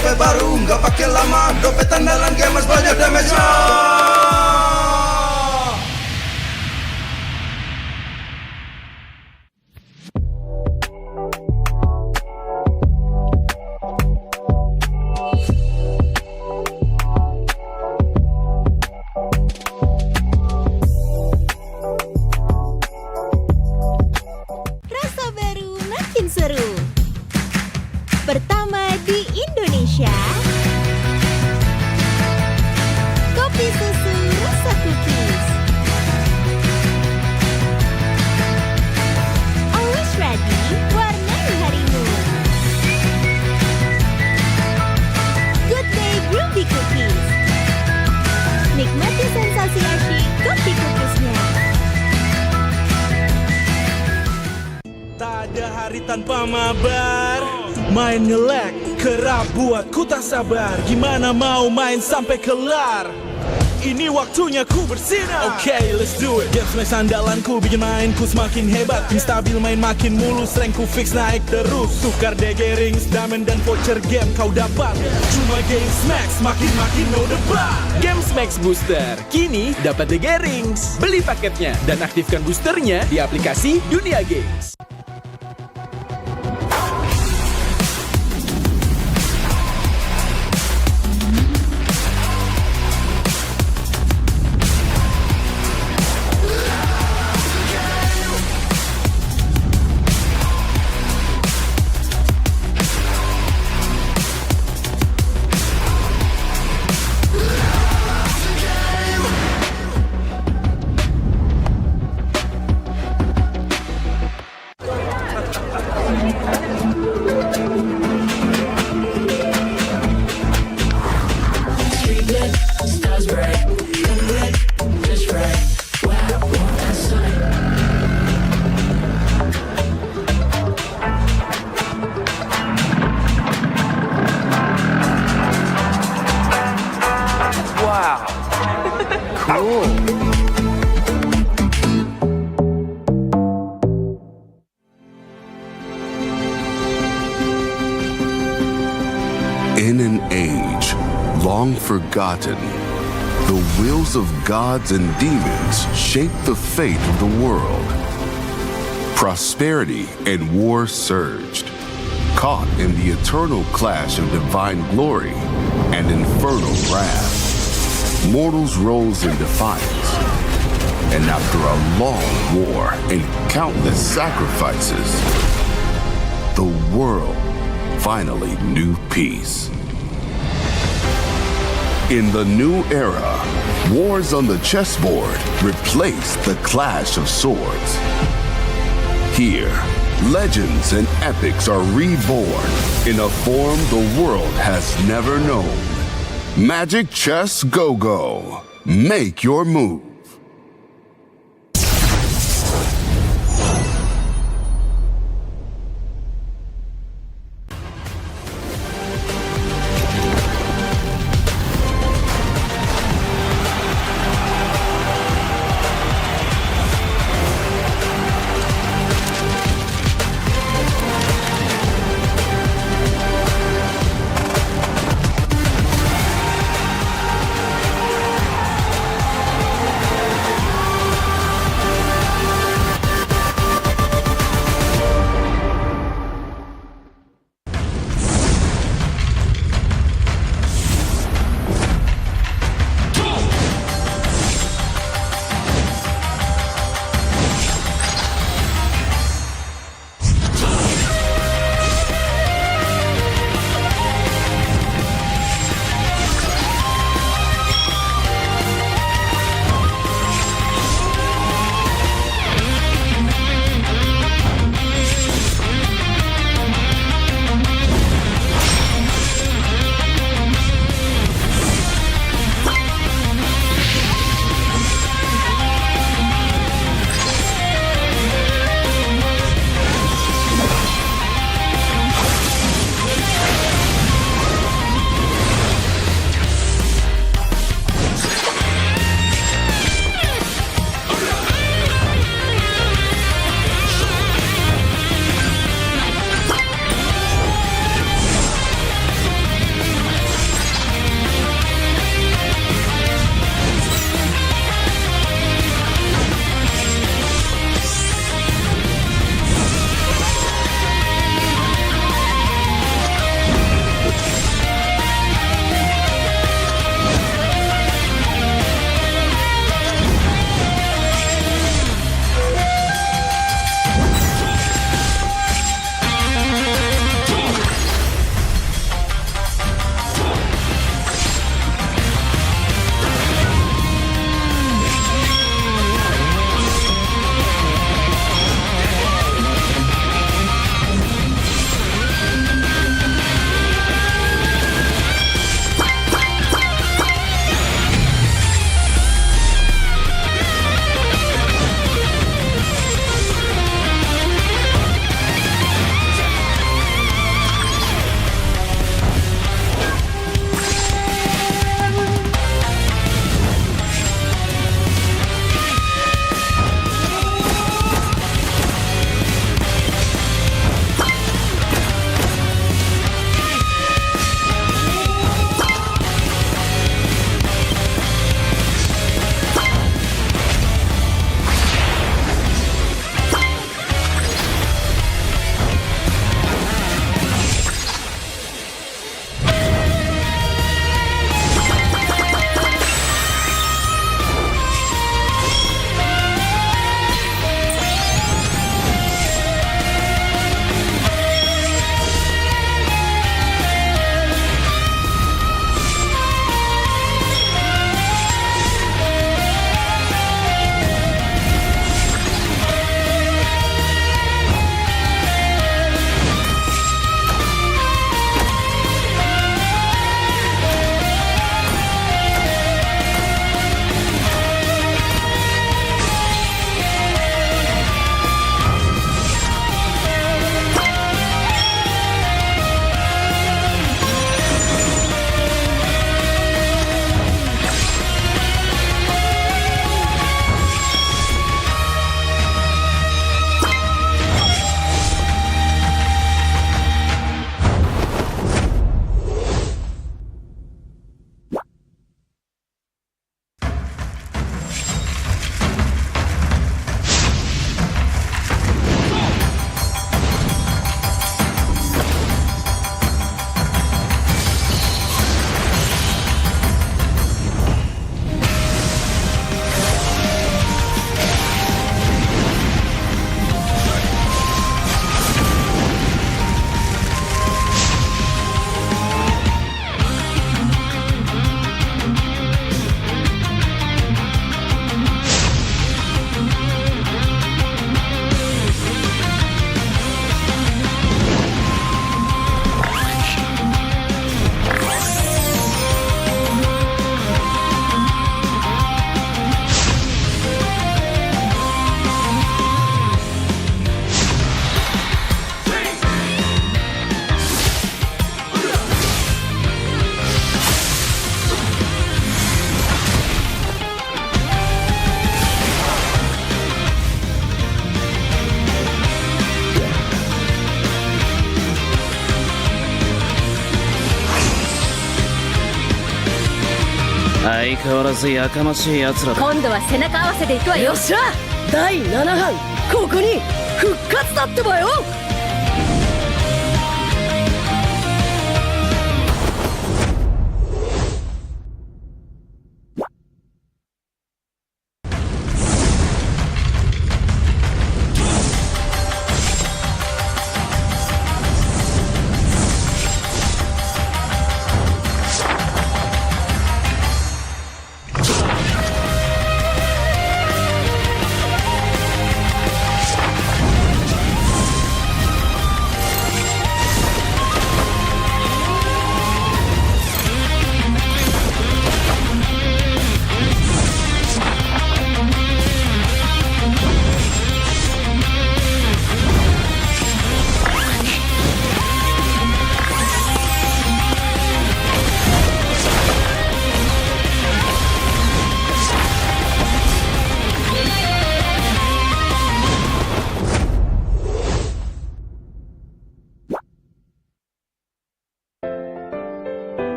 dompet baru nggak pakai lama, dompet andalan gamers banyak damage-nya. Rasa baru makin seru. Pertama di Indonesia, kopi susu rasa cookies. Always ready, warnai harimu. Good Day Groovy Cookies. Nikmati sensasi asyik kopi cookiesnya. Tak ada hari tanpa mabar. Main ngelek, kerap buat ku tak sabar. Gimana mau main sampai kelar? Ini waktunya ku bersinar. Okay, let's do it. Games main sandalanku bikin mainku semakin hebat. Tim stabil main makin mulus, rankku fix naik terus. Tukar DG rings, diamond dan voucher game kau dapat. Cuma Games Max, makin no debat. Games Max Booster, kini dapat DG Rings. Beli paketnya dan aktifkan boosternya di aplikasi Dunia Games. In an age long forgotten, the wills of gods and demons shape the fate of the world. Prosperity and war surged, caught in the eternal clash of divine glory and infernal wrath. Mortals rose in defiance, and after a long war and countless sacrifices, the world finally knew peace. In the new era, wars on the chessboard replaced the clash of swords. Here, legends and epics are reborn in a form the world has never known. Magic Chess Go-Go. Make your move. 相変わらずやかましい奴らだ。今度は背中合わせで行くわよ。よっしゃ、第7班ここに復活だってばよ。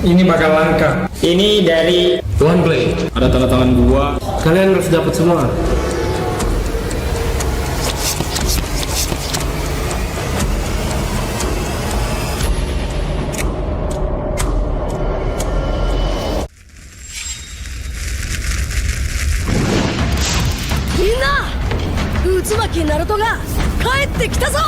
Ini bakal langka. Ini dari One Play. Ada tanda tangan gua. Kalian harus dapat semua. Minna! 渦巻きナルトが帰ってきたぞ。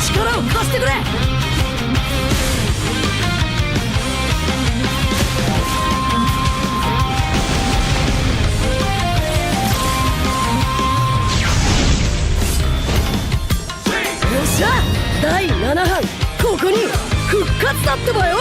力を貸してくれ。よっしゃ、第7班ここに復活だってばよ。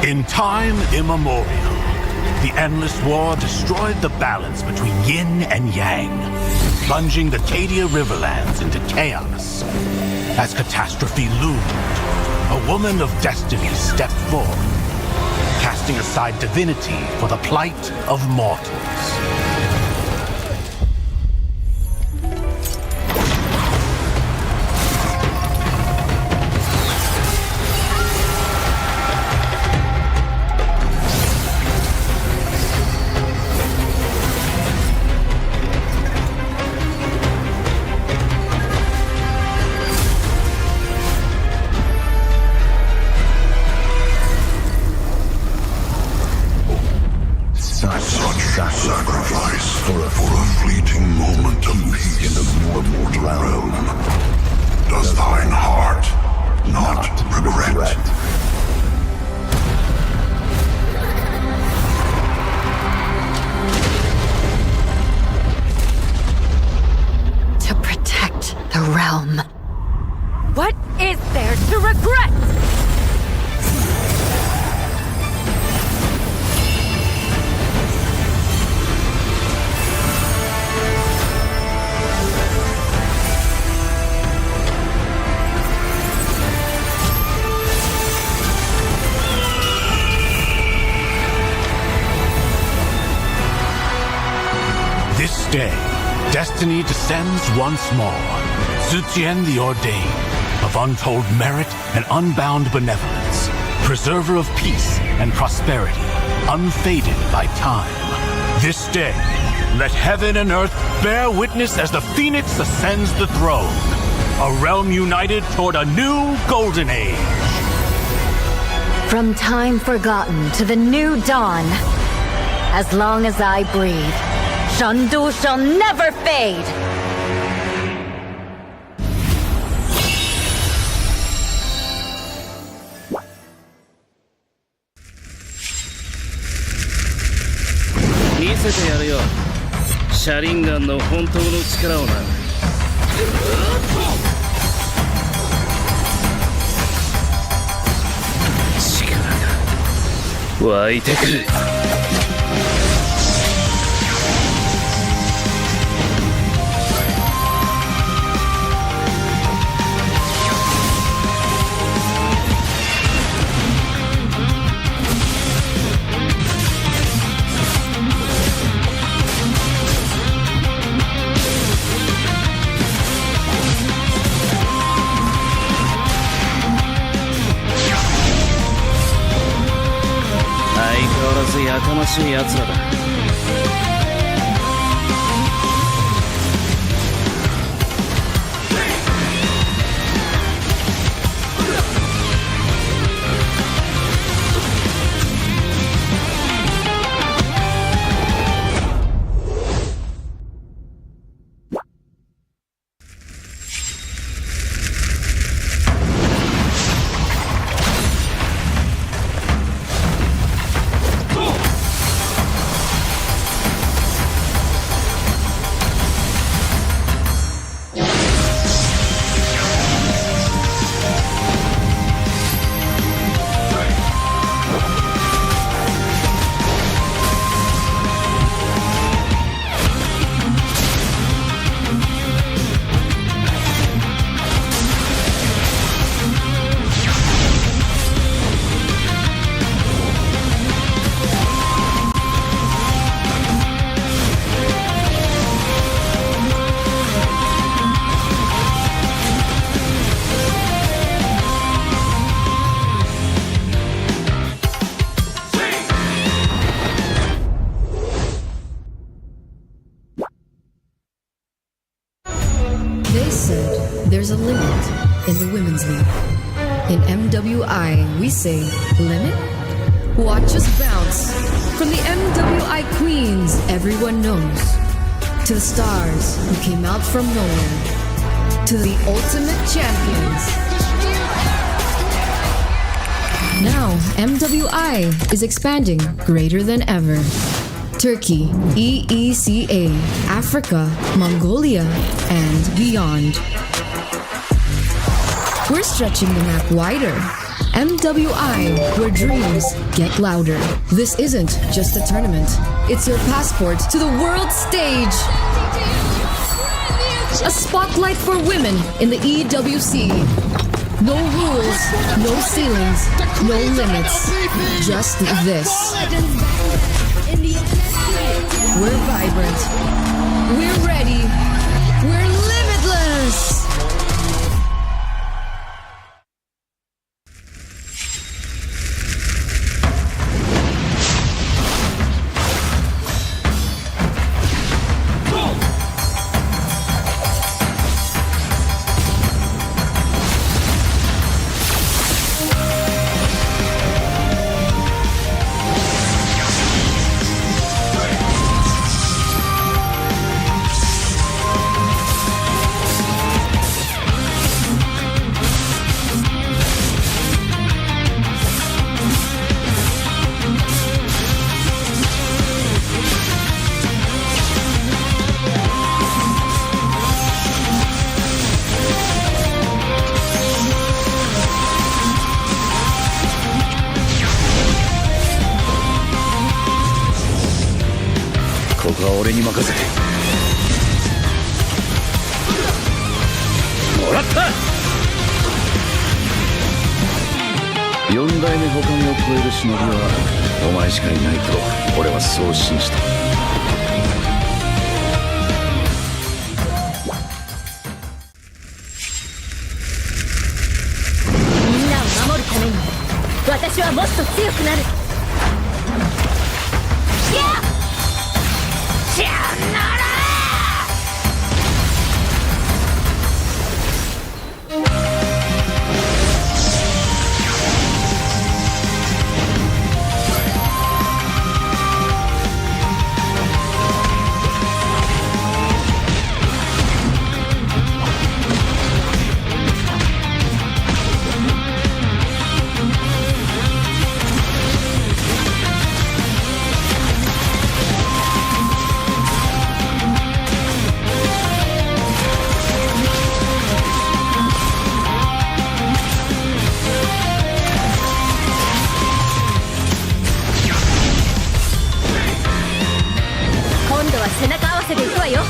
In time immemorial, the endless war destroyed the balance between yin and yang, plunging the Cadia Riverlands into chaos. As catastrophe loomed, a woman of destiny stepped forth, casting aside divinity for the plight of mortals. Sacrifice for a fleeting moment of peace in the mortal realm. Does thine heart not regret? To protect the realm. What is there to regret? day, destiny descends once more. Zutian the Ordained, of untold merit and unbound benevolence, preserver of peace and prosperity, unfaded by time. This day, let heaven and earth bear witness as the Phoenix ascends the throne. A realm united toward a new golden age. From time forgotten to the new dawn, as long as I breathe, Shandu shall never fade!やかましい奴らだ。They said there's a limit in the women's league. In MWI, we say limit? Watch us bounce from the MWI queens everyone knows, to the stars who came out from nowhere, to the ultimate champions. Now, MWI is expanding greater than ever. Turkey, EECA, Africa, Mongolia, and beyond. We're stretching the map wider. MWI, where dreams get louder. This isn't just a tournament. It's your passport to the world stage. A spotlight for women in the EWC. No rules, no ceilings, no limits. Just this. We're vibrant. We're ready. We're limitless. 私はもっと強くなる。やっじゃあなら背中合わせでいくわよ。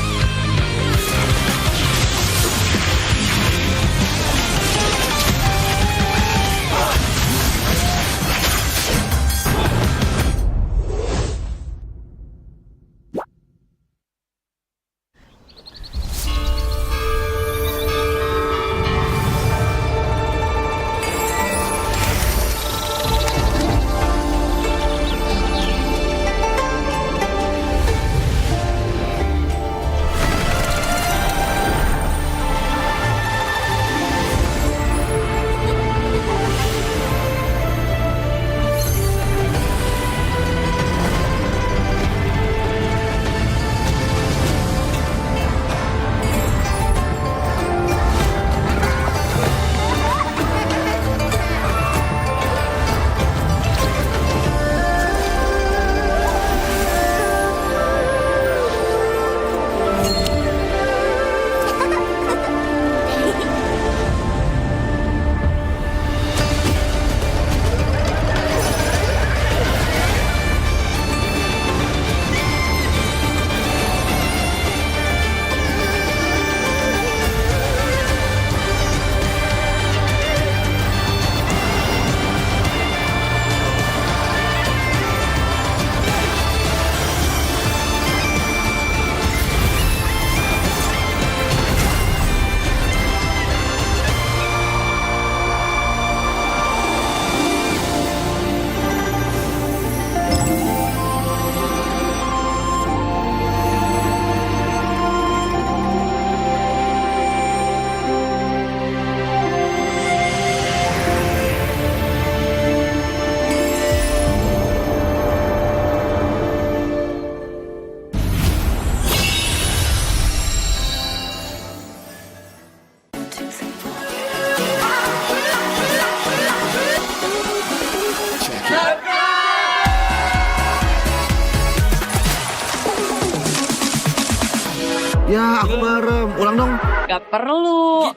Ya, aku bareng. Ulang dong. Gak perlu.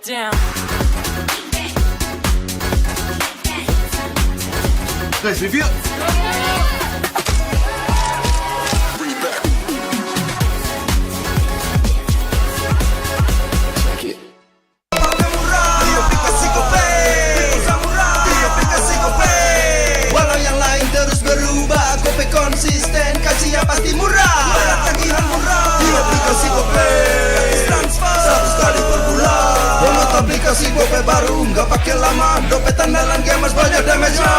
Guys, review. Walau yang lain terus berubah, Gope konsisten, kasihnya pasti murah. Tagihan murah di aplikasi Gope, transfer 100 kali per bulan. Download aplikasi Gope baru, nggak pakai lama. Dompet andalan gamers banyak damage-nya.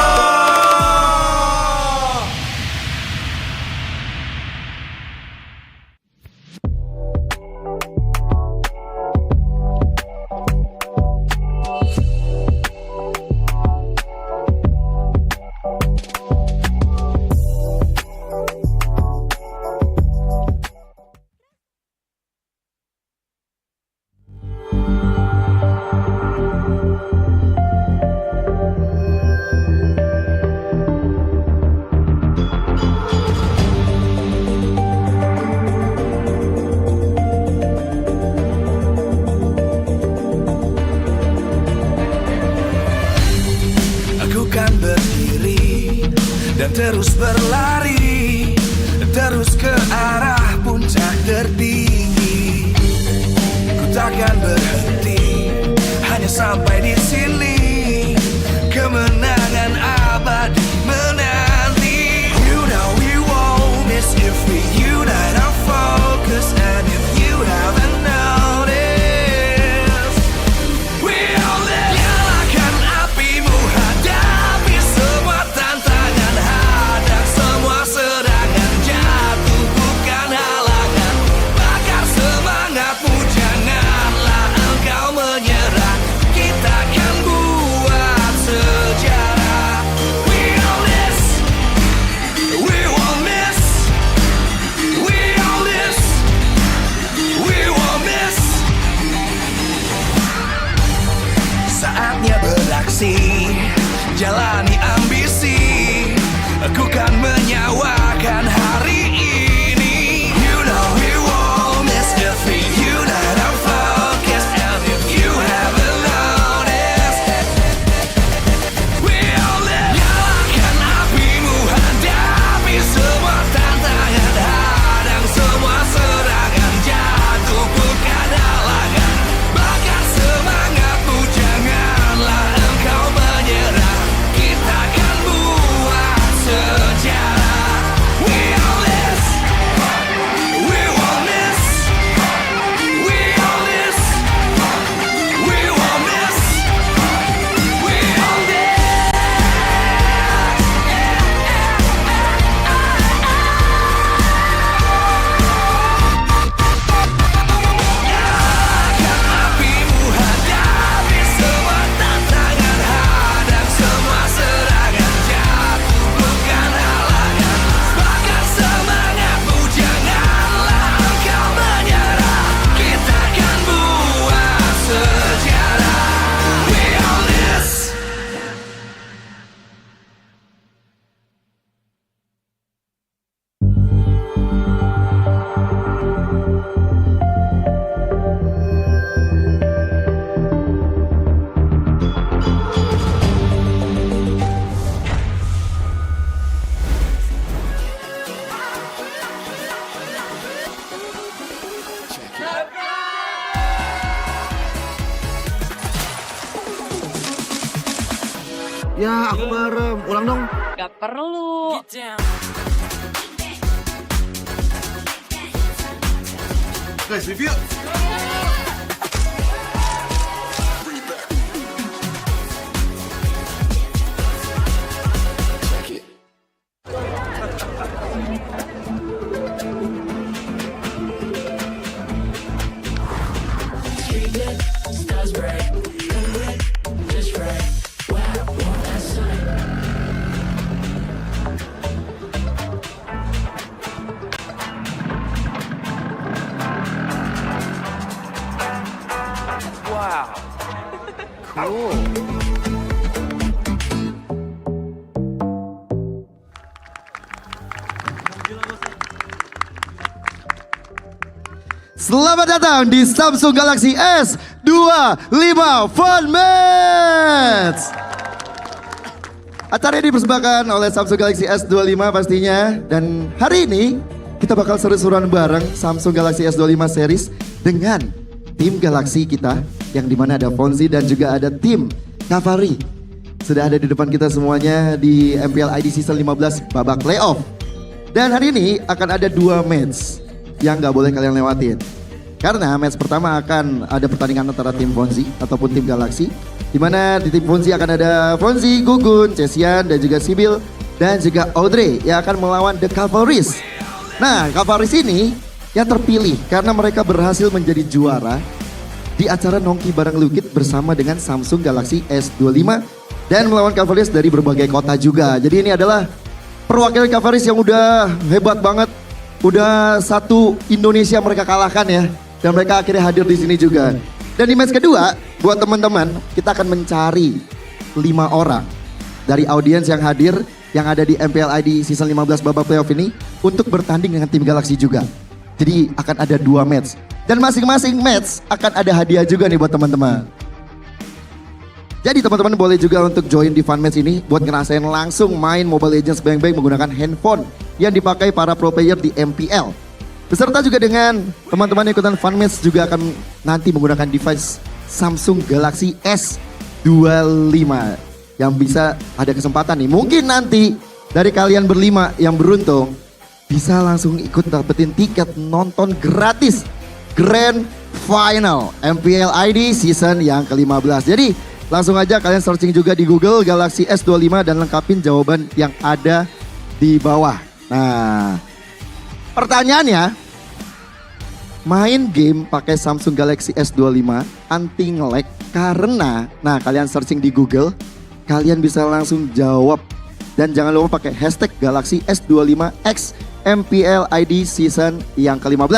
Terus berlari, terus ke arah puncak tertinggi. Ku takkan berhenti, hanya sampai di sini. Kemenangan abadi menanti. You know we won't miss if we unite our focus. And if you haven't noticed, we'll nyalakan apimu, hadapi semua tantangan. prestasi, jalani ambisi, aku kan menyawakan hari ini. You know we won't miss a thing. You know I'm focused, and if you haven't noticed, we all live. Nyalakan apimu, hadapi semua tantangan, hadang semua serangan, jatuh bukan halangan. Bakar semangatmu, janganlah engkau menyerah. Kita akan buat sejarah. We all this, we won't miss. We all this, we won't miss. We all this. Nyalakan apimu, hadapi semua tantangan, hadang semua serangan, jatuh bukan halangan. Bakar semangatmu, janganlah engkau menyerah. Kita akan buat sejarah. We all this. Ya, aku merem. Ulang dong. Gak perlu. Guys, review. Selamat datang di Samsung Galaxy S25 Fun Match. Acara ini dipersembahkan oleh Samsung Galaxy S25 pastinya. Dan hari ini kita bakal seru-seruan bareng Samsung Galaxy S25 series dengan tim Galaxy kita, yang dimana ada Fonzi dan juga ada tim Cavalry. Sudah ada di depan kita semuanya di MPL ID Season 15 babak playoff. Dan hari ini akan ada 2 match yang gak boleh kalian lewatin. Karena match pertama akan ada pertandingan antara tim Fonzi ataupun tim Galaxy. Dimana di tim Fonzi akan ada Fonzi, Gugun, Cesian, dan juga Sibyl, dan juga Audrey yang akan melawan The Cavalrys. Nah, Cavalrys ini yang terpilih karena mereka berhasil menjadi juara di acara Nongki Bareng Lukit bersama dengan Samsung Galaxy S25 dan melawan Cavalrys dari berbagai kota juga. Jadi ini adalah perwakilan Cavalrys yang udah hebat banget. Udah satu Indonesia mereka kalahkan ya. Dan mereka akhirnya hadir di sini juga. Dan di match kedua, buat teman-teman, kita akan mencari 5 orang dari audiens yang hadir yang ada di MPL ID Season 15 babak playoff ini untuk bertanding dengan tim Galaxy juga. Jadi akan ada 2 match. Dan masing-masing match akan ada hadiah juga nih buat teman-teman. Jadi teman-teman boleh juga untuk join di fun match ini buat ngerasain langsung main Mobile Legends bang-bang menggunakan handphone yang dipakai para pro player di MPL. Beserta juga dengan teman-teman yang ikutan fun match juga akan nanti menggunakan device Samsung Galaxy S25 yang bisa ada kesempatan nih. Mungkin nanti dari kalian berlima yang beruntung bisa langsung ikut dapetin tiket nonton gratis Grand Final MPL ID Season yang ke-15. Jadi langsung aja kalian searching juga di Google Galaxy S25 dan lengkapin jawaban yang ada di bawah. Nah, pertanyaannya, main game pakai Samsung Galaxy S25 anti nge-lag karena, nah kalian searching di Google, kalian bisa langsung jawab. Dan jangan lupa pakai hashtag Galaxy S25X MPL ID Season yang ke-15.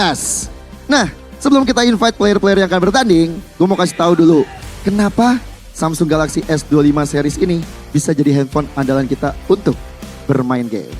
Nah, sebelum kita invite player-player yang akan bertanding, gue mau kasih tahu dulu kenapa Samsung Galaxy S25 series ini bisa jadi handphone andalan kita untuk bermain game.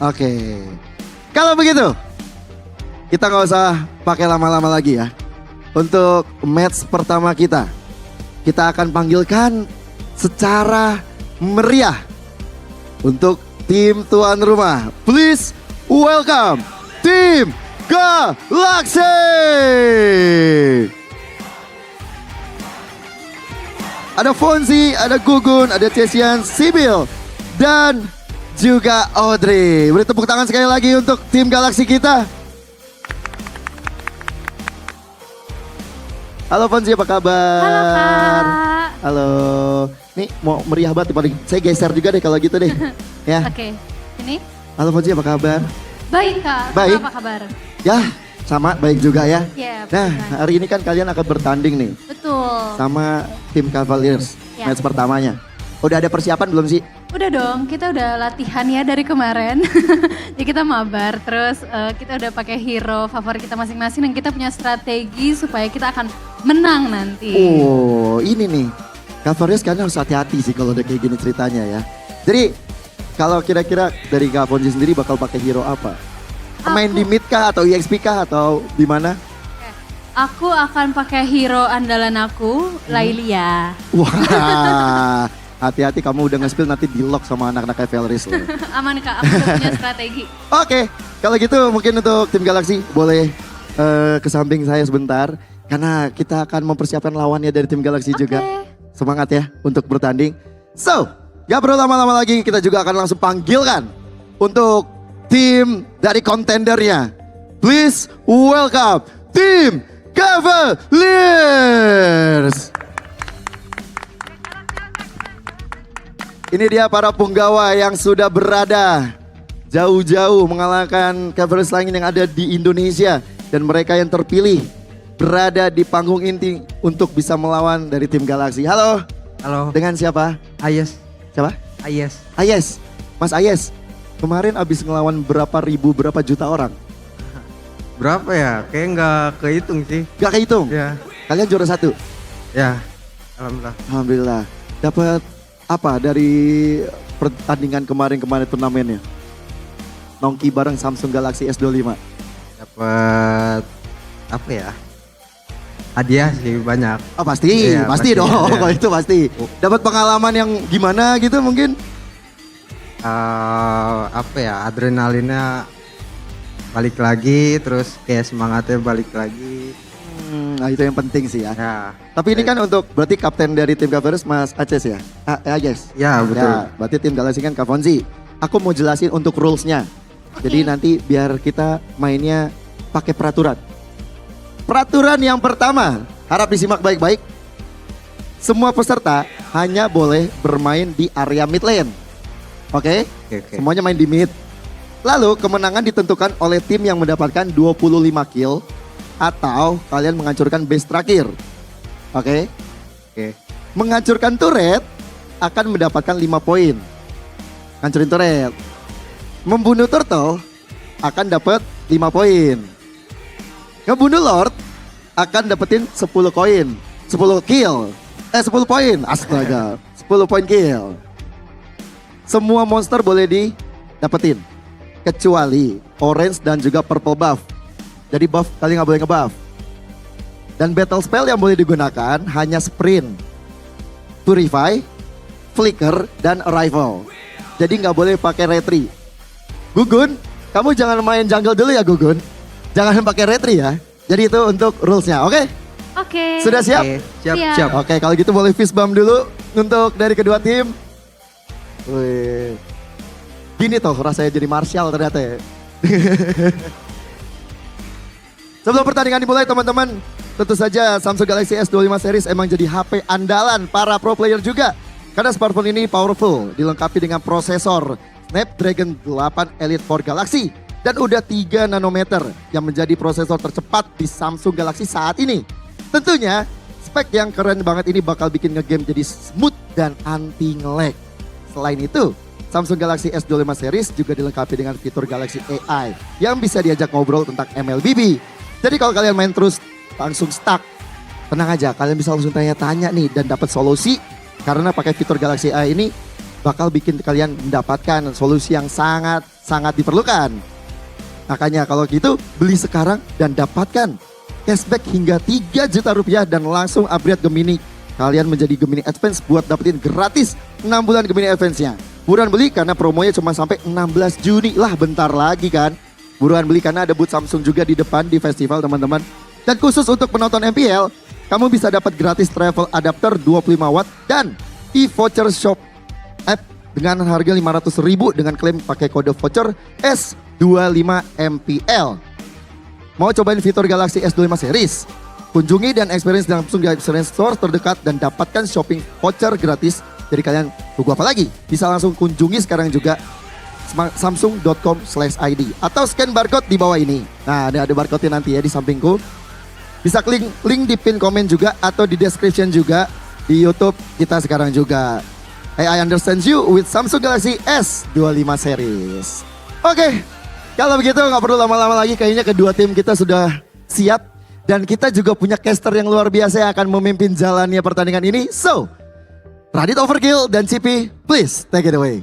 Oke, kalau begitu kita nggak usah pakai lama-lama lagi ya. Untuk match pertama kita akan panggilkan secara meriah untuk tim tuan rumah. Please welcome tim Galaxy. Ada Fonzi, ada Gugun, ada Chesian, Sibyl, dan juga Audrey. Beri tepuk tangan sekali lagi untuk tim Galaxy kita. Halo Fonzi, apa kabar? Halo Kak. Halo. Nih mau meriah banget paling. Saya geser juga deh kalau gitu deh. Ya. Oke, ini. Halo Fonzi, apa kabar? Baik Kak, Baik. apa kabar? Ya, sama baik juga ya. Ya, Nah, hari ini kan kalian akan bertanding nih. betul. Sama tim Cavaliers. Ya. Match pertamanya. Udah ada persiapan belum sih? Udah dong, kita udah latihan ya dari kemarin. Jadi kita mabar, terus kita udah pakai hero favorit kita masing-masing dan kita punya strategi supaya kita akan menang nanti. Oh, ini nih. Cavaliers kalian harus hati-hati sih kalau udah kayak gini ceritanya ya. Jadi, kalau kira-kira dari Kak Fonzi sendiri bakal pakai hero apa? Main di mid kah atau EXP kah atau di mana? Aku akan pakai hero andalan aku, Lailia. Wah, hati-hati kamu udah nge-spill nanti di-lock sama anak-anak Cavaliers loh. Aman Kak, aku udah punya strategi. Oke, kalau gitu mungkin untuk tim Galaxy boleh ke samping saya sebentar. Karena kita akan mempersiapkan lawannya dari tim Galaxy juga. Semangat ya untuk bertanding. So, gak perlu lama-lama lagi, kita juga akan langsung panggilkan untuk tim dari kontendernya. Please welcome tim Cavaliers. Ini dia para punggawa yang sudah berada jauh-jauh mengalahkan Cavaliers lain yang ada di Indonesia. Dan mereka yang terpilih berada di panggung inti untuk bisa melawan dari tim Galaxy. Halo. Halo. Dengan siapa? Ayes. Siapa? Ayes. Ayes. Mas Ayes. Kemarin abis ngelawan berapa juta orang? Berapa ya? Kayak nggak kehitung sih. Gak kehitung? Ya. Kalian juara 1? Ya. Alhamdulillah. Alhamdulillah. Dapat apa dari pertandingan kemarin turnamennya? Nongki bareng Samsung Galaxy S25. Dapat apa ya? Hadiah sih banyak. Oh pasti, Iya, pasti dong. ya. Kalau itu pasti. Dapat pengalaman yang gimana gitu mungkin? Apa ya? Adrenalinnya balik lagi, terus kayak semangatnya balik lagi. Nah itu yang penting sih ya. Ya. Tapi ini kan untuk berarti kapten dari tim Cavaliers Mas Aces ya? Aces. Ya betul. Ya, berarti tim Galaxy kan Kak Fonzi. Aku mau jelasin untuk rulesnya. Jadi nanti biar kita mainnya pakai peraturan. Peraturan yang pertama, harap disimak baik-baik. Semua peserta hanya boleh bermain di area mid lane. Oke? Semuanya main di mid. Lalu kemenangan ditentukan oleh tim yang mendapatkan 25 kill atau kalian menghancurkan base terakhir. Oke? Oke. Menghancurkan turret akan mendapatkan 5 poin. Hancurin turret. Membunuh turtle akan dapat 5 poin. Ngebunuh Lord akan dapetin 10 koin. 10 kill. 10 poin. Astaga. 10 poin kill. Semua monster boleh didapetin. Kecuali orange dan juga purple buff. Jadi buff kalian nggak boleh ngebuff. Dan battle spell yang boleh digunakan hanya sprint, purify, flicker, dan arrival. Jadi nggak boleh pakai retry. Gugun, kamu jangan main jungle dulu ya Gugun. Jangan pakai retry ya. Jadi itu untuk rulesnya, oke? Oke. Sudah siap? Siap. Oke, kalau gitu boleh fist bump dulu untuk dari kedua tim. Wih. Gini tuh rasanya jadi Marshall ternyata ya. Sebelum pertandingan dimulai teman-teman, tentu saja Samsung Galaxy S25 series emang jadi HP andalan para pro player juga. Karena smartphone ini powerful, dilengkapi dengan prosesor Snapdragon 8 Elite 4 Galaxy dan udah 3 nanometer yang menjadi prosesor tercepat di Samsung Galaxy saat ini. Tentunya spek yang keren banget ini bakal bikin ngegame jadi smooth dan anti nge-lag. Selain itu, Samsung Galaxy S25 series juga dilengkapi dengan fitur Galaxy AI yang bisa diajak ngobrol tentang MLBB. Jadi kalau kalian main terus langsung stuck, tenang aja, kalian bisa langsung tanya-tanya nih dan dapat solusi karena pakai fitur Galaxy AI ini bakal bikin kalian mendapatkan solusi yang sangat diperlukan. Makanya kalau gitu beli sekarang dan dapatkan cashback hingga 3 juta rupiah dan langsung upgrade Gemini. Kalian menjadi Gemini Advance buat dapetin gratis 6 bulan Gemini Advance-nya. Buruan beli karena promonya cuma sampai 16 Juni. Lah bentar lagi kan. Buruan beli karena ada booth Samsung juga di depan di festival teman-teman. Dan khusus untuk penonton MPL, kamu bisa dapat gratis travel adapter 25 watt dan e-voucher shop app dengan harga 500.000 dengan klaim pakai kode voucher S25 MPL. Mau cobain fitur Galaxy S25 series? Kunjungi dan experience Samsung Galaxy Store terdekat dan dapatkan shopping voucher gratis. Jadi kalian tunggu apa lagi? Bisa langsung kunjungi sekarang juga samsung.com/id atau scan barcode di bawah ini. Nah, ada barcode-nya nanti ya di sampingku. Bisa klik link di pin komen juga atau di description juga di YouTube kita sekarang juga. Hey, I understand you with Samsung Galaxy S25 series. Oke, kalau begitu nggak perlu lama-lama lagi, kayaknya kedua tim kita sudah siap. Dan kita juga punya caster yang luar biasa yang akan memimpin jalannya pertandingan ini. So, Radit Overkill dan Cipi, please take it away.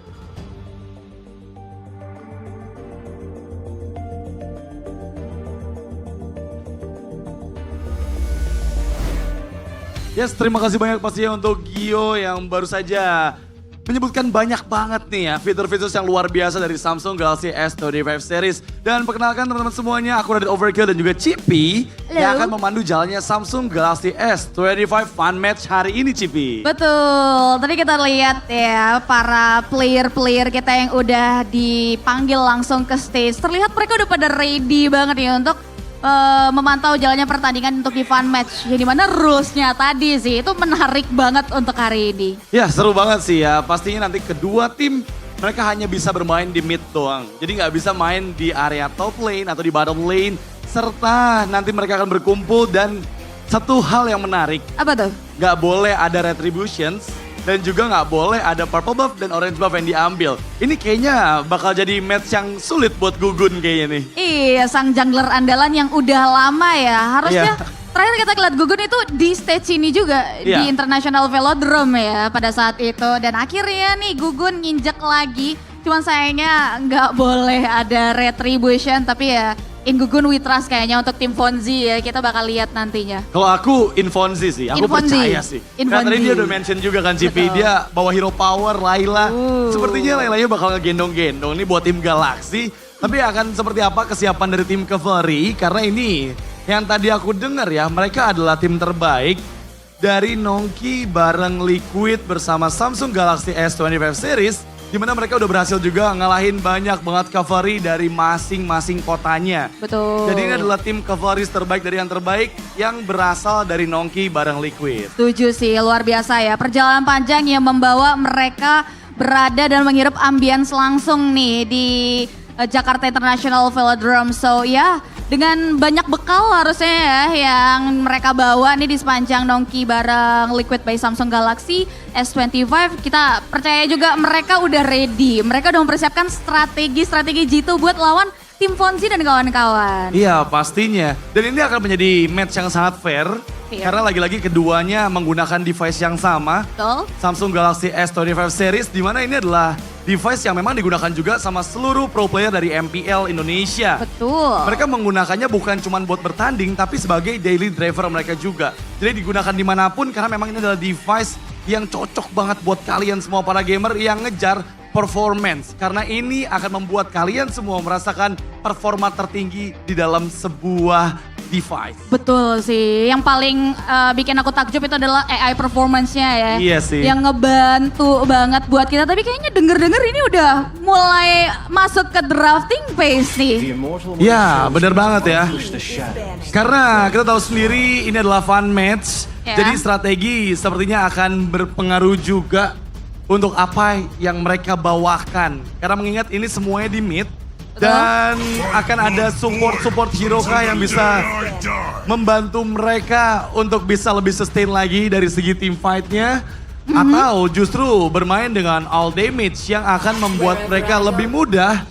Yes, terima kasih banyak pastinya untuk Gio yang baru saja menyebutkan banyak banget nih ya fitur-fitur yang luar biasa dari Samsung Galaxy S25 series. Dan perkenalkan teman-teman semuanya, aku Radit Overkill dan juga Cipi yang akan memandu jalannya Samsung Galaxy S25 Fun Match hari ini, Cipi. Betul, tadi kita lihat ya para player-player kita yang udah dipanggil langsung ke stage. Terlihat mereka udah pada ready banget ya untuk memantau jalannya pertandingan untuk di fun match. Yang dimana rules-nya tadi sih itu menarik banat untuk hari ini. Ya seru banget sih ya, pastinya nanti kedua tim mereka hanya bisa bermain di mid doang. Jadi nggak bisa main di area top lane atau di bottom lane. Serta nanti mereka akan berkumpul dan satu hal yang menarik. Apa tuh? Nggak boleh ada retributions. Dan juga nggak boleh ada purple buff dan orange buff yang diambil. Ini kayaknya bakal jadi match yang sulit buat Gugun kayaknya nih. Iya, sang jungler andalan yang udah lama ya. Harusnya terakhir kita lihat Gugun itu di stage ini juga. Di International Velodrome ya pada saat itu. Dan akhirnya nih Gugun nginjek lagi. Cuman sayangnya nggak boleh ada retribution. Tapi ya in Gugun we trust kayaknya untuk tim Fonzi ya. Kita bakal lihat nantinya. Kalau aku in Fonzi sih, aku percaya sih. Karena tadi dia udah mention juga kan Cipi, dia bawa hero power Layla. Sepertinya Laylanya bakal ngegendong-gendong nih buat tim Galaxy. Tapi akan seperti apa kesiapan dari tim Cavalry? Karena ini yang tadi aku dengar ya, mereka adalah tim terbaik dari Nongki bareng Liquid bersama Samsung Galaxy S25 series. Di mana mereka udah berhasil juga ngalahin banyak banget cavalry dari masing-masing kotanya. Betul. Jadi ini adalah tim cavalry terbaik dari yang terbaik yang berasal dari Nongki bareng Liquid. Setuju sih, luar biasa ya. Perjalanan panjang yang membawa mereka berada dan menghirup ambience langsung nih di Jakarta International Velodrome. So ya, dengan banyak bekal harusnya ya yang mereka bawa nih di sepanjang Nongki bareng Liquid by Samsung Galaxy S25. Kita percaya juga mereka udah ready. Mereka udah mempersiapkan strategi G2 buat lawan tim Fonzi dan kawan-kawan. Iya pastinya. Dan ini akan menjadi match yang sangat fair. Karena lagi-lagi keduanya menggunakan device yang sama. Betul. Samsung Galaxy S25 series, di mana ini adalah device yang memang digunakan juga sama seluruh pro player dari MPL Indonesia. Betul. Mereka menggunakannya bukan cuma buat bertanding, tapi sebagai daily driver mereka juga. Jadi digunakan dimanapun karena memang ini adalah device yang cocok banget buat kalian semua para gamer yang ngejar performance. Karena ini akan membuat kalian semua merasakan performa tertinggi di dalam sebuah device. Betul sih, yang paling bikin aku takjub itu adalah AI performance-nya ya. Iya sih. Yang ngebantu banget buat kita, tapi kayaknya denger-denger ini udah mulai masuk ke drafting phase nih. Ya benar banget ya. Karena kita tahu sendiri ini adalah fun match. Jadi strategi sepertinya akan berpengaruh juga untuk apa yang mereka bawakan. Karena mengingat ini semuanya di mid. Dan akan ada support hero kah yang bisa membantu mereka untuk bisa lebih sustain lagi dari segi team fight-nya. Atau justru bermain dengan all damage yang akan membuat mereka lebih mudah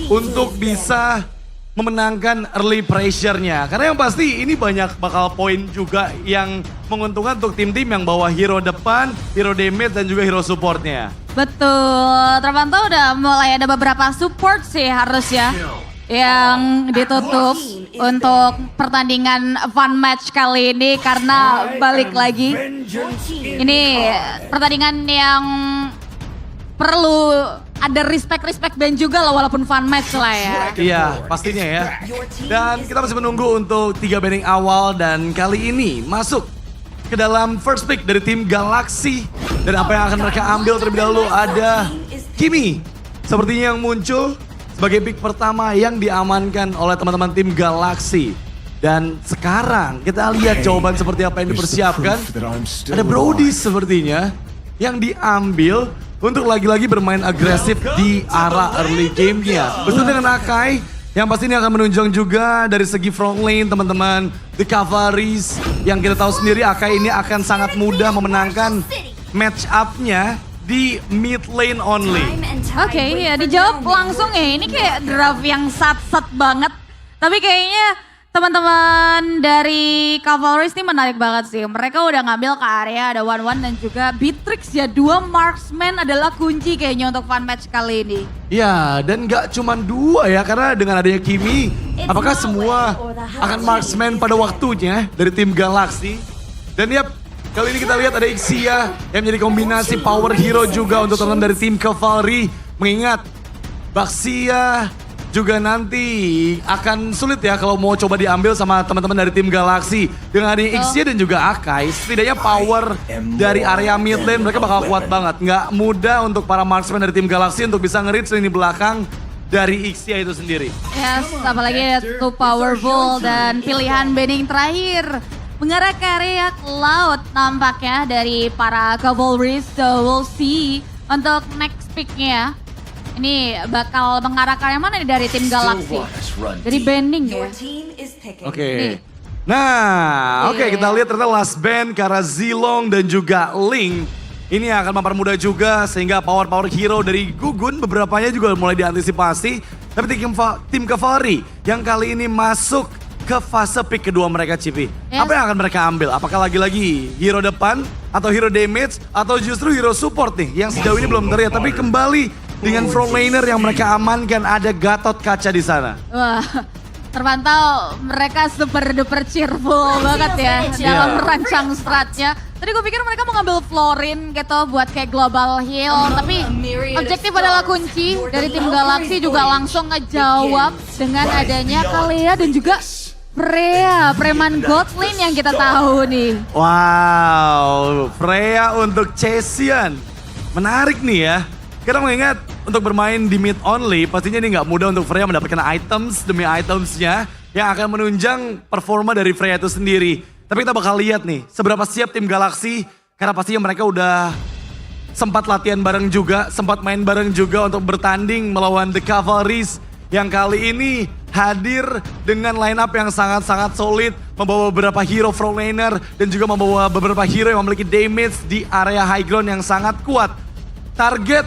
untuk bisa memenangkan early pressure-nya. Karena yang pasti ini banyak bakal poin juga yang menguntungkan untuk tim-tim yang bawa hero depan, hero damage dan juga hero support-nya. Betul, terpantau udah mulai ada beberapa support sih harus ya yang ditutup untuk pertandingan fun match kali ini karena balik lagi ini pertandingan yang perlu ada respect band juga lah walaupun fun match lah ya. Iya pastinya ya. Dan kita masih menunggu untuk 3 banding awal dan kali ini masuk ke dalam first pick dari tim Galaxy. Dan apa yang akan mereka ambil terlebih dahulu ada Kimi. Sepertinya yang muncul sebagai pick pertama yang diamankan oleh teman-teman tim Galaxy. Dan sekarang kita lihat jawaban seperti apa yang dipersiapkan. Ada Brody sepertinya yang diambil untuk lagi-lagi bermain agresif di arah early game-nya. Bersama dengan Akai yang pasti ini akan menunjang juga dari segi front lane teman-teman. The Cavalries yang kita tahu sendiri Akai ini akan sangat mudah memenangkan match up-nya di mid lane only. Oke, ya dijawab langsung ya. Ini kayak draft yang sat-sat banget. Tapi kayaknya teman-teman dari Cavalries ini menarik banget sih. Mereka udah ngambil ke area ada 1-1 dan juga Beatrix ya. 2 marksman adalah kunci kayaknya untuk fun match kali ini. Ya, dan gak cuma 2 ya. Karena dengan adanya Kimi, apakah semua akan marksman pada waktunya dari tim Galaxy? Dan ya, kali ini kita lihat ada Ixia yang menjadi kombinasi power hero juga untuk teman-teman dari tim Cavalry. Mengingat Baxia juga nanti akan sulit ya kalau mau coba diambil sama teman-teman dari tim Galaxy. Dengan adanya Ixia dan juga Akai, setidaknya power dari area mid lane mereka bakal kuat banget. Nggak mudah untuk para marksman dari tim Galaxy untuk bisa nge-reach lini belakang dari Ixia itu sendiri. Yes, apalagi ada too powerful dan pilihan banding terakhir. Mengarah ke area laut nampaknya dari para Cavalry. So we'll see untuk next picknya. Ini bakal mengarah ke area mana nih dari tim Galaxy? Dari banding ya? Oke. Nah, oke kita lihat ternyata last band karena Zilong dan juga Ling. Ini akan mempermudah juga sehingga power hero dari Gugun beberapanya juga mulai diantisipasi. Tapi tim Cavalry yang kali ini masuk ke fase pick kedua mereka Cipi. Apa yang akan mereka ambil? Apakah lagi-lagi hero depan atau hero damage atau justru hero support nih yang sejauh ini belum terlihat tapi kembali dengan frontlaner yang mereka amankan ada Gatot Kaca di sana. Wah, terpantau mereka super duper cheerful banget ya dalam merancang stratnya. Tadi gue pikir mereka mau ngambil Florin gitu buat kayak global heal. Tapi objektif adalah kunci dari tim Galaxy juga langsung ngejawab dengan adanya Kalea dan juga Freya, preman Godlin yang kita tahu nih. Wow, Freya untuk Chesian. Menarik nih ya. Kita mengingat untuk bermain di mid only, pastinya ini nggak mudah untuk Freya mendapatkan items demi itemsnya yang akan menunjang performa dari Freya itu sendiri. Tapi kita bakal lihat nih, seberapa siap tim Galaxy, karena pastinya mereka udah sempat latihan bareng juga, sempat main bareng juga untuk bertanding melawan The Cavalries yang kali ini hadir dengan line up yang sangat-sangat solid, membawa beberapa hero frontlaner dan juga membawa beberapa hero yang memiliki damage di area high ground yang sangat kuat. Target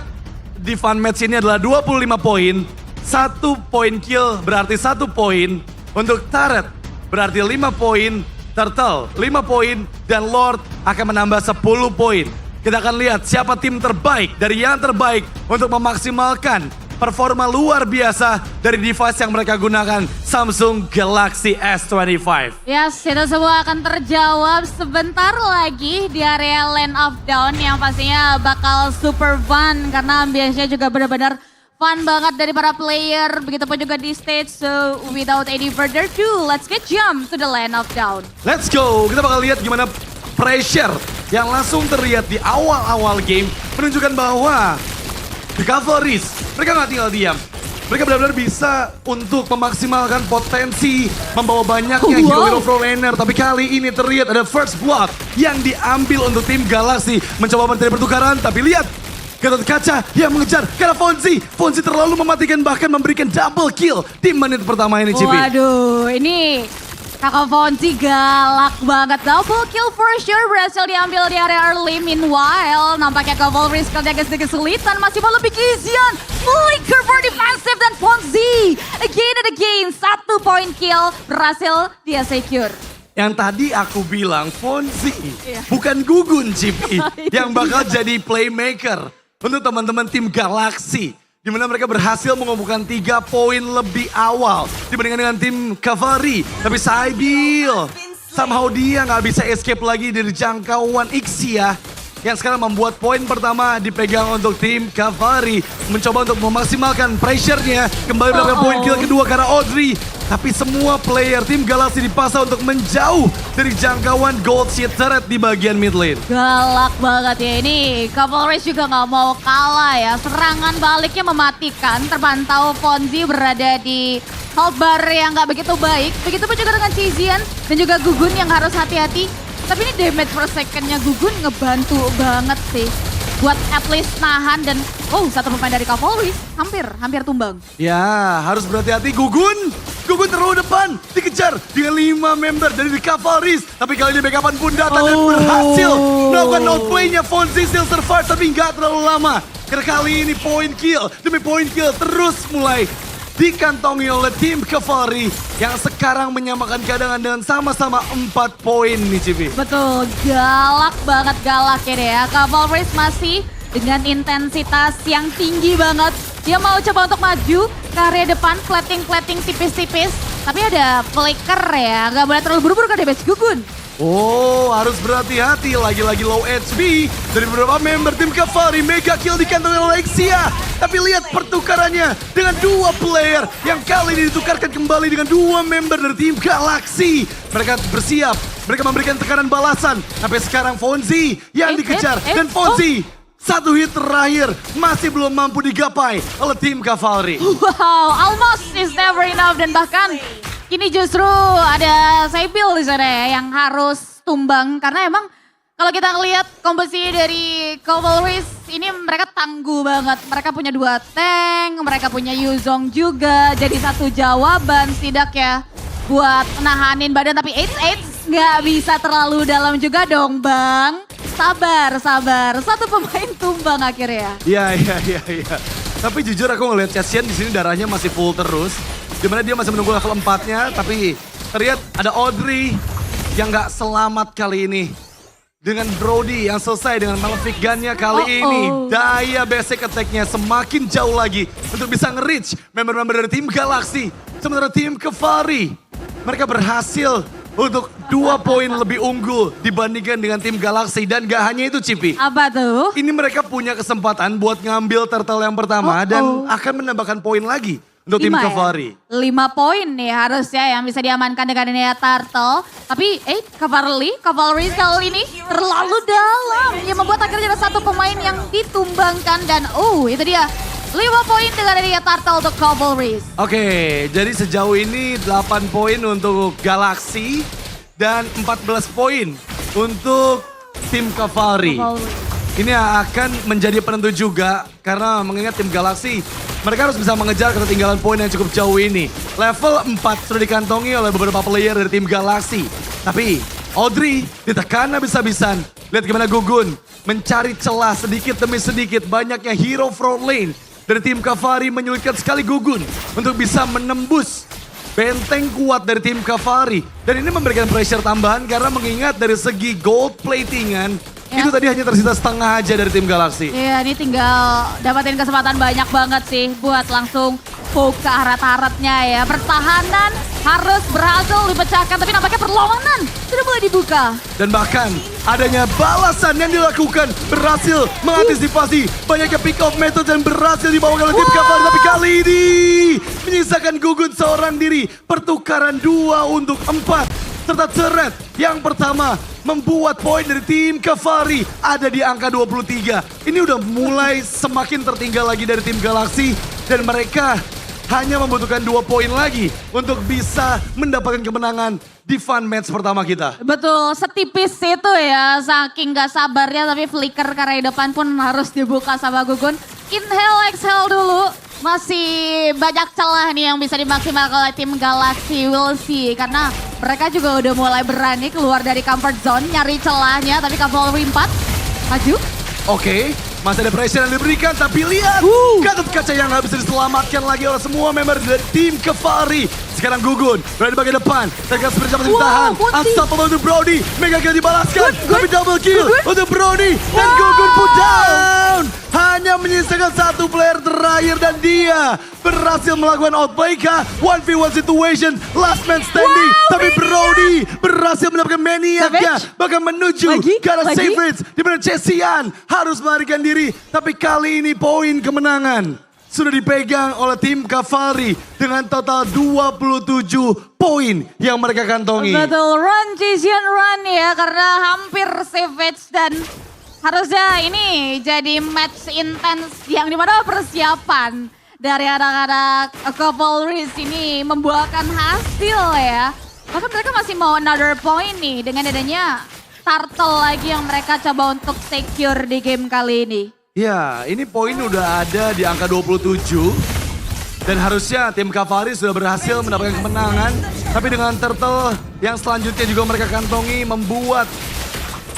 di fun match ini adalah 25 poin, 1 poin kill berarti 1 poin, untuk turret berarti 5 poin, turtle 5 poin, dan lord akan menambah 10 poin. Kita akan lihat siapa tim terbaik dari yang terbaik untuk memaksimalkan performa luar biasa dari device yang mereka gunakan, Samsung Galaxy S15. Yes, itu semua akan terjawab sebentar lagi di area Land of Dawn yang pastinya bakal super fun karena ambience-nya juga benar-benar fun banget dari para player, begitupun juga di stage. So without any further ado, let's get jump to the Land of Dawn. Let's go, kita bakal lihat gimana pressure yang langsung terlihat di awal-awal game menunjukkan bahwa The Cavalries, mereka nggak tinggal diam. Mereka benar-benar bisa untuk memaksimalkan potensi, membawa banyaknya hero-hero frontlaner. Tapi kali ini terlihat ada first blood yang diambil untuk tim Galaxy. Mencoba mencari pertukaran, tapi lihat Gatot Kaca yang mengejar karena Fonzi terlalu mematikan bahkan memberikan double kill di menit pertama ini Cipi. Waduh, ini Kakak Fonzi galak banget. Double kill for sure berhasil diambil di area early. Meanwhile, nampaknya Cavalry skill-nya agak sedikit kesulitan. Masih mau lebih keisian. Flicker for defensive dan Fonzi. Again and again, 1 point kill berhasil dia secure. Yang tadi aku bilang Fonzi, bukan Gugun Cipi. Yang bakal jadi playmaker untuk teman-teman tim Galaxy. Di mana mereka berhasil mengumpulkan 3 poin lebih awal dibandingkan dengan tim Cavalry. Tapi Saibil, somehow dia nggak bisa escape lagi dari jangkauan Ixia. Yang sekarang membuat poin pertama dipegang untuk tim Cavalry. Mencoba untuk memaksimalkan pressure-nya. Kembali mendapatkan poin kill kedua karena Audrey. Tapi semua player tim Galaxy dipaksa untuk menjauh dari jangkauan gold sheet turret di bagian mid lane. Galak banget ya ini. Cavalry juga nggak mau kalah ya. Serangan baliknya mematikan. Terpantau Fonzi berada di hold bar yang nggak begitu baik. Begitupun juga dengan Cizian dan juga Gugun yang harus hati-hati. Tapi ini damage per second-nya Gugun ngebantu banget sih. Buat at least nahan dan satu pemain dari Cavalry hampir tumbang. Ya harus berhati-hati Gugun terlalu depan dikejar dengan 5 member dari The Cavalry. Tapi kali ini backupan pun datang dan berhasil melakukan outplay-nya. Fonzi still survive tapi nggak terlalu lama. Karena kali ini point kill demi point kill terus mulai dikantongi oleh tim Cavalry yang sekarang menyamakan keadaan dengan sama-sama 4 poin nih Cipi. Betul, galak banget ya. Cavalry masih dengan intensitas yang tinggi banget. Dia mau coba untuk maju ke area depan, plating tipis-tipis. Tapi ada flicker ya, gak boleh terlalu buru-buru ke damage Gugun. Oh, harus berhati-hati. Lagi-lagi low HP dari beberapa member tim Cavalry. Mega kill dikantongi oleh Ixia. Tapi lihat pertukarannya dengan 2 player yang kali ini ditukarkan kembali dengan 2 member dari tim Galaxy. Mereka bersiap, mereka memberikan tekanan balasan. Sampai sekarang Fonzi yang dikejar. Dan Fonzi, 1 hit terakhir masih belum mampu digapai oleh tim Cavalry. Wow, almost is never enough. Dan bahkan ini justru ada Saibil di sana ya yang harus tumbang. Karena emang kalau kita ngelihat komposisi dari Cavalry ini mereka tangguh banget. Mereka punya 2 tank, mereka punya Yuzong juga. Jadi satu jawaban tidak ya buat nahanin badan. Tapi nggak bisa terlalu dalam juga dong Bang. Sabar. 1 pemain tumbang akhirnya. Iya. Tapi jujur aku ngelihat Cassian di sini darahnya masih full terus. Dimana dia masih menunggu level 4-nya. Tapi terlihat ada Audrey yang gak selamat kali ini. Dengan Brody yang selesai dengan Malefic Gun-nya kali ini. Daya basic attack-nya semakin jauh lagi untuk bisa nge-reach member-member dari tim Galaxy. Sementara tim Cavalry, mereka berhasil untuk 2 poin lebih unggul dibandingkan dengan tim Galaxy. Dan gak hanya itu Cipi. Apa tuh? Ini mereka punya kesempatan buat ngambil turtle yang pertama dan akan menambahkan poin lagi untuk tim Cavalry. 5 poin nih harusnya yang bisa diamankan dengan ini ya Turtle. Tapi Cavalry kali ini terlalu dalam. Yang membuat akhirnya ada 1 pemain yang ditumbangkan. Dan itu dia 5 poin dengan ini ya Turtle untuk Cavalry. Oke, jadi sejauh ini 8 poin untuk Galaxy dan 14 poin untuk tim Cavalry. Ini akan menjadi penentu juga karena mengingat tim Galaxy mereka harus bisa mengejar ketertinggalan poin yang cukup jauh ini. Level 4 sudah dikantongi oleh beberapa player dari tim Galaxy. Tapi Audrey ditekan habis-habisan. Lihat gimana Gugun mencari celah sedikit demi sedikit. Banyaknya hero front lane dari tim Cavalry menyulitkan sekali Gugun untuk bisa menembus benteng kuat dari tim Cavalry. Dan ini memberikan pressure tambahan karena mengingat dari segi gold platingan itu tadi hanya tersisa setengah aja dari tim Galaxy. Iya, ini tinggal dapatin kesempatan banyak banget sih buat langsung poke ke arah turretnya ya. Pertahanan harus berhasil dipecahkan, tapi nampaknya perlawanan sudah mulai dibuka. Dan bahkan adanya balasan yang dilakukan berhasil mengantisipasi banyaknya pick off method dan berhasil dibawa oleh tim Cavalry. Tapi kali ini menyisakan Gugun seorang diri. Pertukaran 2 untuk 4. Serta turret yang pertama membuat poin dari tim Cavalry ada di angka 23. Ini udah mulai semakin tertinggal lagi dari tim Galaxy. Dan mereka hanya membutuhkan 2 poin lagi untuk bisa mendapatkan kemenangan di fun match pertama kita. Betul, setipis itu ya, saking gak sabarnya tapi flicker karena di depan pun harus dibuka sama Gugun. Inhale, exhale dulu, masih banyak celah nih yang bisa dimaksimalkan oleh tim Galaxy, we'll see. Karena mereka juga udah mulai berani keluar dari comfort zone, nyari celahnya, tapi Cavalry 4, maju. Oke, masih ada pressure yang diberikan, tapi lihat Gatot Kaca yang gak bisa diselamatkan lagi oleh semua member dari tim Cavalry. Sekarang Gugun berada di bagian depan, Tegas berjam masih ditahan. Unstoppable untuk Brody, mega kill dibalaskan, tapi double kill untuk Brody. Dan Gugun pun down. Hanya menyisakan satu player terakhir dan dia berhasil melakukan outplay kah? 1v1 situation, last man standing. Tapi Brody berhasil mendapatkan maniaknya, bahkan menuju ke arah Savage, di mana Chesian harus melarikan diri. Tapi kali ini poin kemenangan sudah dipegang oleh tim Cavalry dengan total 27 poin yang mereka kantongi. Betul, run Chesian run ya, karena hampir Savage dan harusnya ini jadi match intense yang dimana persiapan dari anak-anak Cavalry ini membuahkan hasil ya. Bahkan mereka masih mau another point nih dengan adanya turtle lagi yang mereka coba untuk secure di game kali ini. Ya, ini poin udah ada di angka 27. Dan harusnya tim Cavalry sudah berhasil mendapatkan kemenangan. Tapi dengan turtle yang selanjutnya juga mereka kantongi membuat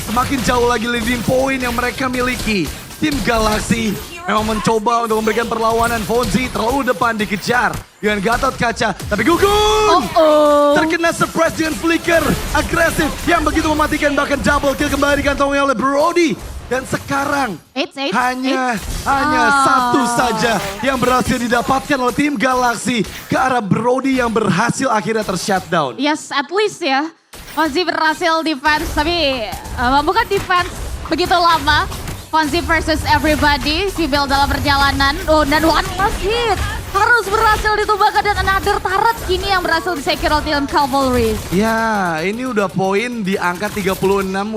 semakin jauh lagi leading point yang mereka miliki. Tim Galaxy memang mencoba untuk memberikan perlawanan. Fonzi terlalu depan dikejar dengan Gatot Kaca. Tapi Gugun terkena surprise dengan flicker agresif yang begitu mematikan, bahkan double kill kembali dikantongi oleh Brody. Dan sekarang hanya satu saja yang berhasil didapatkan oleh tim Galaxy ke arah Brody yang berhasil akhirnya tershutdown. Yes, at least ya. Fonzi berhasil defense, tapi bukan defense begitu lama. Fonzi versus everybody, Sibyl dalam perjalanan. Dan one last hit. Harus berhasil ditumbangkan dan another turret kini yang berhasil disecure oleh tim Cavalry. Ya, ini udah poin di angka 36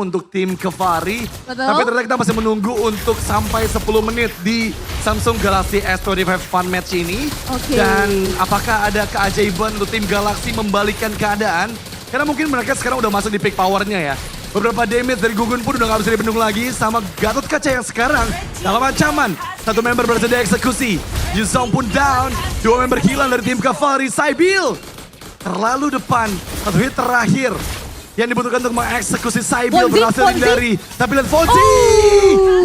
untuk tim Cavalry. Betul. Tapi ternyata kita masih menunggu untuk sampai 10 menit di Samsung Galaxy S25 Fun Match ini. Dan apakah ada keajaiban untuk tim Galaxy membalikkan keadaan? Karena mungkin mereka sekarang udah masuk di peak powernya ya. Beberapa damage dari Gugun pun udah gak bisa dibendung lagi sama Gatot Kaca yang sekarang dalam ancaman. Satu member berhasil dieksekusi. Yuzong pun down. Dua member hilang dari tim Cavalry. Sybil terlalu depan. Satu hit terakhir yang dibutuhkan untuk mengeksekusi Sybil berhasil dihindari. Tapi lihat Fonzi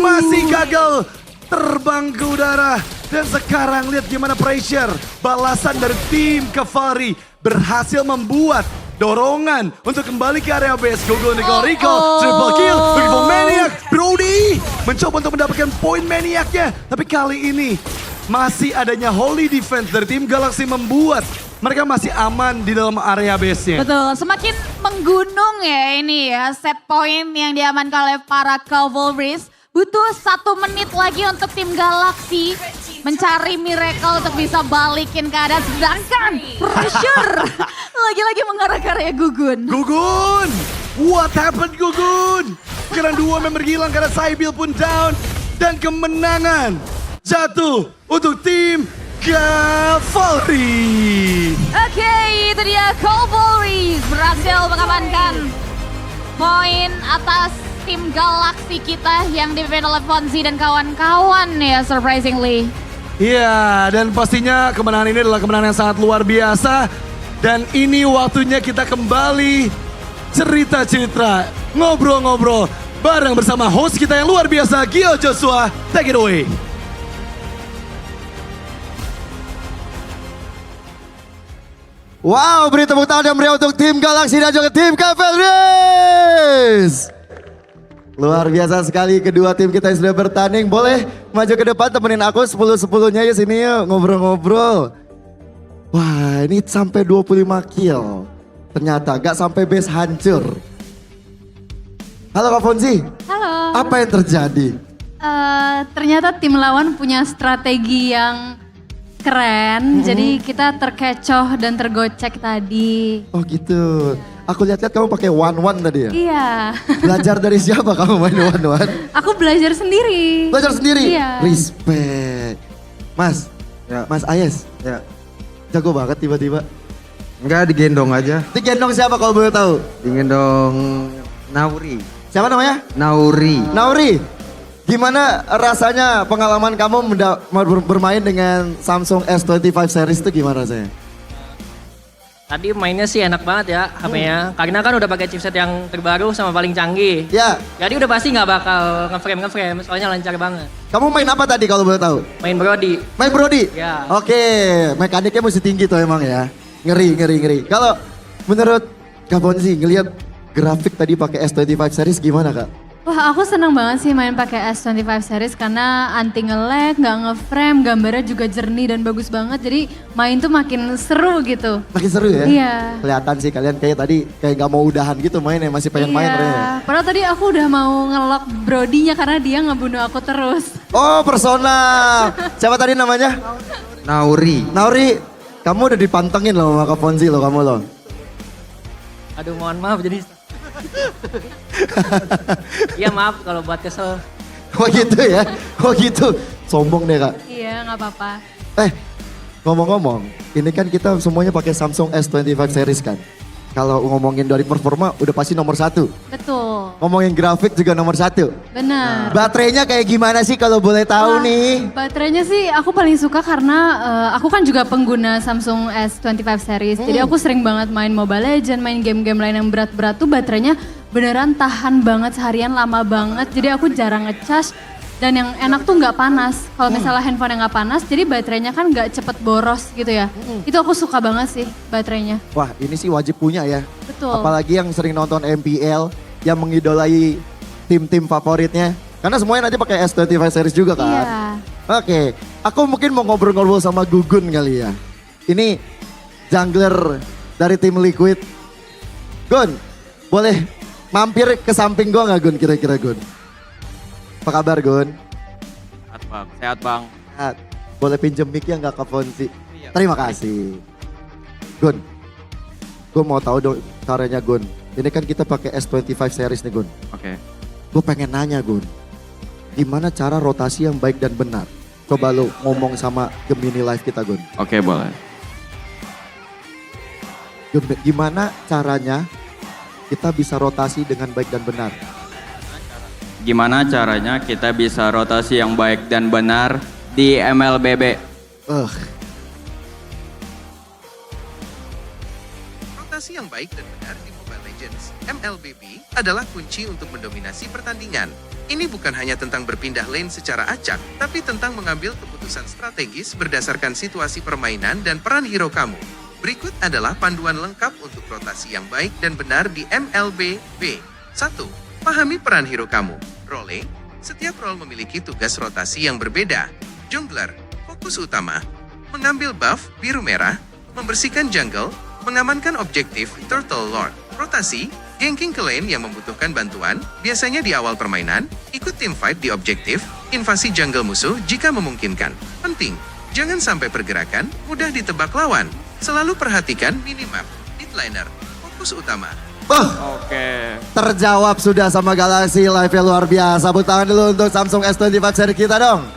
masih gagal terbang ke udara. Dan sekarang lihat gimana pressure. Balasan dari tim Cavalry berhasil membuat dorongan untuk kembali ke area base. Gugun Rico, triple kill, looking for maniac. Brody mencoba untuk mendapatkan poin maniaknya. Tapi kali ini masih adanya holy defense dari tim Galaxy membuat mereka masih aman di dalam area base-nya. Betul, semakin menggunung ya ini ya set point yang diamankan oleh para Cavalrys. Butuh 1 menit lagi untuk tim Galaxy mencari miracle untuk bisa balikin keadaan. Sedangkan pressure lagi-lagi mengarah ke area Gugun. Gugun, what happened Gugun? Karena dua member hilang karena Sybil pun down. Dan kemenangan jatuh untuk tim Cavalry. Oke, itu dia Cavalry berhasil mengamankan poin atas tim Galaxy kita yang dipimpin oleh Fonzi dan kawan-kawan ya, surprisingly. Iya, dan pastinya kemenangan ini adalah kemenangan yang sangat luar biasa. Dan ini waktunya kita kembali cerita-cerita, ngobrol-ngobrol bareng bersama host kita yang luar biasa, Gio Joshua. Take it away. Wow, beri tepuk tangan yang meriah untuk tim Galaxy dan juga tim Cavalry. Luar biasa sekali kedua tim kita yang sudah bertanding. Boleh maju ke depan temenin aku 10-10-nya ya sini yuk ngobrol-ngobrol. Wah ini sampai 25 kill. Ternyata gak sampai base hancur. Halo Kak Fonzi. Halo. Apa yang terjadi? Ternyata tim lawan punya strategi yang keren. Jadi kita terkecoh dan tergocek tadi. Oh gitu. Aku lihat-lihat kamu pakai one tadi ya? Iya. Belajar dari siapa kamu main one? Aku belajar sendiri. Belajar sendiri? Iya. Respect. Mas, ya. Mas Ayes. Ya. Jago banget tiba-tiba. Enggak, digendong aja. Digendong siapa kalau boleh tahu? Digendong Nauri. Siapa namanya? Nauri. Nauri, gimana rasanya pengalaman kamu bermain dengan Samsung S25 series itu gimana rasanya? Tadi mainnya sih enak banget ya HP-nya. Karena kan udah pakai chipset yang terbaru sama paling canggih. Ya. Jadi udah pasti nggak bakal ngeframe, soalnya lancar banget. Kamu main apa tadi kalau boleh tahu? Main Brody. Main Brody? Ya. Oke, mekaniknya mesti tinggi tuh emang ya. Ngeri. Kalau menurut Kak Bonzi ngelihat grafik tadi pakai S25 series gimana Kak? Wah, aku seneng banget sih main pakai S25 series karena anti nge-lag, nggak nge-frame, gambarnya juga jernih dan bagus banget. Jadi main tuh makin seru gitu. Makin seru ya? Iya. Kelihatan sih kalian kayak tadi kayak nggak mau udahan gitu mainnya, masih pengen main ya. Padahal tadi aku udah mau nge-lock Brody-nya karena dia ngebunuh aku terus. Oh, persona. Siapa tadi namanya? Nauri. Nauri, kamu udah dipantengin loh sama Kak Fonzi loh kamu loh. Aduh mohon maaf jadi... Iya maaf kalau buat kesel. Oh gitu ya? Oh gitu. Sombong deh Kak. Iya, nggak apa-apa. Ngomong-ngomong, ini kan kita semuanya pakai Samsung S25 series kan. Kalau ngomongin dari performa udah pasti nomor 1. Betul. Ngomongin grafik juga nomor 1. Benar. Baterainya kayak gimana sih kalau boleh tahu nih? Baterainya sih aku paling suka karena aku kan juga pengguna Samsung S25 series. Jadi aku sering banget main Mobile Legends, main game-game lain yang berat-berat tuh baterainya beneran tahan banget seharian, lama banget. Jadi aku jarang ngecas. Dan yang enak tuh nggak panas. Kalau misalnya handphone yang nggak panas, jadi baterainya kan nggak cepet boros gitu ya. Itu aku suka banget sih baterainya. Wah ini sih wajib punya ya. Betul. Apalagi yang sering nonton MPL, yang mengidolai tim-tim favoritnya. Karena semuanya nanti pakai S25 series juga kan. Iya. Oke, aku mungkin mau ngobrol-ngobrol sama Gugun kali ya. Ini jungler dari tim Liquid. Gun, boleh mampir ke samping gua nggak Gun kira-kira Gun? Apa kabar Gun? Sehat bang. Sehat. Boleh pinjem mic-nya nggak ke Fonzi? Terima kasih. Gun, gue mau tahu dong caranya Gun. Ini kan kita pakai S25 series nih Gun. Oke. Gue pengen nanya Gun, gimana cara rotasi yang baik dan benar? Coba lo ngomong sama Gemini Live kita Gun. Oke boleh. Gimana caranya kita bisa rotasi dengan baik dan benar? Gimana caranya kita bisa rotasi yang baik dan benar di MLBB? Rotasi yang baik dan benar di Mobile Legends MLBB adalah kunci untuk mendominasi pertandingan. Ini bukan hanya tentang berpindah lane secara acak, tapi tentang mengambil keputusan strategis berdasarkan situasi permainan dan peran hero kamu. Berikut adalah panduan lengkap untuk rotasi yang baik dan benar di MLBB. 1. Pahami peran hero kamu. Role, setiap role memiliki tugas rotasi yang berbeda. Jungler, fokus utama, mengambil buff biru merah, membersihkan jungle, mengamankan objektif Turtle Lord. Rotasi, ganking ke lane yang membutuhkan bantuan, biasanya di awal permainan, ikut team fight di objektif, invasi jungle musuh jika memungkinkan. Penting, jangan sampai pergerakan mudah ditebak lawan. Selalu perhatikan minimap. Midliner, fokus utama. Oke. Terjawab sudah sama Galaxy Live yang luar biasa. Tepuk tangan dulu untuk Samsung S25 series kita dong.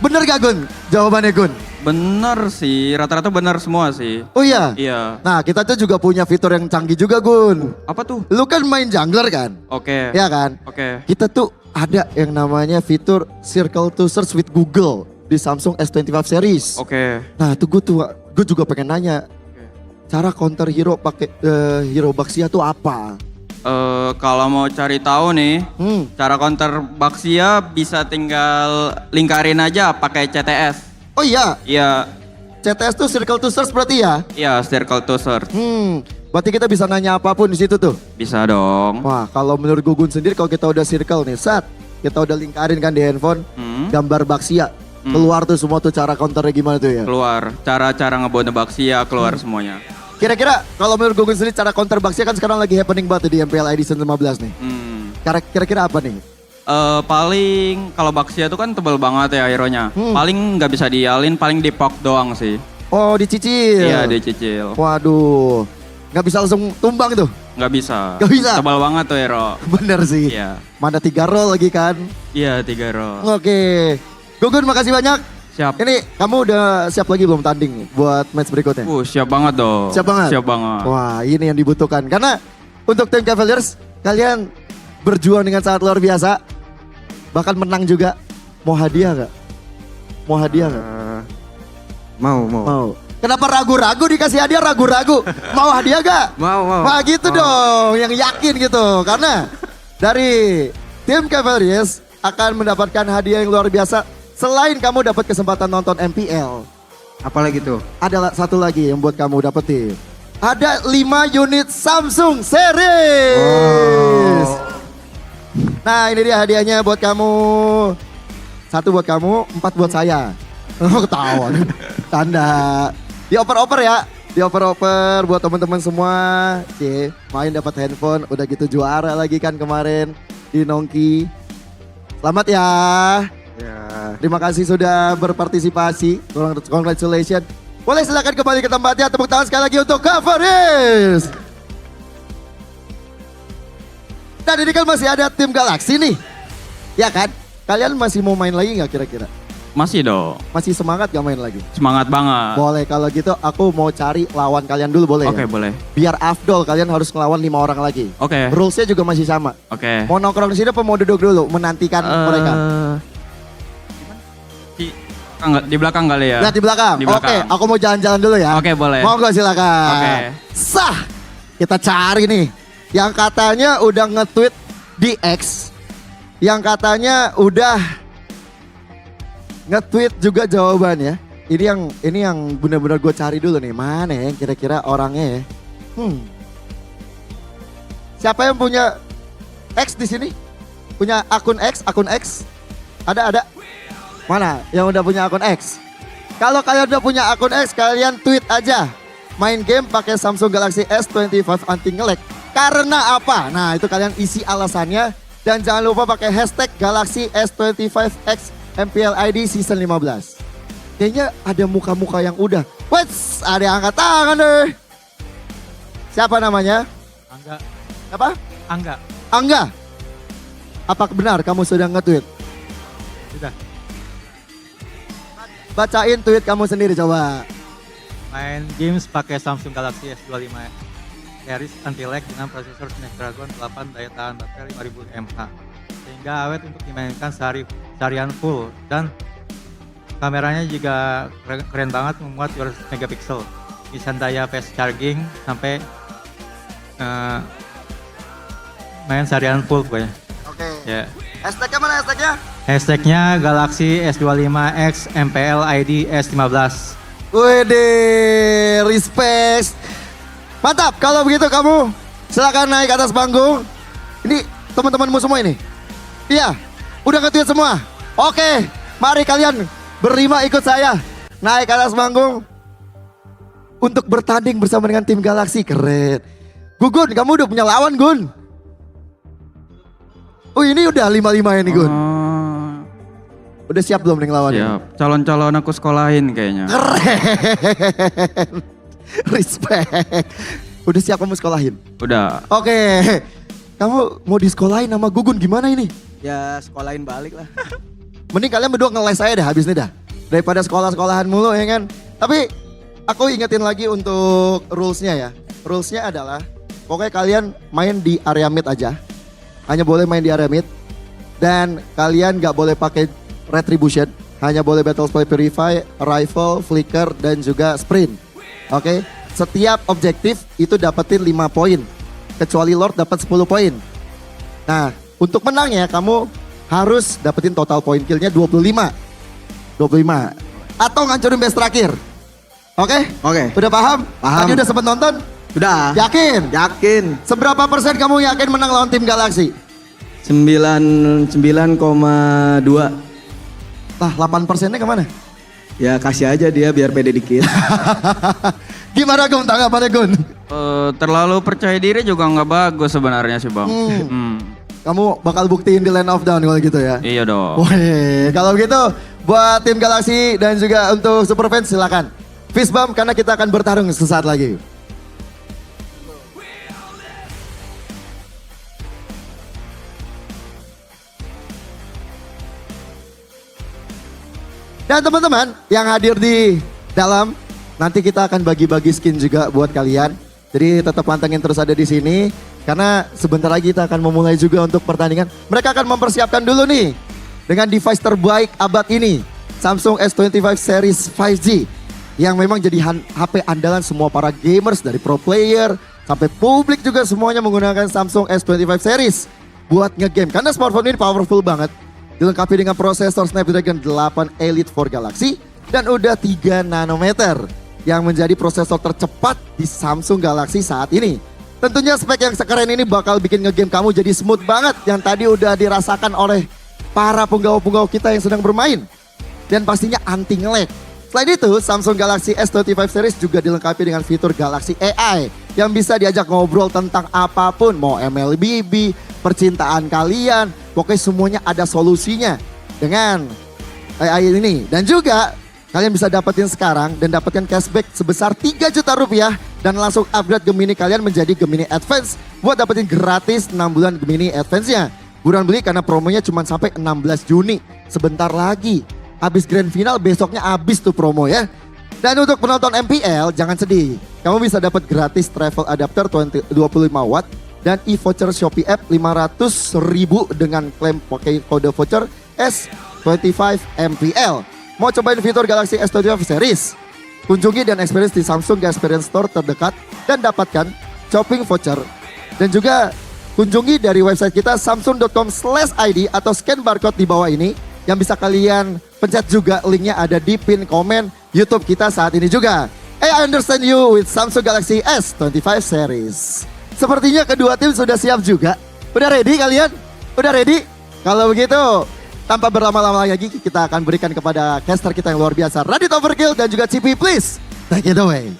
Bener gak Gun? Jawabannya Gun? Bener sih, rata-rata bener semua sih. Oh iya? Iya. Nah kita tuh juga punya fitur yang canggih juga Gun. Apa tuh? Lu kan main jungler kan? Oke. Iya kan? Oke. Kita tuh ada yang namanya fitur Circle to Search with Google di Samsung S25 series. Oke. Nah itu gue juga pengen nanya. Cara counter hero pakai hero Baxia tuh apa? Kalau mau cari tahu nih, cara counter Baxia bisa tinggal lingkarin aja pakai CTS. Oh iya? Iya. CTS tuh Circle to Search berarti ya? Iya, Circle to Search. Berarti kita bisa nanya apapun di situ tuh? Bisa dong. Wah kalau menurut Gugun sendiri kalau kita udah circle nih, kita udah lingkarin kan di handphone, gambar Baxia. Keluar tuh semua tuh cara counternya gimana tuh ya? Keluar, cara-cara ngebunuh Baxia keluar semuanya. Kira-kira kalau menurut Gugun sendiri cara counter Baxia kan sekarang lagi happening banget di MPL Edition 15 nih. Kira-kira apa nih? Paling kalau Baxia tuh kan tebel banget ya hero-nya. Paling nggak bisa dialin, paling dipok doang sih. Oh dicicil? Iya dicicil. Waduh, nggak bisa langsung tumbang tuh? Nggak bisa. Nggak bisa? Tebal banget tuh hero. Bener sih. Iya. Mana 3 roll lagi kan? Iya 3 roll. Oke. Gugun makasih banyak. Siap. Ini kamu udah siap lagi belum tanding nih buat match berikutnya? Siap banget dong. Siap banget? Siap banget. Wah ini yang dibutuhkan. Karena untuk tim Cavaliers, kalian berjuang dengan sangat luar biasa. Bahkan menang juga. Mau hadiah gak? Mau hadiah gak? Mau. Kenapa ragu-ragu dikasih hadiah ragu-ragu? Mau hadiah gak? Mau. Wah gitu dong, yang yakin gitu. Karena dari tim Cavaliers akan mendapatkan hadiah yang luar biasa. Selain kamu dapat kesempatan nonton MPL. Apalagi tuh? Ada satu lagi yang buat kamu dapetin. Ada 5 unit Samsung Series. Nah ini dia hadiahnya buat kamu. 1 buat kamu, 4 buat saya. Oh ketawa nih. Tanda. Dioper-oper ya. Dioper-oper buat teman-teman semua. Main dapat handphone. Udah gitu juara lagi kan kemarin di Nongki. Selamat ya. Terima kasih sudah berpartisipasi. Congratulations. Boleh silakan kembali ke tempatnya. Tepuk tangan sekali lagi untuk Cavaliers. Dan ini kan masih ada tim Galaxy nih. Ya kan? Kalian masih mau main lagi nggak kira-kira? Masih dong. Masih semangat gak main lagi? Semangat banget. Boleh kalau gitu aku mau cari lawan kalian dulu boleh Oke, ya? boleh. Biar afdol kalian harus ngelawan 5 orang lagi. Oke. Rulesnya juga masih sama. Oke. Mau nongkrong di sini apa mau duduk dulu menantikan mereka? Di belakang kali ya? Lihat di belakang. Di belakang. Oke, aku mau jalan-jalan dulu ya. Oke, boleh. Monggo silakan. Oke. Sah. Kita cari nih. Yang katanya udah nge-tweet di X. Yang katanya udah nge-tweet juga jawabannya. Ini yang benar-benar gue cari dulu nih. Mana ya kira-kira orangnya ya? Siapa yang punya X di sini? Punya akun X? Ada? Mana yang udah punya akun X? Kalau kalian udah punya akun X, kalian tweet aja. Main game pakai Samsung Galaxy S25 anti nge-lag. Karena apa? Nah itu kalian isi alasannya. Dan jangan lupa pakai hashtag Galaxy S25X MPL ID Season 15. Kayaknya ada muka-muka yang udah. Wait, ada yang angkat tangan deh. Siapa namanya? Angga. Apa? Angga. Apa benar kamu sudah nge-tweet? Sudah. Bacain tweet kamu sendiri coba. Main games pakai Samsung Galaxy S25 series anti-lag dengan prosesor Snapdragon 8 daya tahan baterai 5000 mAh. Sehingga awet untuk dimainkan seharian full. Dan kameranya juga keren banget, memuat 200 megapiksel. Bisa daya fast charging sampai main seharian full pokoknya. Oke. Ya. Hashtagnya mana hashtagnya? Hashtagnya Galaxy S25X MPL ID S15. Wede, respect. Mantap, kalau begitu kamu silakan naik ke atas panggung. Ini teman-temanmu semua ini? Iya, udah nge-tweet semua? Oke, mari kalian berlima ikut saya naik ke atas panggung untuk bertanding bersama dengan tim Galaxy. Keren. Gugun, kamu udah punya lawan Gun? Oh ini udah 5-5 ini Gun. Udah siap belum nih ngelawan? Siap. Calon-calon aku sekolahin kayaknya. Keren. Respect. Udah siap kamu sekolahin? Udah. Oke. Kamu mau disekolahin sama Gugun gimana ini? Ya sekolahin balik lah. Mending kalian berdua ngeles saya dah habis ini dah. Daripada sekolah-sekolahan mulu ya kan. Tapi aku ingetin lagi untuk rulesnya ya. Rulesnya adalah pokoknya kalian main di area mid aja. Hanya boleh main di area mid. Dan kalian gak boleh pakai retribution. Hanya boleh battle spy purify, rifle, flicker, dan juga sprint. Oke. Setiap objektif itu dapetin 5 poin. Kecuali Lord dapat 10 poin. Nah untuk menangnya kamu harus dapetin total poin killnya 25. Atau ngancurin base terakhir. Oke? Udah paham? Tadi udah sempat nonton? Sudah. Yakin? Yakin. Seberapa persen kamu yakin menang lawan tim Galaxy? 9,2. Lah 8%-nya kemana? Ya kasih aja dia biar pede dikit. Gimana Gun tanggapannya Gun? Terlalu percaya diri juga nggak bagus sebenarnya sih Bang. Kamu bakal buktiin di Land of Down kalau gitu ya? Iya dong. Wih, kalau gitu buat tim Galaxy dan juga untuk Super Fans silakan. Fist bump karena kita akan bertarung sesaat lagi. Dan teman-teman yang hadir di dalam, nanti kita akan bagi-bagi skin juga buat kalian. Jadi tetap pantengin terus ada di sini. Karena sebentar lagi kita akan memulai juga untuk pertandingan. Mereka akan mempersiapkan dulu nih dengan device terbaik abad ini. Samsung S25 series 5G. Yang memang jadi HP andalan semua para gamers dari pro player sampai publik juga semuanya menggunakan Samsung S25 series buat ngegame. Karena smartphone ini powerful banget. Dilengkapi dengan prosesor Snapdragon 8 Elite for Galaxy dan udah 3 nanometer yang menjadi prosesor tercepat di Samsung Galaxy saat ini. Tentunya spek yang sekeren ini bakal bikin ngegame kamu jadi smooth banget yang tadi udah dirasakan oleh para penggawa-penggawa kita yang sedang bermain. Dan pastinya anti nge-lag. Selain itu, Samsung Galaxy S25 series juga dilengkapi dengan fitur Galaxy AI yang bisa diajak ngobrol tentang apapun, mau MLBB, percintaan kalian, pokoknya semuanya ada solusinya dengan AI ini. Dan juga kalian bisa dapetin sekarang dan dapatkan cashback sebesar 3 juta rupiah dan langsung upgrade Gemini kalian menjadi Gemini Advance buat dapetin gratis 6 bulan Gemini Advance-nya. Buruan beli karena promonya cuma sampai 16 Juni, sebentar lagi. Habis grand final besoknya habis tuh promo ya. Dan untuk penonton MPL jangan sedih. Kamu bisa dapat gratis travel adapter 25 watt dan e-voucher Shopee app 500.000 dengan klaim pakai kode voucher S25 MPL. Mau cobain fitur Galaxy S25 series? Kunjungi dan experience di Samsung Experience Store terdekat dan dapatkan shopping voucher. Dan juga kunjungi dari website kita samsung.com/id atau scan barcode di bawah ini yang bisa kalian pencet juga, linknya ada di pin komen YouTube kita saat ini juga. I understand you with Samsung Galaxy S25 series. Sepertinya kedua tim sudah siap juga. Udah ready kalian? Udah ready? Kalau begitu, tanpa berlama-lama lagi kita akan berikan kepada caster kita yang luar biasa, Radit Overkill dan juga CP, please take it away.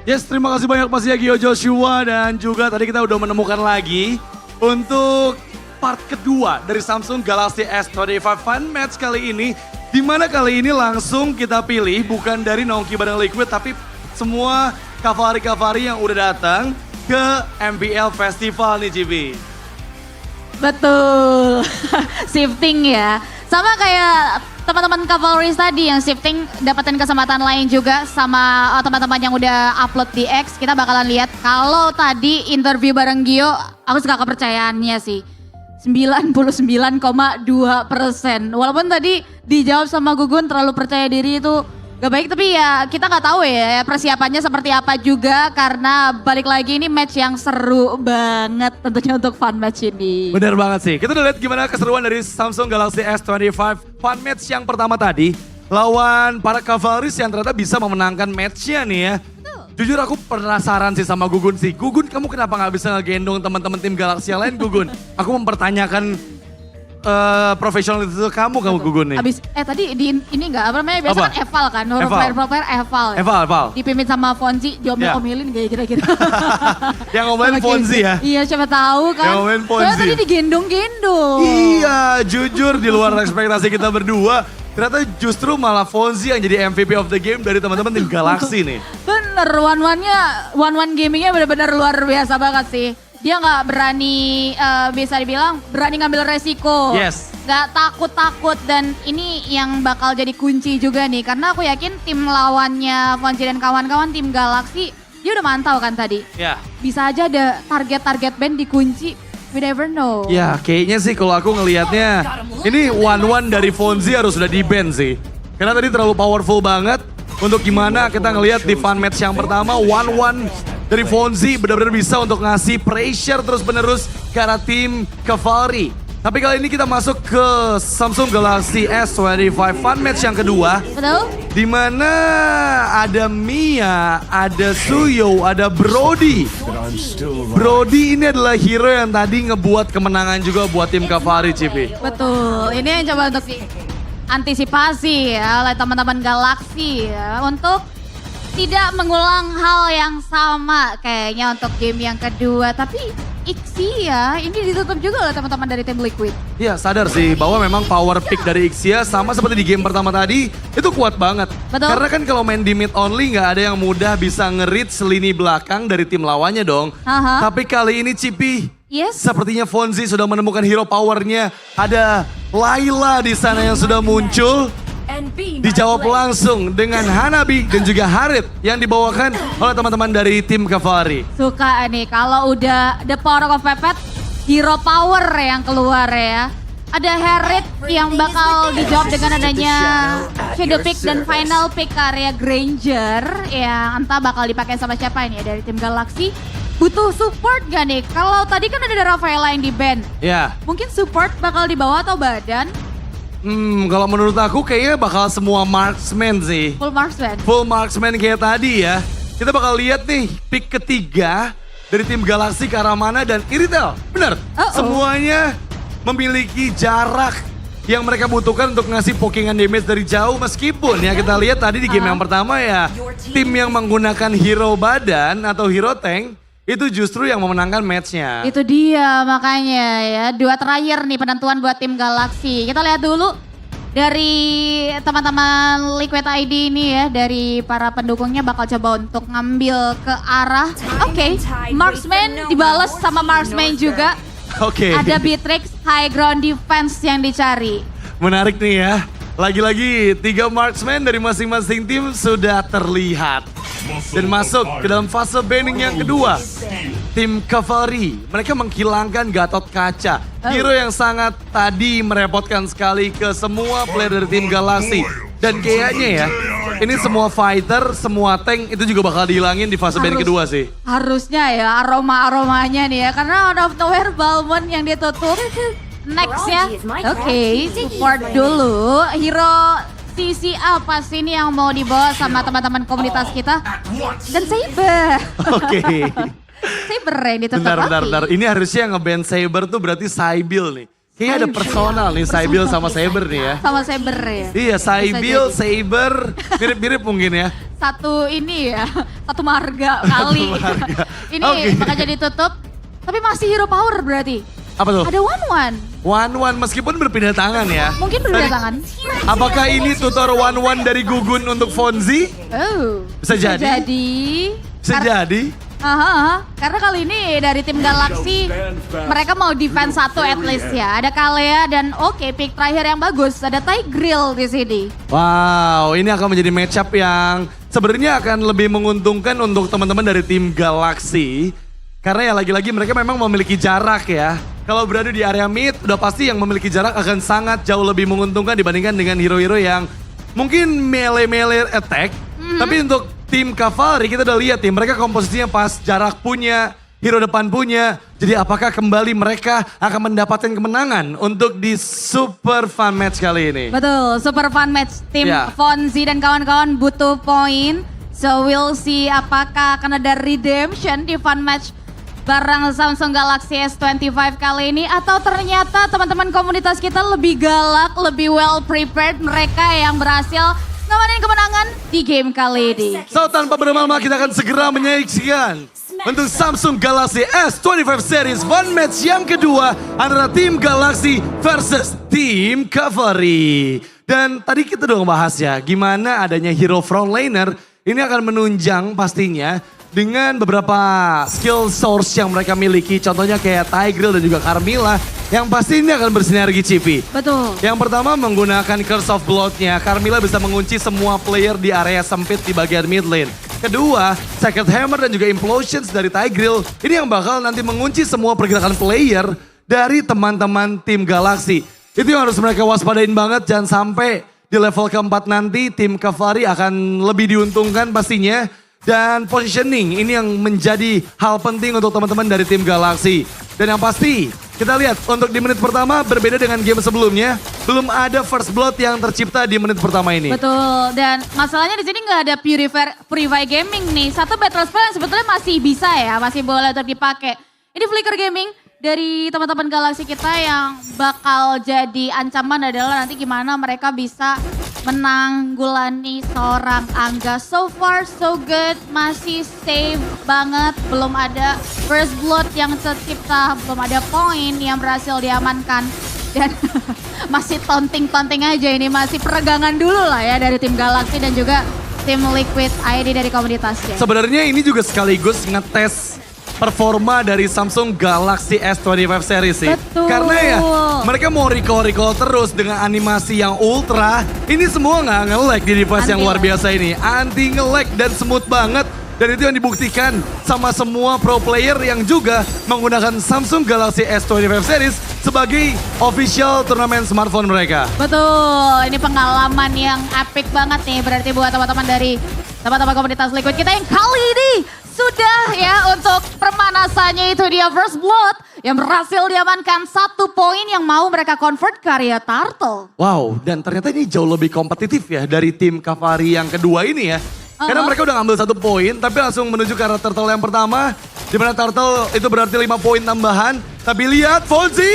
Yes, terima kasih banyak Mas Yagio Joshua dan juga tadi kita udah menemukan lagi untuk part kedua dari Samsung Galaxy S25 Fun Match kali ini. Dimana kali ini langsung kita pilih bukan dari Nongki bareng Liquid tapi semua kavari-kavari yang udah datang ke MPL Festival nih Cibi. Betul, shifting ya. Sama kayak teman-teman Cavalry tadi yang shifting dapetin kesempatan lain juga sama teman-teman yang udah upload di X. Kita bakalan lihat kalau tadi interview bareng Gio, aku suka kepercayaannya sih. 99,2%. Walaupun tadi dijawab sama Gugun terlalu percaya diri itu gak baik, tapi ya kita gak tahu ya persiapannya seperti apa juga karena balik lagi ini match yang seru banget tentunya untuk fun match ini. Bener banget sih, kita udah lihat gimana keseruan dari Samsung Galaxy S25 Fun Match yang pertama tadi lawan para Cavalries yang ternyata bisa memenangkan matchnya nih ya. Jujur aku penasaran sih sama Gugun sih. Gugun, kamu kenapa gak bisa ngegendong teman-teman tim Galaxy yang lain Gugun? Aku mempertanyakan profesional itu kamu Gugun nih. Abis tadi di ini enggak apa namanya biasa kan eval kan, player eval. Eval. Dipimpin sama Fonzi, jawabnya omelin kayak kira-kira. Yang ngomelin Fonzi ya? Iya, siapa tahu kan. Yang ngomelin Fonzi. Soalnya tadi digendong-gendong. Iya, jujur di luar ekspektasi kita berdua. Ternyata justru malah Fonzi yang jadi MVP of the game dari teman-teman tim Galaxy nih. Bener, one-one gamingnya bener-bener luar biasa banget sih. Dia nggak berani, bisa dibilang berani ngambil resiko. Yes. Nggak takut-takut dan ini yang bakal jadi kunci juga nih. Karena aku yakin tim lawannya Fonzi dan kawan-kawan tim Galaxy, dia udah mantau kan tadi. Ya. Bisa aja ada target-target band dikunci, we never know. Ya kayaknya sih kalau aku ngelihatnya, ini one-one dari Fonzi harus sudah di-ban sih. Karena tadi terlalu powerful banget. Untuk gimana kita ngelihat di fun match yang pertama, one-one dari Fonzi benar-benar bisa untuk ngasih pressure terus-menerus ke arah tim Cavalry. Tapi kali ini kita masuk ke Samsung Galaxy S25 Fun Match yang kedua. Betul. Dimana ada Mia, ada Suyo, ada Brody. Brody ini adalah hero yang tadi ngebuat kemenangan juga buat tim Cavalry, Cipi. Betul, ini yang coba untuk antisipasi ya oleh teman-teman Galaxy ya, untuk tidak mengulang hal yang sama kayaknya untuk game yang kedua. Tapi Ixia ini ditutup juga oleh teman-teman dari tim Liquid. Iya sadar sih bahwa memang power pick dari Ixia sama seperti di game pertama tadi itu kuat banget. Betul. Karena kan kalau main di mid only nggak ada yang mudah bisa nge-reach lini belakang dari tim lawannya dong. Aha. Tapi kali ini Cipi, yes. sepertinya Fonzi sudah menemukan hero powernya. Ada Layla di sana yang sudah muncul. Dijawab langsung dengan Hanabi dan juga Harit yang dibawakan oleh teman-teman dari tim Cavalry. Suka nih kalau udah the power of Pepet, hero power yang keluar ya. Ada Harit yang bakal dijawab dengan adanya shadow pick dan final pick area Granger yang entah bakal dipakai sama siapa ini ya dari tim Galaxy. Butuh support gak nih? Kalau tadi kan ada Rafaela yang di ban. Ya. Mungkin support bakal dibawa atau badan? Kalau menurut aku kayaknya bakal semua marksman sih. Full marksman. Full marksman kayak tadi ya. Kita bakal lihat nih pick ketiga dari tim Galaxy ke arah mana dan Iritel. Bener, semuanya memiliki jarak yang mereka butuhkan untuk ngasih pokingan damage dari jauh. Meskipun ya kita lihat tadi di game yang pertama ya, tim yang menggunakan hero badan atau hero tank itu justru yang memenangkan matchnya. Itu dia makanya ya, dua terakhir nih penentuan buat tim Galaxy. Kita lihat dulu dari teman-teman Liquid ID ini ya, dari para pendukungnya bakal coba untuk ngambil ke arah. Oke, marksman dibalas sama marksman juga. Oke. Ada Beatrix, high ground defense yang dicari. Menarik nih ya. Lagi-lagi 3 marksman dari masing-masing tim sudah terlihat. Dan masuk ke dalam fase banning yang kedua. Tim Cavalry, mereka menghilangkan Gatot Kaca. Hero yang sangat tadi merepotkan sekali ke semua player dari tim Galaxy. Dan kayaknya ya, ini semua fighter, semua tank itu juga bakal dihilangin di fase banning kedua sih. Harusnya ya aroma-aromanya nih ya, karena out of nowhere Balmond yang ditutup. Next ya, oke, support dulu. Hero sisi apa sih ini yang mau dibawa sama teman-teman komunitas kita? Dan Saber. Oke. Saber yang ditutup. Bentar. Ini harusnya yang nge-ban Saber tuh berarti Sybil nih. Kayaknya ada personal nih Sybil sama Saber nih ya. Sama Saber ya. Iya, Sybil, Saber, mirip-mirip mungkin ya. Satu ini ya, satu marga kali. Ini bakal jadi tutup. Tapi masih hero power berarti. Apa tuh? Ada one-one. One-one meskipun berpindah tangan ya. Mungkin berpindah tangan. Apakah ini tutor one-one dari Gugun untuk Fonzi? Oh. Bisa jadi. Bisa jadi. Karena kali ini dari tim Galaxy mereka mau defense satu at least ya. Ada Kalea dan pick terakhir yang bagus. Ada Tigreal di sini. Wow, ini akan menjadi matchup yang sebenarnya akan lebih menguntungkan untuk teman-teman dari tim Galaxy. Karena ya lagi-lagi mereka memang memiliki jarak ya. Kalau berada di area mid, udah pasti yang memiliki jarak akan sangat jauh lebih menguntungkan dibandingkan dengan hero-hero yang mungkin melee attack. Tapi untuk tim Cavalry kita udah lihat nih, mereka komposisinya pas, jarak punya, hero depan punya. Jadi apakah kembali mereka akan mendapatkan kemenangan untuk di super fun match kali ini? Betul, super fun match. Tim Fonzi dan kawan-kawan butuh poin. So we'll see apakah akan ada redemption di fun match barang Samsung Galaxy S25 kali ini, atau ternyata teman-teman komunitas kita lebih galak, lebih well prepared, mereka yang berhasil ngamanin kemenangan di game kali ini. So tanpa berlama-lama kita akan segera menyaksikan untuk Samsung Galaxy S25 Series Fun Match yang kedua antara tim Galaxy versus tim Cavalry. Dan tadi kita udah ngebahas ya gimana adanya hero frontliner ini akan menunjang pastinya dengan beberapa skill source yang mereka miliki. Contohnya kayak Tigreal dan juga Carmilla yang pasti ini akan bersinergi Cipi. Betul. Yang pertama menggunakan Curse of Blood-nya. Carmilla bisa mengunci semua player di area sempit di bagian mid lane. Kedua, Sacred Hammer dan juga Implosions dari Tigreal. Ini yang bakal nanti mengunci semua pergerakan player dari teman-teman tim Galaxy. Itu yang harus mereka waspadain banget. Jangan sampai di level keempat nanti tim Cavalry akan lebih diuntungkan pastinya. Dan positioning ini yang menjadi hal penting untuk teman-teman dari tim Galaxy. Dan yang pasti kita lihat untuk di menit pertama berbeda dengan game sebelumnya. Belum ada first blood yang tercipta di menit pertama ini. Betul, dan masalahnya di sini nggak ada Purify Gaming nih. Satu battle spell yang sebetulnya masih bisa ya, masih boleh untuk dipakai. Ini Flicker Gaming dari teman-teman Galaxy kita yang bakal jadi ancaman adalah nanti gimana mereka bisa menanggulani seorang Angga. So far so good, masih safe banget, belum ada first blood yang tercipta, belum ada poin yang berhasil diamankan. Dan masih taunting-taunting aja ini, masih peregangan dulu lah ya dari tim Galaxy dan juga tim Liquid ID dari komunitasnya. Sebenarnya ini juga sekaligus ngetes performa dari Samsung Galaxy S25 series sih. Betul. Karena ya mereka mau recall terus dengan animasi yang ultra. Ini semua nggak nge-lag di device yang luar biasa ini. Anti nge-lag dan smooth banget. Dan itu yang dibuktikan sama semua pro player yang juga menggunakan Samsung Galaxy S25 series sebagai official turnamen smartphone mereka. Betul, ini pengalaman yang epic banget nih berarti buat teman-teman dari teman-teman komunitas Liquid kita yang kali ini sudah ya untuk permanasannya itu dia First Blood yang berhasil diamankan 1 poin yang mau mereka convert ke area Turtle. Wow, dan ternyata ini jauh lebih kompetitif ya dari tim Kavari yang kedua ini ya. Karena mereka udah ngambil 1 poin tapi langsung menuju ke arah Turtle yang pertama. Di mana Turtle itu berarti 5 poin tambahan. Tapi lihat Fonzi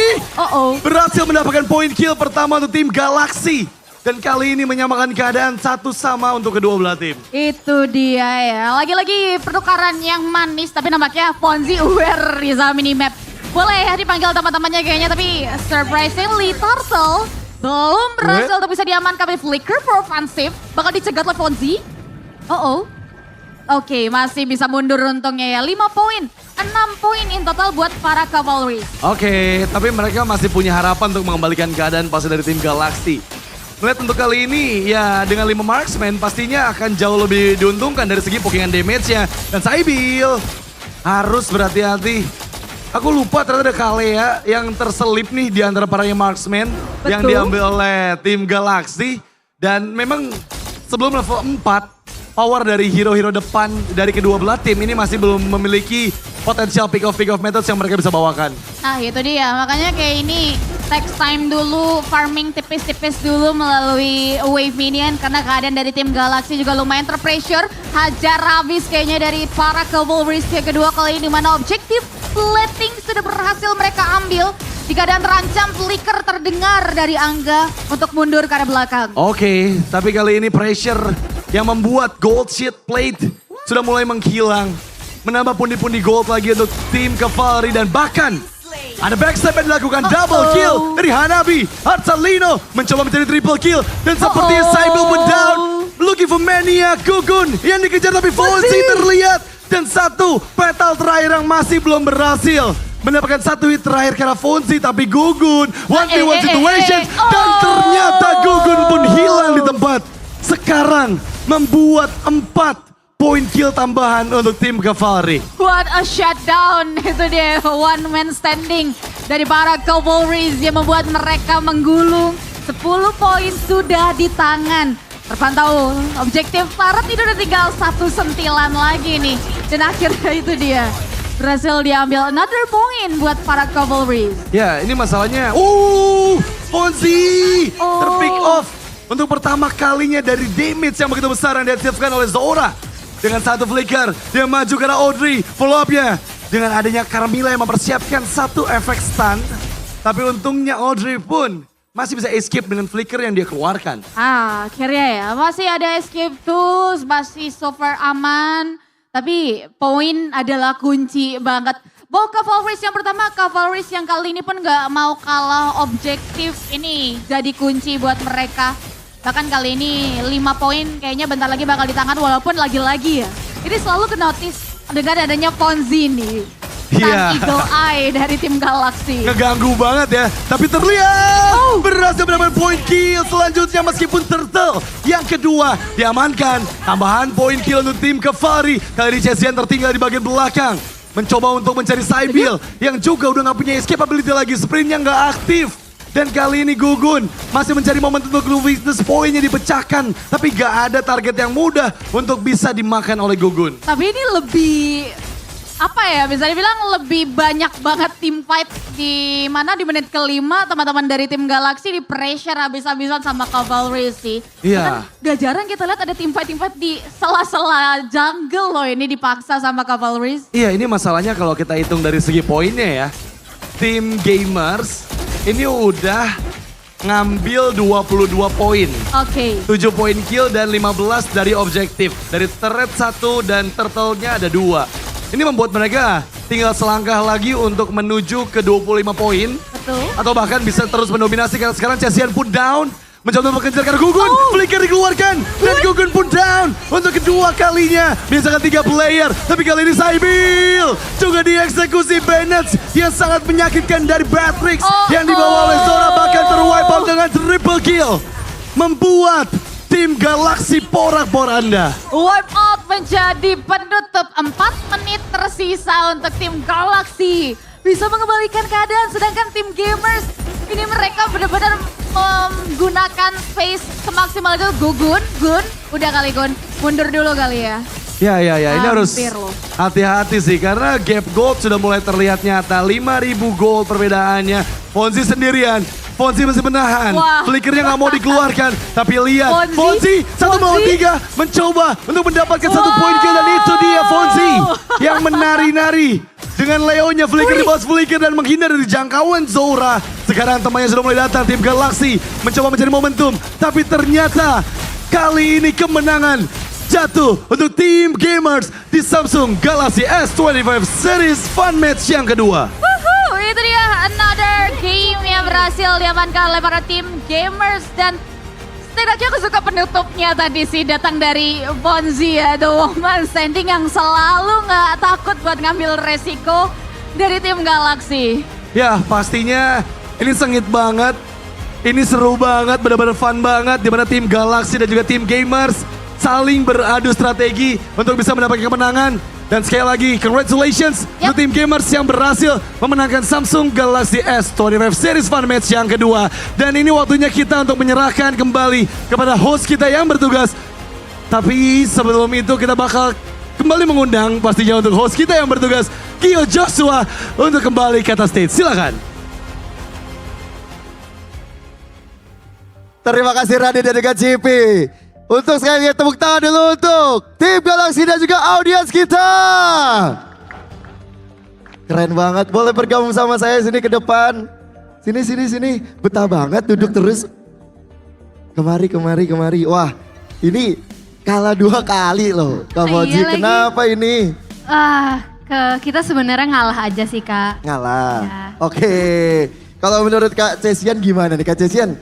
berhasil mendapatkan poin kill pertama untuk tim Galaxy. Dan kali ini menyamakan keadaan 1-1 untuk kedua belah tim. Itu dia ya, lagi-lagi pertukaran yang manis tapi nampaknya Fonzi aware di sama minimap. Boleh ya dipanggil teman-temannya kayaknya tapi surprisingly Turtle belum berhasil untuk bisa diamankan. Tapi Flicker for offensive bakal dicegat oleh Fonzi. Oke, masih bisa mundur untungnya ya. 5 poin, 6 poin in total buat para Cavalry. Oke, tapi mereka masih punya harapan untuk mengembalikan keadaan pasti dari tim Galaxy. Melihat untuk kali ini ya dengan 5 marksman pastinya akan jauh lebih diuntungkan dari segi pokingan damage-nya. Dan Saibil harus berhati-hati. Aku lupa ternyata ada Kalea yang terselip nih di antara para marksman yang diambil oleh tim Galaxy. Dan memang sebelum level 4, power dari hero-hero depan dari kedua belah tim ini masih belum memiliki potensial pick-off methods yang mereka bisa bawakan. Nah itu dia, makanya kayak ini takes time dulu, farming tipis-tipis dulu melalui wave minion. Karena keadaan dari tim Galaxy juga lumayan terpressure. Hajar habis kayaknya dari para Cavalry yang kedua kali ini. Dimana objektif plating sudah berhasil mereka ambil. Di keadaan terancam, Flicker terdengar dari Angga untuk mundur ke arah belakang. Oke, tapi kali ini pressure yang membuat gold sheet plate sudah mulai menghilang. Menambah pundi-pundi gold lagi untuk tim Cavalry dan bahkan ada backstep yang dilakukan double kill dari Hanabi. Arsalino mencoba mencari triple kill dan sepertinya Saibil pun down. Looking for Mania Gugun yang dikejar tapi Fonzi terlihat. Dan 1 petal terakhir yang masih belum berhasil. Mendapatkan 1 hit terakhir karena Fonzi tapi Gugun 1v1 situation dan ternyata Gugun pun hilang di tempat. Sekarang membuat 4 poin kill tambahan untuk tim Cavalry. What a shutdown, itu dia one man standing dari para Cavalry yang membuat mereka menggulung. 10 poin sudah di tangan. Terpantau objektif Tarot itu udah tinggal 1 sentilan lagi nih. Dan akhirnya itu dia berhasil diambil another point buat para Cavalry. Ya ini masalahnya, Fonzi terpick off untuk pertama kalinya dari damage yang begitu besar yang dihasilkan oleh Zora. Dengan 1 flicker, dia maju ke arah Audrey, follow up-nya. Dengan adanya Carmilla yang mempersiapkan 1 efek stun. Tapi untungnya Audrey pun masih bisa escape dengan flicker yang dia keluarkan. Akhirnya ya, masih ada escape tools, masih so far aman. Tapi poin adalah kunci banget. Bawa Cavalry yang pertama, Cavalry yang kali ini pun gak mau kalah objektif. Ini jadi kunci buat mereka. Bahkan kali ini 5 poin kayaknya bentar lagi bakal di tangan walaupun lagi-lagi ya. Ini selalu ke notice dengan adanya Fonzi nih. Tan Eagle Eye dari tim Galaxy. Ngeganggu banget ya, tapi terlihat berhasil mendapatkan poin kill selanjutnya meskipun Turtle yang kedua diamankan. Tambahan poin kill untuk tim Cavalry. Kali ini Chesian tertinggal di bagian belakang. Mencoba untuk mencari Saibil yang juga udah gak punya escape ability lagi. Sprintnya gak aktif. Dan kali ini Gugun masih mencari momen untuk weakness poinnya dipecahkan. Tapi gak ada target yang mudah untuk bisa dimakan oleh Gugun. Tapi ini lebih apa ya, bisa dibilang lebih banyak banget tim fight di mana di menit kelima teman-teman dari tim Galaxy di pressure habis-habisan sama Cavalry sih. Iya. Gak jarang kita lihat ada tim fight di sela-sela jungle loh ini dipaksa sama Cavalry. Iya, ini masalahnya kalau kita hitung dari segi poinnya ya. Tim Gamers ini udah ngambil 22 poin. Oke. 7 poin kill dan 15 dari objektif. Dari turret 1 dan turtle-nya ada 2. Ini membuat mereka tinggal selangkah lagi untuk menuju ke 25 poin. Betul. Atau bahkan bisa terus mendominasi karena sekarang Chesian pun down. Mencoba mengejar karena Gugun, flicker dikeluarkan. Dan Gugun pun down untuk kedua kalinya. Biasakan 3 player, tapi kali ini Sybil juga dieksekusi. Bennett yang sangat menyakitkan dari Batrix. Yang dibawa oleh Zora bahkan terwipe out dengan triple kill. Membuat tim Galaxy porak-poranda. Wipe out menjadi penutup 4 menit tersisa untuk tim Galaxy. Bisa mengembalikan keadaan, sedangkan tim Gamers ini mereka benar-benar menggunakan space semaksimal itu. Gun, udah kali Gun, mundur dulu kali ya. Ya, ini harus loh. hati-hati sih karena gap gold sudah mulai terlihat nyata. 5.000 gold perbedaannya. Fonzi sendirian. Fonzi masih menahan. Wah. Flickernya nggak mau dikeluarkan. Tapi lihat, Fonzi 1 melawan 3 mencoba untuk mendapatkan 1 poin kill. Dan itu dia Fonzi yang menari-nari. Dengan Leonya flicker di bawah flicker dan menghindar dari jangkauan Zora. Sekarang temannya sudah mulai datang, tim Galaxy mencoba mencari momentum. Tapi ternyata kali ini kemenangan jatuh untuk tim Gamers di Samsung Galaxy S25 Series Fun Match yang kedua. Itu dia another game yang berhasil diamankan oleh para tim Gamers. Dan setidaknya aku suka penutupnya tadi sih, datang dari Fonzi ya, the woman standing yang selalu gak takut buat ngambil resiko dari tim Galaxy. Ya pastinya ini sengit banget, ini seru banget, benar-benar fun banget. Dimana tim Galaxy dan juga tim Gamers saling beradu strategi untuk bisa mendapatkan kemenangan. Dan sekali lagi, congratulations untuk tim Gamers yang berhasil memenangkan Samsung Galaxy S25 Series Fun Match yang kedua. Dan ini waktunya kita untuk menyerahkan kembali kepada host kita yang bertugas. Tapi sebelum itu kita bakal kembali mengundang pastinya untuk host kita yang bertugas, Kyo Joshua, untuk kembali ke atas stage. Silakan. Terima kasih Radit dan juga GP. Untuk sekali lagi tepuk tangan dulu untuk tim Galaxy dan juga audiens kita. Keren banget, boleh bergabung sama saya sini ke depan. Sini. Betah banget duduk terus. Kemari. Wah, ini kalah 2 kali loh. Kak Moji, kenapa ini? Kita sebenarnya ngalah aja sih Kak. Ngalah. Ya. Oke. Kalau menurut Kak Chesian gimana nih Kak Chesian?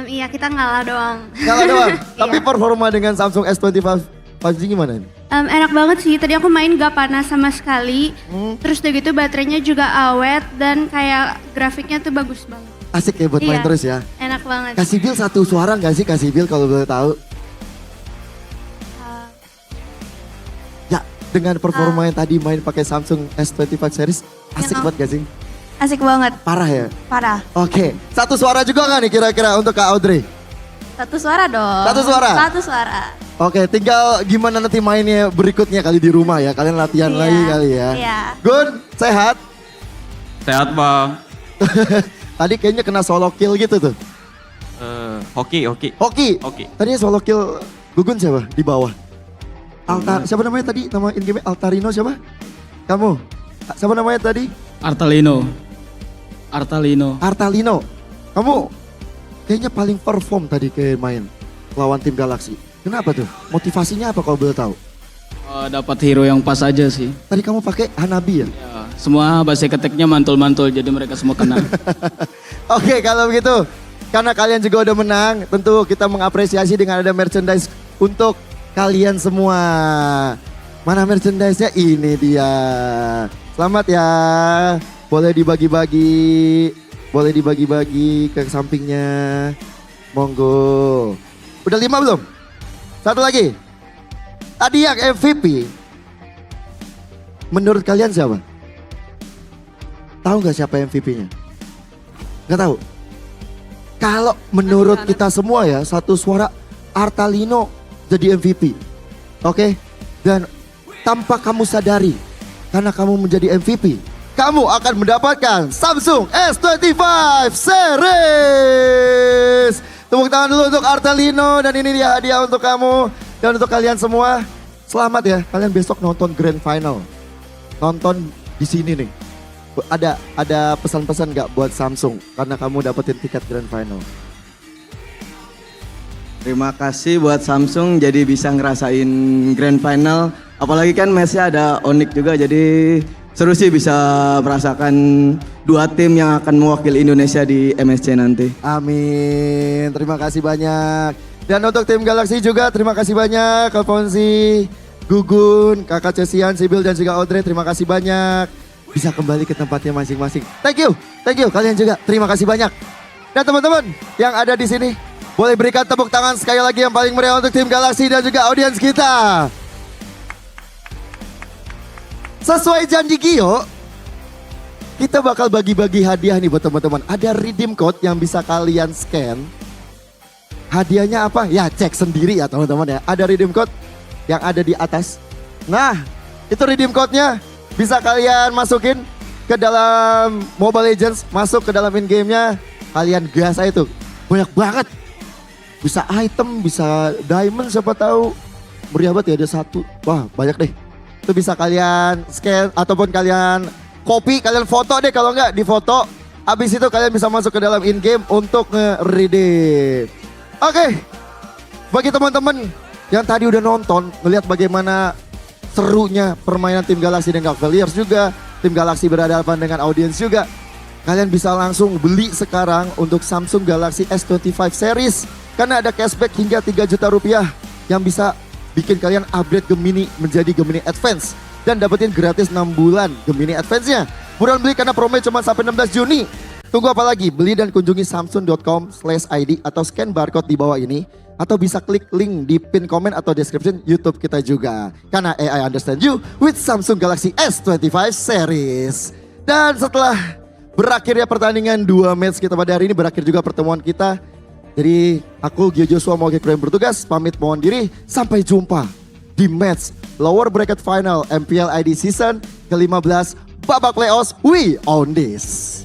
Iya kita ngalah doang. Ngalah doang? Tapi performa dengan Samsung S25 5G gimana nih? Enak banget sih, tadi aku main gak panas sama sekali. Terus udah gitu baterainya juga awet dan kayak grafiknya tuh bagus banget. Asik ya buat main terus ya? Enak banget. Kasih Bill satu suara gak sih Kasih Bill kalau boleh tahu? Ya dengan performa yang tadi main pakai Samsung S25 series, asik banget gak sih? Asik banget. Parah ya? Parah. Oke, satu suara juga gak nih kira-kira untuk Kak Audrey? Satu suara dong. Satu suara? Satu suara. Oke, tinggal gimana nanti mainnya berikutnya kali di rumah ya. Kalian latihan lagi kali ya. Iya. Gun, sehat? Sehat Bang. Tadi kayaknya kena solo kill gitu tuh. Hoki. Tadinya solo kill Gugun siapa di bawah? Siapa namanya tadi? Nama in-game Altarino siapa? Kamu? Siapa namanya tadi? Artalino. Kamu kayaknya paling perform tadi kayak main lawan tim Galaxy. Kenapa tuh? Motivasinya apa kalau boleh tahu? Dapat hero yang pas aja sih. Tadi kamu pakai Hanabi ya? Semua base keteknya mantul-mantul jadi mereka semua kena. Oke, kalau begitu karena kalian juga udah menang, tentu kita mengapresiasi dengan ada merchandise untuk kalian semua. Mana merchandise-nya? Ini dia. Selamat ya. Boleh dibagi-bagi ke sampingnya. Monggo. Udah 5 belum? Satu lagi. Tadi yang MVP. Menurut kalian siapa? Tahu nggak siapa MVP-nya? Nggak tahu. Kalau menurut kita semua ya, satu suara Artalino jadi MVP. Oke? Dan tanpa kamu sadari, karena kamu menjadi MVP, kamu akan mendapatkan Samsung S25 Series. Tepuk tangan dulu untuk Artalino dan ini dia hadiah untuk kamu dan untuk kalian semua. Selamat ya, kalian besok nonton Grand Final. Nonton di sini nih. Ada pesan-pesan nggak buat Samsung karena kamu dapetin tiket Grand Final? Terima kasih buat Samsung jadi bisa ngerasain Grand Final. Apalagi kan matchnya ada Onyx juga, jadi seru sih bisa merasakan dua tim yang akan mewakili Indonesia di MSC nanti. Amin, terima kasih banyak. Dan untuk tim Galaxy juga terima kasih banyak. Alfonsi, Gugun, Kakak Cesian, Sibil dan juga Audrey, terima kasih banyak. Bisa kembali ke tempatnya masing-masing. Thank you kalian juga. Terima kasih banyak. Dan teman-teman yang ada di sini, boleh berikan tepuk tangan sekali lagi yang paling meriah untuk tim Galaxy dan juga audiens kita. Sesuai janji Gio, kita bakal bagi-bagi hadiah nih buat teman-teman. Ada redeem code yang bisa kalian scan. Hadiahnya apa? Ya cek sendiri ya teman-teman ya. Ada redeem code yang ada di atas. Nah, itu redeem code-nya. Bisa kalian masukin ke dalam Mobile Legends, masuk ke dalam in-game-nya. Kalian gas aja itu. Banyak banget. Bisa item, bisa diamond siapa tahu. Meriah banget ya, ada satu. Wah banyak deh. Itu bisa kalian scan ataupun kalian copy, kalian foto deh kalau enggak di foto. Habis itu kalian bisa masuk ke dalam in-game untuk nge-redeem. Oke. Bagi teman-teman yang tadi udah nonton, ngelihat bagaimana serunya permainan tim Galaxy dan Cavaliers juga. Tim Galaxy berhadapan dengan audiens juga. Kalian bisa langsung beli sekarang untuk Samsung Galaxy S25 series. Karena ada cashback hingga 3 juta rupiah yang bisa bikin kalian upgrade Gemini menjadi Gemini Advance. Dan dapetin gratis 6 bulan Gemini Advance-nya. Buruan beli karena promo cuma sampai 16 Juni. Tunggu apa lagi? Beli dan kunjungi samsung.com/id atau scan barcode di bawah ini. Atau bisa klik link di pin komen atau description YouTube kita juga. Karena AI understand you with Samsung Galaxy S25 series. Dan setelah berakhirnya pertandingan 2 match kita pada hari ini, berakhir juga pertemuan kita. Jadi aku Gio Joshua mau yang bertugas, pamit mohon diri. Sampai jumpa di match lower bracket final MPL ID season ke-15 babak playoffs. We own this.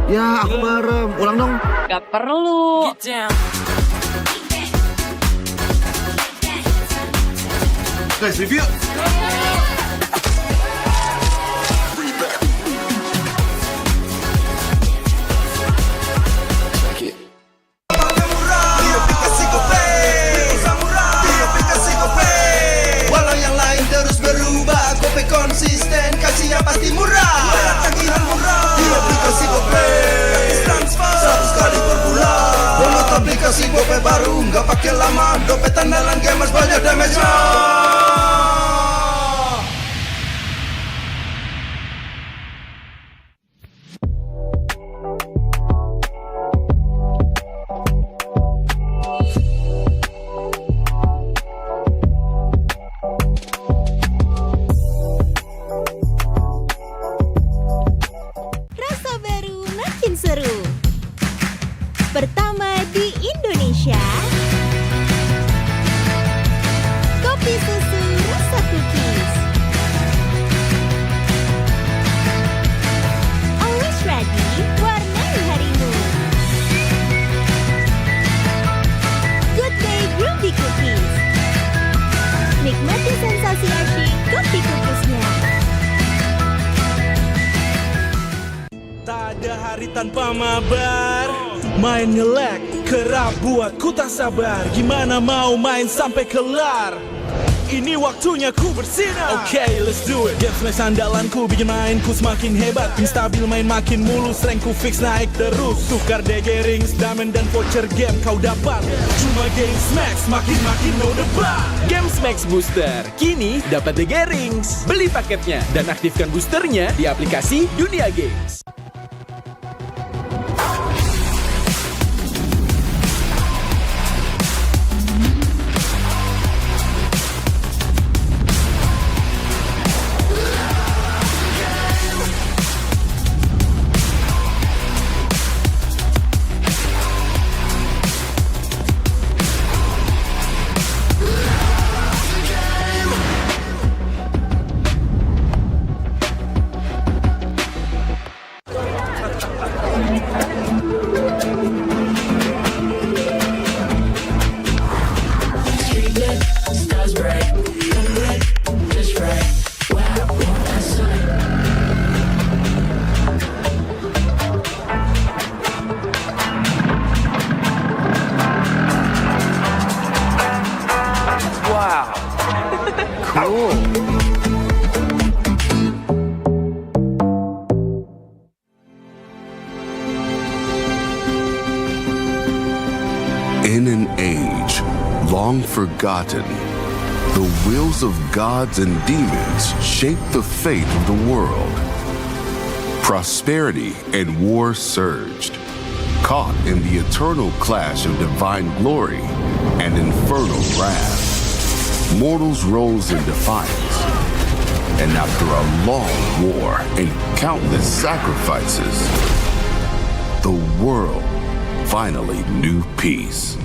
Ya aku bareng, ulang dong. Gak perlu. Guys, review. Walau yang lain terus berubah, Gope konsisten, kasih yang pasti murah. Tagihan murah di aplikasi Gope, transfer 100 kali per bulan. Download aplikasi Gope baru, nggak pakai lama. Dompet andalan gamers banyak damage-nya. Rasa baru makin seru. Pertama di Indonesia. Kopi susu rasa cookies. Always ready, warnai harimu. Good Day Groovy Cookies. Nikmati sensasi asyik kopi cookiesnya. Tak ada hari tanpa mabar. Main ngelek, kerap buat ku tak sabar. Gimana mau main sampai kelar? Ini waktunya ku bersinar. Okay, let's do it. Games match andalanku bikin mainku semakin hebat. Tim stabil main makin mulus, rankku fix naik terus. Tukar DG rings, diamond dan voucher game kau dapat. Cuma Games Max makin no debat. Games Max Booster, kini dapat DG rings. Beli paketnya dan aktifkan boosternya di aplikasi Dunia Games. forgotten. The wills of gods and demons shaped the fate of the world. Prosperity and war surged, caught in the eternal clash of divine glory and infernal wrath. Mortals rose in defiance, and after a long war and countless sacrifices, the world finally knew peace.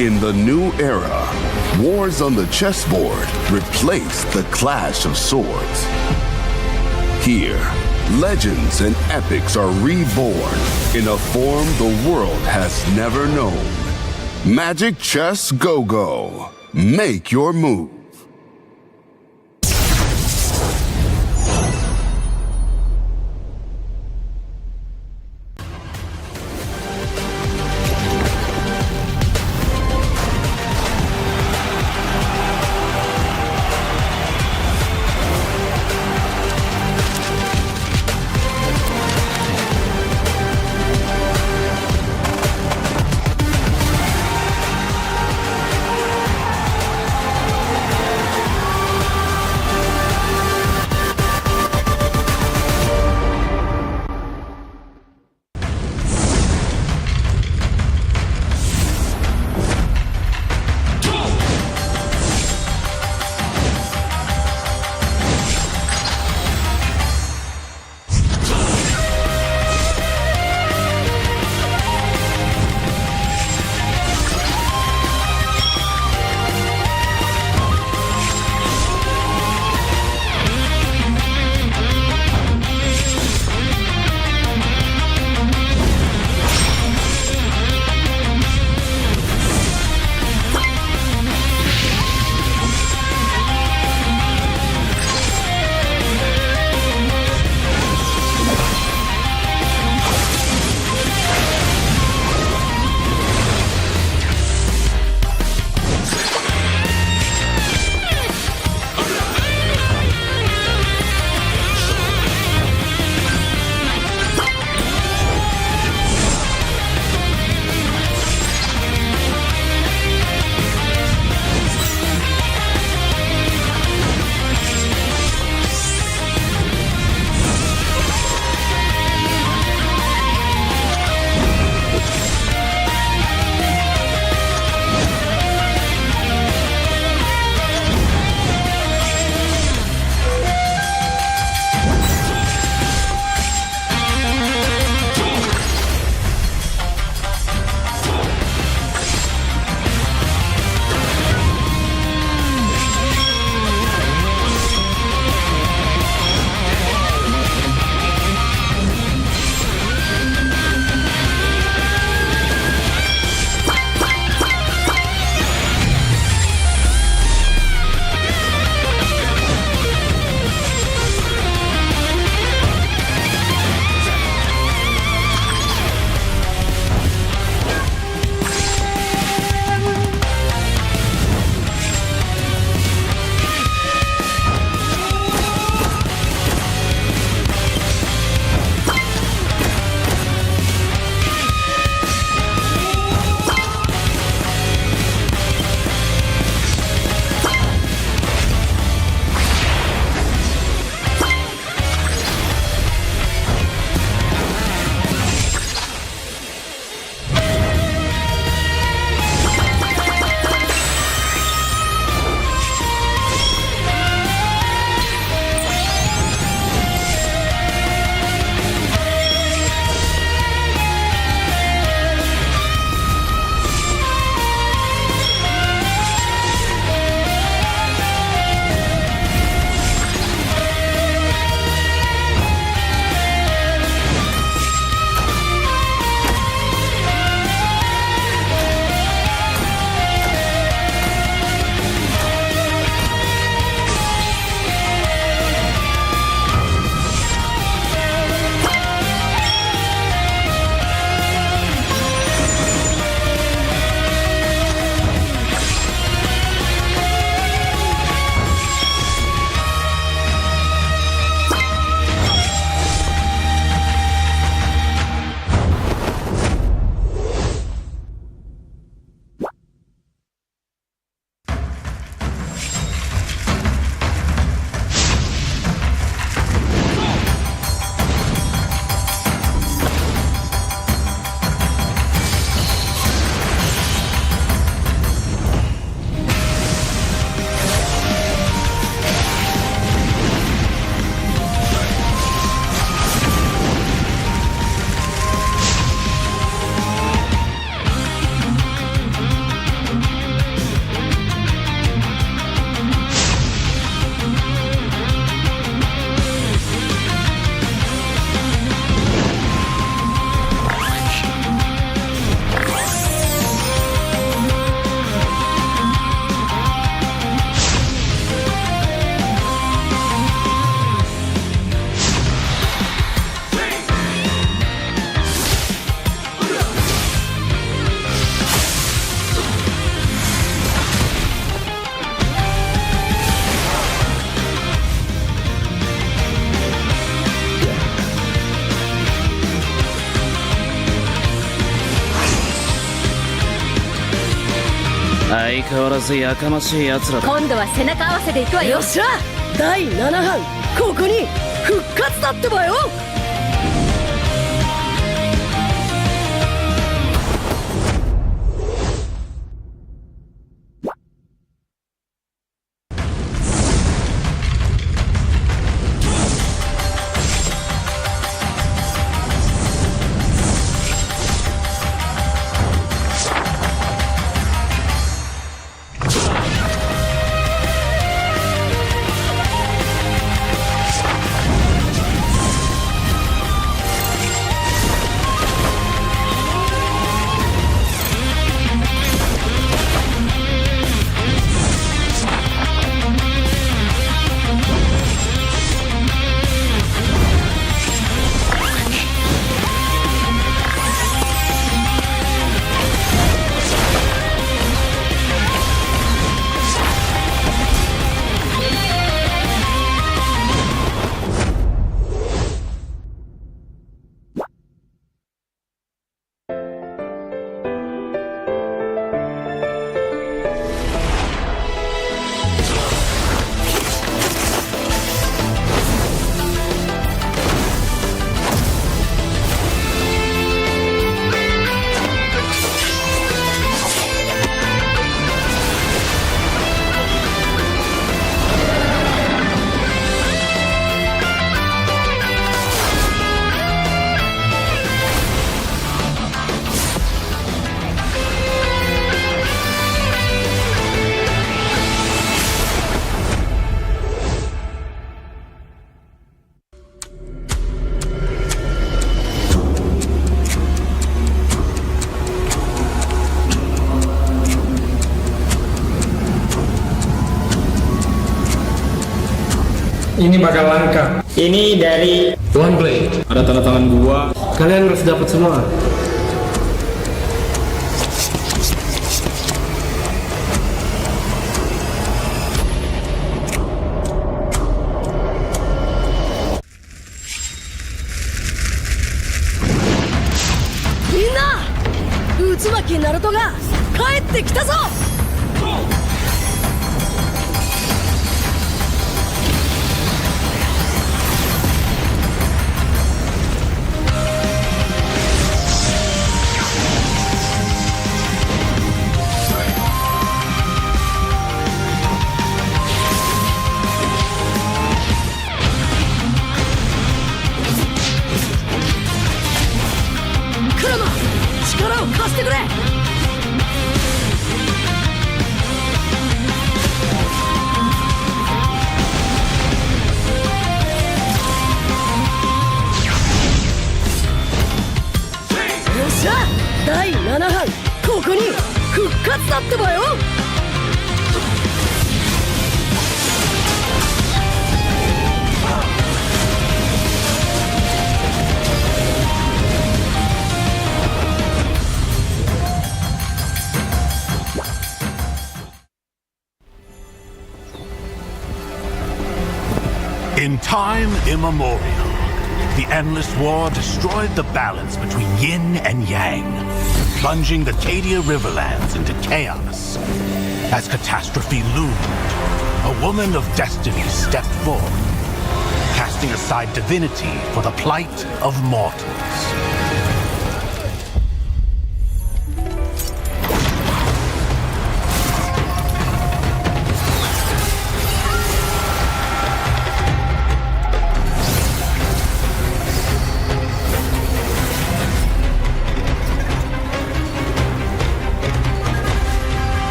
In the new era, wars on the chessboard replaced the clash of swords. Here, legends and epics are reborn in a form the world has never known. Magic Chess Go-Go. Make your move. 相変わらずやかましい奴らだ。今度は背中合わせで行くわよ。よっしゃ第7班ここに復活だってばよ。Ini bakal langka. Ini dari One Blade. Ada tanda tangan gua. Kalian harus dapat semua. Minna! Utsumaki Narutoが帰ってきたぞ! Kurama! 力を貸してくれ!第7班ここに復活だってばよ。In time immemorial, the endless war destroyed the balance between yin and yang, plunging the Cadia Riverlands into chaos. As catastrophe loomed, a woman of destiny stepped forth, casting aside divinity for the plight of mortals.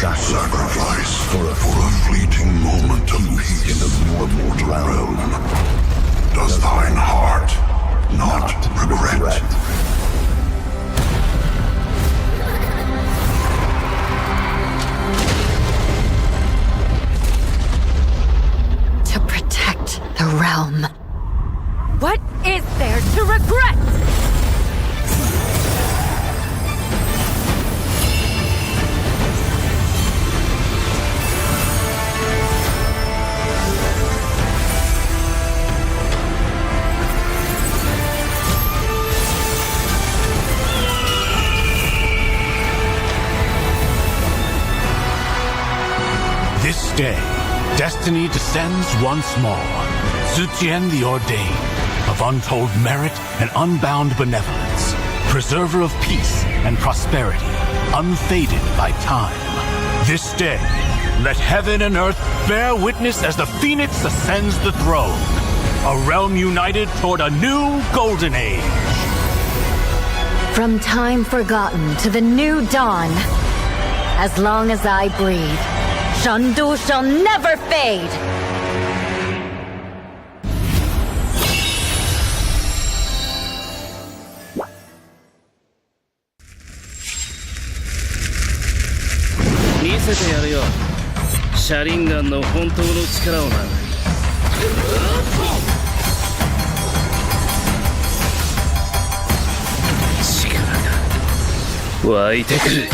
Sacrifice for a fleeting moment of peace in the mortal realm. Does thine heart not regret? To protect the realm. What is there to regret? This day, destiny descends once more. Zutian the Ordained, of untold merit and unbound benevolence, preserver of peace and prosperity, unfaded by time. This day, let heaven and earth bear witness as the Phoenix ascends the throne. A realm united toward a new golden age. From time forgotten to the new dawn, as long as I breathe, Shandu shall never fade! Mise te yaru yo. Sharingan no hontou no chikara o na. 湧いてくる。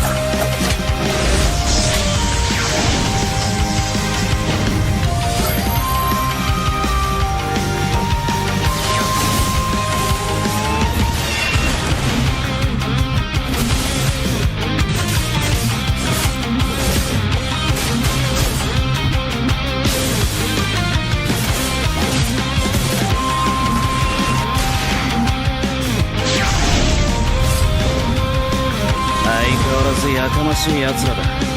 やかましい奴らだ。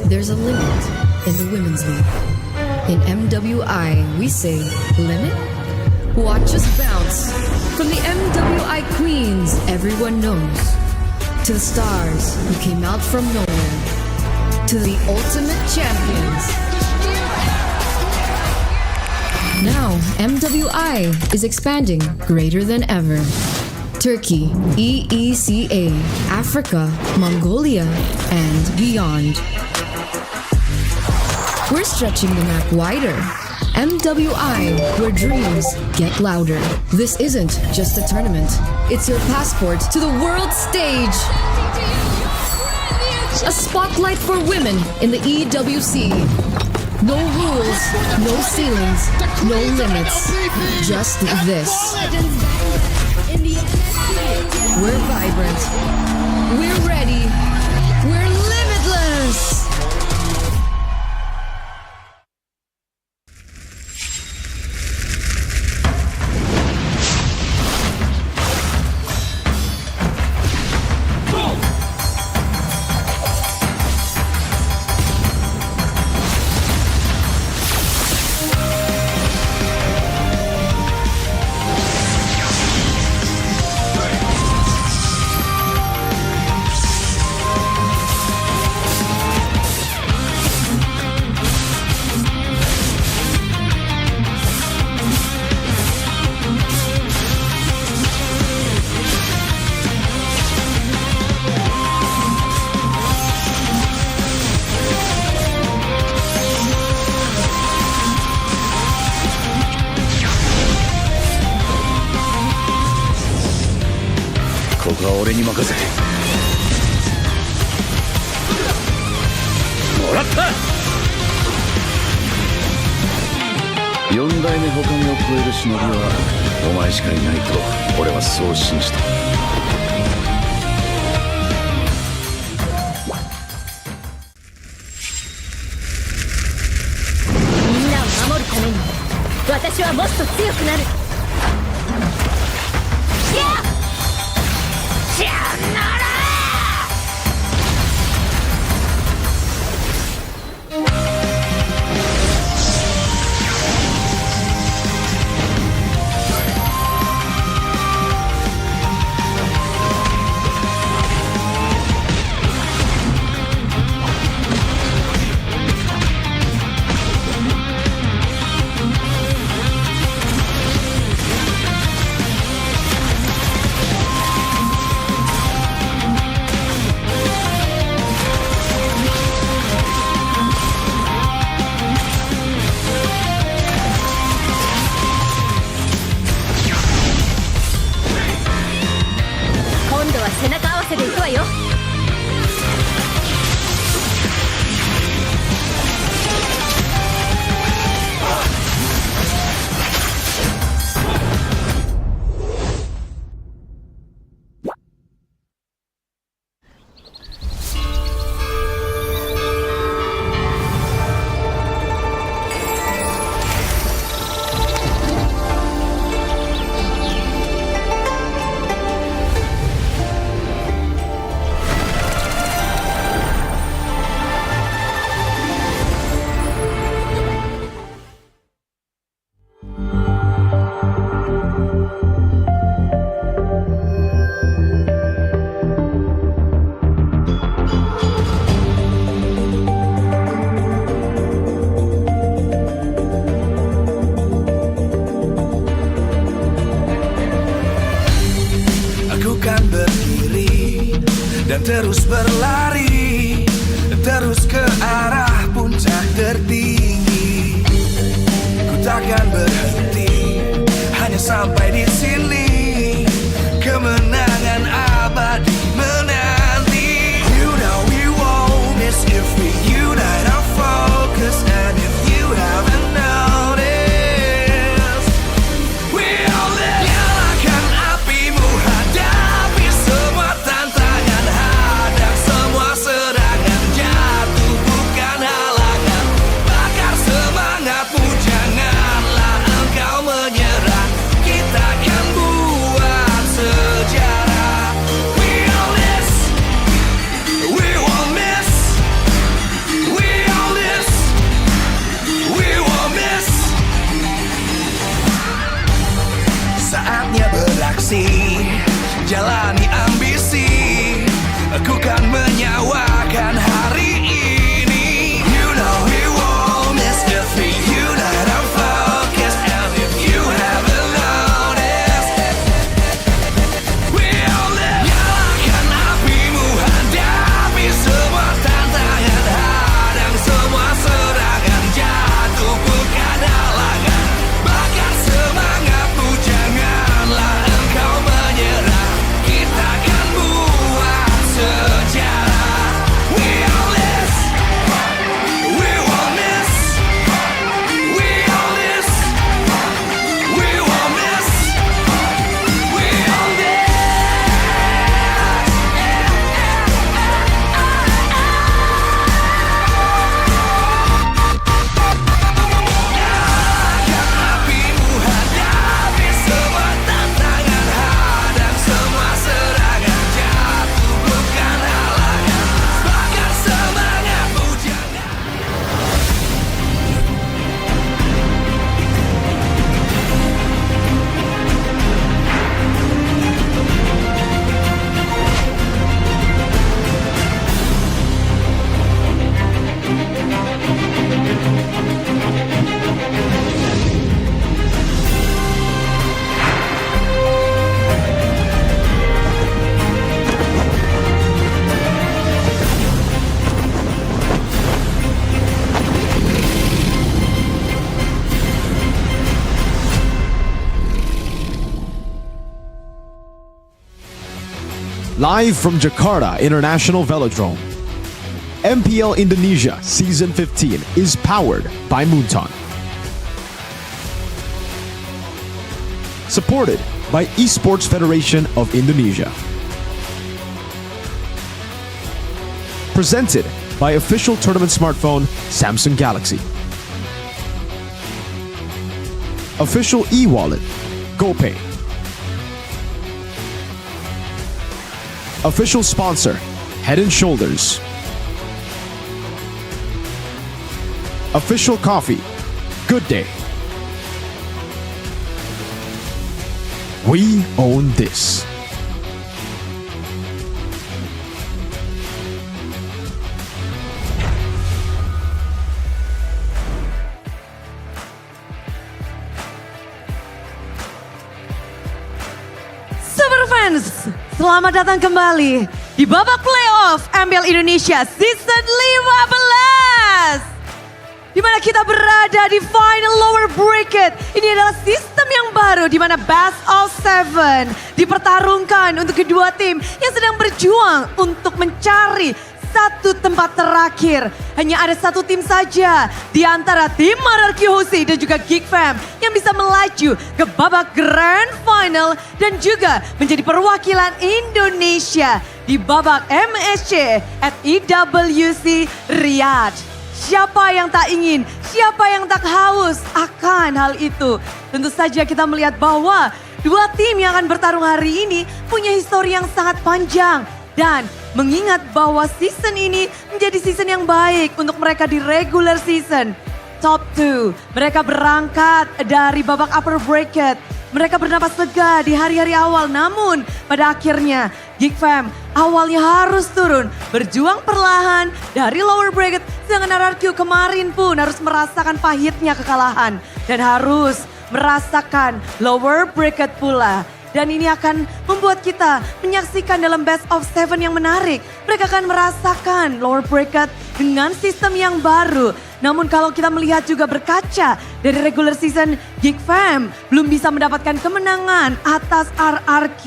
There's a limit in the Women's League. In MWI, we say, limit? Watch us bounce. From the MWI Queens everyone knows, to the stars who came out from nowhere, to the ultimate champions. Now, MWI is expanding greater than ever. Turkey, EECA, Africa, Mongolia, and beyond. We're stretching the map wider. MWI, where dreams get louder. This isn't just a tournament. It's your passport to the world stage. A spotlight for women in the EWC. No rules, no ceilings, no limits. Just this. We're vibrant. We're ready. We're limitless. 私はもっと強くなる。やっさよなら。背中合わせで行くわよ。Dan terus berlari, terus ke arah puncak tertinggi. Ku takkan berhenti, hanya sampai di sini. Kemenangan abadi menanti. You know we won't miss if we unite our focus. And if you haven't noticed, we'll nyalakan apimu, hadapi semua tantangan, hadang semua serangan, jatuh bukan halangan, bakar semangatmu, janganlah engkau menyerah, kita akan buat sejarah. We'll miss, we won't miss, we'll miss, we won't miss. Saatnya beraksi, jalani ambisi, aku kan menyawakan hari ini. You know we won't miss if we unite our focus. And if you haven't noticed, we'll nyalakan apimu, hadapi semua tantangan, hadang semua serangan, jatuh bukan halangan, bakar semangatmu, janganlah engkau menyerah, kita akan buat sejarah. We'll miss, we won't miss, we'll miss, we won't miss, we'll miss. Nyalakan apimu, hadapi semua tantangan, hadang semua serangan, jatuh bukan halangan, bakar semangatmu, jangan. Live from Jakarta International Velodrome, MPL Indonesia Season 15 is powered by Moonton. Supported by Esports Federation of Indonesia. Presented by official tournament smartphone Samsung Galaxy. Official e-wallet, GoPay. Official sponsor, Head and Shoulders. Official coffee, Good Day. We own this. Superfans, selamat datang kembali di babak playoff MPL Indonesia Season 15. Di mana kita berada di final lower bracket. Ini adalah sistem yang baru di mana best of 7 dipertarungkan untuk kedua tim yang sedang berjuang untuk mencari satu tempat terakhir. Hanya ada satu tim saja di antara tim Mararki Hoshi dan juga Geek Fam yang bisa melaju ke babak grand final dan juga menjadi perwakilan Indonesia di babak MSC at IWC Riyadh. Siapa yang tak ingin, siapa yang tak haus akan hal itu. Tentu saja kita melihat bahwa dua tim yang akan bertarung hari ini punya histori yang sangat panjang. Dan mengingat bahwa season ini menjadi season yang baik untuk mereka di regular season. Top 2, mereka berangkat dari babak upper bracket. Mereka bernapas lega di hari-hari awal, namun pada akhirnya Geek Fam awalnya harus turun, berjuang perlahan dari lower bracket. Sedangkan RRQ kemarin pun harus merasakan pahitnya kekalahan dan harus merasakan lower bracket pula. Dan ini akan membuat kita menyaksikan dalam best of 7 yang menarik. Mereka akan merasakan lower bracket dengan sistem yang baru. Namun kalau kita melihat juga berkaca dari regular season, Geek Fam belum bisa mendapatkan kemenangan atas RRQ.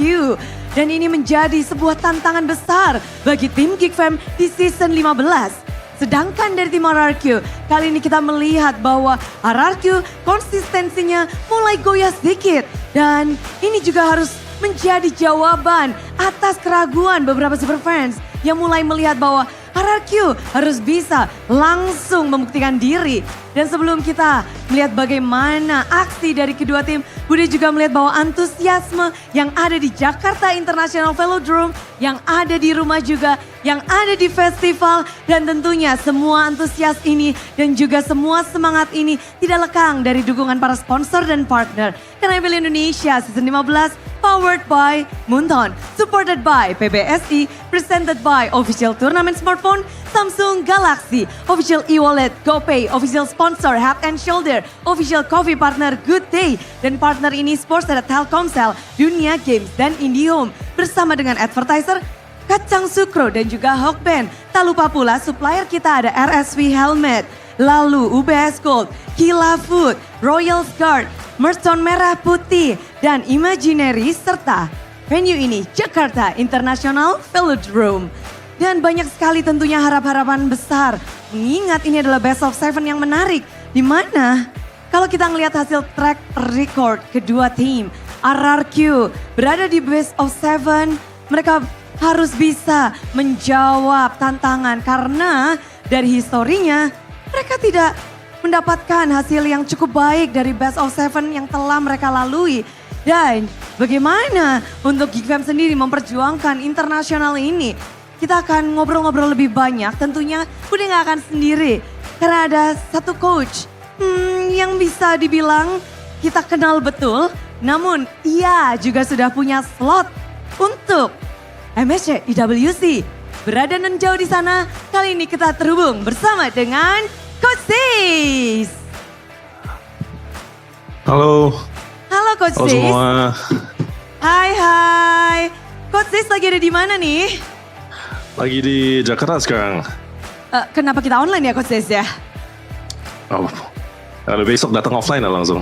Dan ini menjadi sebuah tantangan besar bagi tim Geek Fam di season 15. Sedangkan dari tim RRQ, kali ini kita melihat bahwa RRQ konsistensinya mulai goyah sedikit. Dan ini juga harus menjadi jawaban atas keraguan beberapa superfans yang mulai melihat bahwa RRQ harus bisa langsung membuktikan diri. Dan sebelum kita melihat bagaimana aksi dari kedua tim, Budi juga melihat bahwa antusiasme yang ada di Jakarta International Velodrome, yang ada di rumah juga, yang ada di festival, dan tentunya semua antusias ini dan juga semua semangat ini tidak lekang dari dukungan para sponsor dan partner. Karena MPL Indonesia Season 15 powered by Munton, supported by PBSI, presented by Official Tournament Smartphone, Samsung Galaxy, Official e-wallet, GoPay, Official Sponsor Head and Shoulder, Official Coffee Partner Good Day, dan partner ini sports ada Telkomsel, Dunia Games, dan IndiHome. Bersama dengan advertiser Kacang Sukro dan juga Hawkband. Tak lupa pula supplier kita ada RSV Helmet, lalu UBS Gold, Kila Food, Royal Guard, Mercon Merah Putih, dan Imaginary, serta venue ini Jakarta International Velodrome. Dan banyak sekali tentunya harap-harapan besar, mengingat ini adalah best of 7 yang menarik. Di mana kalau kita ngelihat hasil track record kedua tim, RRQ berada di best of 7, mereka harus bisa menjawab tantangan karena dari historinya mereka tidak mendapatkan hasil yang cukup baik dari best of 7 yang telah mereka lalui. Dan bagaimana untuk Geek Fam sendiri memperjuangkan internasional ini? Kita akan ngobrol-ngobrol lebih banyak, tentunya udah gak akan sendiri. Karena ada satu coach yang bisa dibilang kita kenal betul, namun ia juga sudah punya slot untuk MSC IWC. Berada non jauh di sana, kali ini kita terhubung bersama dengan Coach Sis. Halo. Halo Coach Halo Sis. semua. Hai. Coach Sis lagi ada di mana nih? Lagi di Jakarta sekarang. Kenapa kita online ya Coach Sis ya? Oh, ada besok datang offline lah langsung.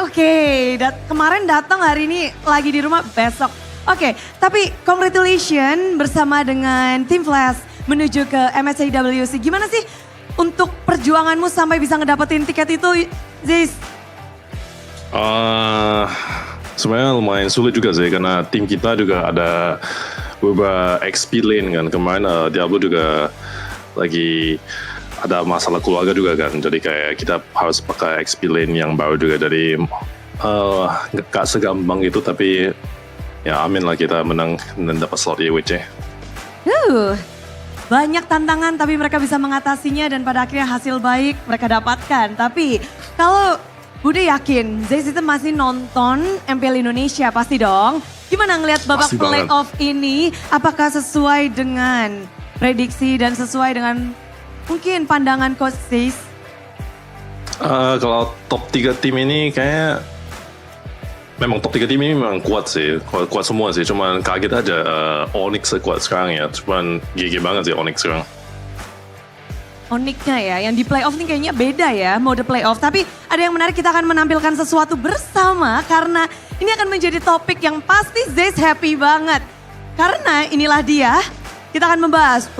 Oke, kemarin datang, hari ini lagi di rumah, besok. Oke, tapi congratulations bersama dengan tim Flash menuju ke MSC IWC. Gimana sih untuk perjuanganmu sampai bisa ngedapetin tiket itu, Ziz? Sebenarnya lumayan sulit juga sih karena tim kita juga ada beberapa XP lane kan. Kemarin Diablo juga lagi ada masalah keluarga juga kan. Jadi kayak kita harus pakai XP lane yang baru juga dari Gak segampang itu, tapi ya amin lah kita menang dan dapat slot EWC. Banyak tantangan tapi mereka bisa mengatasinya dan pada akhirnya hasil baik mereka dapatkan. Tapi kalau Bude yakin Zeiss itu masih nonton MPL Indonesia pasti dong. Gimana ngelihat babak Pasti playoff ini? Apakah sesuai dengan prediksi dan sesuai dengan mungkin pandangan Coach Zeiss? Kalau top 3 tim ini kayak memang top 3 tim ini memang kuat sih, kuat semua sih. Cuman kaget aja Onyx kuat sekarang ya. Cuman GG banget sih Onyx sekarang. Onyxnya ya, yang di playoff nih kayaknya beda ya mode playoff. Tapi ada yang menarik, kita akan menampilkan sesuatu bersama karena ini akan menjadi topik yang pasti Zeiss happy banget. Karena inilah dia, kita akan membahas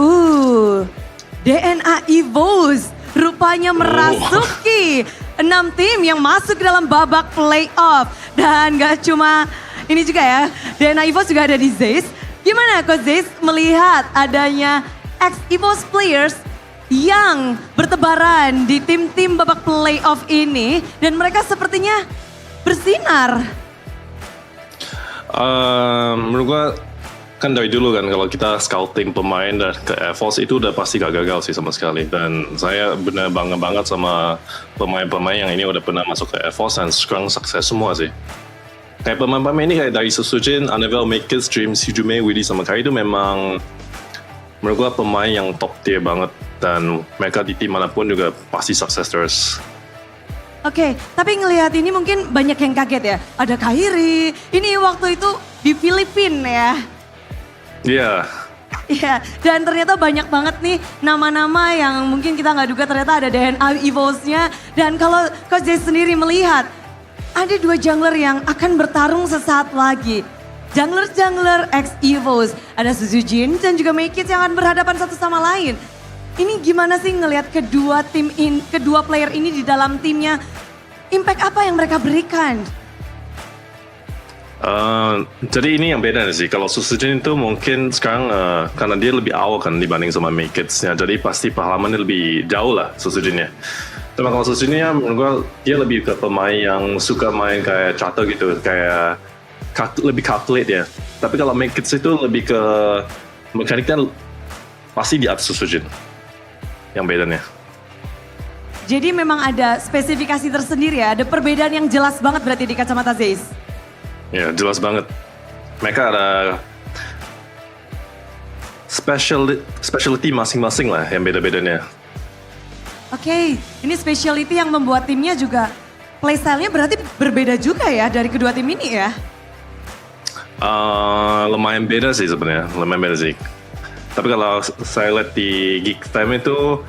DNA EVOS rupanya merasuki 6 tim yang masuk ke dalam babak playoff. Dan gak cuma ini juga ya, DNA EVOS juga ada di Zeiss. Gimana Coach Zeiss melihat adanya ex-EVOS players yang bertebaran di tim-tim babak playoff ini dan mereka sepertinya bersinar? Menurut gua kan dari dulu kan kalau kita scouting pemain dan ke EVOS itu udah pasti gak gagal sih sama sekali. Dan saya benar bangga banget sama pemain-pemain yang ini udah pernah masuk ke EVOS dan sekarang sukses semua sih. Kayak pemain-pemain ini kayak dari Susujin, Anavel, Makers, Dreams, Hijume, Widi sama Kai itu memang menurut gua pemain yang top tier banget. Dan mereka di tim manapun juga pasti sukses terus. Oke, tapi ngelihat ini mungkin banyak yang kaget ya. Ada Kairi, ini waktu itu di Filipina ya. Iya. Iya, dan ternyata banyak banget nih nama-nama yang mungkin kita nggak duga ternyata ada DNA EVOS-nya. Dan kalau Coach Jay sendiri melihat, ada 2 jungler yang akan bertarung sesaat lagi. Jungler ex-EVOS, ada Suzujin dan juga Make It yang akan berhadapan satu sama lain. Ini gimana sih ngelihat kedua player ini di dalam timnya? Impact apa yang mereka berikan? Jadi ini yang beda sih. Kalau Susujin itu mungkin sekarang karena dia lebih awal kan dibanding sama Make-It-nya. Jadi pasti pengalamannya lebih jauh lah Susujinnya. Tapi kalau Susujinnya menurut gue dia lebih ke pemain yang suka main kayak charter gitu. Kayak lebih calculate ya. Tapi kalau Make-It itu lebih ke mekaniknya pasti di atas Susujin. Yang bedanya. Jadi memang ada spesifikasi tersendiri ya, ada perbedaan yang jelas banget berarti di kacamata Zeiss. Ya jelas banget. Mereka ada specialty masing-masing lah yang beda-bedanya. Oke, ini specialty yang membuat timnya juga playstyle-nya berarti berbeda juga ya dari kedua tim ini ya? Lumayan beda sih sebenarnya, lumayan beda sih. Tapi kalau saya lihat di Geek Fam itu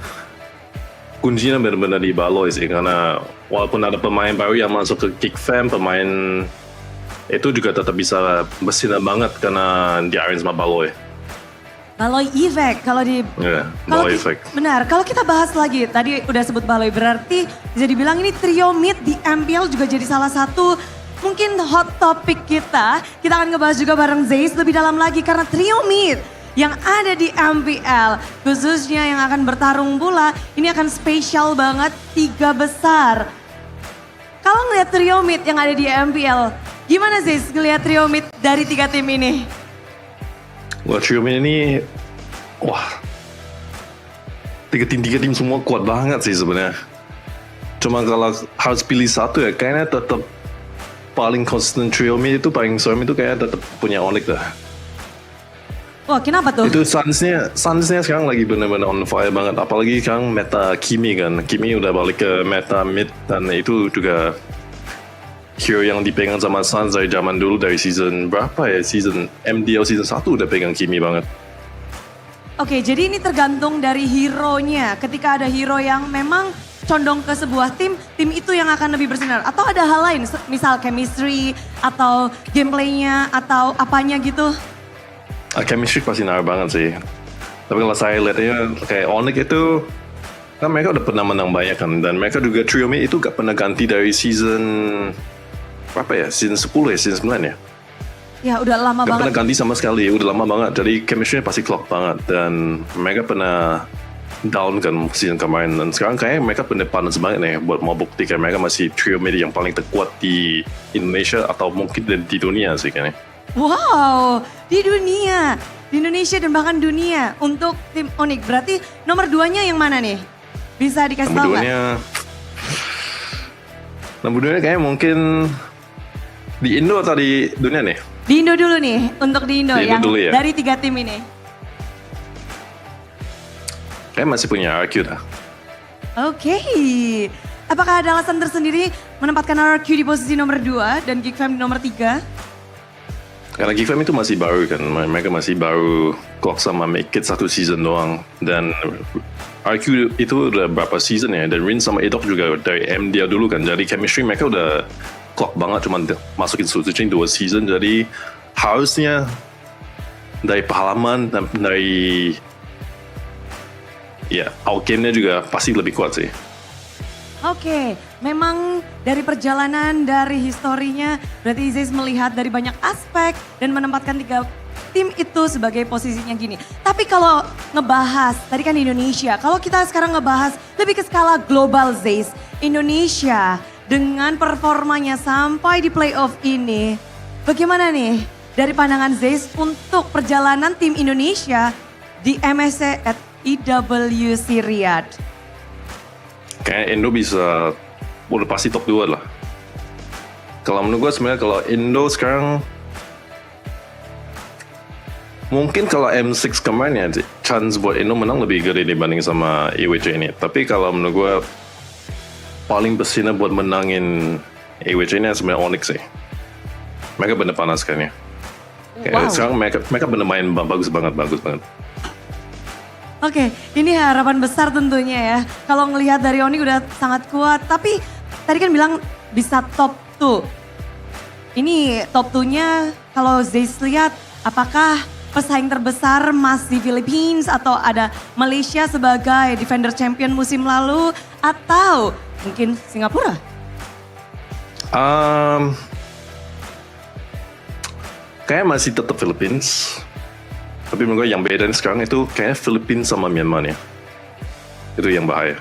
kuncinya benar-benar di Baloi sih, karena walaupun ada pemain baru yang masuk ke Geek Fam, pemain itu juga tetap bisa bersinar banget karena diarahin sama Baloi. Baloi Effect kalau di Baloi Effect. Benar, kalau kita bahas lagi tadi udah sebut Baloi, berarti bisa dibilang ini trio mid di MPL juga jadi salah satu mungkin hot topic kita. Kita akan ngebahas juga bareng Zeiss lebih dalam lagi karena trio mid yang ada di MPL, khususnya yang akan bertarung pula, ini akan spesial banget, 3 besar. Kalau ngeliat trio mid yang ada di MPL, gimana sih ngeliat trio mid dari 3 tim ini? Wah, trio mid ini, tiga tim semua kuat banget sih sebenarnya. Cuma kalau harus pilih satu ya, kayaknya tetap paling konsisten trio mid itu paling serem itu kayaknya tetap punya Onyx lah. Wah, kenapa tuh? Itu Suns-nya sekarang lagi benar-benar on fire banget. Apalagi sekarang meta Kimi kan. Kimi udah balik ke meta mid dan itu juga hero yang dipegang sama Suns dari zaman dulu, dari season berapa ya? Season MDL season 1 udah pegang Kimi banget. Oke, jadi ini tergantung dari hero-nya. Ketika ada hero yang memang condong ke sebuah tim itu yang akan lebih bersinar. Atau ada hal lain, misal chemistry atau gameplaynya atau apanya gitu? Chemistry pasti naruh banget sih. Tapi kalau saya lihatnya kayak Onyx itu kan mereka udah pernah menang banyak kan, dan mereka juga trio mid itu gak pernah ganti dari season berapa ya? Season 10 ya, season 9 ya? Ya udah lama banget. Gak pernah ganti sama sekali, udah lama banget. Jadi chemistry-nya pasti clock banget dan mereka pernah down kan season kemarin, dan sekarang kayaknya mereka bener panas banget nih buat mau buktikan mereka masih trio media yang paling terkuat di Indonesia atau mungkin di dunia sih kayaknya. Wow, di dunia, di Indonesia dan bahkan dunia untuk tim Onyx. Berarti nomor 2-nya yang mana nih? Bisa dikasih tahu nggak? Nomor 2-nya kayaknya mungkin di Indo atau di dunia nih? Di Indo dulu nih, untuk di Indo yang dulu ya? dari 3 tim ini. Kayak masih punya RQ dah. Oke, apakah ada alasan tersendiri menempatkan RQ di posisi nomor 2 dan Geek Fam di nomor 3? Karena Geek Fam itu masih baru kan, mereka masih baru clock sama Make It 1 season doang. Dan RQ itu udah berapa season ya, dan Rin sama Edok juga dari MDL dulu kan, jadi chemistry mereka udah clock banget, cuma masukin switching 2 season, jadi harusnya dari pengalaman dan dari outgame-nya juga pasti lebih kuat sih. Oke, memang dari perjalanan, dari historinya, berarti Zeus melihat dari banyak aspek dan menempatkan 3 tim itu sebagai posisinya gini. Tapi kalau ngebahas, tadi kan Indonesia, kalau kita sekarang ngebahas lebih ke skala global Zeus, Indonesia dengan performanya sampai di playoff ini, bagaimana nih dari pandangan Zeus untuk perjalanan tim Indonesia di MSC at IWC Riyadh? Kayak Indo bisa, udah pasti top 2 lah. Kalau menurut gue sebenarnya kalau Indo sekarang, mungkin kalau M6 kemarin ya, chance buat Indo menang lebih gede dibanding sama IWC ini. Tapi kalau menurut gue, paling bersinar buat menangin IWC ini sebenarnya Onyx sih. Mereka bener panas kan ya. Sekarang mereka bener main bagus banget. Oke, ini harapan besar tentunya ya. Kalau ngelihat dari Onyx udah sangat kuat, tapi tadi kan bilang bisa top 2. Ini top 2-nya kalau Zeus lihat, apakah pesaing terbesar masih Philippines atau ada Malaysia sebagai defender champion musim lalu atau mungkin Singapura? Kayak masih tetap Philippines. Tapi menurut gue yang beda sekarang itu kayak Philippines sama Myanmar ya. Itu yang bahaya.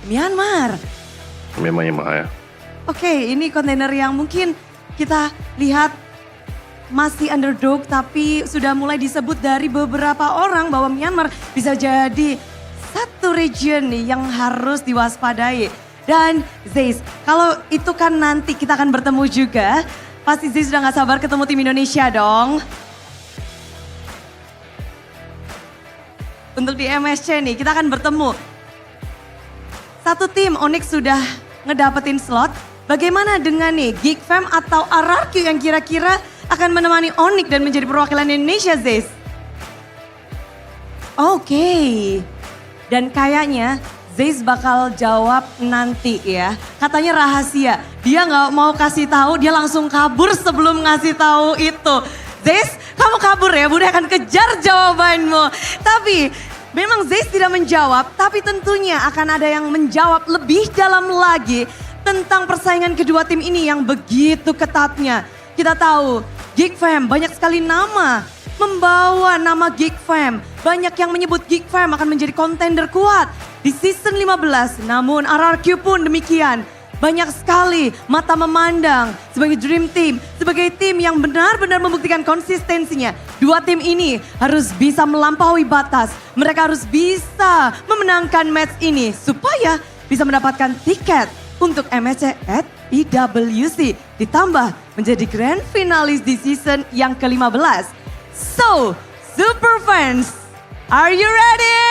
Myanmar? Memang yang bahaya. Oke, ini kontainer yang mungkin kita lihat masih underdog tapi sudah mulai disebut dari beberapa orang bahwa Myanmar bisa jadi satu region nih yang harus diwaspadai. Dan Zeus, kalau itu kan nanti kita akan bertemu juga, pasti Zeus sudah gak sabar ketemu tim Indonesia dong. Untuk di MSC nih kita akan bertemu. Satu tim Onyx sudah ngedapetin slot. Bagaimana dengan nih Geek Fam atau RRQ yang kira-kira akan menemani Onyx dan menjadi perwakilan Indonesia, Zeus? Oke. Dan kayaknya Zeus bakal jawab nanti ya. Katanya rahasia. Dia nggak mau kasih tahu, dia langsung kabur sebelum ngasih tahu itu. Zeus, kamu kabur ya, Bunda akan kejar jawabanmu. Tapi memang Zeus tidak menjawab, tapi tentunya akan ada yang menjawab lebih dalam lagi tentang persaingan kedua tim ini yang begitu ketatnya. Kita tahu Geek Fam banyak sekali nama membawa nama Geek Fam. Banyak yang menyebut Geek Fam akan menjadi kontender kuat di season 15. Namun RRQ pun demikian. Banyak sekali mata memandang sebagai dream team, sebagai tim yang benar-benar membuktikan konsistensinya. Dua tim ini harus bisa melampaui batas. Mereka harus bisa memenangkan match ini supaya bisa mendapatkan tiket untuk MSC at IWC. Ditambah menjadi grand finalis di season yang ke-15. So, super fans, are you ready?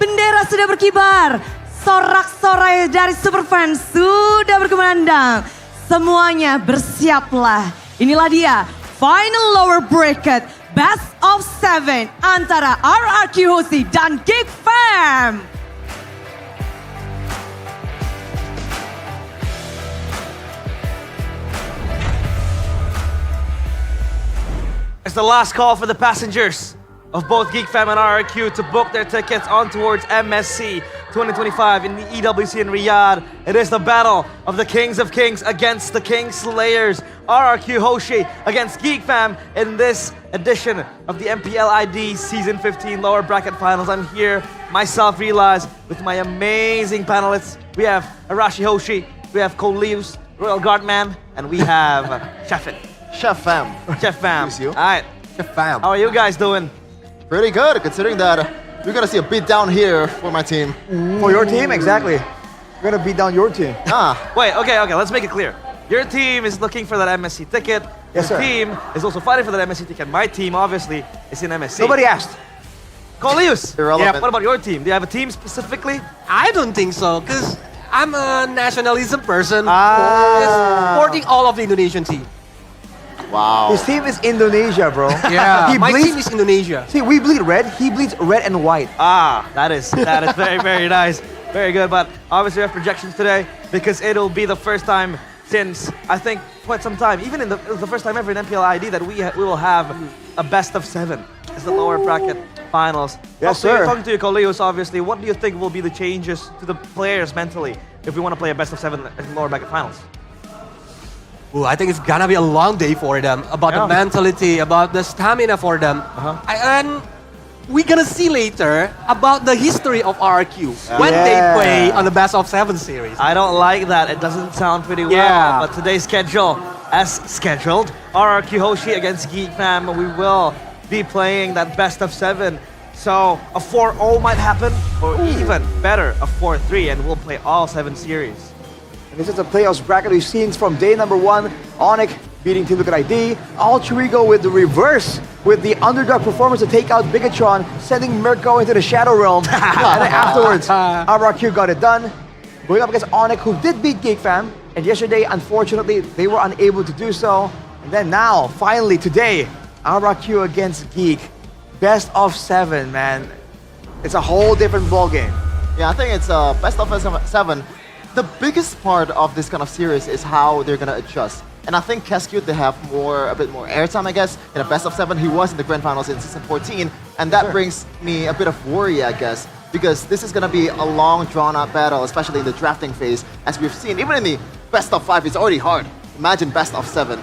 Bendera sudah berkibar, sorak-sorai dari Superfans sudah berkumandang. Semuanya bersiaplah. Inilah dia, final lower bracket, best of 7 antara RRQ Hosi dan Geek Fam. It's the last call for the passengers of both Geek Fam and RRQ to book their tickets on towards MSC. 2025 in the EWC in Riyadh. It is the battle of the Kings of Kings against the King Slayers. RRQ Hoshi against Geek Fam in this edition of the MPL ID Season 15 Lower Bracket Finals. I'm here, myself realized, with my amazing panelists. We have Arashi Hoshi, we have Cole Leaves, Royal Guardman, and we have Chefin. Chef Fam. Chef Fam. Miss you. All right. Chef Fam. How are you guys doing? Pretty good, considering that we're gonna see a beat down here for my team. For your team, exactly. We're gonna beat down your team. Wait, okay, let's make it clear. Your team is looking for that MSC ticket. Yes, Your sir. team is also fighting for that MSC ticket. My team, obviously, is in MSC. Nobody asked. Cornelius, Irrelevant. what about your team? Do you have a team specifically? I don't think so, because I'm a nationalism person. Supporting all of the Indonesian team. Wow. His team is Indonesia, bro. Yeah, my team is Indonesia. See, we bleed red, he bleeds red and white. That is very, very nice. Very good, but obviously we have projections today because it'll be the first time since, I think, quite some time, even it was the first time ever in MPL ID that we will have a best of 7 as the lower bracket finals. Yes, sir. Talking to you, Coleus, obviously, what do you think will be the changes to the players mentally if we want to play a best of 7 in lower bracket finals? Ooh, I think it's gonna be a long day for them, about the mentality, about the stamina for them. And we're gonna see later about the history of RRQ when they play on the best of 7 series. I don't like that. It doesn't sound pretty well. Yeah. But today's schedule, as scheduled, RRQ Hoshi against Geek Fam. We will be playing that best of 7. So a 4-0 might happen, or even better, a 4-3, and we'll play all 7 series. And this is a playoffs bracket we've seen from day number 1. Onyx beating Team Liquid ID. Altrigo with the reverse, with the underdog performance to take out Bigatron, sending Mirko into the Shadow Realm. And then afterwards, RRQ got it done. Going up against Onyx, who did beat Geek Fam. And yesterday, unfortunately, they were unable to do so. And then now, finally, today, RRQ against Geek. Best of 7, man. It's a whole different ballgame. Yeah, I think it's best of 7. The biggest part of this kind of series is how they're gonna adjust. And I think Cascute, they have a bit more airtime, I guess. In a best of 7, he was in the grand finals in season 14. And that brings me a bit of worry, I guess. Because this is gonna be a long, drawn-out battle, especially in the drafting phase. As we've seen, even in the best of 5, it's already hard. Imagine best of 7.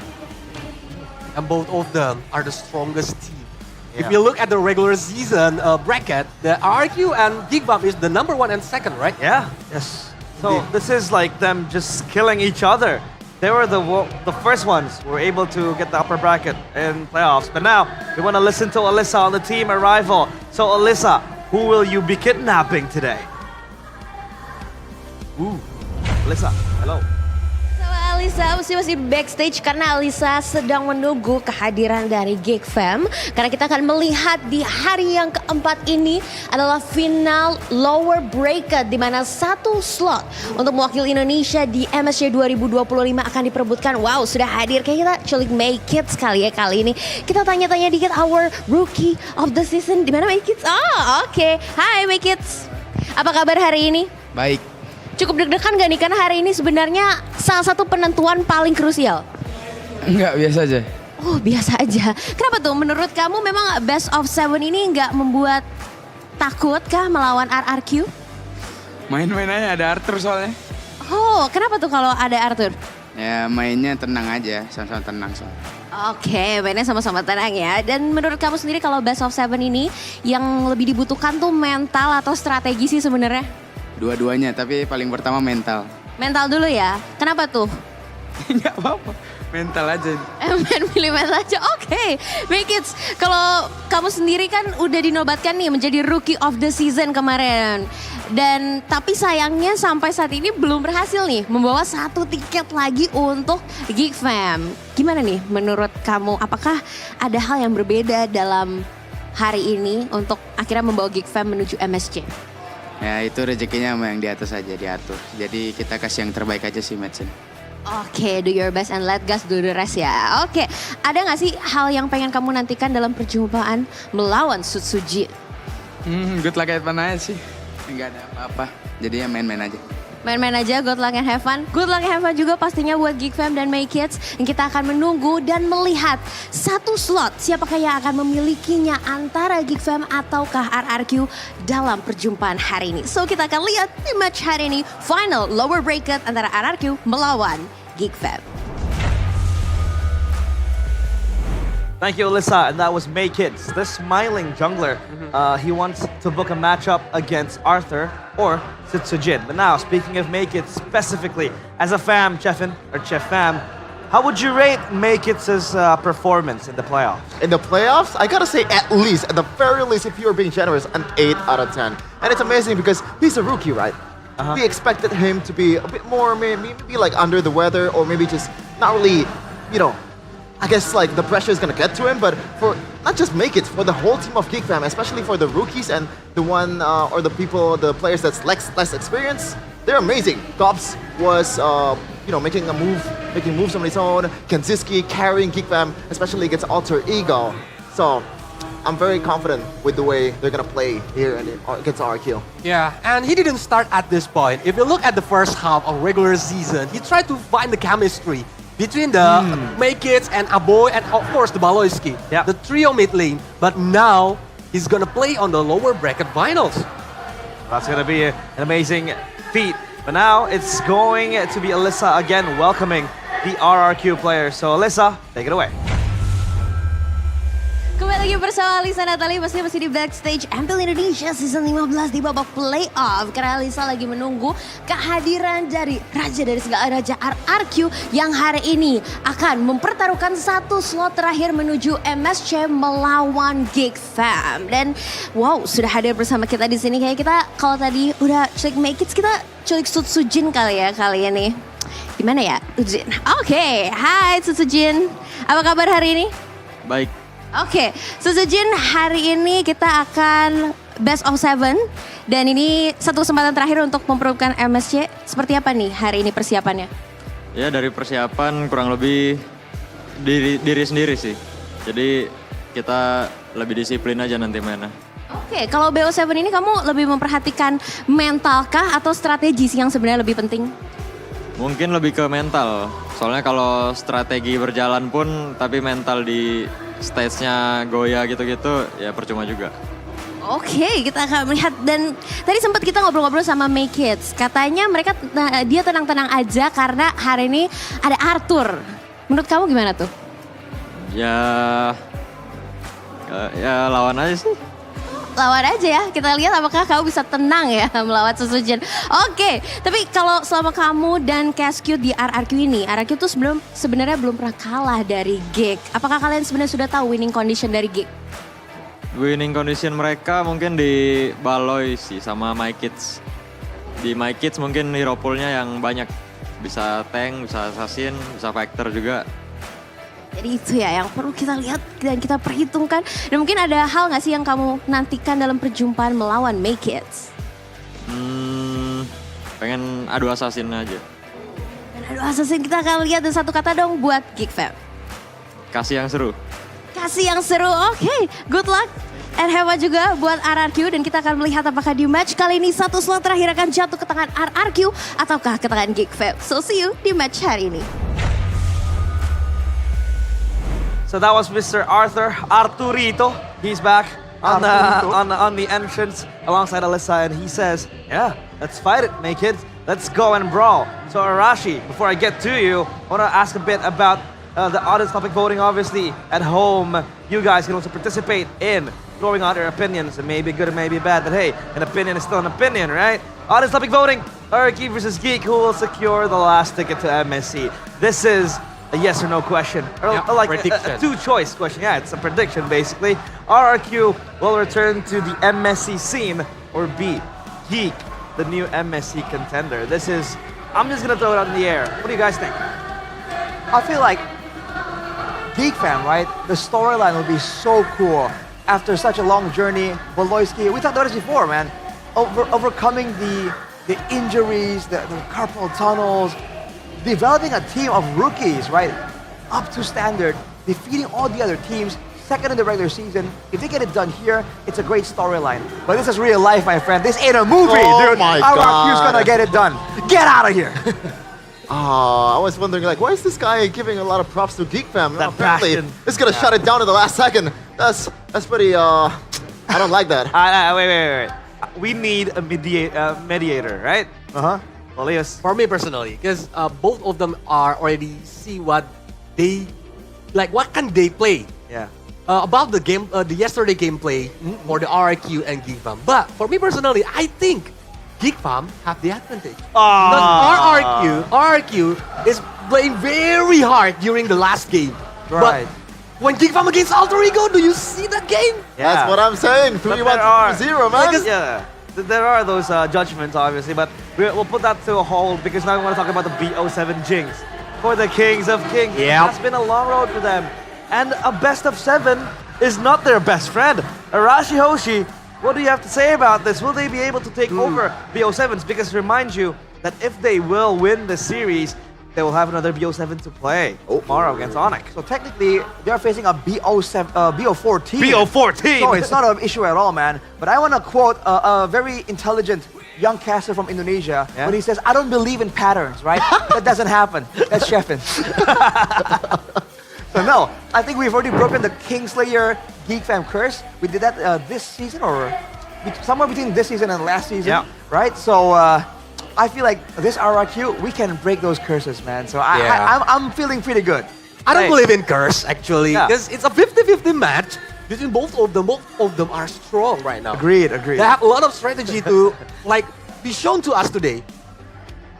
And both of them are the strongest team. If you look at the regular season bracket, the RRQ and Geek Fam is the number 1 and 2nd, right? Yeah. Yes. So this is like them just killing each other. They were the first ones who were able to get the upper bracket in playoffs. But now we want to listen to Alyssa on the team arrival. So Alyssa, who will you be kidnapping today? Alyssa, hello. Alisa masih backstage karena Alisa sedang menunggu kehadiran dari Geek Fam. Karena kita akan melihat di hari yang keempat ini adalah final lower bracket di mana satu slot untuk mewakili Indonesia di MSC 2025 akan diperebutkan. Wow, sudah hadir. Kayak kita culik Make It sekali ya kali ini. Kita tanya-tanya dikit our rookie of the season. Di mana Make It? Oh, oke. Hai Make It. Apa kabar hari ini? Baik. Cukup deg-degan gak nih? Karena hari ini sebenarnya salah satu penentuan paling krusial. Enggak, biasa aja. Oh, biasa aja. Kenapa tuh? Menurut kamu memang best of 7 ini nggak membuat takut kah melawan RRQ? Main-main aja, ada Arthur soalnya. Oh, kenapa tuh kalau ada Arthur? Ya mainnya tenang aja, sama-sama tenang soalnya. Oke, mainnya sama-sama tenang ya. Dan menurut kamu sendiri kalau best of 7 ini yang lebih dibutuhkan tuh mental atau strategi sih sebenarnya? Dua-duanya, tapi paling pertama mental. Mental dulu ya. Kenapa tuh? Enggak apa-apa, mental aja. Pilih mental aja, oke. Make It, kalau kamu sendiri kan udah dinobatkan nih menjadi Rookie of the Season kemarin. Dan tapi sayangnya sampai saat ini belum berhasil nih membawa 1 tiket lagi untuk Geek Fam. Gimana nih menurut kamu? Apakah ada hal yang berbeda dalam hari ini untuk akhirnya membawa Geek Fam menuju MSC? Ya itu rezekinya sama yang di atas aja diatur. Jadi kita kasih yang terbaik aja sih Madsen. Oke, do your best and let God do the rest ya. Oke, ada gak sih hal yang pengen kamu nantikan dalam perjumpaan melawan Sutsuji? Good luck at mana aja sih. Enggak ada apa-apa. Jadi ya main-main aja. Main-main aja, good luck and have fun. Good luck and have fun juga pastinya buat Geek Fam dan My Kids. Yang kita akan menunggu dan melihat satu slot siapakah yang akan memilikinya antara Geek Fam ataukah RRQ dalam perjumpaan hari ini. So kita akan lihat di match hari ini, final lower bracket antara RRQ melawan Geek Fam. Thank you, Alyssa. And that was May Kids, the smiling jungler. He wants to book a matchup against Arthur or Sitsujin. But now, speaking of May Kids specifically, as a fam, Chef Fam, how would you rate May Kids' performance in the playoffs? In the playoffs, I gotta say at the very least, if you're being generous, an 8 out of 10. And it's amazing because he's a rookie, right? We expected him to be a bit more, maybe like under the weather, or maybe just not really, I guess like the pressure is gonna get to him, but for not just Make It, for the whole team of Geek Fam, especially for the rookies and the the players that's less experienced, they're amazing. Gobbs was, making moves on his own. Kenziski carrying Geek Fam, especially against Alter Ego. So I'm very confident with the way they're gonna play here against RQ. Yeah, and he didn't start at this point. If you look at the first half of regular season, he tried to find the chemistry between the Make It and Aboy and of course the Baloyski, the trio mid lane. But now he's gonna play on the lower bracket finals. That's gonna be an amazing feat. But now it's going to be Alyssa again welcoming the RRQ players. So Alyssa, take it away. Kembali lagi bersama Alisa Natali, masih di backstage MPL Indonesia season 15 di babak playoff. Karena Alisa lagi menunggu kehadiran dari raja dari segala raja RRQ yang hari ini akan mempertaruhkan satu slot terakhir menuju MSC melawan Geek Fam. Dan wow, sudah hadir bersama kita di sini. Kayak kita kalau tadi udah culik Make It, kita culik Sutsujin kali ya nih. Gimana ya, Ujin? Oke, hai Sutsujin. Apa kabar hari ini? Baik. Oke, Sutsujin, hari ini kita akan best of 7 dan ini satu kesempatan terakhir untuk memperlukan MSC. Seperti apa nih hari ini persiapannya? Ya dari persiapan kurang lebih diri sendiri sih. Jadi kita lebih disiplin aja nanti mainnya. Oke, kalau BO7 ini kamu lebih memperhatikan mentalkah atau strategi sih yang sebenarnya lebih penting? Mungkin lebih ke mental. Soalnya kalau strategi berjalan pun tapi mental di stage-nya goyah gitu-gitu ya percuma juga. Oke, kita akan melihat dan tadi sempat kita ngobrol-ngobrol sama May Kids. Katanya dia tenang-tenang aja karena hari ini ada Arthur. Menurut kamu gimana tuh? Ya lawan aja sih. Lawan aja ya, kita lihat apakah kamu bisa tenang ya melawan Sutsujin. Oke, tapi kalau selama kamu dan Cascute di RRQ ini, RRQ tuh sebenarnya belum pernah kalah dari Geek. Apakah kalian sebenarnya sudah tahu winning condition dari Geek? Winning condition mereka mungkin di Baloy sih sama My Kids. Di My Kids mungkin hero pool-nya yang banyak. Bisa tank, bisa assassin, bisa fighter juga. Jadi itu ya yang perlu kita lihat dan kita perhitungkan. Dan mungkin ada hal gak sih yang kamu nantikan dalam perjumpaan melawan Make It? Pengen adu assassin aja. Dan adu assassin kita akan lihat dan satu kata dong buat Geek Fam. Kasih yang seru. Kasih yang seru, oke. Good luck. And have fun juga buat RRQ dan kita akan melihat apakah di match kali ini satu slot terakhir akan jatuh ke tangan RRQ ataukah ke tangan Geek Fam. So see you di match hari ini. So that was Mr. Arturito. He's back on the entrance alongside Alyssa, and he says, "Yeah, let's fight it, Make It. Let's go and brawl." So Arashi, before I get to you, I want to ask a bit about the audience topic voting. Obviously, at home, you guys can also participate in throwing out your opinions. It may be good, it may be bad, but hey, an opinion is still an opinion, right? Audience topic voting: RRQ versus Geek. Who will secure the last ticket to MSC? This is a yes or no question, or like a two-choice question. Yeah, it's a prediction basically. RRQ will return to the MSC scene, or B, Geek, the new MSC contender. I'm just gonna throw it out in the air. What do you guys think? I feel like Geek Fam, right? The storyline will be so cool after such a long journey. Baloyski, we talked about this before, man. Overcoming the injuries, the carpal tunnels. Developing a team of rookies, right, up to standard, defeating all the other teams, second in the regular season. If they get it done here, it's a great storyline. But this is real life, my friend. This ain't a movie, Oh dude. my RRQ's God. gonna get it done. Get out of here. I was wondering, like, why is this guy giving a lot of props to Geek Fam? That Apparently, passion. it's gonna shut it down in the last second. That's pretty. I don't like that. Wait. We need a mediator, right? Polius. For me personally, because both of them are already see what they like. What can they play? Yeah. About the game, the yesterday gameplay for the RRQ and Geek Fam. But for me personally, I think Geek Fam have the advantage. Because RRQ is playing very hard during the last game. Right. But when Geek Fam against Alter Ego, do you see that game? That's what I'm saying. 3-1-0, man. Because, there are those judgments, obviously, but we'll put that to a hold because now we want to talk about the BO7 Jinx for the Kings of Kings. Yep. It's been a long road for them. And a best of 7 is not their best friend. Arashi Hoshi, what do you have to say about this? Will they be able to take over BO7s? Because remind you that if they will win the series, they will have another BO7 to play tomorrow against Onyx. So technically, they are facing a BO14. BO14! So it's not an issue at all, man. But I want to quote a very intelligent young caster from Indonesia when he says, I don't believe in patterns, right? That doesn't happen. That's Sheffin. So no, I think we've already broken the Kingslayer Geek Fam curse. We did that this season or somewhere between this season and last season, right? So I feel like this RRQ, we can break those curses, man. So I'm feeling pretty good. I don't believe in curse, actually, because it's a 50-50 match between both of them. Both of them are strong right now. Agreed. They have a lot of strategy to be shown to us today.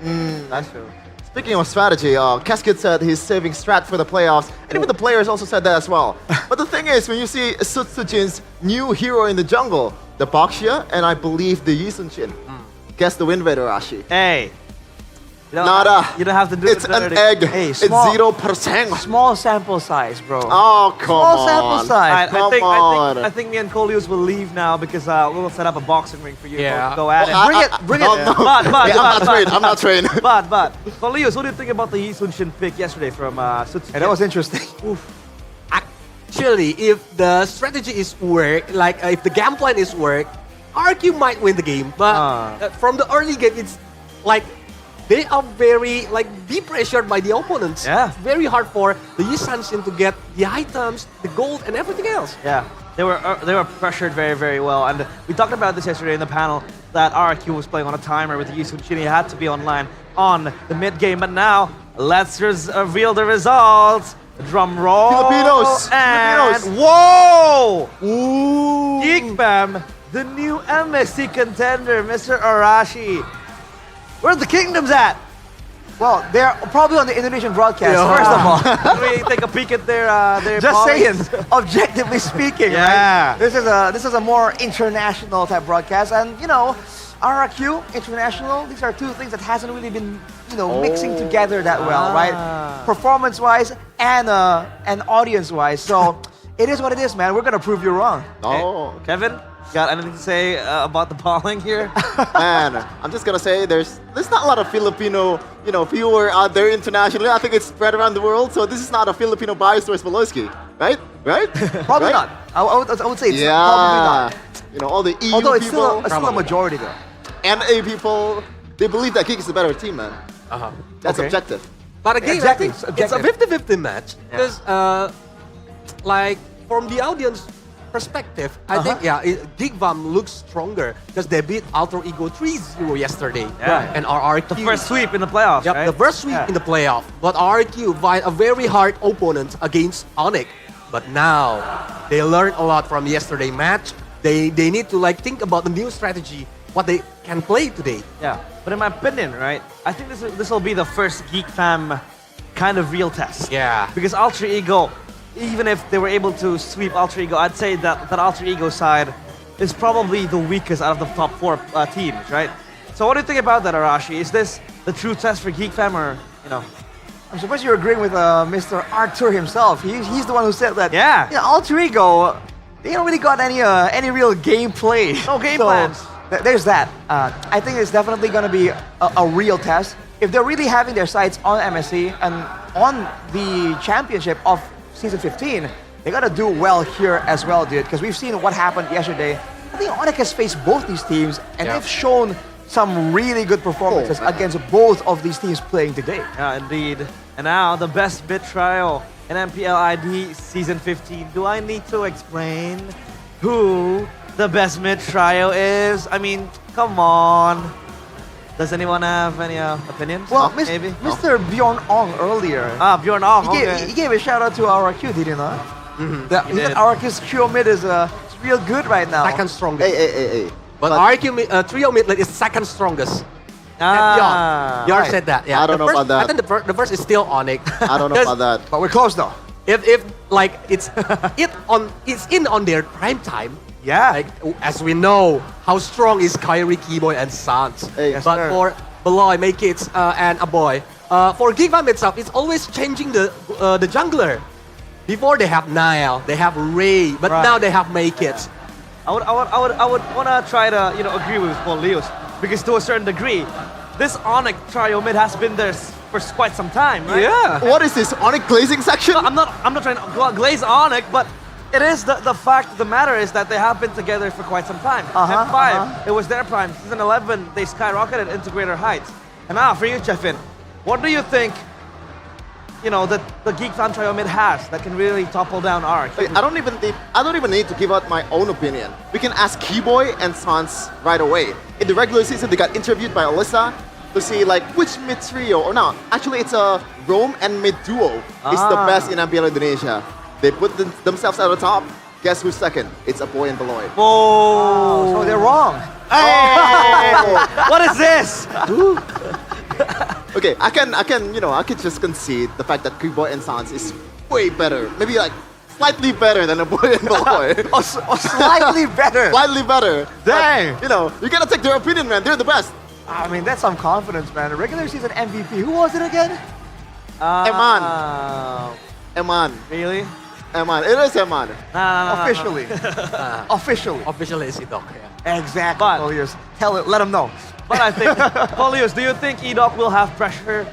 That's true. Speaking of strategy, Casket said he's saving strat for the playoffs, and even the players also said that as well. But the thing is, when you see Sutsujin's new hero in the jungle, the Baxia, and I believe the Yi Sun-shin, guess the win rate, Arashi. Hey. Nada. You don't have to do It's an egg. Hey, it's 0%. Small sample size, bro. Oh, come Small on. sample size. I think me and Colius will leave now because we'll set up a boxing ring for you. Yeah. Go at it. Bring it. I'm not trained. But, Colius, what do you think about the Yi Sun-shin pick yesterday from Sutsuki? Hey, that was interesting. Actually, if the strategy is work, if the game plan is work, RQ might win the game. But from the early game, it's like they are very be pressured by the opponents. Yeah. It's very hard for the Yi Sun-shin to get the items, the gold, and everything else. Yeah, they were pressured very, very well. And we talked about this yesterday in the panel that RQ was playing on a timer with Yi Sun-shin. He had to be online on the mid game. But now, let's reveal the results. Drum roll. Filipinos. And whoa! Ooh. Geek Fam, the new MSC contender, Mr. Arashi. Where's the kingdoms at? Well, they're probably on the Indonesian broadcast, first of all. Can we take a peek at their Just comments? saying, objectively speaking, Yeah. right? This is a more international type broadcast, and RRQ, international, these are two things that hasn't really been, mixing together that well, right? Performance-wise and audience-wise. So it is what it is, man. We're gonna prove you wrong. Oh. Hey, Kevin, got anything to say about the polling here? Man, I'm just gonna say there's not a lot of Filipino, viewer out there internationally. I think it's spread around the world, so this is not a Filipino bias towards Voloski, right? Right? Probably Right? not. I would say it's probably not. All the EU Although it's people, still a majority though. NA people, they believe that Geek is the better team, man. That's Okay. objective. But again, Exactly, I think it's a 50-50 match because, from the audience perspective, I think Geek Fam looks stronger because they beat Alter Ego 3-0 yesterday, and RRQ The first sweep in the playoffs, Yep, right? the first sweep in the playoff. But RRQ fight a very hard opponent against Onyx. But now they learned a lot from yesterday match. They need to think about the new strategy, what they can play today. Yeah, but in my opinion, right, I think this will be the first Geek Fam kind of real test. Yeah. Because Alter Ego, even if they were able to sweep Alter Ego, I'd say that Alter Ego side is probably the weakest out of the top 4 teams, right? So what do you think about that, Arashi? Is this the true test for Geek Fam, or I'm surprised you're agreeing with Mr. Arthur himself. He's the one who said that. Yeah. Alter Ego, they don't really got any real gameplay. No game plans. There's that. I think it's definitely going to be a real test. If they're really having their sights on MSC and on the championship of Season 15, they gotta do well here as well, dude, because we've seen what happened yesterday. I think Onyx has faced both these teams, and they've shown some really good performances against both of these teams playing today. Yeah, indeed. And now, the best bid trial in MPL ID Season 15. Do I need to explain who the best mid trio is? I mean, come on. Does anyone have any opinions? Well, maybe? Mr. Bjorn Ong earlier. Bjorn Ong, he gave a shout out to RRQ, did he not? He did. RRQ's trio mid is real good right now. Second strongest. Hey. But RRQ trio mid lane is second strongest. Bjorn said that. Yeah. I don't know about that. I think the first is still Onyx. I don't know about that. But we're close though. If like it's in on their prime time. Yeah. Like, as we know, how strong is Kyrie, Keyboy, and Sans. But for Beloy, Make It, and Aboy, for Gigvam itself, it's always changing the jungler. Before they have Nile, they have Ray, but now they have Make It. I would wanna try to agree with Paul Leos, because to a certain degree, this Onyx trio mid has been there for quite some time, right? Yeah. What is this Onyx glazing section? No, I'm not trying to glaze Onyx, but it is the fact of the matter is that they have been together for quite some time. M5, it was their prime. Season 11, they skyrocketed into greater heights. And now for you, Chefin, what do you think? That the Geek Fan trio mid has that can really topple down Arc. I don't even need to give out my own opinion. We can ask Keyboy and Sans right away. In the regular season, they got interviewed by Alyssa to see like which mid trio or not. Actually, it's a Rome and mid duo is the best in MPL Indonesia. They put themselves at the top. Guess who's second? It's Aboy and Beloy. Whoa! So they're wrong. Hey! What is this? Okay, I can just concede the fact that Keyboy and Sans is way better. Maybe like slightly better than Aboy and Beloy. or slightly better. Slightly better. Dang. But, you gotta take their opinion, man. They're the best. I mean, that's some confidence, man. Regular season MVP. Who was it again? Eman. Really? Eman. It is Eman. No. Officially. Officially. Officially, it's Edok. Yeah. Exactly. Polius. Let him know. But I think, Polius, do you think Edok will have pressure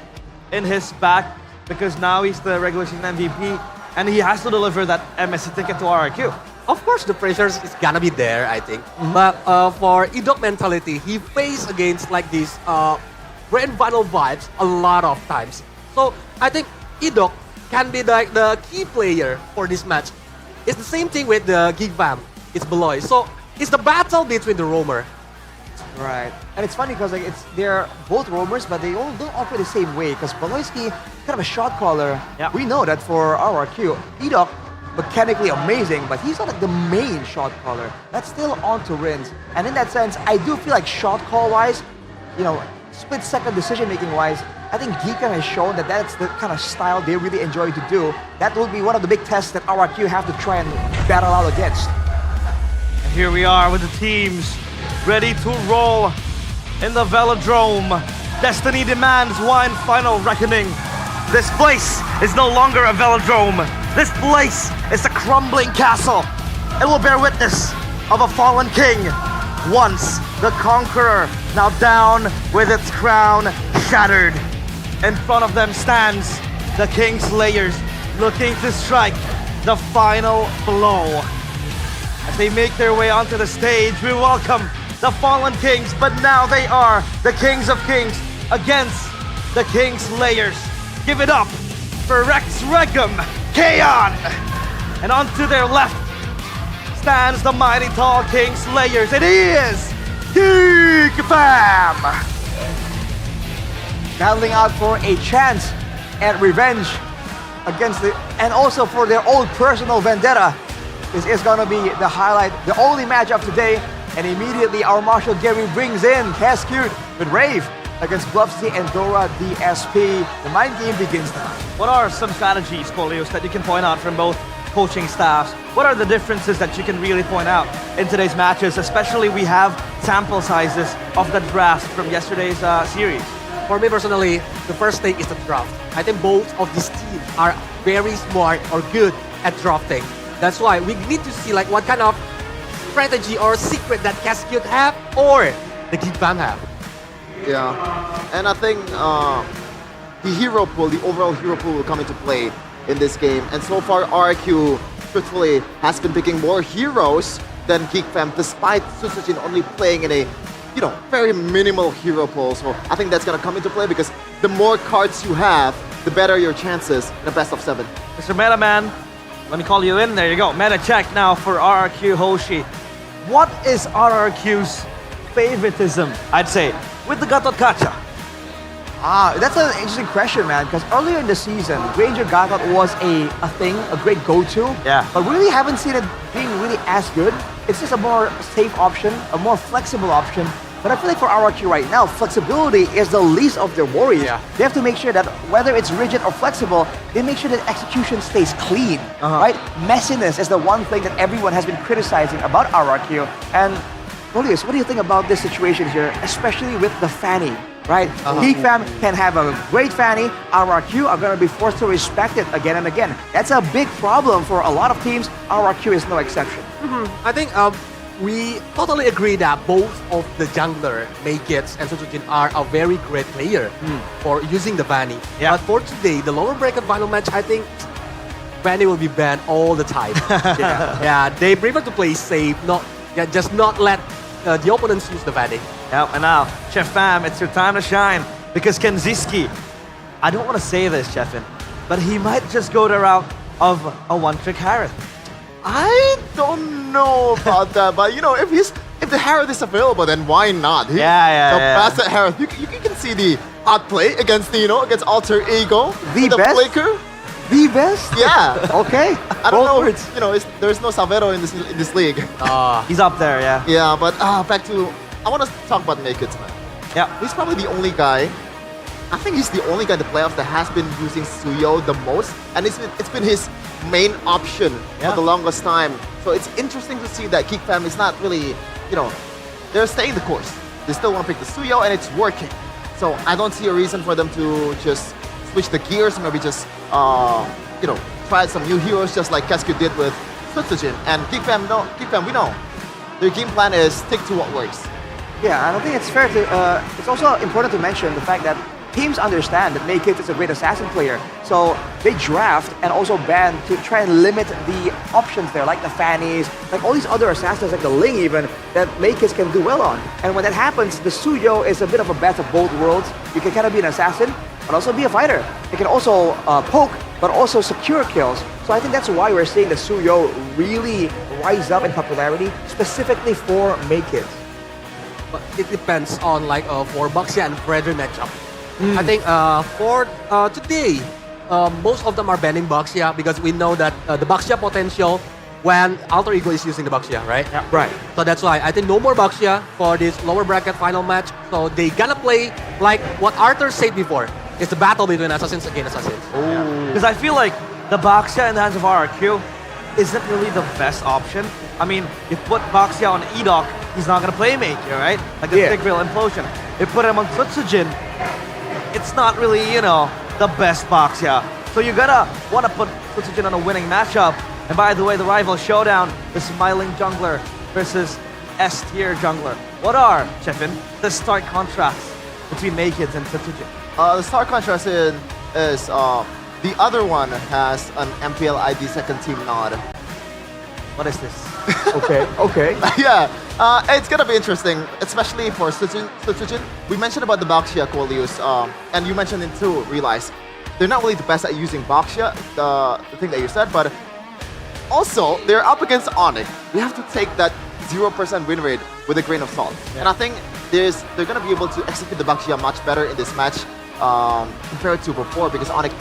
in his back because now he's the regular season MVP and he has to deliver that MSC ticket to RRQ? Of course, the pressure is gonna be there, I think. But for Edok mentality, he faced against like these grand final vibes a lot of times. So I think Edok can be like the key player for this match. It's the same thing with the Gigvam. It's Beloy. So it's the battle between the roamer. Right. And it's funny because they're both roamers, but they all don't operate the same way. Because Beloyski, kind of a shot caller. Yeah. We know that for RRQ. Edok, mechanically amazing, but he's not like the main shot caller. That's still on to Rins. And in that sense, I do feel like shot call wise, split second decision making wise, I think Geekan has shown that that's the kind of style they really enjoy to do. That will be one of the big tests that RRQ have to try and battle out against. And here we are with the teams ready to roll in the Velodrome. Destiny demands one final reckoning. This place is no longer a Velodrome. This place is a crumbling castle. It will bear witness of a fallen king. Once the conqueror, now down with its crown shattered. In front of them stands the King Slayers, looking to strike the final blow. As they make their way onto the stage, we welcome the fallen kings, but now they are the Kings of Kings against the King Slayers. Give it up for Rex Regum, Kaon! And onto their left stands the mighty tall King Slayers. It is Geek Fam! Battling out for a chance at revenge against and also for their own personal vendetta. This is gonna be the highlight, the only match of today. And immediately our Marshal Gary brings in Cascute with Rave against Bluffsy and Dora DSP. The mind game begins now. What are some strategies, Polios, that you can point out from both coaching staffs? What are the differences that you can really point out in today's matches? Especially we have sample sizes of the draft from yesterday's series. For me personally, the first thing is the draft. I think both of these teams are very smart or good at drafting. That's why we need to see like what kind of strategy or secret that Cascade have or the Geekfam have. Yeah, and I think the hero pool, the overall hero pool will come into play in this game. And so far, RQ truthfully, has been picking more heroes than Geek Fam, despite Sutsujin only playing in a, very minimal hero pool. So I think that's gonna come into play because the more cards you have, the better your chances in a best of 7. Mr. Meta Man, let me call you in. There you go. Meta check now for RRQ Hoshi. What is RRQ's favoritism, I'd say, with the Gatot Kacha? That's an interesting question, man, because earlier in the season, Ranger Gatot was a thing, a great go-to. Yeah. But we really haven't seen it being really as good. It's just a more safe option, a more flexible option. But I feel like for RRQ right now, flexibility is the least of their worries. Yeah. They have to make sure that whether it's rigid or flexible, they make sure that execution stays clean, right? Messiness is the one thing that everyone has been criticizing about RRQ. And Julius, what do you think about this situation here, especially with the Fanny, right? Geek Fam can have a great Fanny, RRQ are going to be forced to respect it again and again. That's a big problem for a lot of teams. RRQ is no exception. I think we totally agree that both of the jungler, Maykits and Sutsujin, are a very great player for using the Vanny. Yeah. But for today, the lower bracket final match, I think Vanny will be banned all the time. Yeah, they prefer to play safe, just not let the opponents use the Vanny. Yep, and now, Chef Fam, it's your time to shine. Because Kenziski, I don't want to say this, Chefin, but he might just go the route of a one-trick Harith. I don't know about that, but if the Harith is available, then why not? The best at Harith. You can see the outplay against against Alter Ego. The best? Flicker. The best? Yeah. Okay. I don't know. There's no Salvador in this league. He's up there, yeah. Yeah, but back to I want to talk about Maykits, man. Yeah. He's probably the only guy. I think he's the only guy in the playoffs that has been using Suyo the most, and it's been his main option for the longest time. So it's interesting to see that Geek Fam is not really, they're staying the course. They still want to pick the Suyo, and it's working. So I don't see a reason for them to just switch the gears, maybe just, try some new heroes just like Cascu did with Sutsujin. And Geek Fam, we know. Their game plan is stick to what works. Yeah, and I think it's fair to, it's also important to mention the fact that teams understand that Maykits is a great assassin player, so they draft and also ban to try and limit the options there, like the Fannies, like all these other assassins, like the Ling even, that Maykits can do well on. And when that happens, the Suyo is a bit of a best of both worlds. You can kind of be an assassin, but also be a fighter. You can also poke, but also secure kills. So I think that's why we're seeing the Suyo really rise up in popularity, specifically for Maykits. But it depends on for Baxia and Fredry matchup. I think for today, most of them are banning Baxia because we know that the Baxia potential when Alter Ego is using the Baxia, right? Yeah. Right. So that's why I think no more Baxia for this lower bracket final match. So they gonna play like what Arthur said before. It's the battle between assassins against assassins. Because I feel like the Baxia in the hands of RRQ isn't really the best option. I mean, you put Baxia on Edok, he's not gonna play Maker, right? Like the Thick Veil Implosion. You put him on Sutsujin, it's not really, the best Baxia. So you gotta wanna put Sutsujin on a winning matchup. And by the way, the rival showdown, the Smiling Jungler versus S-tier Jungler. What are, Chefin, the stark contrasts between Maykits and Sutsujin? The stark contrast is the other one has an MPL ID second team nod. What is this? Okay. Yeah, it's gonna be interesting, especially for Sutsujin. We mentioned about the Baxia Coelius, and you mentioned it too, Realize. They're not really the best at using Baxia, the thing that you said, but also, they're up against Onyx. We have to take that 0% win rate with a grain of salt. Yeah. And I think they're gonna be able to execute the Baxia much better in this match compared to before, because Onyx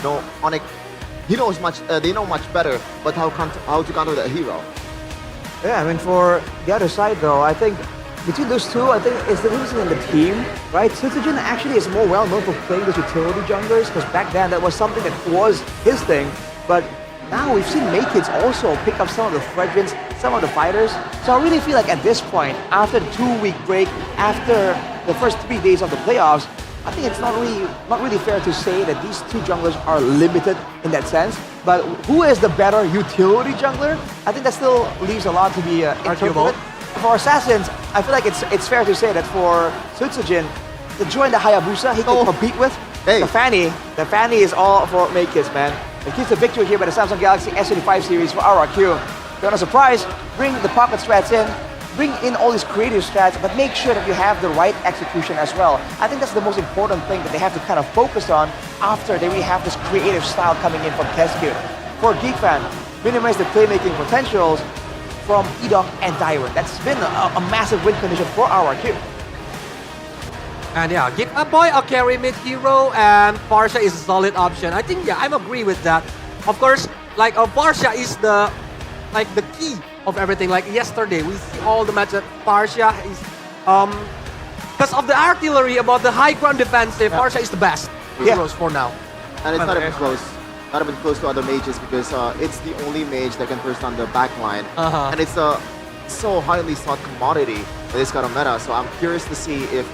they know much better about how to counter that hero. Yeah, I mean, for the other side though, I think between those two, I think it's the difference in the team, right? Sutsujin actually is more well known for playing those utility junglers, because back then that was something that was his thing, but now we've seen Maykits also pick up some of the Fredrins, some of the fighters. So I really feel like at this point, after the 2-week break, after the first 3 days of the playoffs, I think it's not really fair to say that these two junglers are limited in that sense. But who is the better utility jungler? I think that still leaves a lot to be arguable. For Assassins, I feel like it's fair to say that for Sutsujin, to join the Hayabusa he can compete with, the Fanny is all for Maykits, man. It keeps the victory here by the Samsung Galaxy S15 series for RRQ. Don't a surprise, bring the pocket strats in, bring in all these creative strats, but make sure that you have the right execution as well. I think that's the most important thing that they have to kind of focus on after they really have this creative style coming in from Kescute. For GeekFam, minimize the playmaking potentials from Edok and Dairon. That's been a massive win condition for RRQ. And yeah, give a boy a carry mid hero, and Farsha is a solid option. I think, yeah, I agree with that. Of course, like Farsha is the key of everything. Like yesterday, we see all the matches. Farsha is because of the artillery about the high ground defensive. Farsha is the best heroes for now. And it's not even close. Not even close to other mages because it's the only mage that can burst on the backline. And it's a so highly sought commodity in this kind of meta. So I'm curious to see if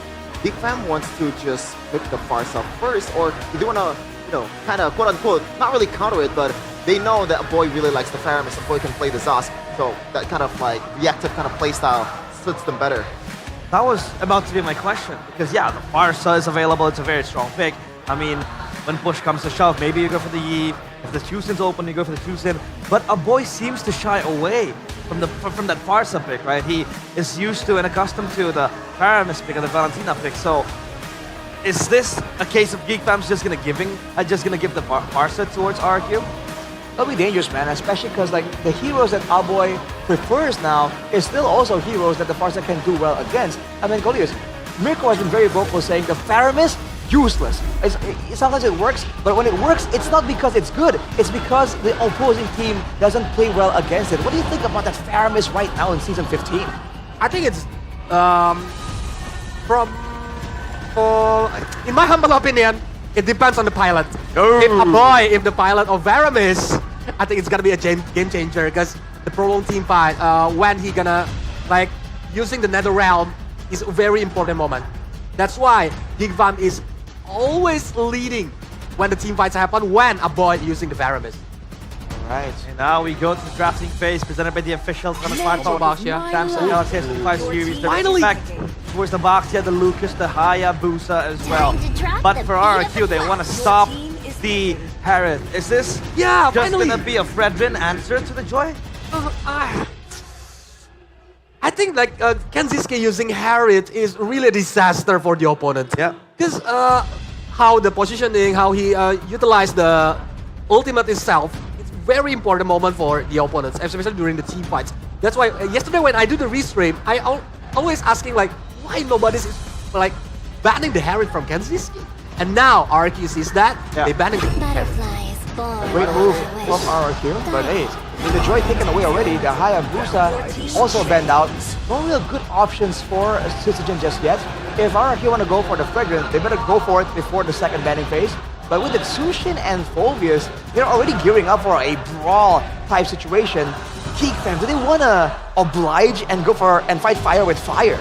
GeekFam wants to just pick the Farsha first, or if they want to, kind of quote unquote, not really counter it, but they know that a boy really likes the Faramis, a boy can play the Zosk. So that kind of like reactive kind of playstyle suits them better. That was about to be my question, because yeah, the Farsha is available, it's a very strong pick. I mean, when push comes to shove, maybe you go for the Yi. If the Chusin's open, you go for the Chusin. But a boy seems to shy away from that Farsha pick, right? He is used to and accustomed to the Faramis pick and the Valentina pick. So is this a case of GeekFam's just gonna give the Farsha towards RRQ? That'll be dangerous, man, especially because like the heroes that Aboy prefers now is still also heroes that the Farsha can do well against. I mean, Goliath, Mirko has been very vocal saying the Faramis, useless. Sometimes it works, but when it works, it's not because it's good. It's because the opposing team doesn't play well against it. What do you think about that Faramis right now in Season 15? I think it's in my humble opinion, it depends on the pilot. If the pilot of Varamis, I think it's gonna be a game changer because the prolonged team fight, when he gonna like using the Nether Realm is a very important moment. That's why GeekFam is always leading when the team fights happen when a boy using the Varamis. Alright, and now we go to the drafting phase presented by the official Samsung Galaxy S15 series. The respect towards the Baxia, the Lucas, the Hayabusa as well. But for RRQ, they want to stop the Herod. Is this just gonna be a Fredrin answer to the Joy? I think like Kenziski using Harriet is really a disaster for the opponent. Yeah. Because how the positioning, how he utilized the ultimate itself, it's very important moment for the opponents, especially during the team fights. That's why yesterday when I do the restream, I always asking like, why nobody's like banning the Harriet from Kenziski? And now RRQ sees that, they banning the Harriet. Great move from RRQ, but hey, with the Joy taken away already, the Hayabusa also banned out. No real good options for Citizen just yet. If RRQ want to go for the Fragrant, they better go for it before the second banning phase. But with the Tsushin and Fulvius, they're already gearing up for a brawl type situation. GeekFam, do they want to oblige and go for and fight fire with fire?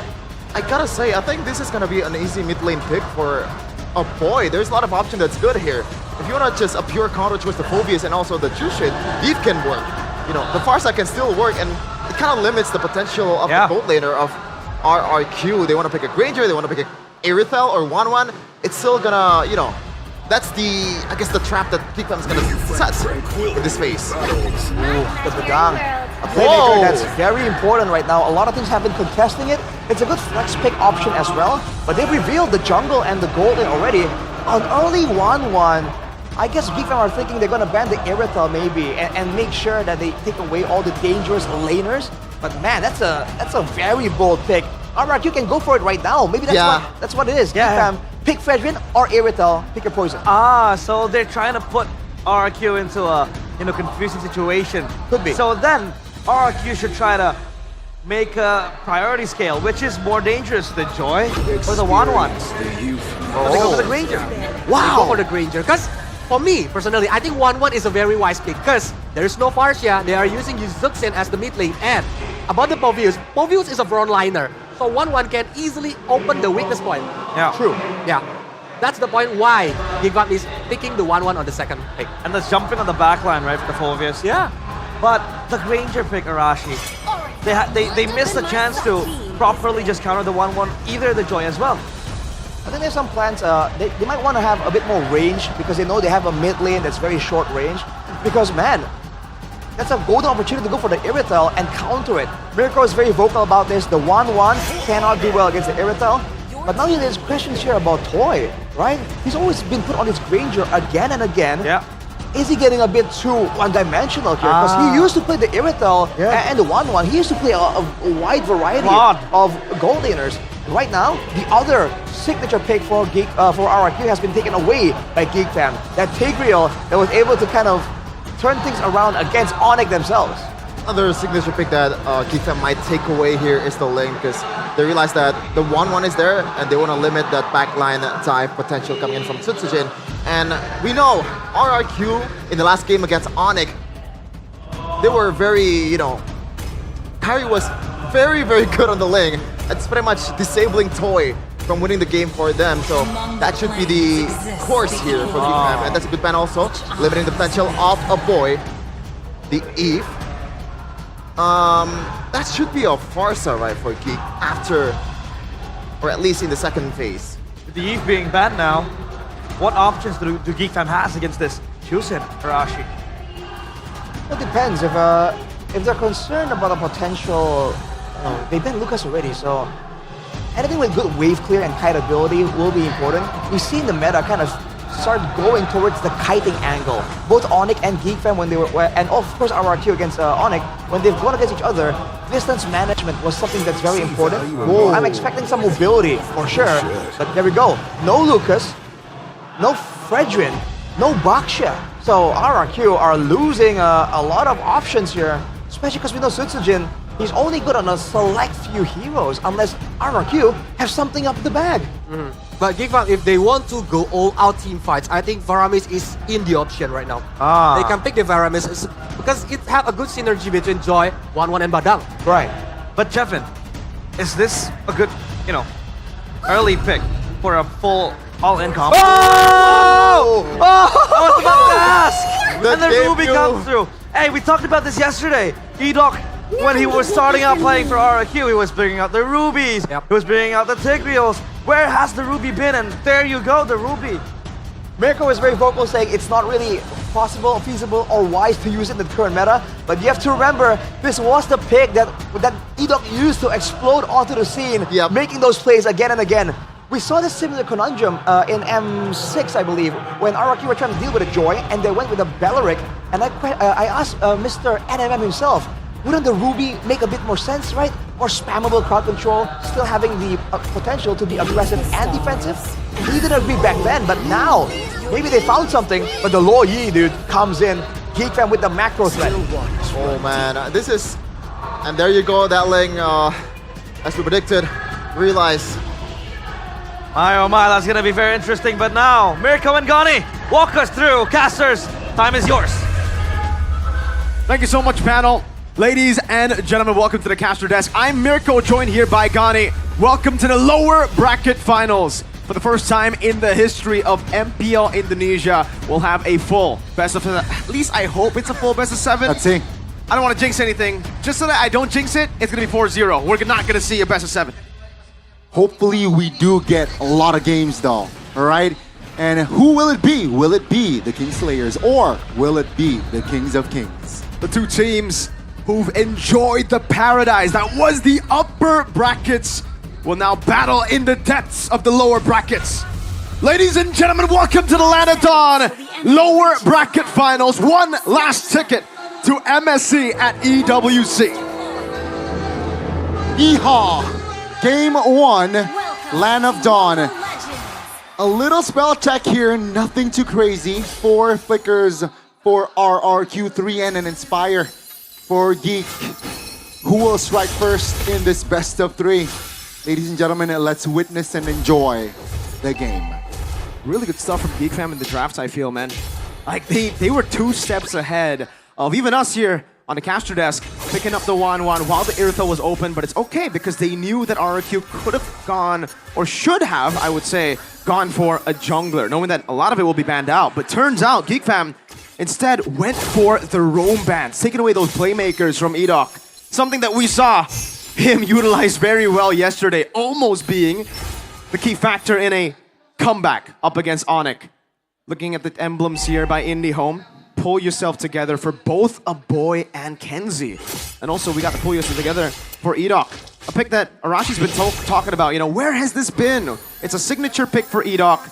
I gotta say, I think this is gonna be an easy mid lane pick for a boy. There's a lot of options that's good here. If you want to just a pure counter towards the Phobias and also the Jushin, Eve can work. The Farsha can still work, and it kind of limits the potential of the gold laner of RRQ. They want to pick a Granger, they want to pick a Aerithel or 1-1. It's still gonna, that's the, I guess, the trap that GeekFam is gonna set in this phase. The Bedang. A playmaker that's very important right now. A lot of teams have been contesting it. It's a good flex pick option as well, but they've revealed the jungle and the gold lane already. On early 1-1, I guess GeekFam are thinking they're gonna ban the Aerithel maybe and make sure that they take away all the dangerous laners. But man, that's a very bold pick. RRQ can go for it right now. Maybe that's what it is. GeekFam, pick Fredrin or Aerithel, pick your poison. So they're trying to put RRQ into a confusing situation. Could be. So then RRQ should try to make a priority scale, which is more dangerous, the Joy or the 1-1. They go for the Granger. Wow! Go for the Granger. Because for me, personally, I think 1-1 is a very wise pick because there is no Farsha. They are using Yuzuxin as the mid lane. And about the Povius is a frontliner. So 1-1 can easily open the weakness point. Yeah. True. Yeah. That's the point why GeekFam is picking the 1-1 on the second pick. And that's jumping on the backline, right, for the Phobius. Yeah. But the Granger pick, Arashi, they missed the chance to properly just counter the 1-1, either the Joy as well. I think there's some plans, they might want to have a bit more range because they know they have a mid lane that's very short range. Because man, that's a golden opportunity to go for the Irithel and counter it. Mirko is very vocal about this. The 1-1 cannot do well against the Irithel. But now there's questions here about Toy, right? He's always been put on his Granger again and again. Yeah. Is he getting a bit too one-dimensional here? Because he used to play the Irithel and the 1-1. He used to play a wide variety of gold laners. And right now, the other signature pick for RRQ has been taken away by GeekFam. That Tigreal that was able to kind of turn things around against Onyx themselves. Another signature pick that GeekFam might take away here is the lane, because they realize that the 1-1 is there and they want to limit that backline dive potential coming in from Tsutsujin. And we know RRQ in the last game against Onyx, they were very, Harry was very, very good on the lane. It's pretty much disabling Toy from winning the game for them. So that should be the course here for GeekFam. And that's a good ban also, limiting the potential of a boy, the Eve. That should be a Farsa, right, for Geek after, or at least in the second phase. With the Eve being banned now, what options do GeekFam has against this Chusin Arashi? It depends. If they're concerned about a potential, they banned Lucas already, so anything with good wave clear and kite ability will be important. We've seen the meta kind of start going towards the kiting angle. Both Onyx and GeekFam when they were, and of course RRQ against Onyx, when they've gone against each other, distance management was something that's very important. I'm expecting some mobility for sure, but there we go. No Lucas, no Fredrin, no Baksha. So RRQ are losing a lot of options here, especially because we know Tsutsujin, he's only good on a select few heroes unless RRQ have something up the bag. But GeekFam, if they want to go all-out team fights, I think Varamis is in the option right now. They can pick the Varamis because it have a good synergy between Joy, 1-1 and Badang. Right. But Jeffin, is this a good, early pick for a full all-in combo? Oh! I was about to ask! And then Ruby comes through. Hey, we talked about this yesterday. E-Doc, when he was starting out playing for RRQ, he was bringing out the Rubies. He was bringing out the Tigreals. Where has the Ruby been? And there you go, the Ruby. Mirko is very vocal saying it's not really possible, feasible, or wise to use it in the current meta. But you have to remember, this was the pick that E-Doc used to explode onto the scene, making those plays again and again. We saw this similar conundrum in M6, I believe, when RRQ were trying to deal with a Joy, and they went with a Belleric. And I asked Mr. NMM himself, wouldn't the Ruby make a bit more sense, right? More spammable crowd control, still having the potential to be aggressive and defensive? He didn't agree back then, but now, maybe they found something, but the Lo Yi, dude, comes in. GeekFam with the macro threat. Oh man, this is... And there you go, that lane, as we predicted, realize. My oh my, that's gonna be very interesting, but now, Mirko and Gani, walk us through. Casters, time is yours. Thank you so much, panel. Ladies and gentlemen, welcome to the caster desk. I'm Mirko, joined here by Gani. Welcome to the lower bracket finals. For the first time in the history of MPL Indonesia, we'll have a full best of 7. At least I hope it's a full best of 7. Let's see. I don't want to jinx anything. Just so that I don't jinx it, it's going to be 4-0. We're not going to see a best of 7. Hopefully we do get a lot of games though, all right? And who will it be? Will it be the Kingslayers or will it be the Kings of Kings? The two teams who've enjoyed the paradise that was the upper brackets will now battle in the depths of the lower brackets. Ladies and gentlemen, welcome to the Land of Dawn lower bracket finals. One last ticket to MSC at EWC. Yeehaw! Game 1, Land of Dawn. A little spell check here, nothing too crazy. 4 flickers for RRQ, 3 and an Inspire for Geek. Who will strike first in this best of 3? Ladies and gentlemen, let's witness and enjoy the game. Really good stuff from GeekFam in the drafts, I feel, man. Like, they were 2 steps ahead of even us here on the caster desk, picking up the 1-1 while the Irithel was open, but it's okay because they knew that RRQ could have gone, or should have, I would say, gone for a jungler, knowing that a lot of it will be banned out. But turns out, GeekFam instead went for the roam bans, taking away those playmakers from E-Doc. Something that we saw him utilize very well yesterday, almost being the key factor in a comeback up against Onyx. Looking at the emblems here by Indie Home, pull yourself together for both a boy and Kenzie. And also we got to pull yourself together for Edok. A pick that Arashi's been talking about, where has this been? It's a signature pick for Edok.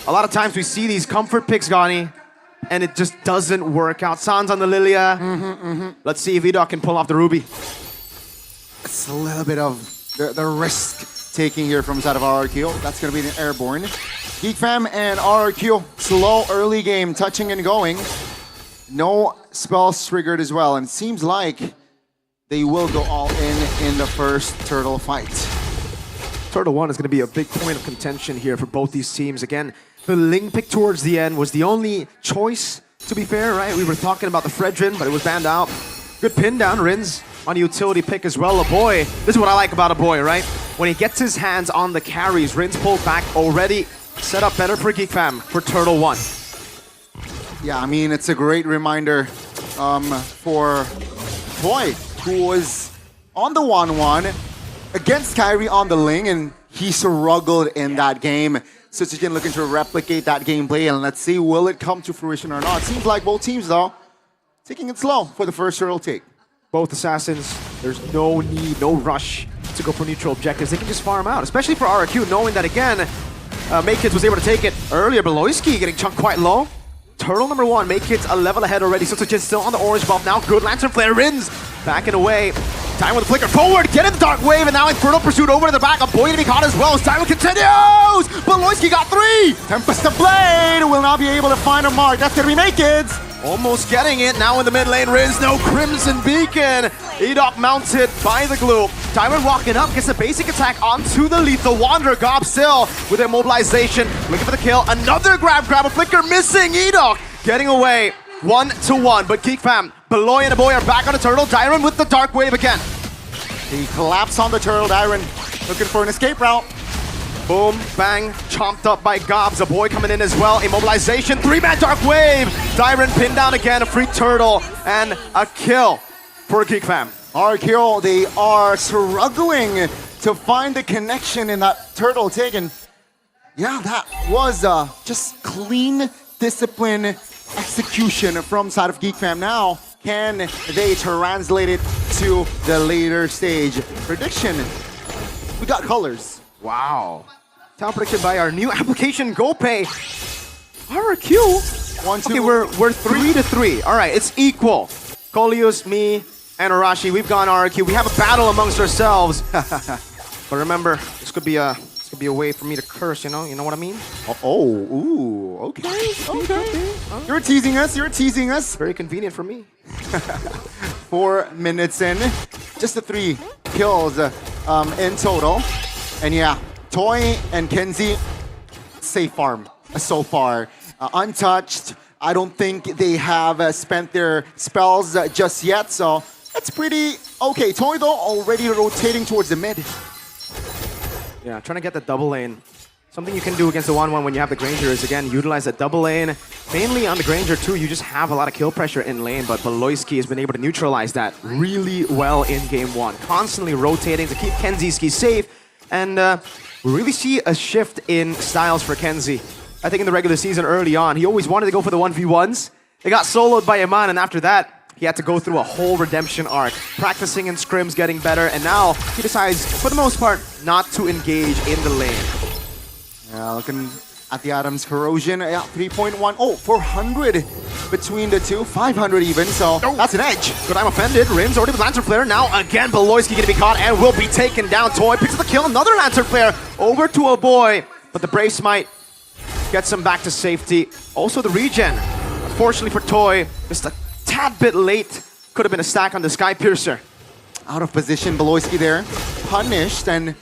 A lot of times we see these comfort picks, Gani, and it just doesn't work out. Sans on the Lilia. Let's see if Edok can pull off the Ruby. It's a little bit of the risk taking here from side of RRQ. That's going to be an airborne. Geek Fam and RRQ, slow early game, touching and going. No spells triggered as well, and it seems like they will go all in the first Turtle fight. Turtle 1 is going to be a big point of contention here for both these teams. Again, the Ling pick towards the end was the only choice, to be fair, right? We were talking about the Fredrin, but it was banned out. Good pin down, Rins on a utility pick as well. A boy, this is what I like about a boy, right? When he gets his hands on the carries, Rins pulled back already. Set up better for Geek Fam for Turtle 1. Yeah, I mean, it's a great reminder for Boy, who was on the 1-1 against Kyrie on the Ling, and he struggled in that game. So he's looking to replicate that gameplay, and let's see, will it come to fruition or not? Seems like both teams, though, taking it slow for the first Turtle take. Both Assassins, there's no need, no rush to go for neutral objectives. They can just farm out, especially for RRQ, knowing that, again, Maykids was able to take it earlier, but Loisky getting chunked quite low. Turtle number 1, Maykids a level ahead already. Sojin still on the orange buff now. Good Lantern Flare, Rins backing away. Time with the flicker forward, getting the Dark Wave, and now Infernal Pursuit over to the back. A boy to be caught as well. Time continues, but Loisky got 3. Tempest the Blade will not be able to find a mark. That's gonna be Maykids. Almost getting it now in the mid lane. Riz, no Crimson Beacon. Edok mounted by the glue. Tyrant walking up, gets a basic attack onto the lethal. Wanderer Gob still with immobilization. Looking for the kill. Another grab a flicker missing. Edok getting away 1-1. But Geek Fam, Beloy and a boy are back on the Turtle. Dyron with the Dark Wave again. He collapsed on the Turtle. Dyron looking for an escape route. Boom, bang, chomped up by Gobs. A boy coming in as well. Immobilization, 3-man Dark Wave. Dyron pinned down again, a free Turtle, and a kill for Geek Fam. RRQ, they are struggling to find the connection in that Turtle take, and yeah, that was just clean discipline execution from side of Geek Fam. Now, can they translate it to the later stage? Prediction, we got colors. Wow. Talent prediction by our new application, GoPay. RRQ? 1-2. Okay, we're 3-3. All right, it's equal. Kolius, me, and Arashi, we've gone RRQ. We have a battle amongst ourselves. But remember, this could be a way for me to curse, you know what I mean? Okay. You're teasing us. Very convenient for me. 4 minutes in, just the 3 kills in total. And yeah, Toy and Kenzie, safe farm so far. Untouched. I don't think they have spent their spells just yet, so that's pretty okay. Toy though already rotating towards the mid. Yeah, trying to get the double lane. Something you can do against the 1-1 when you have the Granger is, again, utilize that double lane. Mainly on the Granger too, you just have a lot of kill pressure in lane, but Beloyski has been able to neutralize that really well in game 1. Constantly rotating to keep Kenzieski safe. And we really see a shift in styles for Kenzie. I think in the regular season early on, he always wanted to go for the 1v1s. They got soloed by Iman, and after that, he had to go through a whole redemption arc. Practicing in scrims, getting better, and now he decides, for the most part, not to engage in the lane. Yeah, looking at the Adams Corrosion, yeah, 3.1. Oh, 400 between the two, 500 even, so that's an edge. But I'm offended. Rin's already with Lantern Flare. Now again, Beloyski gonna be caught and will be taken down. Toy picks up the kill. Another Lantern Flare over to a boy. But the Brave Smite gets him back to safety. Also the regen. Unfortunately for Toy, just a tad bit late. Could have been a stack on the Sky Piercer. Out of position, Beloyski there. Punished and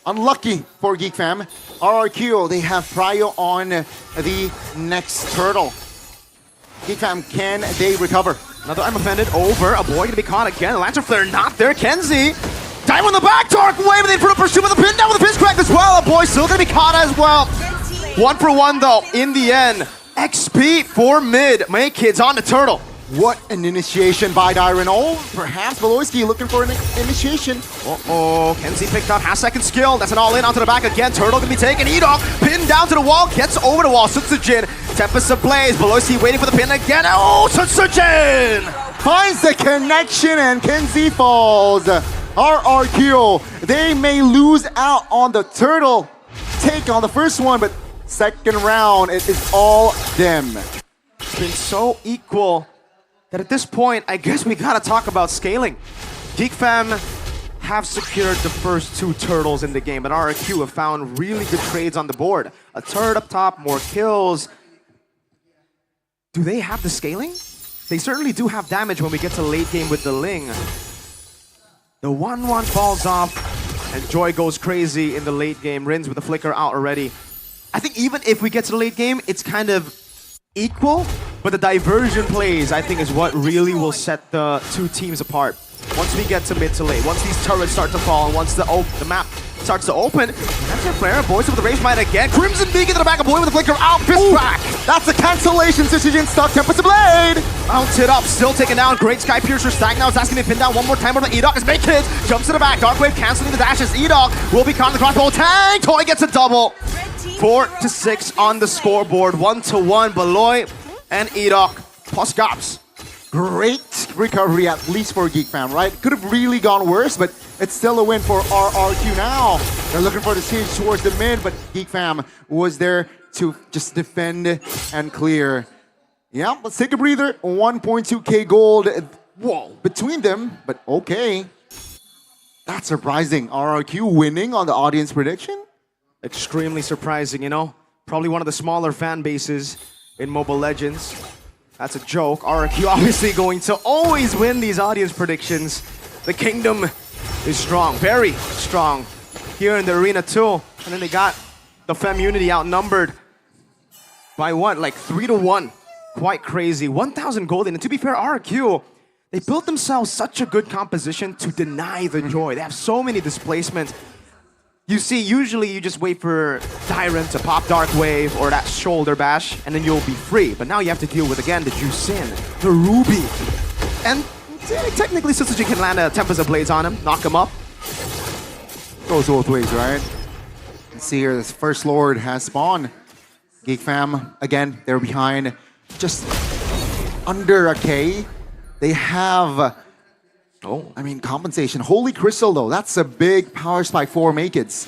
unlucky for Geek Fam. RRQ, they have Prio on the next Turtle. Geek Fam, can they recover? Another I'm offended over. A boy gonna be caught again. Lantern Flare not there. Kenzie. Dive on the back. Dark Wave. And they put a pursuit with the pin down with the pinch crack as well. A boy still gonna be caught as well. 1-for-1 though in the end. XP for mid. Maykids on the Turtle. What an initiation by Dyron. Oh, perhaps Beloyski looking for an initiation. Kenzie picked up half-second skill. That's an all-in onto the back again. Turtle can be taken. Edok pinned down to the wall. Gets over the wall. Sutsujin. Tempest ablaze. Beloyski waiting for the pin again. Oh, Sutsujin! Finds the connection and Kenzie falls. RRQ, they may lose out on the turtle take on the first one, but second round, it is all them. It's been so equal that at this point, I guess we gotta talk about scaling. GeekFam have secured the first 2 turtles in the game, but RRQ have found really good trades on the board. A turret up top, more kills. Do they have the scaling? They certainly do have damage when we get to late game with the Ling. The 1-1 falls off, and Joy goes crazy in the late game. Rins with the flicker out already. I think even if we get to the late game, it's kind of equal, but the diversion plays, I think, is what really will set the 2 teams apart. Once we get to mid to late, once these turrets start to fall, and once the map starts to open, that's a flare. Boys with the rage might again. Crimson Beacon to the back of Boy with the flicker out. Fist crack. That's a cancellation. Sutsujin stuck. Tempest Blade. Mounted up, still taken down. Great Sky Piercer stack now. It's asking to be pinned down one more time. But Edok is make kids. Jumps to the back. Dark Wave canceling the dashes. Edok will be caught in the crossbow. Tang! Toy gets a double. 4-6 on the scoreboard. 1-1. Beloy and Edok plus Gops. Great recovery, at least for GeekFam, right? Could have really gone worse, but it's still a win for RRQ now. They're looking for the siege towards the mid, but GeekFam was there to just defend and clear. Yeah, let's take a breather. 1.2k gold between them, but okay. That's surprising. RRQ winning on the audience prediction? Extremely surprising, you know? Probably one of the smaller fan bases in Mobile Legends. That's a joke. RRQ obviously going to always win these audience predictions. The Kingdom is strong, very strong here in the arena too. And then they got the Femunity outnumbered by what, like 3-1. Quite crazy. 1,000 gold in. And to be fair, RRQ, they built themselves such a good composition to deny the joy. They have so many displacements. You see, usually you just wait for Tyrant to pop Dark Wave or that shoulder bash, and then you'll be free. But now you have to deal with, again, the Jusin, the Ruby. And technically, Sutsujin can land a Tempest of Blades on him, knock him up. Goes both ways, right? Let's see here, this First Lord has spawned. GeekFam, again, they're behind just under a K. They have... I mean, compensation. Holy Crystal, though. That's a big power spike for Makids.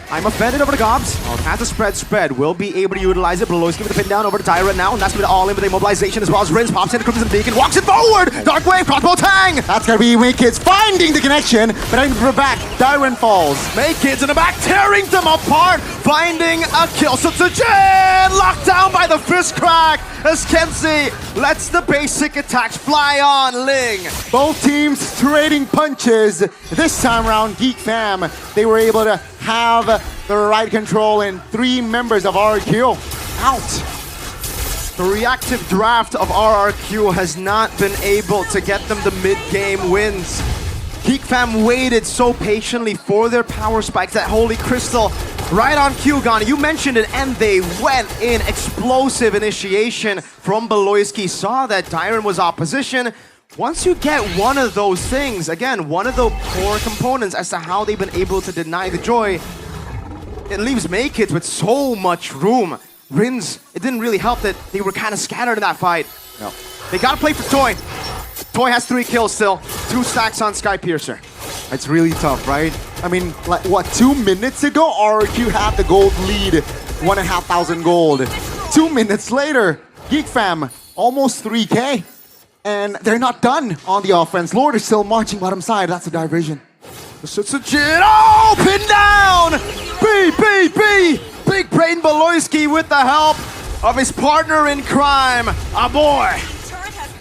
I'm offended over the Gobs. Has a spread. Will be able to utilize it. Beloyski with the pin down over to Tyrant now. And that's going to be all in with a mobilization as well as Rins pops in the Crimson Beacon. Walks it forward. Dark Wave, crossbow tang. That's going to be Makids finding the connection. But I'm for back. Tyrant falls. Makids in the back, tearing them apart. Finding a kill. Sutsujin locked down by the fist crack as Kenzie lets the basic attacks fly on Ling. Both teams trading punches. This time around, GeekFam, they were able to have the right control, and 3 members of RRQ out. The reactive draft of RRQ has not been able to get them the mid-game wins. GeekFam waited so patiently for their power spikes, that Holy Crystal right on cue, Ghana. You mentioned it, and they went in. Explosive initiation from Beloyski. Saw that Dyron was opposition. Once you get one of those things, again, one of the core components as to how they've been able to deny the joy, it leaves Makids with so much room. Rins, it didn't really help that they were kind of scattered in that fight. No. They gotta play for Toy. Toy has 3 kills still, 2 stacks on Sky Piercer. It's really tough, right? I mean, like, what, 2 minutes ago, RRQ had the gold lead, 1,500 gold. 2 minutes later, GeekFam, almost 3K. And they're not done on the offense. Lord is still marching bottom side. That's a diversion. Sutsujin, pinned down! B! Big Brain Beloyski with the help of his partner in crime, a boy.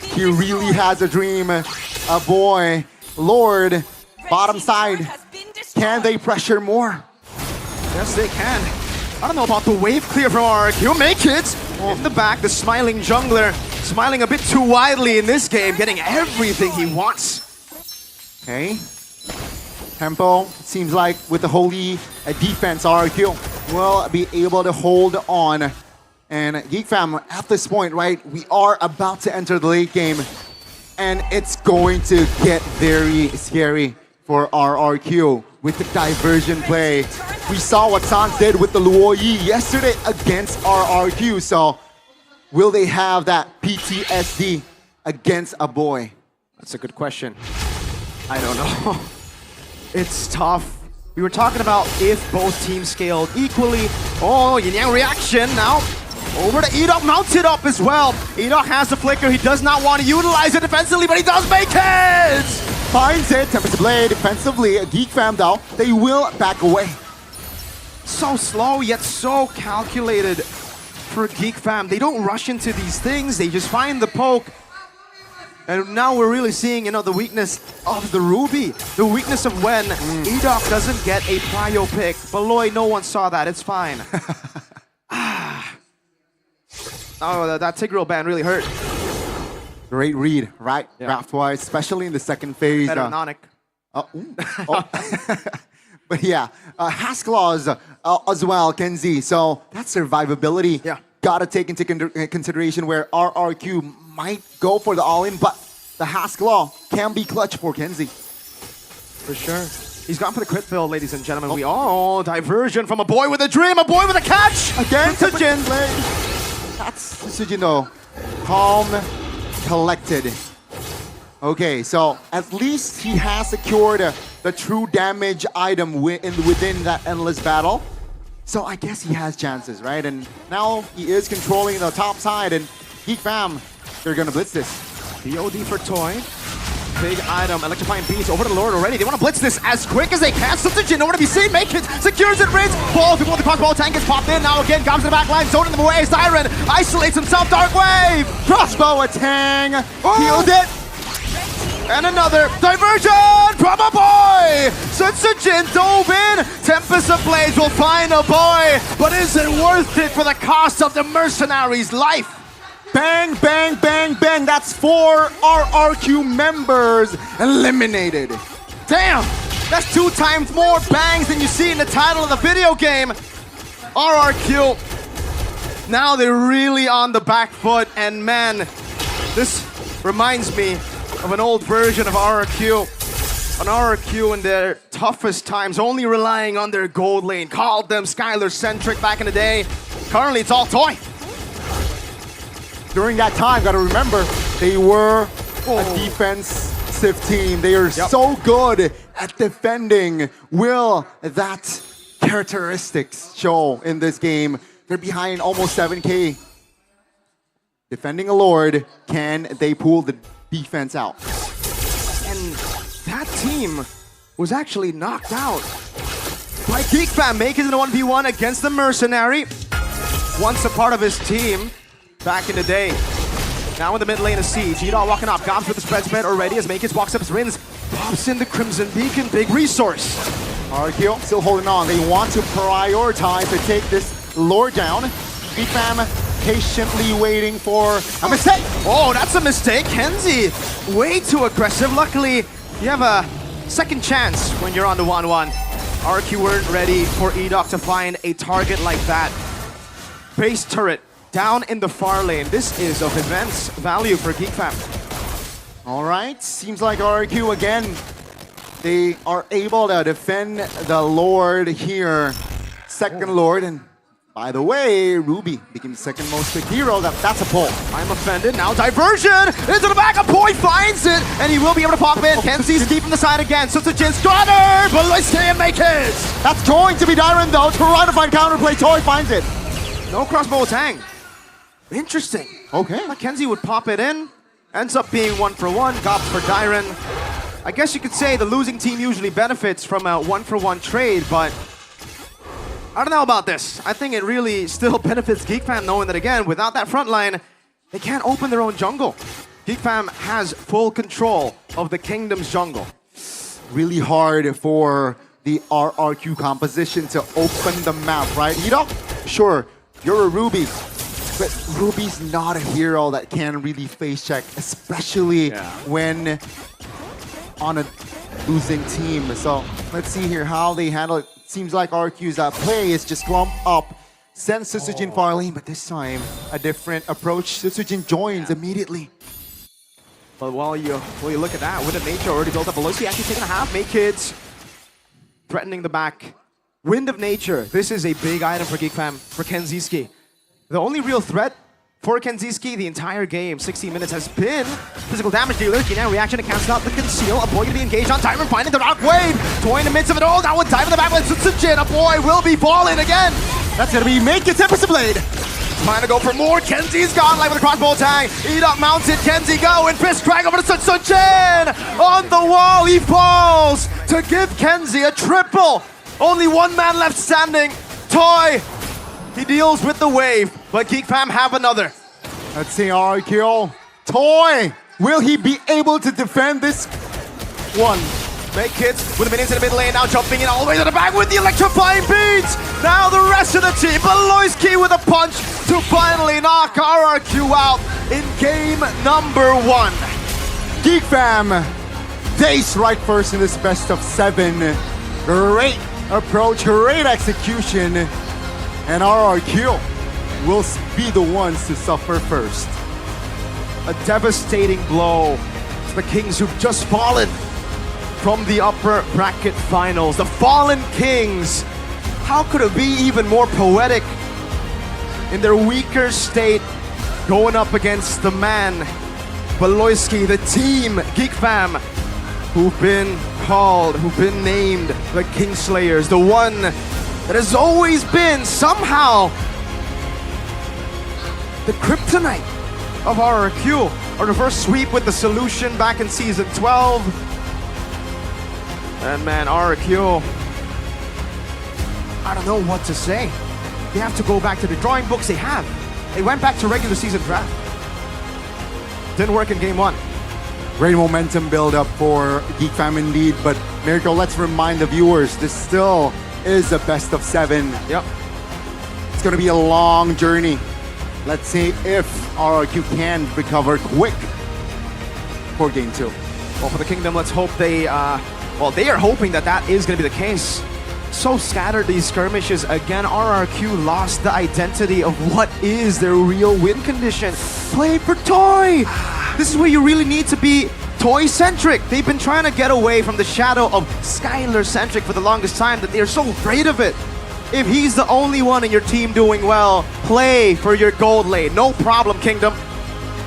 He really has a dream, a boy. Lord, bottom side. Can they pressure more? Yes, they can. I don't know about the wave clear from RRQ. Makids in the back, the smiling jungler. Smiling a bit too widely in this game, getting everything he wants. Okay. Tempo, seems like with the holy defense, RRQ will be able to hold on And Geek Fam, at this point, right, we are about to enter the late game. And it's going to get very scary for RRQ with the diversion play. We saw what Sans did with the Luo Yi yesterday against RRQ. So will they have that PTSD against a boy? That's a good question. I don't know. It's tough. We were talking about if both teams scaled equally. Oh, Yin Yang reaction now. Over to Edok, mounted up as well. Edok has the flicker. He does not want to utilize it defensively, but he does make it! Finds it, Tempest Blade defensively. Geek Fam though, they will back away. So slow, yet so calculated for Geek Fam. They don't rush into these things. They just find the poke. And now we're really seeing, the weakness of the Ruby. The weakness of when Edok doesn't get a prio pick. Beloy, no one saw that. It's fine. Oh, that Tigreal ban really hurt. Great read, right? Yeah. Draft-wise, especially in the second phase. Better than Onic. But yeah, Hasklaws as well, Kenzie. So that's survivability. Yeah. Gotta take into consideration where RRQ might go for the all-in, but the Hasklaw can be clutch for Kenzie. For sure. He's gone for the crit build, ladies and gentlemen. Diversion from a boy with a dream, a boy with a catch! Again, Sujin. That's Sujin though. Calm, collected. Okay, so at least he has secured the true damage item within that endless battle. So I guess he has chances, right? And now he is controlling the top side, and Geek Fam, they're gonna blitz this. BOD for Toy. Big item, electrifying beats over the Lord already. They want to blitz this as quick as they can. Sujin nowhere to be seen. Make it, secures it, Rinse. Ball, people with the crossbow tank gets popped in. Now again, Gobs in the back line, zoning them away. Siren isolates himself. Dark Wave. Crossbow a Tang. Healed it. And another diversion from a boy! Sujin dove in! Tempest of Blades will find a boy! But is it worth it for the cost of the mercenary's life? Bang, bang, bang, bang! That's 4 RRQ members eliminated. Damn! That's 2 times more bangs than you see in the title of the video game. RRQ. Now they're really on the back foot, and man, this reminds me of an old version of RRQ. An RRQ in their toughest times, only relying on their gold lane. Called them Skylar-centric back in the day. Currently, it's all Toy. During that time, gotta remember, they were a defensive team. They are so good at defending. Will that characteristics show in this game? They're behind almost 7K. Defending a Lord, can they pull the defense out? And that team was actually knocked out by Geek Fam, making it a 1v1 against the Mercenary. Once a part of his team back in the day. Now in the mid lane of Siege. Edok walking up. Gobs with the spread already as Makis walks up as Rins pops in the Crimson Beacon. Big resource. RRQ still holding on. They want to prioritize to take this Lord down. Geek Fam patiently waiting for a mistake. Oh, that's a mistake. Kenzie, way too aggressive. Luckily, you have a second chance when you're on the 1-1. RQ weren't ready for Edok to find a target like that. Base turret down in the far lane. This is of immense value for Geek Fam. All right, seems like RQ again. They are able to defend the Lord here. Second Lord, and by the way, Ruby became the second most picked hero. That's a pull. I'm offended. Now diversion into the back. A boy finds it, and he will be able to pop in. Kenzie's deep from the side again. So it's a Jin's Squatter, but let's stay and make it. That's going to be Dyron though. Trying to find counterplay. Toy finds it. No crossbow tang. Interesting. Okay. Kenzie would pop it in. Ends up being 1-for-1. Gobs for Dyron. I guess you could say the losing team usually benefits from a 1-for-1 trade, but I don't know about this. I think it really still benefits Geek Fam knowing that, again, without that front line, they can't open their own jungle. Geek Fam has full control of the Kingdom's jungle. Really hard for the RRQ composition to open the map, right? Edok, sure, you're a Ruby, but Ruby's not a hero that can really face check, especially when on a losing team. So let's see here how they handle it. Seems like RQ's play is just clump up Sends Susujin far lane, but this time a different approach. Susujin joins immediately. But while you look at that, with the nature already built up, Veloci actually taking a half. Make kids threatening the back. Wind of Nature. This is a big item for Geek Fam, for Kenziski. The only real threat for Kenziski the entire game, 16 minutes, has been physical damage dealer. Now reaction to cancel out the conceal. A boy going to be engaged on Tyron, finding the rock wave. Toy in the midst of it all. That would dive in the back with Susujin. A boy will be falling again. That's going to be Make It Tempest Blade. Trying to go for more. Kenzi's gone, like with a crossbow tag. Eat up mounted. Kenzie go and fist drag over to Susujin. On the wall, he falls to give Kenzie a triple. Only one man left standing. Toy. He deals with the wave, but Geek Fam have another. Let's see RRQ. Toy. Will he be able to defend this one? Make kids with the minions in the mid lane, now jumping in all the way to the back with the electrifying beats. Now the rest of the team, Beloyski with a punch to finally knock RRQ out in game number 1. Geek Fam, they strike first in this best of 7. Great approach, great execution, and RRQ will be the ones to suffer first. A devastating blow to the Kings who've just fallen from the upper bracket finals. The Fallen Kings. How could it be even more poetic in their weaker state going up against the man, Beloyski, the team, Geek Fam, who've been called, who've been named the Kingslayers, the one that has always been somehow the kryptonite of RRQ. Our reverse sweep with the solution back in season 12. And man, RRQ, I don't know what to say. They have to go back to the drawing books they have. They went back to regular season draft. Didn't work in game 1. Great momentum build up for Geek Fam indeed, but Miracle, let's remind the viewers, this still is a best of 7. Yep. It's gonna be a long journey. Let's see if RRQ can recover quick for game 2. Well, for the Kingdom, let's hope they, they are hoping that that is gonna be the case. So scattered these skirmishes. Again, RRQ lost the identity of what is their real win condition. Played for Toy! This is where you really need to be Toy-centric. They've been trying to get away from the shadow of Skylar-centric for the longest time, that they're so afraid of it. If he's the only one in your team doing well, play for your gold lane. No problem, Kingdom.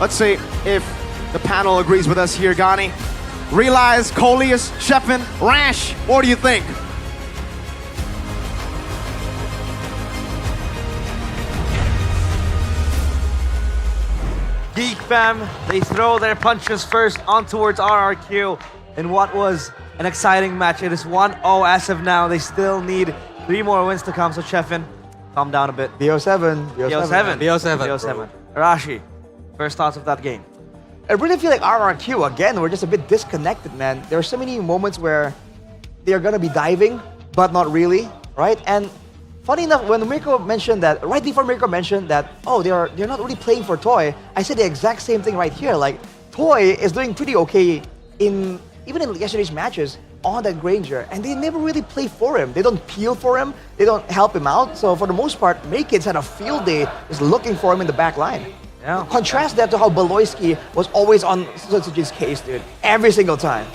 Let's see if the panel agrees with us here, Gani. Realize, Coleus, Sheffin, Rash, what do you think? Geek Fam, they throw their punches first on towards RRQ in what was an exciting match. It is 1-0 as of now. They still need 3 more wins to come, so Sheffin, calm down a bit. BO7. BO7. Arashi, first thoughts of that game? I really feel like RRQ, again, we're just a bit disconnected, man. There are so many moments where they're gonna be diving, but not really, right? And funny enough, when Mirko mentioned that, right before Mirko mentioned that, oh, they're not really playing for Toy, I said the exact same thing right here. Like, Toy is doing pretty okay even in yesterday's matches on that Granger, and they never really play for him. They don't peel for him, they don't help him out. So for the most part, Maykid's had a field day just looking for him in the back line. Yeah. Contrast that to how Beloyski was always on Susujin's case, dude. Every single time.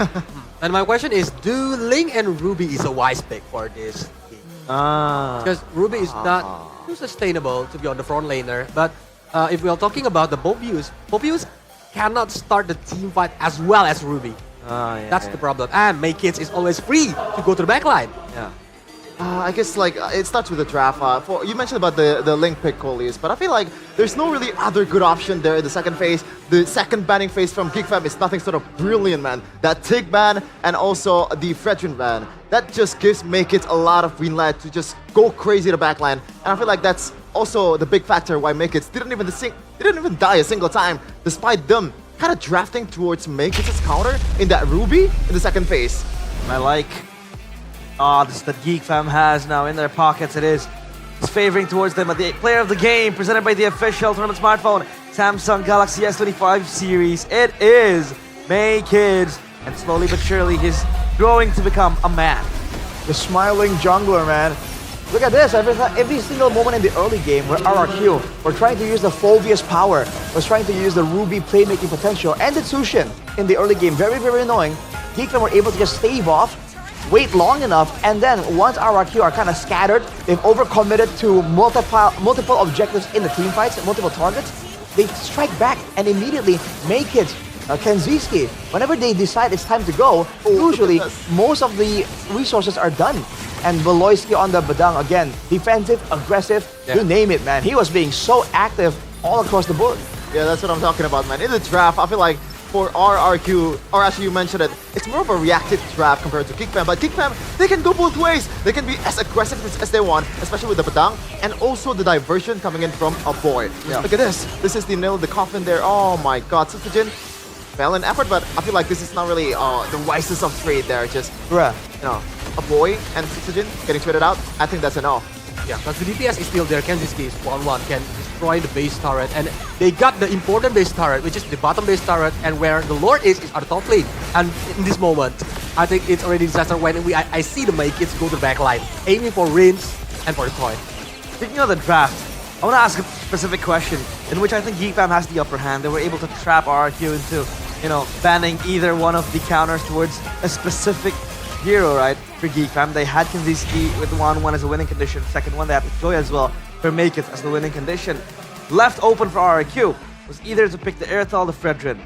And my question is, do Ling and Ruby is a wise pick for this game? Because Ruby is not too sustainable to be on the front laner. But if we are talking about the Bobius cannot start the team fight as well as Ruby. That's the problem. And Maykids is always free to go to the back line. Yeah. I guess like it starts with the draft. You mentioned about the Link pick, Coleus, but I feel like there's no really other good option there in the second phase. The second banning phase from Geek Fam is nothing sort of brilliant, man. That Tig ban and also the Fredrin ban, that just gives Maykits a lot of green light to just go crazy to the backline. And I feel like that's also the big factor why Maykits didn't even die a single time, despite them kind of drafting towards Maykits' counter in that Ruby in the second phase. I like odds that Geek Fam has now in their pockets. It's favoring towards them at the player of the game, presented by the official tournament smartphone, Samsung Galaxy S25 series. It is Maykids, and slowly but surely he's growing to become a man. The smiling jungler, man. Look at this, every single moment in the early game where RRQ were trying to use the Phobia's power, was trying to use the Ruby playmaking potential, and the Tsushin in the early game. Very, very annoying. Geekfam were able to just stave off, wait long enough, and then once RRQ are kind of scattered, they've overcommitted to multiple objectives in the team fights, multiple targets, they strike back and immediately make it Kenziski. Whenever they decide it's time to go, usually most of the resources are done. And Beloyski on the Badang again, defensive, aggressive, you name it, man. He was being so active all across the board. Yeah, that's what I'm talking about, man. In the draft, I feel like for RRQ, or actually you mentioned it, it's more of a reactive draft compared to Geekfam. But Geekfam, they can go both ways. They can be as aggressive as they want, especially with the Badang, and also the diversion coming in from a boy. Yeah. Look at this. This is the nail in the coffin there. Oh my god, Sukujin. Valiant effort, but I feel like this is not really the wisest of trade there. Just, you know, a boy and Sukujin getting traded out. I think that's a no. Yeah, because the DPS is still there. Kenziski is 1-1, can destroy the base turret. And they got the important base turret, which is the bottom base turret, and where the Lord is at the top lane. And in this moment, I think it's already disaster when I see the Maykits go to the back line, aiming for Rinse and for the toy. Speaking of the draft, I want to ask a specific question in which I think Geekfam has the upper hand. They were able to trap RRQ into, you know, banning either one of the counters towards a specific hero, right? For Geekfam, they had Kinziski with 1-1 as a winning condition. Second one, they had Joy as well for Make It as the winning condition. Left open for RRQ was either to pick the Earthal or the Fredrin.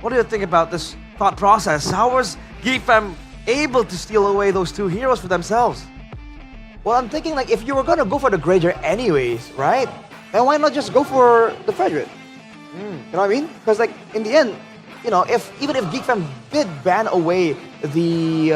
What do you think about this thought process? How was Geekfam able to steal away those two heroes for themselves? Well, I'm thinking like if you were gonna go for the Granger anyways, right? Then why not just go for the Fredrin? You know what I mean? Because like in the end, you know, even if Geekfam did ban away the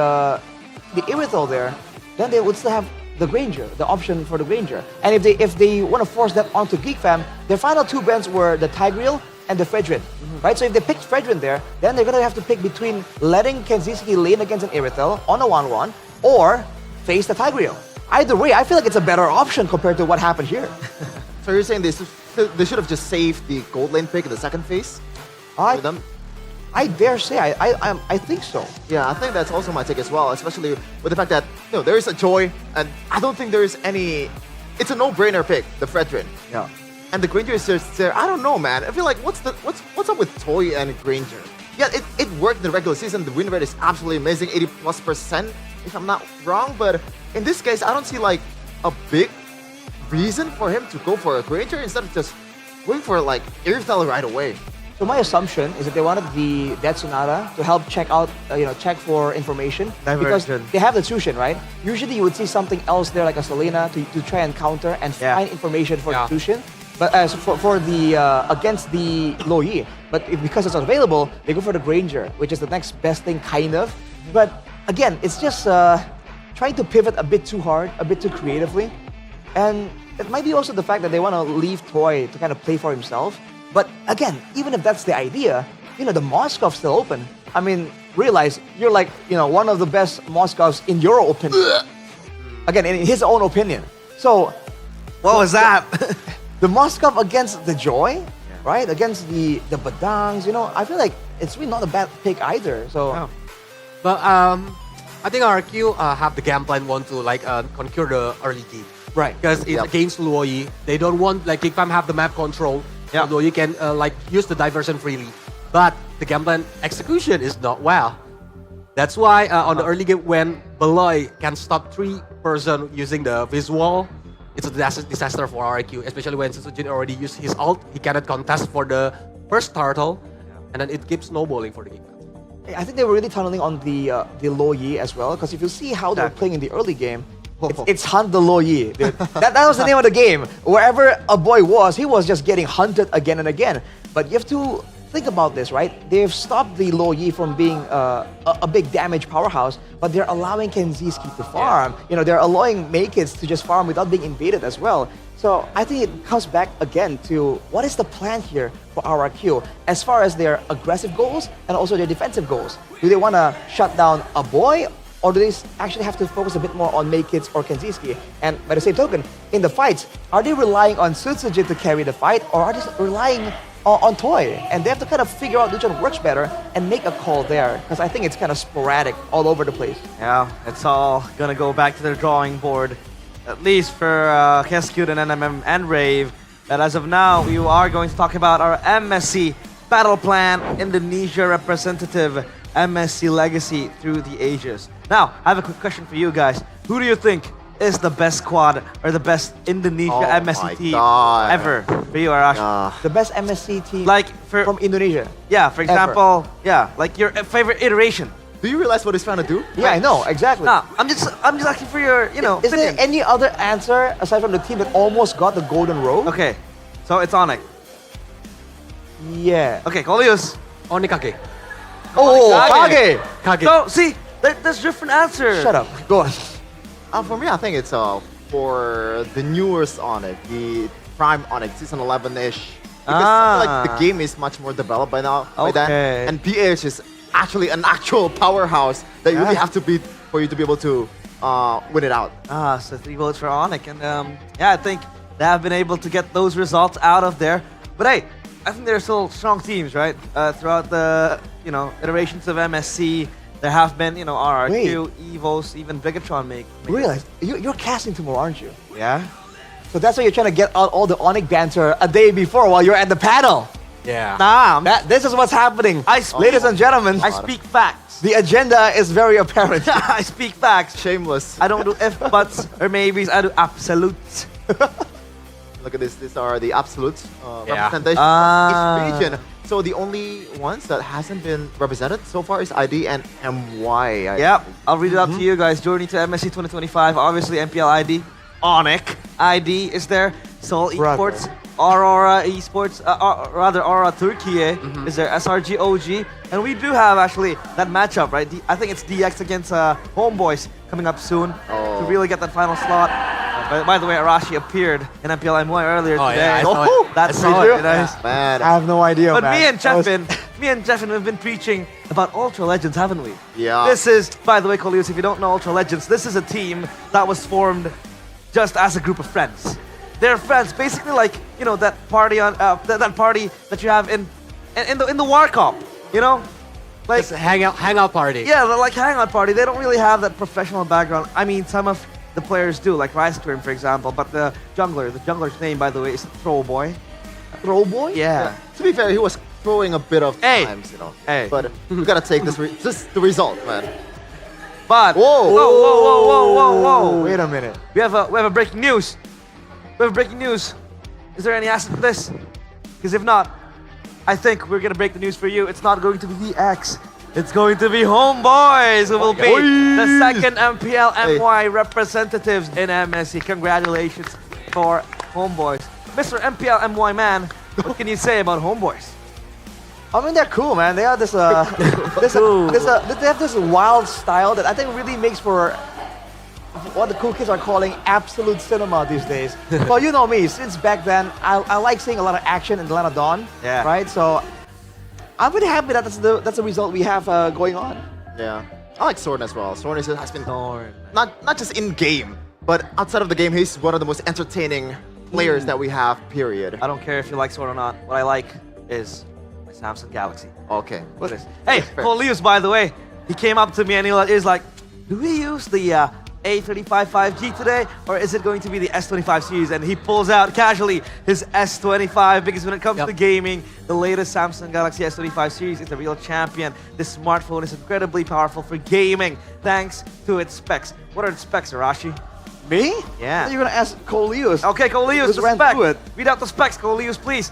Irithel there, then they would still have the Granger, the option for the Granger. And if they want to force that onto Geekfam, their final two bans were the Tigreal and the Fredrin, right? So if they picked Fredrin there, then they're gonna have to pick between letting Kenziski lane against an Irithel on a 1-1 or face the Tigreal. Either way, I feel like it's a better option compared to what happened here. So you're saying they should have just saved the gold lane pick in the second phase? I dare say, I think so. Yeah, I think that's also my take as well, especially with the fact that, you know, there is a Joy, and I don't think there is any... It's a no-brainer pick, the Fredrin. Yeah. And the Granger is just there. I don't know, man. I feel like what's up with Toy and Granger? Yeah, it worked in the regular season. The win rate is absolutely amazing, 80+%, if I'm not wrong. But in this case, I don't see like a big reason for him to go for a Granger instead of just going for like Irithel right away. So my assumption is that they wanted the Dead Sonata to help check out, check for information. Because they have the Tsushin, right? Usually you would see something else there like a Selena to try and counter and find information for the Tsushin. But for the against the Lo Yi, but because it's not available, they go for the Granger, which is the next best thing, kind of. But again, it's just trying to pivot a bit too hard, a bit too creatively, and it might be also the fact that they want to leave Toy to kind of play for himself. But again, even if that's the idea, the Moscov's still open. I mean, realize you're like one of the best Moscovs in your opinion. Again, in his own opinion. So, what was that? The Moskov against the Joy, right? Against the Badangs, I feel like it's really not a bad pick either. So, but I think RQ have the game plan, want to conquer the early game, right? Because it's against Luo Yi. They don't want Geekfam have the map control. So Luo Yi can use the diversion freely. But the game plan execution is not well. That's why on the early game when Beloy can stop 3 person using the visual, it's a disaster for RQ, especially when Sujin already used his ult. He cannot contest for the first turtle, and then it keeps snowballing for the game. I think they were really tunneling on the Lo Yi as well, because if you see how they're playing in the early game, it's hunt the Lo Yi. That was the name of the game. Wherever a boy was, he was just getting hunted again and again. But you have to think about this, right? They've stopped the Lo Yi from being a big damage powerhouse, but they're allowing Kenziski to farm. They're allowing Maykits to just farm without being invaded as well. So I think it comes back again to what is the plan here for RRQ as far as their aggressive goals and also their defensive goals. Do they want to shut down a boy, or do they actually have to focus a bit more on Maykits or Kenziski? And by the same token, in the fights, are they relying on Sutsujin to carry the fight, or are they relying on Toy? And they have to kind of figure out which one works better and make a call there, because I think it's kind of sporadic all over the place. Yeah, it's all gonna go back to the drawing board at least for Cascute and NMM and Rave, that as of now, we are going to talk about our MSC Battle Plan Indonesia representative, MSC Legacy through the ages. Now, I have a quick question for you guys. Who do you think is the best squad or the best Indonesia MSC team ever for you, Arash? The best MSC team like from Indonesia. Yeah, for example, like your favorite iteration. Do you realize what he's trying to do? Yeah, I know, exactly. Nah, I'm just asking for your, Is opinion. there any other answer aside from the team that almost got the golden robe? Okay, so it's Onyx. Yeah. Okay, Coleus. Onikage. Oh, Kage. Kage. So, see, there's different answers. Shut up. Go on. For me, I think it's for the newest Onyx, the Prime Onyx, season 11-ish. Because I feel like the game is much more developed by now. By then. And PH is actually an actual powerhouse that you really have to beat for you to be able to win it out. So 3 votes for Onyx. And I think they have been able to get those results out of there. But hey, I think there are still strong teams, right? Throughout the, iterations of MSC. There have been, RRQ, EVOS, even Bigatron make Realize, you're casting tomorrow, aren't you? Yeah. So that's why you're trying to get out all the Onyx banter a day before while you're at the panel. Yeah. Nah, This is what's happening. Ladies and gentlemen, I speak facts. the agenda is very apparent. I speak facts. Shameless. I don't do if, buts, or maybes. I do absolutes. Look at this. These are the absolutes Yeah. representation of each region. So the only ones that hasn't been represented so far is ID and MY. Yep, I'll read it out to you guys. Journey to MSC 2025. Obviously, MPL ID. Onyx ID is there. Seoul Esports. Aurora Esports. Aurora Turkey is there. SRG OG. And we do have actually that matchup, right? I think it's DX against Homeboys coming up soon to really get that final slot. By the way, Arashi appeared in MPL MY earlier today. Yeah, I saw it. That's I saw pretty it. nice. Man. I have no idea, But man. me and Jeffin have been preaching about Ultra Legends, haven't we? Yeah. This is, by the way, Coleus, if you don't know Ultra Legends, this is a team that was formed just as a group of friends. They're friends, basically like that party on that party that you have in the War Cup, like It's a hangout party. yeah, they're like hangout party. They don't really have that professional background. I mean, some of the players do, like Rice-Turn, for example. But the jungler's name, by the way, is Throwboy. Throwboy? Yeah. To be fair, he was throwing a bit of Hey. times, Hey. But we gotta take this the result, man. But whoa. Wait a minute. We have a breaking news. We have breaking news. Is there any asset for this? Because if not, I think we're gonna break the news for you. It's not going to be DX. It's going to be Homeboys who will be the second MPL MY representatives in MSC. Congratulations for Homeboys. Mr. MPL MY man, what can you say about Homeboys? I mean, they're cool, man. They have this, they have this wild style that I think really makes for what the cool kids are calling absolute cinema these days. Well, you know me, since back then, I like seeing a lot of action in Lana Dawn. Yeah. Right? So I'm really happy that that's the result we have going on. Yeah. I like Soren as well. Soren has been not just in game, but outside of the game, he's one of the most entertaining players that we have, period. I don't care if you like Sword or not. What I like is my Samsung Galaxy. Okay. What is? Hey, Coleus, by the way, he came up to me and he was like, do we use the A35 5G today, or is it going to be the S25 series? And he pulls out casually his S25 because when it comes to gaming, the latest Samsung Galaxy S25 series is the real champion. This smartphone is incredibly powerful for gaming thanks to its specs. What are its specs, Arashi? Me? Yeah. You're gonna ask Coleus. Okay, Coleus, Just the ran spec. through it. Read out the specs, Coleus, please.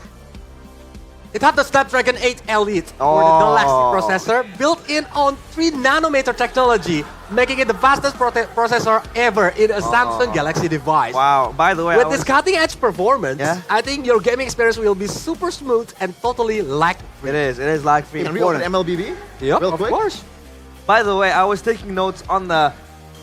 It had the Snapdragon 8 Elite for the Galaxy processor, built in on 3nm technology, making it the fastest processor ever in a Samsung Galaxy device. Wow, by the way, with this cutting-edge performance, I think your gaming experience will be super smooth and totally lag-free. It is lag-free. Can we open MLBB? Yep, real of quick? course. By the way, I was taking notes on the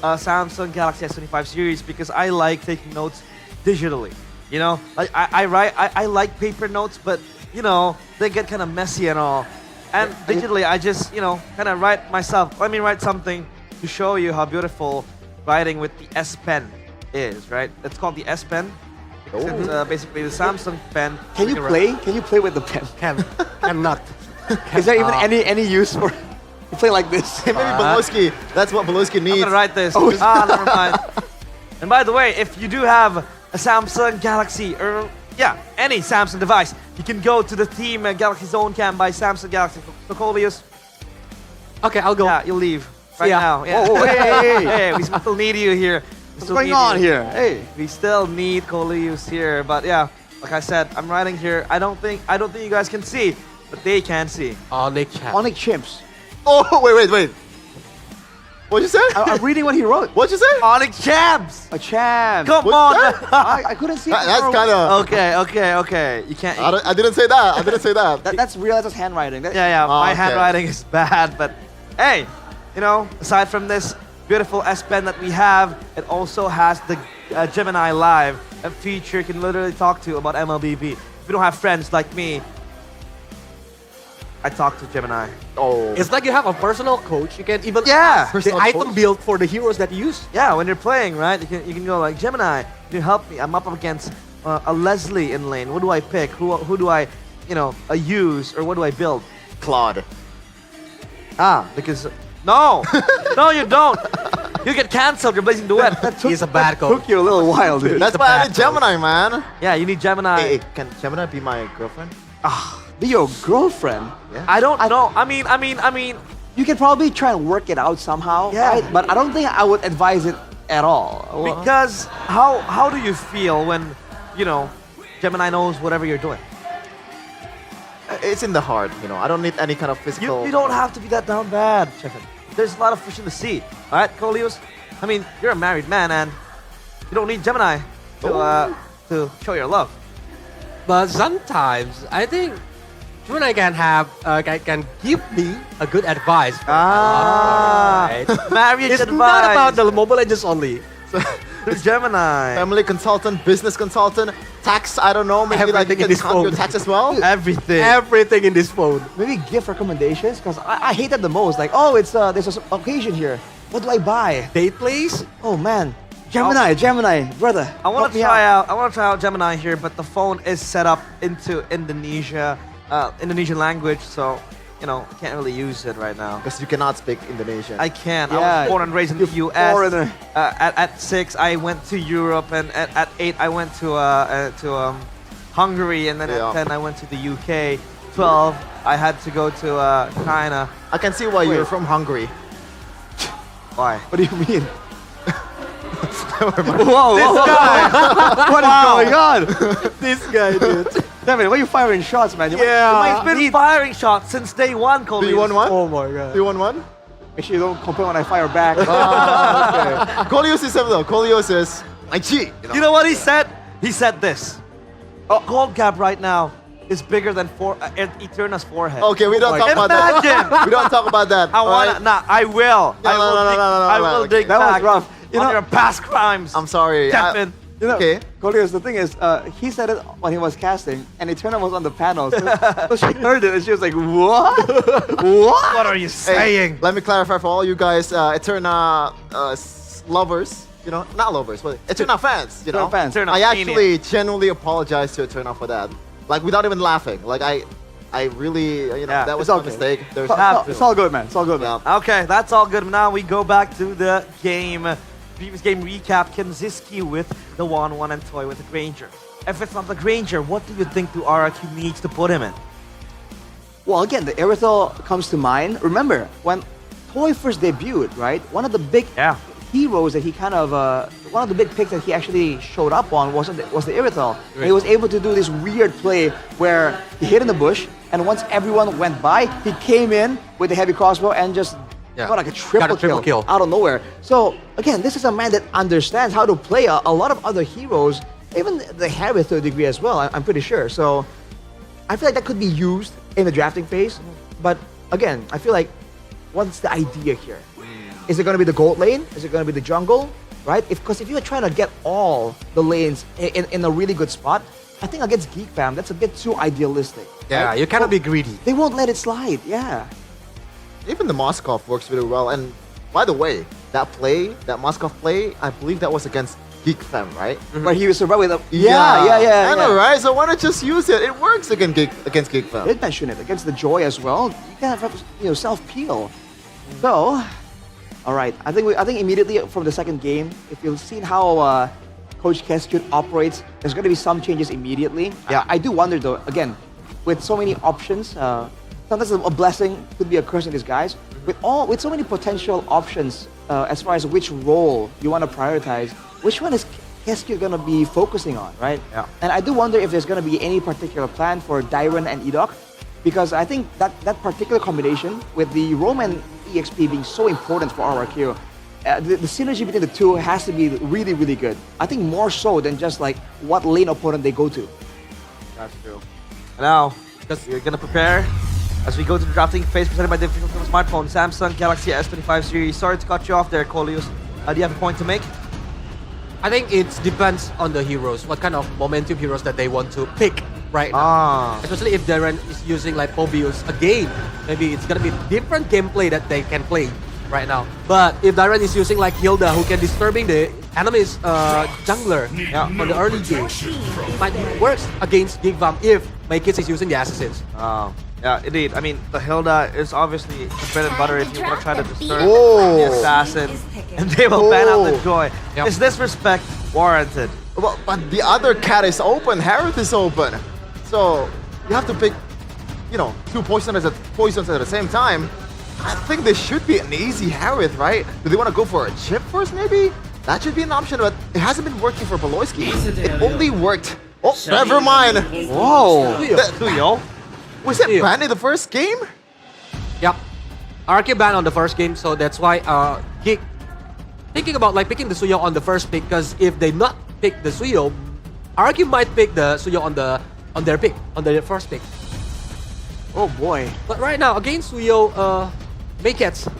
Samsung Galaxy S25 series because I like taking notes digitally. You know, I like paper notes, but you know, they get kind of messy and all. And digitally, I just, kind of write myself. Let me write something to show you how beautiful writing with the S Pen is, right? It's called the S Pen. Because it's basically the Samsung pen. Can you play? Can you play with the pen? Cannot. Is there even any use for you play like this? Maybe Beloski. That's what Beloski needs. I'm gonna write this. Never mind. And by the way, if you do have a Samsung Galaxy or any Samsung device, you can go to the team Galaxy Zone Cam by Samsung Galaxy. So Coleus, Okay, I'll go. yeah, you'll leave right ya. now. Yeah. Oh, hey. Hey, we still need you here. What's going on here? Hey. We still need Coleus here, but yeah, like I said, I'm riding here. I don't think you guys can see, but they can see. Onyx Champ. Onyx Chimps. Oh, wait. What'd you say? I'm reading what he wrote. What'd you say? Onyx Champs. A champ. Come What's on. that? I couldn't see. That's kind of. Okay. You can't. I didn't say that. That's real. That's handwriting. Yeah. Oh, My okay. handwriting is bad, but hey, aside from this beautiful S Pen that we have, it also has the Gemini Live, a feature you can literally talk to about MLBB. If you don't have friends like me, I talk to Gemini. Oh. It's like you have a personal coach. You can even Yeah. ask the item build for the heroes that you use. Yeah, when you're playing, right? You can go like, Gemini, can you help me? I'm up against a Leslie in lane. What do I pick? Who do I, use, or what do I build? Claude. Because no, you don't. You get cancelled. You're Blazing Duet. He's a bad coach. Took you a little while, dude. That's why I need Gemini, man. Yeah, you need Gemini. Hey, can Gemini be my girlfriend? Be your girlfriend. Yeah. I don't know. I mean. You can probably try and work it out somehow. Yeah. Right? But I don't think I would advise it at all. Because how do you feel when, Gemini knows whatever you're doing? It's in the heart, I don't need any kind of physical. You don't have to be that down bad, Chefin. There's a lot of fish in the sea. All right, Coleus? I mean, you're a married man and you don't need Gemini to show your love. But sometimes I think Gemini can give me a good advice. Right? Marriage It's advice. not about the Mobile Legends only. There's Gemini. Family consultant, business consultant, tax, I don't know, maybe like you Everything in can this count your phone. tax as well. Everything in this phone. Maybe gift recommendations, because I hate that the most. Like, oh, it's there's an occasion here. What do I buy? Date please? Oh man, Gemini, brother. I want to try out Gemini here, but the phone is set up into Indonesia, Indonesian language, so I can't really use it right now. Because you cannot speak Indonesian. I can't. I Yeah, was born and raised in the you're U.S. foreigner. At 6, I went to Europe, and at 8, I went to Hungary, and then Yeah. at 10, I went to the UK. 12, I had to go to China. I can see why you're from Hungary. Why? What do you mean? Whoa, this guy! What is going on? This guy, dude. Devin, why are you firing shots, man? He's been firing shots since day one, Colby. Do you want one? Oh my god. Do you want one? Make sure you don't complain when I fire back. Okay. Coleus is though. Coleus is my G. You know what he said? He said this. Gold gap right now is bigger than Eterna's forehead. Okay, we don't talk about that. Imagine! We don't talk about that. I wanna. Nah, I will. No, I will dig That was back rough. on your past crimes. I'm sorry. Captain. Okay. Coleus, the thing is, he said it when he was casting, and Eterna was on the panel, so she heard it, and she was like, "What? What? What are you saying?" Let me clarify for all you guys, Eterna lovers. Not lovers, but Eterna fans. Eterna fans. Eterna I mania. actually genuinely apologize to Eterna for that. Like without even laughing. Like I really, that was it's my okay. mistake. There's It's all good, man. It's all good, man. Okay, that's all good. Now we go back to the game. Previous game recap. Kinziski with the 1-1 and Toy with the Granger. If it's not the Granger, what do you think the RRQ needs to put him in? Well, again, the Aerithal comes to mind. Remember, when Toy first debuted, right? One of the big heroes that he kind of, one of the big picks that he actually showed up on was the Aerithal. And he was able to do this weird play where he hid in the bush, and once everyone went by, he came in with the heavy crossbow and just got like a triple kill out of nowhere. So again, this is a man that understands how to play a lot of other heroes, even the Harith to a degree as well, I'm pretty sure. So I feel like that could be used in the drafting phase. But again, I feel like, what's the idea here? Is it going to be the gold lane? Is it going to be the jungle? Right? Because if you're trying to get all the lanes in a really good spot, I think against Geek Fam, that's a bit too idealistic. Yeah, right? you cannot be greedy. They won't let it slide. Yeah. Even the Moskov works really well. And by the way, that Moskov play, I believe that was against Geek Fam, right? But he was survived with a... I know, right? So why not just use it? It works against Geek Fam. I did mention it against the Joy as well. You can have self-peel. So, All right. I think immediately from the second game, if you've seen how Coach Keskut operates, there's going to be some changes immediately. Yeah. I do wonder though. Again, with so many options, sometimes a blessing could be a curse in disguise. With so many potential options as far as which role you want to prioritize, which one is Keskut going to be focusing on, right? Yeah. And I do wonder if there's going to be any particular plan for Dairon and Edok, because I think that particular combination with the Roman EXP being so important for RRQ, the synergy between the two has to be really, really good. I think more so than just like what lane opponent they go to. That's true. Now, because we're gonna prepare as we go to the drafting phase presented by the official smartphone, Samsung Galaxy S25 series. Sorry to cut you off there, Colius. Do you have a point to make? I think it depends on the heroes, what kind of momentum heroes that they want to pick right now. Especially if Darren is using like Pobius again, maybe it's gonna be different gameplay that they can play right now. But if Darren is using like Hilda, who can disturbing the enemy's jungler on the early game, it might work against Gigvam if Maykits is using the assassins. Yeah, indeed. I mean, the Hilda is obviously the bread and butter if you want to try to disturb the assassin, and they will ban out the Joy. Is disrespect warranted? Well, but the other cat is open, Harith is open. So you have to pick, you know, two poisons at the same time. I think this should be an easy Harith, right? Do they want to go for a chip first, maybe? That should be an option, but it hasn't been working for Beloyski. It only worked. Oh, never mind. Whoa. Tuyo. Was it banned in the first game? Yep. RK banned on the first game, so that's why Geek thinking about like picking the Suyo on the first pick, because if they not pick the Suyo, RK might pick the Suyo on their first pick. Oh boy. But right now against Suyo, Maykits,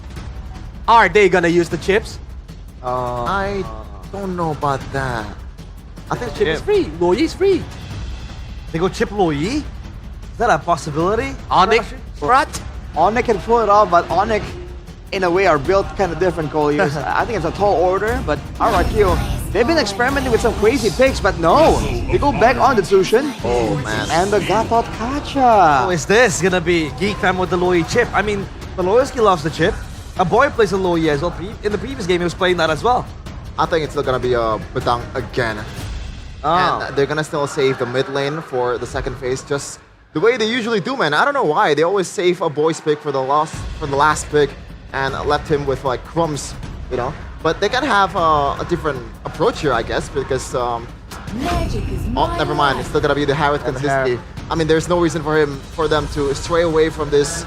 are they gonna use the chips? I don't know about that. I think chip is free. Loyi is free. They go chip Loyi? Is that a possibility? Onyx, Strat? Onyx can pull it off, but Onyx, in a way, are built kind of different, Colius. I think it's a tall order, but RRQ, they've been experimenting with some crazy picks, but no. They go back on the Tsushin. Oh, man. And the Gatot Kacha. So is this gonna be Geek Fam with the Loyi chip? I mean, Beloyski loves the chip. A boy plays a Loyi as well. In the previous game, he was playing that as well. I think it's still gonna be a Bedang again. And they're gonna still save the mid lane for the second phase, just the way they usually do, man. I don't know why. They always save a boy's pick for the last pick and left him with like crumbs, you know. But they can have a different approach here, I guess, because oh, never mind. It's still gonna be the Harith consistency. I mean, there's no reason for them to stray away from this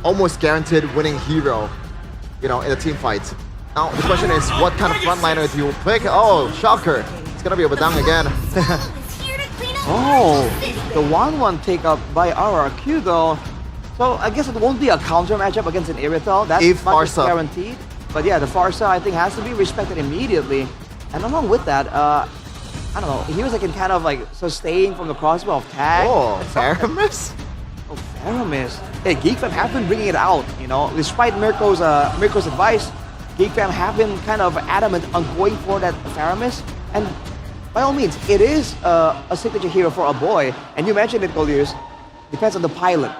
almost guaranteed winning hero, you know, in the team fights. Now the question is, what kind of frontliner do you pick? Oh, shocker! It's gonna be a Bedang again. Oh, the 1-1 take up by RRQ though. So I guess it won't be a counter matchup against an Irithel. That's if much Farsa guaranteed. But yeah, the Farsa I think has to be respected immediately. And along with that, I don't know, heroes that can kind of like sustain from the crossbow of tag. Oh, Faramis? Oh, Faramis. Hey, Geek Fam have been bringing it out, you know. Despite Mirko's advice, Geek Fam have been kind of adamant on going for that Faramis. And by all means, it is a signature hero for a boy. And you mentioned it, Colius. Depends on the pilot.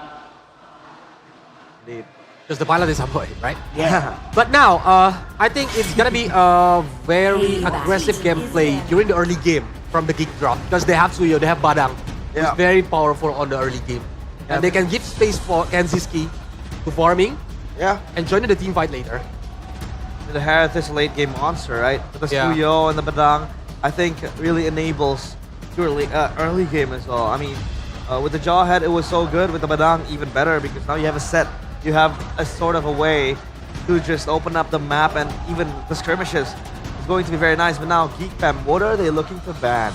Because the pilot is a boy, right? Yeah. But now, I think it's gonna be a very aggressive gameplay during the early game from the Geek drop. Because they have Suyo, they have Badang. It's very powerful on the early game. And they can give space for Kenziski to farming. Yeah. And join the team fight later. The Harith is a late game monster, right? But the Suyo and the Badang, I think, really enables purely early game as well. I mean, with the Jawhead, it was so good. With the Badang, even better, because now you have a set. You have a sort of a way to just open up the map, and even the skirmishes is going to be very nice. But now, Geek Fam, what are they looking to ban?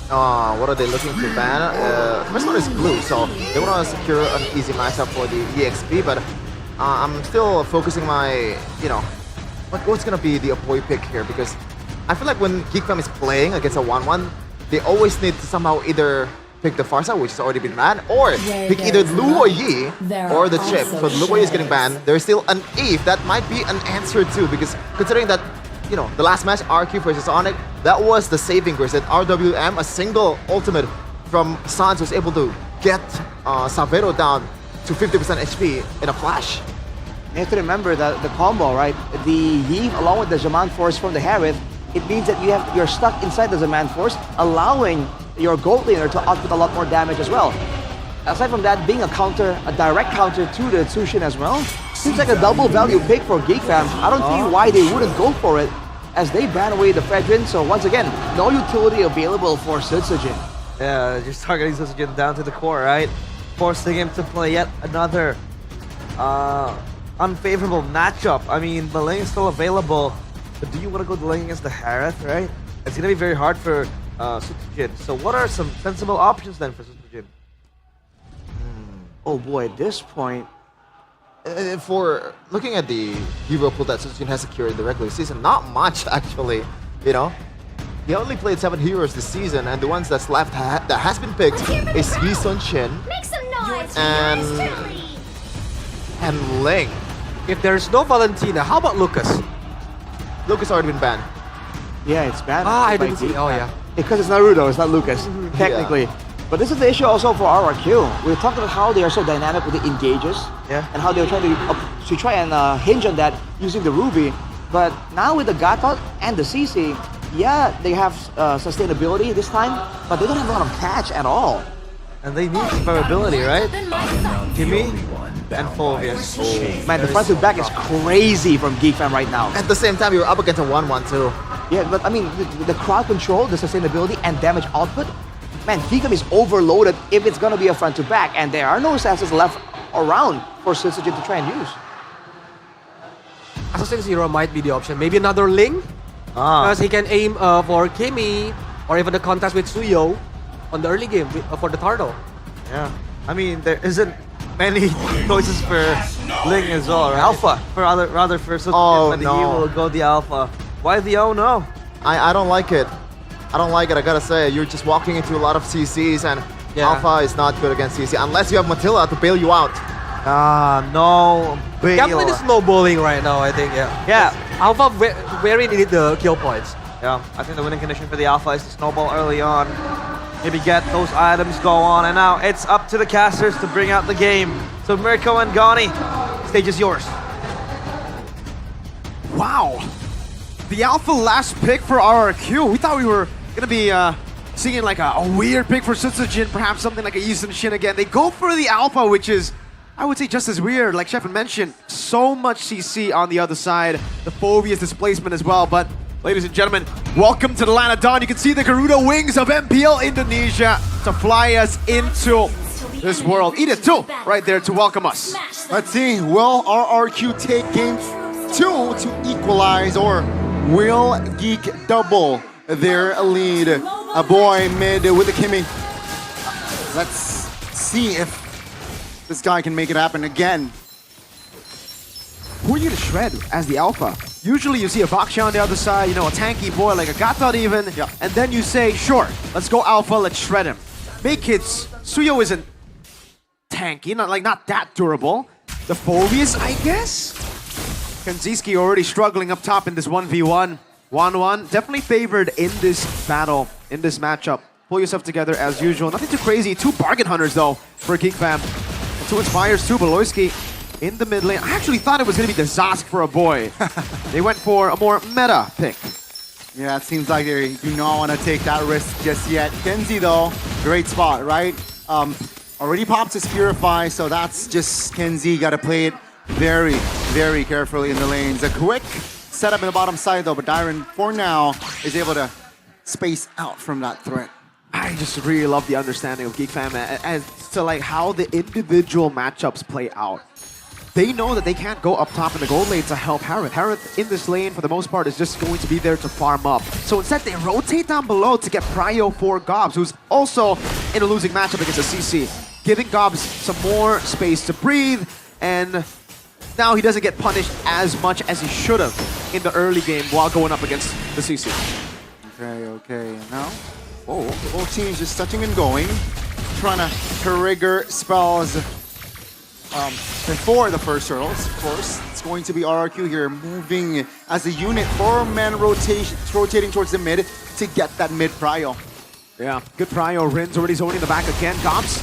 What are they looking to ban? First one is blue, so they want to secure an easy matchup for the EXP, but I'm still focusing my, you know, what's going to be the Apoy pick here, because I feel like when Geek Fam is playing against a 1-1, they always need to somehow either pick the Farsa, which has already been banned, or pick either Lu or Yi or the chip. So Lu or Yi is getting banned. There's still an Eve. That might be an answer too, because considering that, you know, the last match, RQ versus Onyx, that was the saving grace. That RWM, a single ultimate from Sans, was able to get Savero down to 50% HP in a flash. You have to remember that the combo, right? The Heave along with the Zaman Force from the Harith, it means that you're stuck inside the Zaman Force, allowing your gold laner to output a lot more damage as well. Aside from that, being a direct counter to the Tsushin as well, seems like a double value pick for GeekFam. I don't see why they wouldn't go for it as they ban away the Fredrin. So once again, no utility available for Sutsujin. Yeah, just targeting Sutsujin down to the core, right? Forcing him to play yet another unfavorable matchup. I mean, the lane is still available, but do you want to go the lane against the Harith, right? It's going to be very hard for Sutsujin. So what are some sensible options then for Sutsujin? Oh boy, at this point, for looking at the hero pool that Sutsujin has secured in the regular season, not much actually, you know. He only played 7 heroes this season, and the ones that's left that has been picked is Yi Sun-shin and Ling. If there's no Valentina, how about Lucas? Lucas already been banned. Yeah, it's banned. I didn't see. Oh yeah. Because it's Naruto, it's not Lucas, technically. Yeah. But this is the issue also for RRQ. We talked about how they are so dynamic with the engages, and how they're trying to try and hinge on that using the Ruby. But now with the Gatot and the CC, yeah, they have sustainability this time, but they don't have a lot of catch at all. And they need survivability, right? Gimme and Fulvius. Oh. Man, the front to back is crazy from GeekFam right now. At the same time, you're up against a 1-1 too. Yeah, but I mean, the crowd control, the sustainability, and damage output, man, GeekFam is overloaded if it's gonna be a front to back, and there are no assassins left around for Sutsujin to try and use. Assassin's Hero might be the option. Maybe another Ling, because he can aim for Kimi, or even the contest with Suyo on the early game for the Turtle. Yeah, I mean, there isn't many choices for Ling as well, right? Alpha. For rather for Sutsujin, but he will go the Alpha. Why the oh no? I don't like it. I don't like it, I gotta say. You're just walking into a lot of CCs, and Alpha is not good against CC unless you have Matilla to bail you out. No bail. Can't play the snowballing right now, I think, Yeah. Alpha very needed the kill points. Yeah, I think the winning condition for the Alpha is to snowball early on. Maybe get those items go on, and now it's up to the casters to bring out the game. So Mirko and Gani, stage is yours. Wow. The Alpha last pick for RRQ. We thought we were gonna be seeing like a weird pick for Sutsujin, perhaps something like a Yi Sun-shin again. They go for the Alpha, which is, I would say, just as weird. Like Shepard mentioned, so much CC on the other side. The Phobia's displacement as well. But ladies and gentlemen, welcome to the Land of Dawn. You can see the Garuda wings of MPL Indonesia to fly us into this world. Edith too, right there to welcome us. Let's see, will RRQ take game 2 to equalize, or will Geek double their lead? A boy mid with the Kimi. Let's see if this guy can make it happen again. Who are you to shred as the Alpha? Usually you see a Baksha on the other side, you know, a tanky boy like a Gatot even, and then you say, sure, let's go Alpha, let's shred him. Make kids, Suyo isn't tanky, not that durable. The Phobias, I guess? Kanziski already struggling up top in this 1v1. 1-1, definitely favored in this battle, in this matchup. Pull yourself together as usual. Nothing too crazy. 2 bargain hunters though for GeekFam. And 2 Inspires too. Beloyski in the mid lane. I actually thought it was going to be the Zask for a boy. They went for a more meta pick. Yeah, it seems like they do not want to take that risk just yet. Kenzie though, great spot, right? Already popped his Purify, so that's just Kenzie. Got to play it very, very carefully in the lanes. A quick setup in the bottom side though, but Dyron for now is able to space out from that threat. I just really love the understanding of GeekFam as to like how the individual matchups play out. They know that they can't go up top in the gold lane to help Harith. Harith in this lane for the most part is just going to be there to farm up. So instead they rotate down below to get prio for Gobs, who's also in a losing matchup against a CC, giving Gobs some more space to breathe, and now he doesn't get punished as much as he should have in the early game while going up against the CC. Okay, and now, both teams just touching and going, trying to trigger spells before the first hurdles. Of course, it's going to be RRQ here, moving as a unit, 4-man rotating towards the mid to get that mid prio. Yeah, good prio. Rin's already zoning the back again. Gobs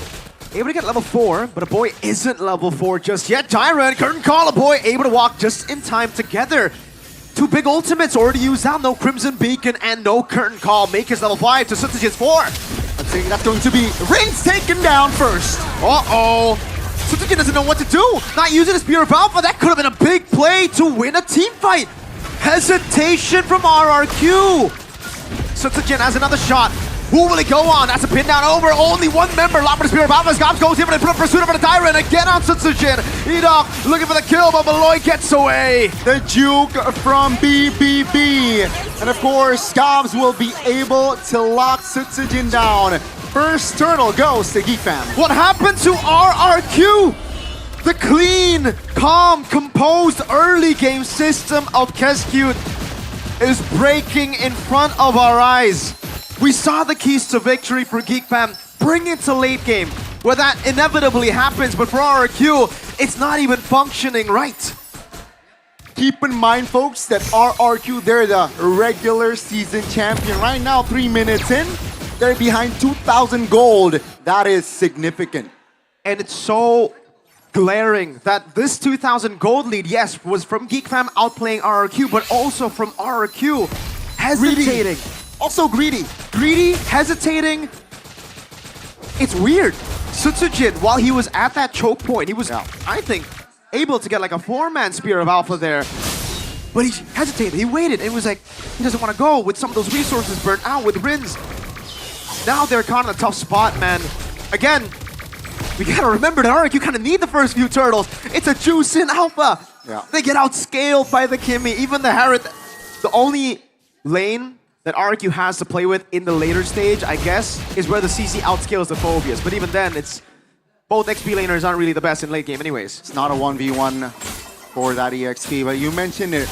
able to get level 4, but a boy isn't level 4 just yet. Tyrant, curtain call, a boy able to walk just in time together. 2 big ultimates already used out, no Crimson Beacon and no curtain call. Maker's level 5 to Sutsuji's 4. I think that's going to be Rins taken down first. Uh-oh. Sutsujin doesn't know what to do. Not using the Spear of Alpha, that could have been a big play to win a team fight. Hesitation from RRQ. Sutsujin has another shot. Who will he go on? That's a pin down over. Only one member. Locked for the Spear of Alpha. Scops goes in for the pursuit over the Tyrant. Again on Sutsujin. Edok looking for the kill, but Beloy gets away. The Juke from BBB. And of course, Scobs will be able to lock Sutsujin down. First turtle goes to Geek Fam. What happened to RRQ? The clean, calm, composed early game system of Keskute is breaking in front of our eyes. We saw the keys to victory for Geek Fam bring it to late game, where that inevitably happens, but for RRQ, it's not even functioning right. Keep in mind, folks, that RRQ, they're the regular season champion. Right now, 3 minutes in, they're behind 2,000 gold. That is significant. And it's so glaring that this 2,000 gold lead, yes, was from Geek Fam outplaying RRQ, but also from RRQ hesitating. Greedy. Also greedy. Greedy, hesitating. It's weird. Sutsujin, while he was at that choke point, he was, I think, able to get like a 4-man Spear of Alpha there. But he hesitated, he waited, and was like, he doesn't want to go with some of those resources burnt out with Rins. Now they're caught in a tough spot, man. Again, we gotta remember that RRQ kind of need the first few turtles. It's a Juicin Alpha. Yeah. They get outscaled by the Kimmy. Even the Harrod, the only lane that RRQ has to play with in the later stage, I guess, is where the CC outscales the Phobias. But even then, it's both XP laners aren't really the best in late game anyways. It's not a 1v1 for that EXP, but you mentioned it.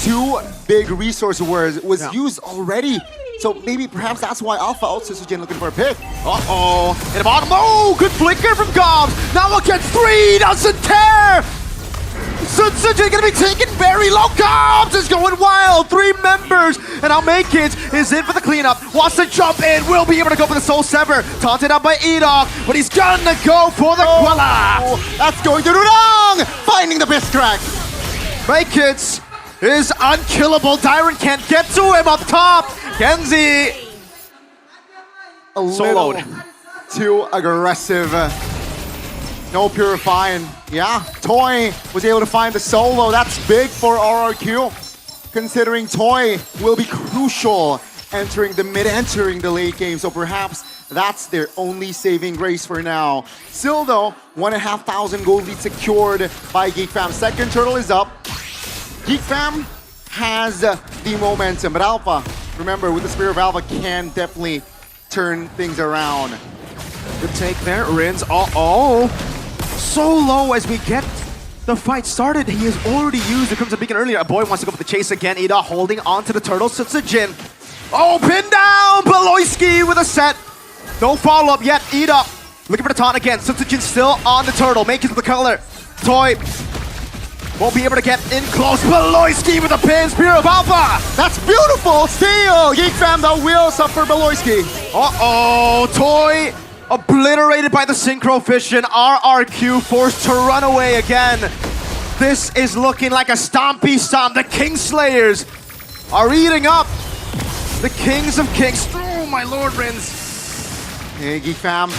2 big resource was used already. So maybe perhaps that's why Alpha also Sutsujin looking for a pick. Uh-oh. In the bottom. Oh, good flicker from Gobs. Now against 3. Doesn't tear. Sutsujin gonna be taken very low. Gobs is going wild. 3 members. And now Maykins is in for the cleanup. Wants to jump in. Will be able to go for the Soul Sever. Taunted up by Edok. But he's gonna go for the Quella. That's going to do wrong. Finding the best crack. Maykins is unkillable. Tyrant can't get to him up top. Kenzie. A soloed. little too aggressive. No purifying. Yeah, Toy was able to find the solo. That's big for RRQ, considering Toy will be crucial entering the mid, entering the late game. So perhaps that's their only saving grace for now. Still though, 1,500 gold lead secured by Geek Fam. Second turtle is up. Geek Fam has the momentum, but Alpha, remember, with the Spear of Alpha, can definitely turn things around. Good take there, Rins. Uh-oh. So low as we get the fight started. He has already used the Crimson Beacon earlier. A boy wants to go for the chase again. Ida holding on to the turtle. Sutsujin. Oh, pin down! Beloyski with a set. No follow-up yet. Ida looking for the taunt again. Sutsujin still on the turtle. Making the color. Toy won't be able to get in close. Beloyski with a pin. Spear of Alpha. That's beautiful. Still, Geek Fam though will suffer Beloyski. Uh-oh. Toy obliterated by the Synchro Fission. RRQ forced to run away again. This is looking like a stompy stomp. The Kingslayers are eating up the Kings of Kings. Oh, my lord, Rins. Hey, Geek Fam,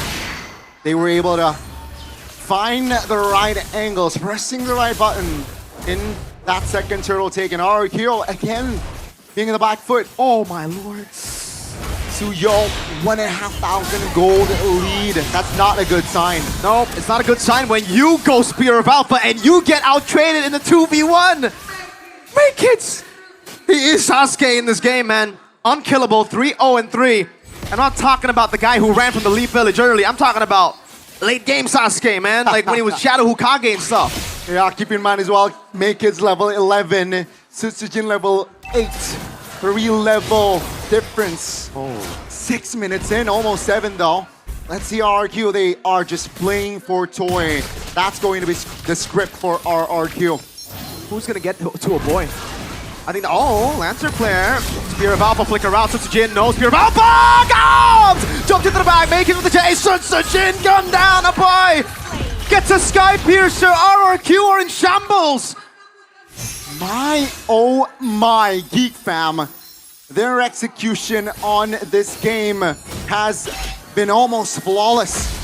they were able to find the right angles, pressing the right button in that second turtle take. And RRQ again being in the back foot. Oh, my lord. Suyo, 1,500 gold lead. That's not a good sign. No, it's not a good sign when you go Spear of Alpha and you get out-traded in the 2v1. Make it! He is Sasuke in this game, man. Unkillable, 3-0-3. I'm not talking about the guy who ran from the Leaf Village early. I'm talking about late game Sasuke, man. Like when he was Shadow Hokage and stuff. Yeah, keep in mind as well, Maykid's level 11, Sutsujin level 8. 3-level difference. 6 minutes in, almost 7 though. Let's see RRQ, they are just playing for Toy. That's going to be the script for RRQ. Who's gonna get to a boy? I think, oh, Lancer player. Spear of Alpha flicker out to Jin. No Spear of Alpha! Gobs! Jumped into the back, making with the Jason. Jin gun down, up high. Gets a Sky Piercer. RRQ are in shambles. My, oh my, Geek Fam. Their execution on this game has been almost flawless.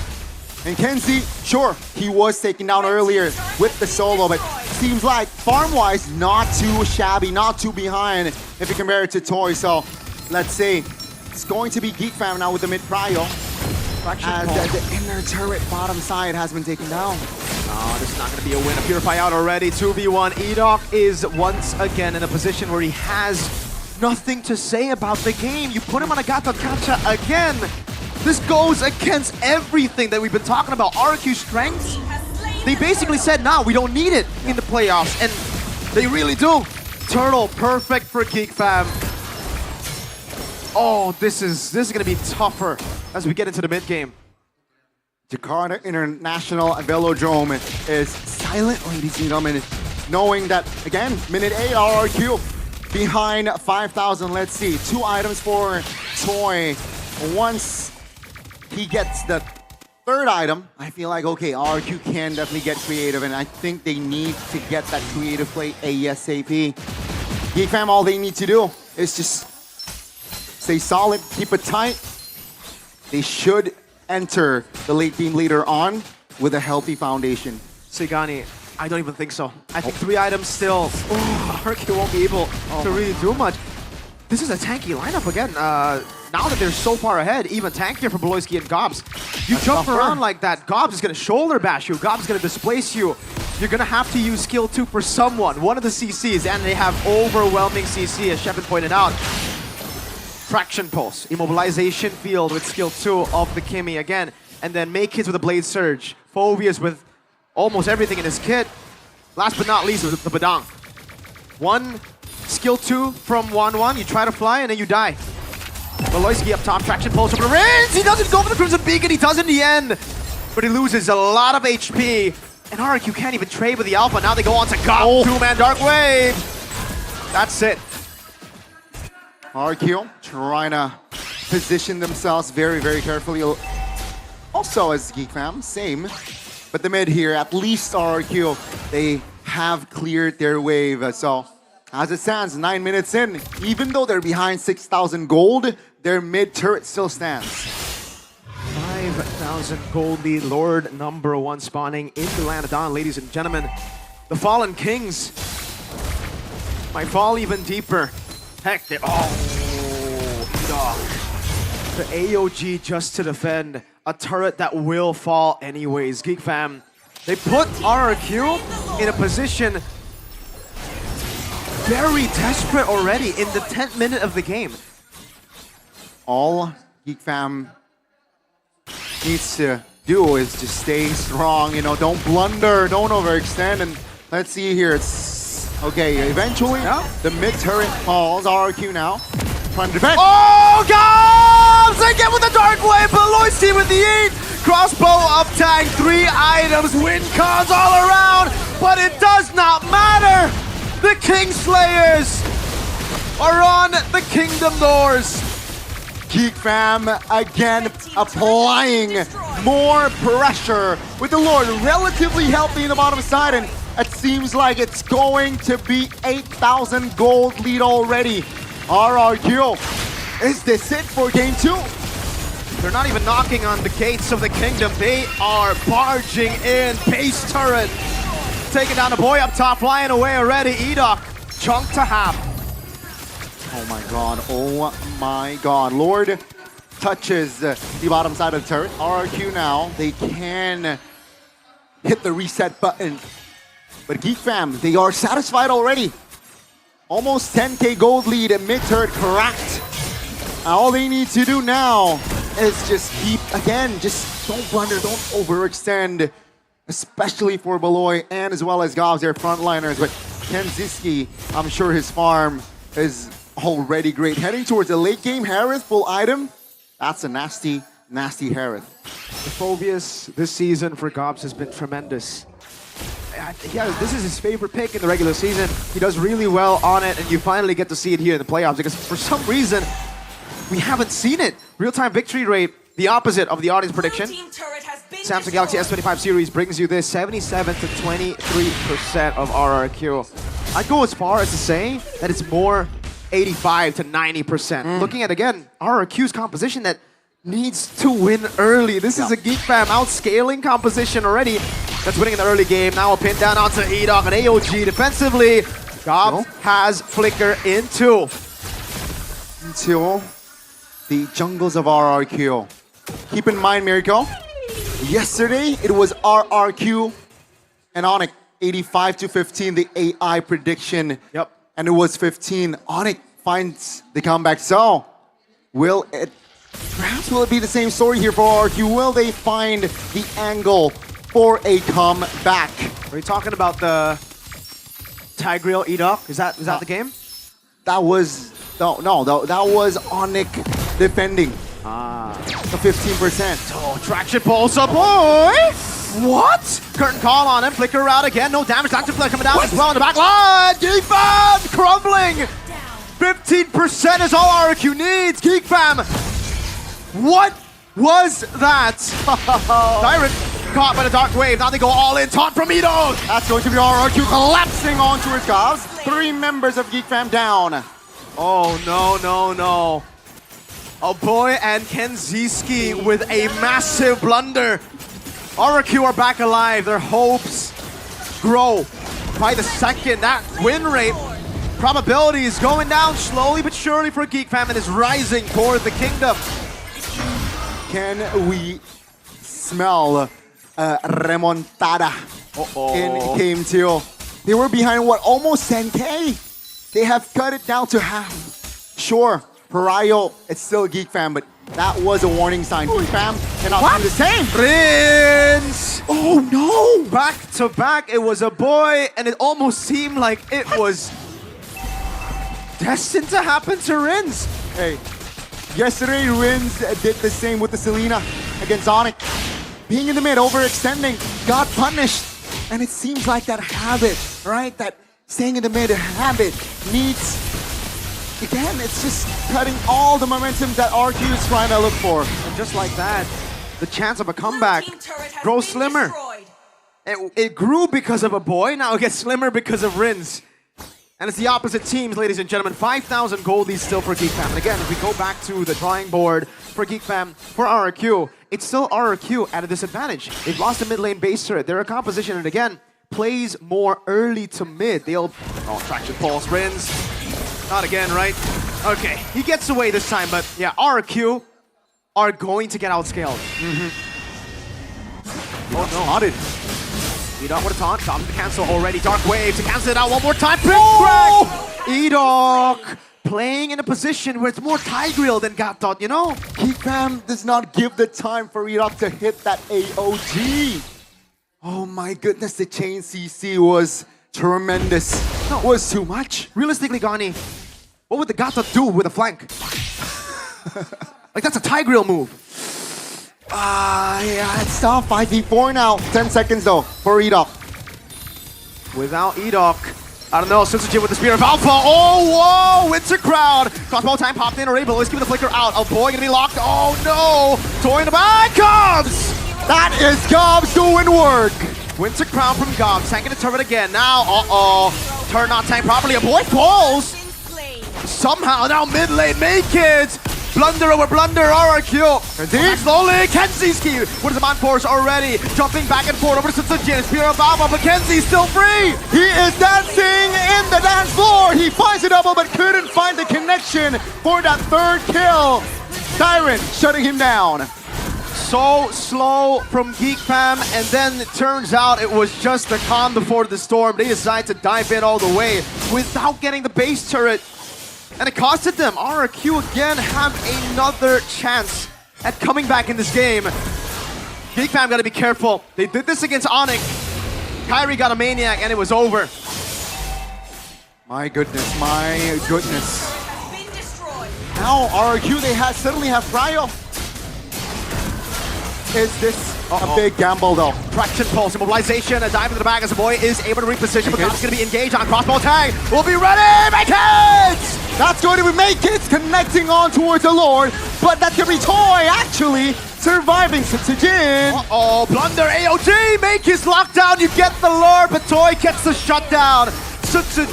And Kenzie, sure, he was taken down earlier with the solo, but seems like farm-wise, not too shabby, not too behind if you compare it to Toy. So let's see, it's going to be Geek Fam now with the mid-prio. As the inner turret bottom side has been taken down. No, this is not going to be a win. A Purify out already, 2v1. Edok is once again in a position where he has nothing to say about the game. You put him on a Gato Kacha again. This goes against everything that we've been talking about. RRQ strengths, they basically said, nah, we don't need it in the playoffs. And they really do. Turtle, perfect for Geek Fam. Oh, this is going to be tougher as we get into the mid game. Jakarta International Velodrome is silent, ladies and gentlemen, knowing that, again, minute 8 RRQ behind 5,000. Let's see, 2 items for Toy. Once he gets the 3rd item, I feel like, okay, RRQ can definitely get creative, and I think they need to get that creative play ASAP. Geek Fam, all they need to do is just stay solid, keep it tight. They should enter the late game later on with a healthy foundation. Sigani, I don't even think so. I think 3 items still. RRQ won't be able to really do much. This is a tanky lineup again. Now that they're so far ahead, even tankier for Beloyski and Gobs. You jump around like that, Gobs is going to shoulder bash you. Gobs is going to displace you. You're going to have to use skill 2 for someone, one of the CCs, and they have overwhelming CC, as Shepard pointed out. Fraction Pulse, Immobilization Field with skill 2 of the Kimmy again, and then Make Kids with a Blade Surge. Phobias with almost everything in his kit. Last but not least, with the Badang. 1 skill 2 from 1-1, you try to fly and then you die. Beloyski up top, Traction Pulse over the range. He doesn't go for the Crimson Beacon, he does in the end. But he loses a lot of HP. And RRQ can't even trade with the Alpha. Now they go on to Gob, 2-man Dark Wave. That's it. RRQ trying to position themselves very, very carefully. Also as Geek Fam, same. But the mid here, at least RRQ, they have cleared their wave. So as it stands, 9 minutes in, even though they're behind 6,000 gold, their mid turret still stands. 5,000 gold lead, Lord #1 spawning in the land of Dawn, ladies and gentlemen. The Fallen Kings might fall even deeper. Heck, they the AOG just to defend a turret that will fall anyways. Geek Fam, they put RRQ in a position very desperate already in the 10th minute of the game. All Geek Fam needs to do is just stay strong, you know, don't blunder, don't overextend, and let's see here, it's okay, eventually the mid turret falls. RRQ now trying to defend. Oh, Gobs! Again with the Dark Wave, Beloyski with the 8! Crossbow up tank, 3 items, win cons all around, but it does not matter! The Kingslayers are on the Kingdom doors. Geek Fam again applying more pressure with the Lord relatively healthy in the bottom side, and it seems like it's going to be 8,000 gold lead already. RRQ, is this it for game 2? They're not even knocking on the gates of the Kingdom. They are barging in. Base turret taking down the boy up top, flying away already. Edok, chunk to half. Oh my god, oh my god. Lord touches the bottom side of the turret. RRQ now, they can hit the reset button. But Geek Fam, they are satisfied already. Almost 10k gold lead and mid turret cracked. All they need to do now is just keep, again, just don't blunder, don't overextend, especially for Beloy and as well as Gobs, their frontliners. But Kenziski, I'm sure his farm is already great. Heading towards the late game, Harith, full item. That's a nasty, nasty Harith. The Phobias this season for Gobs has been tremendous. Yeah, this is his favorite pick in the regular season. He does really well on it, and you finally get to see it here in the playoffs because for some reason, we haven't seen it. Real-time victory rate, the opposite of the audience prediction. Samsung Galaxy S25 series brings you this 77 to 23% of RRQ. I'd go as far as to say that it's more 85 to 90%. Looking at, again, RRQ's composition that needs to win early. This is a Geek Fam outscaling composition already. That's winning in the early game. Now a pin down onto Edok and AOG defensively. Gob has Flicker into the jungles of RRQ. Keep in mind, Miracle, yesterday it was RRQ and Onyx 85 to 15, the AI prediction. Yep. And it was 15. Onyx finds the comeback. So, will it be the same story here for RRQ? Will they find the angle for a comeback? Are you talking about the Tigreal Edok? Is that the game? That was that was Onyx defending. The 15%. Oh, traction pulse up, boy! What? Curtain call on him, Flicker out again, no damage, Dr. Flare coming down as well in the back line! Geek Fam crumbling! 15% is all RRQ needs, Geek Fam! What was that? Tyrant caught by the Dark Wave, now they go all in, taunt from Edok! That's going to be RRQ collapsing onto his Gobs. 3 members of Geek Fam down. Oh, no. Oh boy, and Kenziski with a massive blunder. RRQ are back alive. Their hopes grow by the second. That win rate probability is going down slowly but surely for Geek Fam and is rising toward the kingdom. Can we smell remontada in Game 2? They were behind, what, almost 10K? They have cut it down to half. Sure, Pariah, it's still Geek Fam, but that was a warning sign. Geek Fam cannot do the same. Rins! Oh no! Back to back, it was a boy, and it almost seemed like it was destined to happen to Rins. Hey, yesterday Rins did the same with the Selena against Onyx. Being in the mid, overextending, got punished. And it seems like that habit, right? That staying in the mid habit needs, again, it's just cutting all the momentum that RQ is trying to look for. And just like that, the chance of a comeback grows slimmer. It grew because of a boy, now it gets slimmer because of Rins. And it's the opposite teams, ladies and gentlemen. 5,000 goldies still for Geek Fam. And again, if we go back to the drawing board for Geek Fam, for RRQ, it's still RRQ at a disadvantage. They've lost the mid lane base turret. They're a composition, and again, plays more early to mid. They'll... Oh, traction pulse, Rins. Not again, right? Okay, he gets away this time, but yeah, RRQ are going to get outscaled. Oh no. Spotted. Edok with a taunt, comes to cancel already. Dark Wave to cancel it out one more time. Big crack! Edok playing in a position where it's more Tigreal than Gapdot, you know? Geek Fam does not give the time for Edok to hit that AOG. Oh my goodness, the chain CC was tremendous. That was too much. Realistically, Gani, what would the Gapdot do with a flank? Like, that's a Tigreal move. Yeah, it's tough. 5v4 now. 10 seconds though for Edok. Without Edok, I don't know, Sensujin with the Spear of Alpha. Oh, whoa, Winter Crowd. Crossbow time popped in already, but let's keep the Flicker out. Oh boy, gonna be locked. Oh no, Toy in the back, Gobs! That is Gobs doing work. Winter Crown from Gobs, tanking the turret again. Now, turn not tanked properly. A boy falls. Somehow now mid lane, make it. Blunder over blunder, RRQ. Slowly, Kenziski with his man force already. Jumping back and forth over to Sensujin. Spear of Alpha, but Kenzi's still free. He is dancing in the dance floor. He finds a double, but couldn't find the connection for that third kill. Tyrant shutting him down. So slow from Geek Fam, and then it turns out it was just the calm before the storm. They decided to dive in all the way without getting the base turret. And it costed them. RRQ again have another chance at coming back in this game. Geek Fam gotta be careful. They did this against Onyx. Kyrie got a Maniac and it was over. My goodness, my goodness. Now RRQ, they suddenly have Pariah. Is this A big gamble though. Traction pulse, immobilization, a dive into the back as the boy is able to reposition, but God's going to be engaged on crossbow tag. We'll be ready, make it! That's going to be Make It connecting on towards the Lord, but that's going to be Toy actually surviving Jin. Uh-oh, blunder AOG, Make It's locked down, you get the Lord, but Toy gets the shutdown.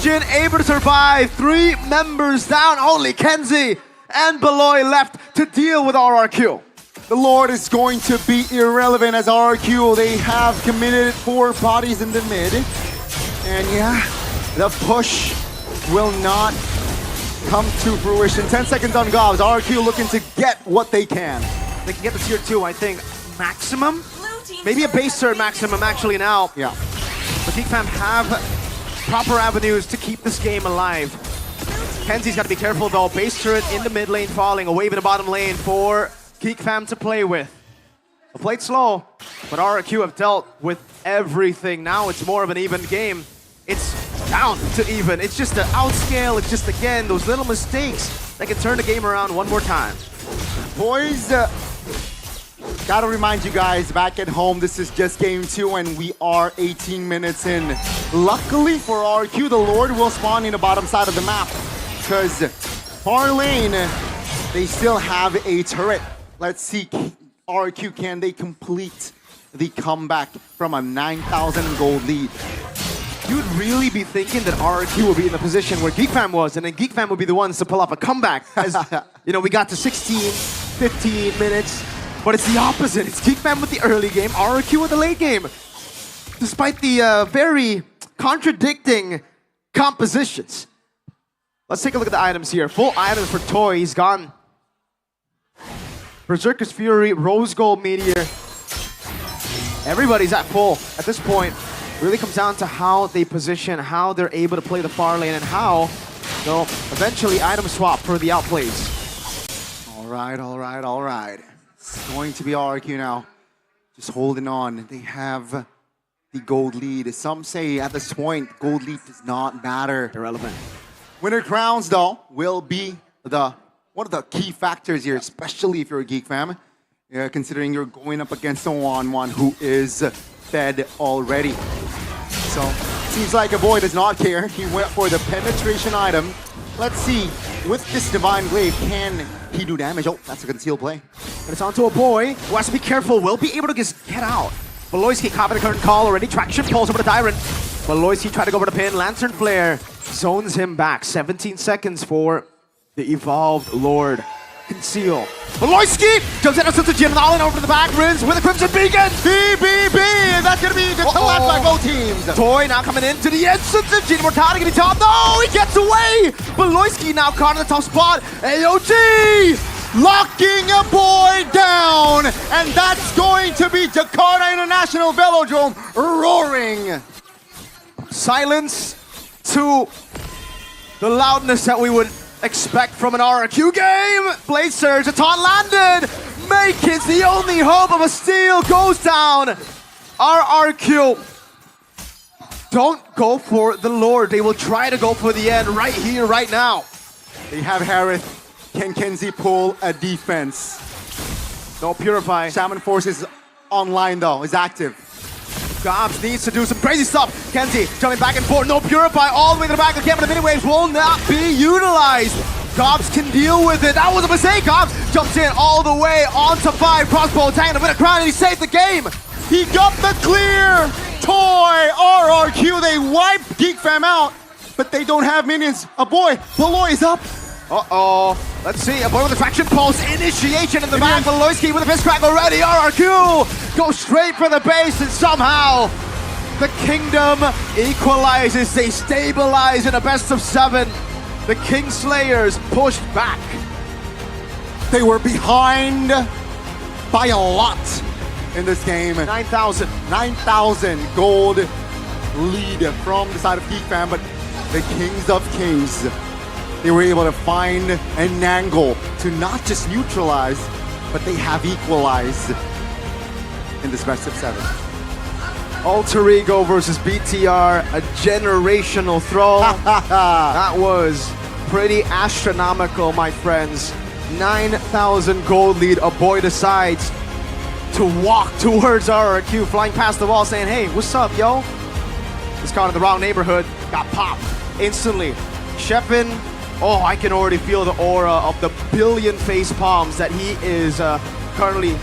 Jin able to survive, 3 members down, only Kenzie and Beloy left to deal with RRQ. The Lord is going to be irrelevant as RRQ. They have committed 4 bodies in the mid. And yeah, the push will not come to fruition. 10 seconds on Gobs. RRQ looking to get what they can. They can get the tier 2, I think, maximum? Maybe a base turn maximum actually now. Yeah. But Geek Fam have proper avenues to keep this game alive. Kenzie's got to be careful though. Base turret in the mid lane falling, a wave in the bottom lane for Geek Fam to play with. They played slow, but RRQ have dealt with everything. Now it's more of an even game. It's down to even. It's just an outscale. It's just, again, those little mistakes that can turn the game around one more time. Boys, gotta remind you guys, back at home, this is just game 2 and we are 18 minutes in. Luckily for RRQ, the Lord will spawn in the bottom side of the map because far lane, they still have a turret. Let's see, RRQ, can they complete the comeback from a 9,000 gold lead? You'd really be thinking that RRQ would be in the position where Geek Fam was, and then Geek Fam would be the ones to pull off a comeback. As you know, we got to 16, 15 minutes, but it's the opposite. It's Geek Fam with the early game, RRQ with the late game. Despite the very contradicting compositions. Let's take a look at the items here. Full items for Toy, he's gone. Berserker's Fury, Rose Gold Meteor. Everybody's at full at this point. Really comes down to how they position, how they're able to play the far lane, and how they'll eventually item swap for the outplays. All right. It's going to be RRQ now. Just holding on. They have the gold lead. Some say at this point, gold lead does not matter. Irrelevant. Winner crowns, though, will be one of the key factors here, especially if you're a Geek Fam. Considering you're going up against a 1-1 who is fed already. So, seems like a boy does not care. He went for the penetration item. Let's see, with this Divine Glaive, can he do damage? Oh, that's a concealed play. And it's onto a boy who has to be careful, will be able to just get out. Beloyski copy the current call already. Traction pulls over the Tyrant. Beloyski tried to go over the pin. Lantern Flare zones him back. 17 seconds for the Evolved Lord. Conceal. Beloyski jumps in to Jin, all in over the back, Riz with a Crimson Beacon. BBB, that's gonna be the collapse by both teams. Toy now coming into the entrance of Jin. Mortality getting top. No, he gets away. Beloyski now caught in the top spot. AOG locking a boy down, and that's going to be Jakarta International Velodrome roaring. Silence to the loudness that we would expect from an RRQ game. Blade Surge, a taunt landed. Make it the only hope of a steal goes down. RRQ don't go for the Lord. They will try to go for the end right here, right now. They have Harith. Can Kenzie pull a defense? No Purify. Shaman Force is online though, is active. Gobs needs to do some crazy stuff. Kenzie jumping back and forth. No Purify all the way to the back of the camp, but the mini waves will not be utilized. Gobs can deal with it. That was a mistake. Gobs jumps in all the way onto 5. Crossbow attacking him with a crown, and he saved the game. He got the clear. Toy RRQ. They wiped Geek Fam out, but they don't have minions. A boy. Beloy is up. Uh-oh. Let's see. A boy with a traction pulse. Initiation in the back. Beloyski with a fist crack already. RRQ go straight for the base, and somehow the Kingdom equalizes. They stabilize in a best of 7. The Kingslayers pushed back. They were behind by a lot in this game. 9,000. 9,000 gold lead from the side of Geek Fam, but the Kings of Kings, they were able to find an angle to not just neutralize, but they have equalized in this best of 7. Alter Ego versus BTR, a generational throw. That was pretty astronomical, my friends. 9,000 gold lead. A boy decides to walk towards RRQ, flying past the wall, saying, hey, what's up, yo? He's caught in the wrong neighborhood, got popped instantly. Shepin, oh, I can already feel the aura of the billion face palms that he is currently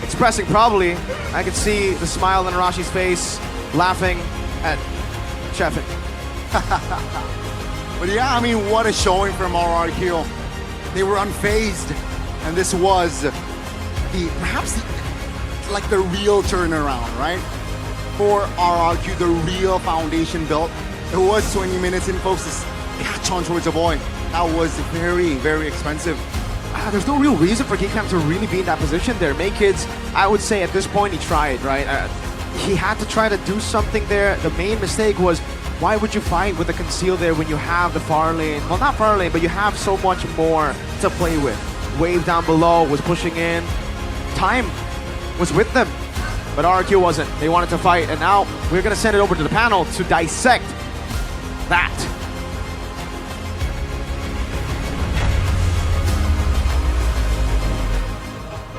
expressing probably. I can see the smile on Arashi's face, laughing at Shepin. But yeah, I mean, what a showing from RRQ. They were unfazed, and this was perhaps the real turnaround, right? For RRQ, the real foundation built. It was 20 minutes in, folks. This catch on towards a boy. That was very, very expensive. There's no real reason for Geekfam to really be in that position there. Main Kids, I would say at this point he tried, right? He had to try to do something there. The main mistake was, why would you fight with a conceal there when you have the far lane? Well, not far lane, but you have so much more to play with. Wave down below was pushing in. Time was with them, but RRQ wasn't. They wanted to fight, and now we're gonna send it over to the panel to dissect that.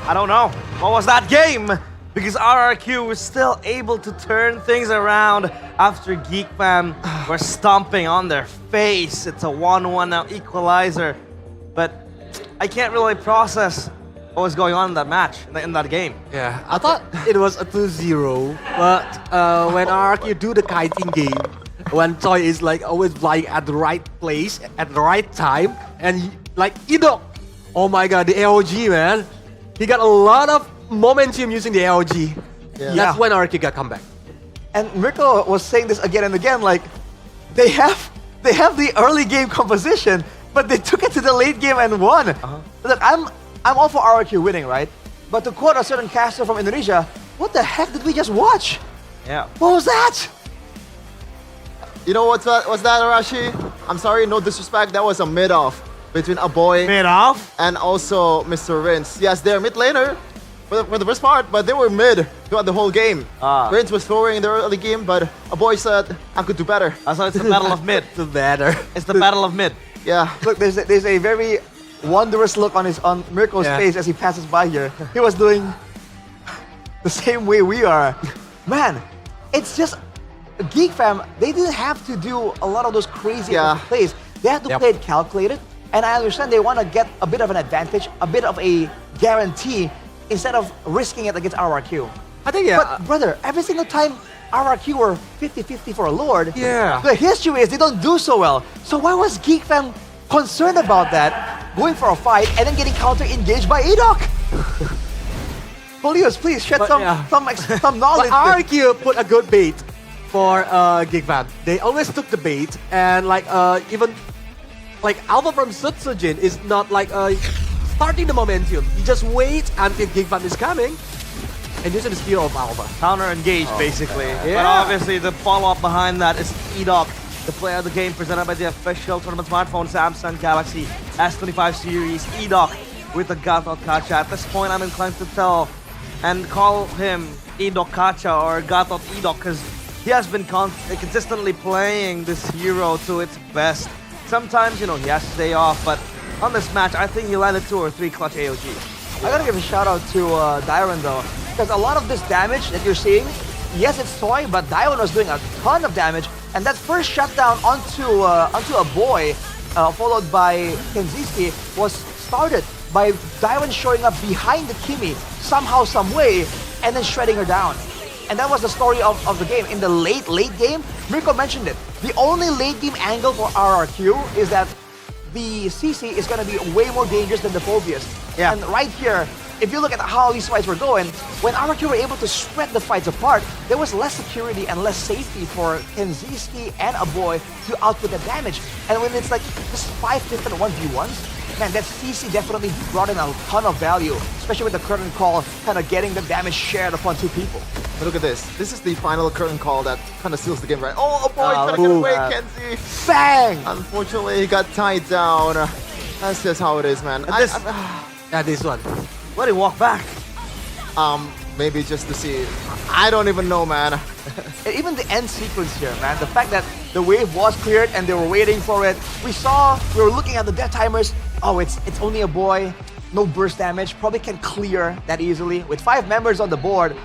I don't know. What was that game? Because RRQ was still able to turn things around after Geekfam were stomping on their face. It's a 1-1 now equalizer. But I can't really process what was going on in that match, in that game. Yeah, I thought it was a 2-0, but when RRQ do the kiting game, when Toy is like always flying at the right place, at the right time, and like Idok, oh my god, the AOG, man. He got a lot of momentum using the AOG. Yeah. That's when RRQ got comeback. And Mirko was saying this again and again, like they have the early game composition, but they took it to the late game and won. Look, I'm all for RRQ winning, right? But to quote a certain caster from Indonesia, what the heck did we just watch? Yeah. What was that? You know what's that, Arashi? I'm sorry, no disrespect, that was a mid-off between a boy mid-off and also Mr. Rince. Yes, they're mid laner for the first part, but they were mid throughout the whole game. Rince was throwing in the early game, but a boy said, I could do better. So it's the battle of mid. The better. It's the battle of mid. Yeah. Look, there's a very wondrous look on Mirko's face as he passes by here. He was doing the same way we are. Man, it's just Geekfam, they didn't have to do a lot of those crazy plays. They had to play it calculated. And I understand they want to get a bit of an advantage, a bit of a guarantee, instead of risking it against RRQ. I think, But brother, every single time RRQ were 50-50 for a Lord, Yeah. the history is they don't do so well. So why was Geekfam concerned about that, going for a fight, and then getting counter-engaged by Adok? Polius, please shed some knowledge. But RRQ put a good bait for Geekfam. They always took the bait, and like even like Alpha from Sutsujin is not like starting the momentum. You just wait until Geekfam is coming, and use the speed of Alpha. Counter-engage, basically. But obviously, the follow-up behind that is Edok, the player of the game presented by the official tournament smartphone Samsung Galaxy S25 series. Edok with the Gatot Kacha. At this point, I'm inclined to tell and call him Edok Kacha or Gatot Edok because he has been consistently playing this hero to its best. Sometimes, you know, he has to stay off, but on this match, I think he landed 2 or 3 clutch AOG. I gotta give a shout out to Dairon though, because a lot of this damage that you're seeing, yes, it's Toy, but Dairon was doing a ton of damage, and that first shutdown onto a boy, followed by Kenziski, was started by Dairon showing up behind the Kimi somehow, some way, and then shredding her down. And that was the story of the game. In the late game, Mirko mentioned it. The only late game angle for RRQ is that the CC is going to be way more dangerous than the Phobius. Yeah. And right here, if you look at how these fights were going, when RRQ were able to spread the fights apart, there was less security and less safety for Kenziski and a boy to output the damage. And when it's like just 5 different 1v1s, man, that CC definitely brought in a ton of value, especially with the curtain call kind of getting the damage shared upon 2 people. But look at this. This is the final curtain call that kind of seals the game, right? Oh, boy, trying to get away, Kenzie. Bang! Unfortunately, he got tied down. That's just how it is, man. Yeah, this one. Why did he walk back? Maybe just to see. I don't even know, man. Even the end sequence here, man. The fact that the wave was cleared and they were waiting for it. We were looking at the death timers. Oh, it's only a boy. no burst damage, probably can clear that easily. With 5 members on the board,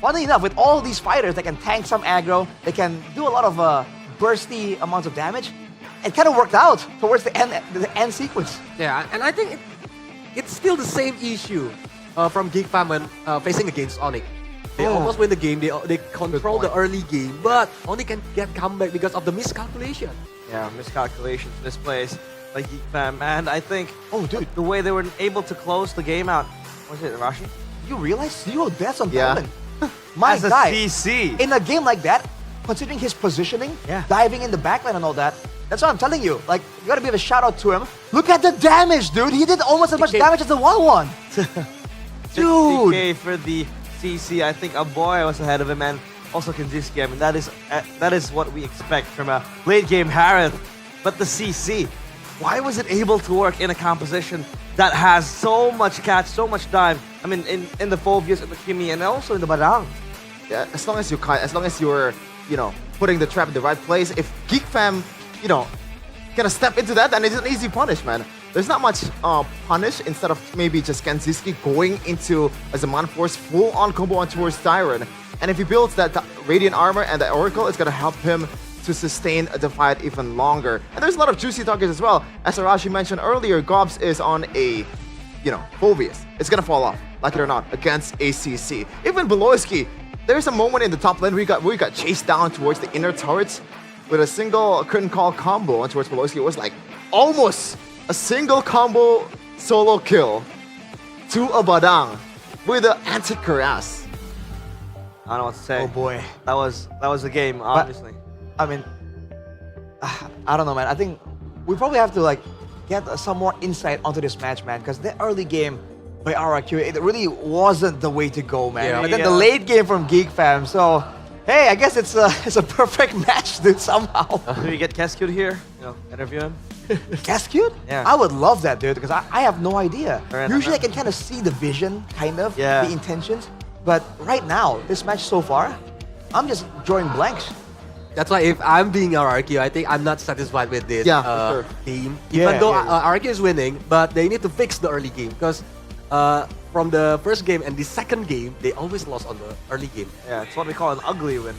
funny enough, with all these fighters, they can tank some aggro, they can do a lot of bursty amounts of damage. It kind of worked out towards the end sequence. Yeah, and I think it's still the same issue from Geek Fam when facing against Onyx. They almost win the game, they control the early game, but Onyx can get comeback because of the miscalculation. Yeah, miscalculations, misplays by Geek Fam, and I think, the way they were able to close the game out, was it Rashi? You realize 0 deaths on Yeah. Talon? My As a guy, CC. in a game like that, considering his positioning, diving in the backline and all that, that's what I'm telling you. Like, you gotta give a shout out to him. Look at the damage, dude. He did almost as much damage as the 1-1. Dude. 60K for the CC. I think Aboy was ahead of him, and also Kanjiski. I mean, that is what we expect from a late game Harith. But the CC, why was it able to work in a composition that has so much catch, so much dive? I mean, in the Phobias, in the Kimi, and also in the Badang. Yeah, as long as you're, putting the trap in the right place. If Geek Fam, gonna step into that, then it's an easy punish, man. There's not much punish instead of maybe just Genziski going into as a Man-Force full-on combo on towards Tyron. And if he builds that Radiant Armor and the Oracle, it's gonna help him to sustain the fight even longer. And there's a lot of juicy targets as well. As Arashi mentioned earlier, Gobs is on a, Phobias. It's gonna fall off, like it or not, against ACC. Even Beloyski, there's a moment in the top lane where we got chased down towards the inner turrets with a single curtain call combo on towards Beloyski. It was like almost a single combo solo kill to a Badang with the anti-Cuirass. I don't know what to say. Oh boy. That was the game, obviously. I mean, I don't know, man. I think we probably have to get some more insight onto this match, man, because the early game by RRQ, it really wasn't the way to go, man. Yeah. But then the late game from Geek Fam, so hey, I guess it's a perfect match, dude, somehow. Do we get Keskut here? Interview him? Keskut? Yeah. I would love that, dude, because I have no idea. Fair enough, Usually I man. can kind of see the vision, kind of, Yeah. the intentions. But right now, this match so far, I'm just drawing blanks. That's why if I'm being RRQ, I think I'm not satisfied with this for sure. game. Yeah, Even though yeah. RRQ is winning, but they need to fix the early game because from the first game and the second game, they always lost on the early game. Yeah, it's what we call an ugly win,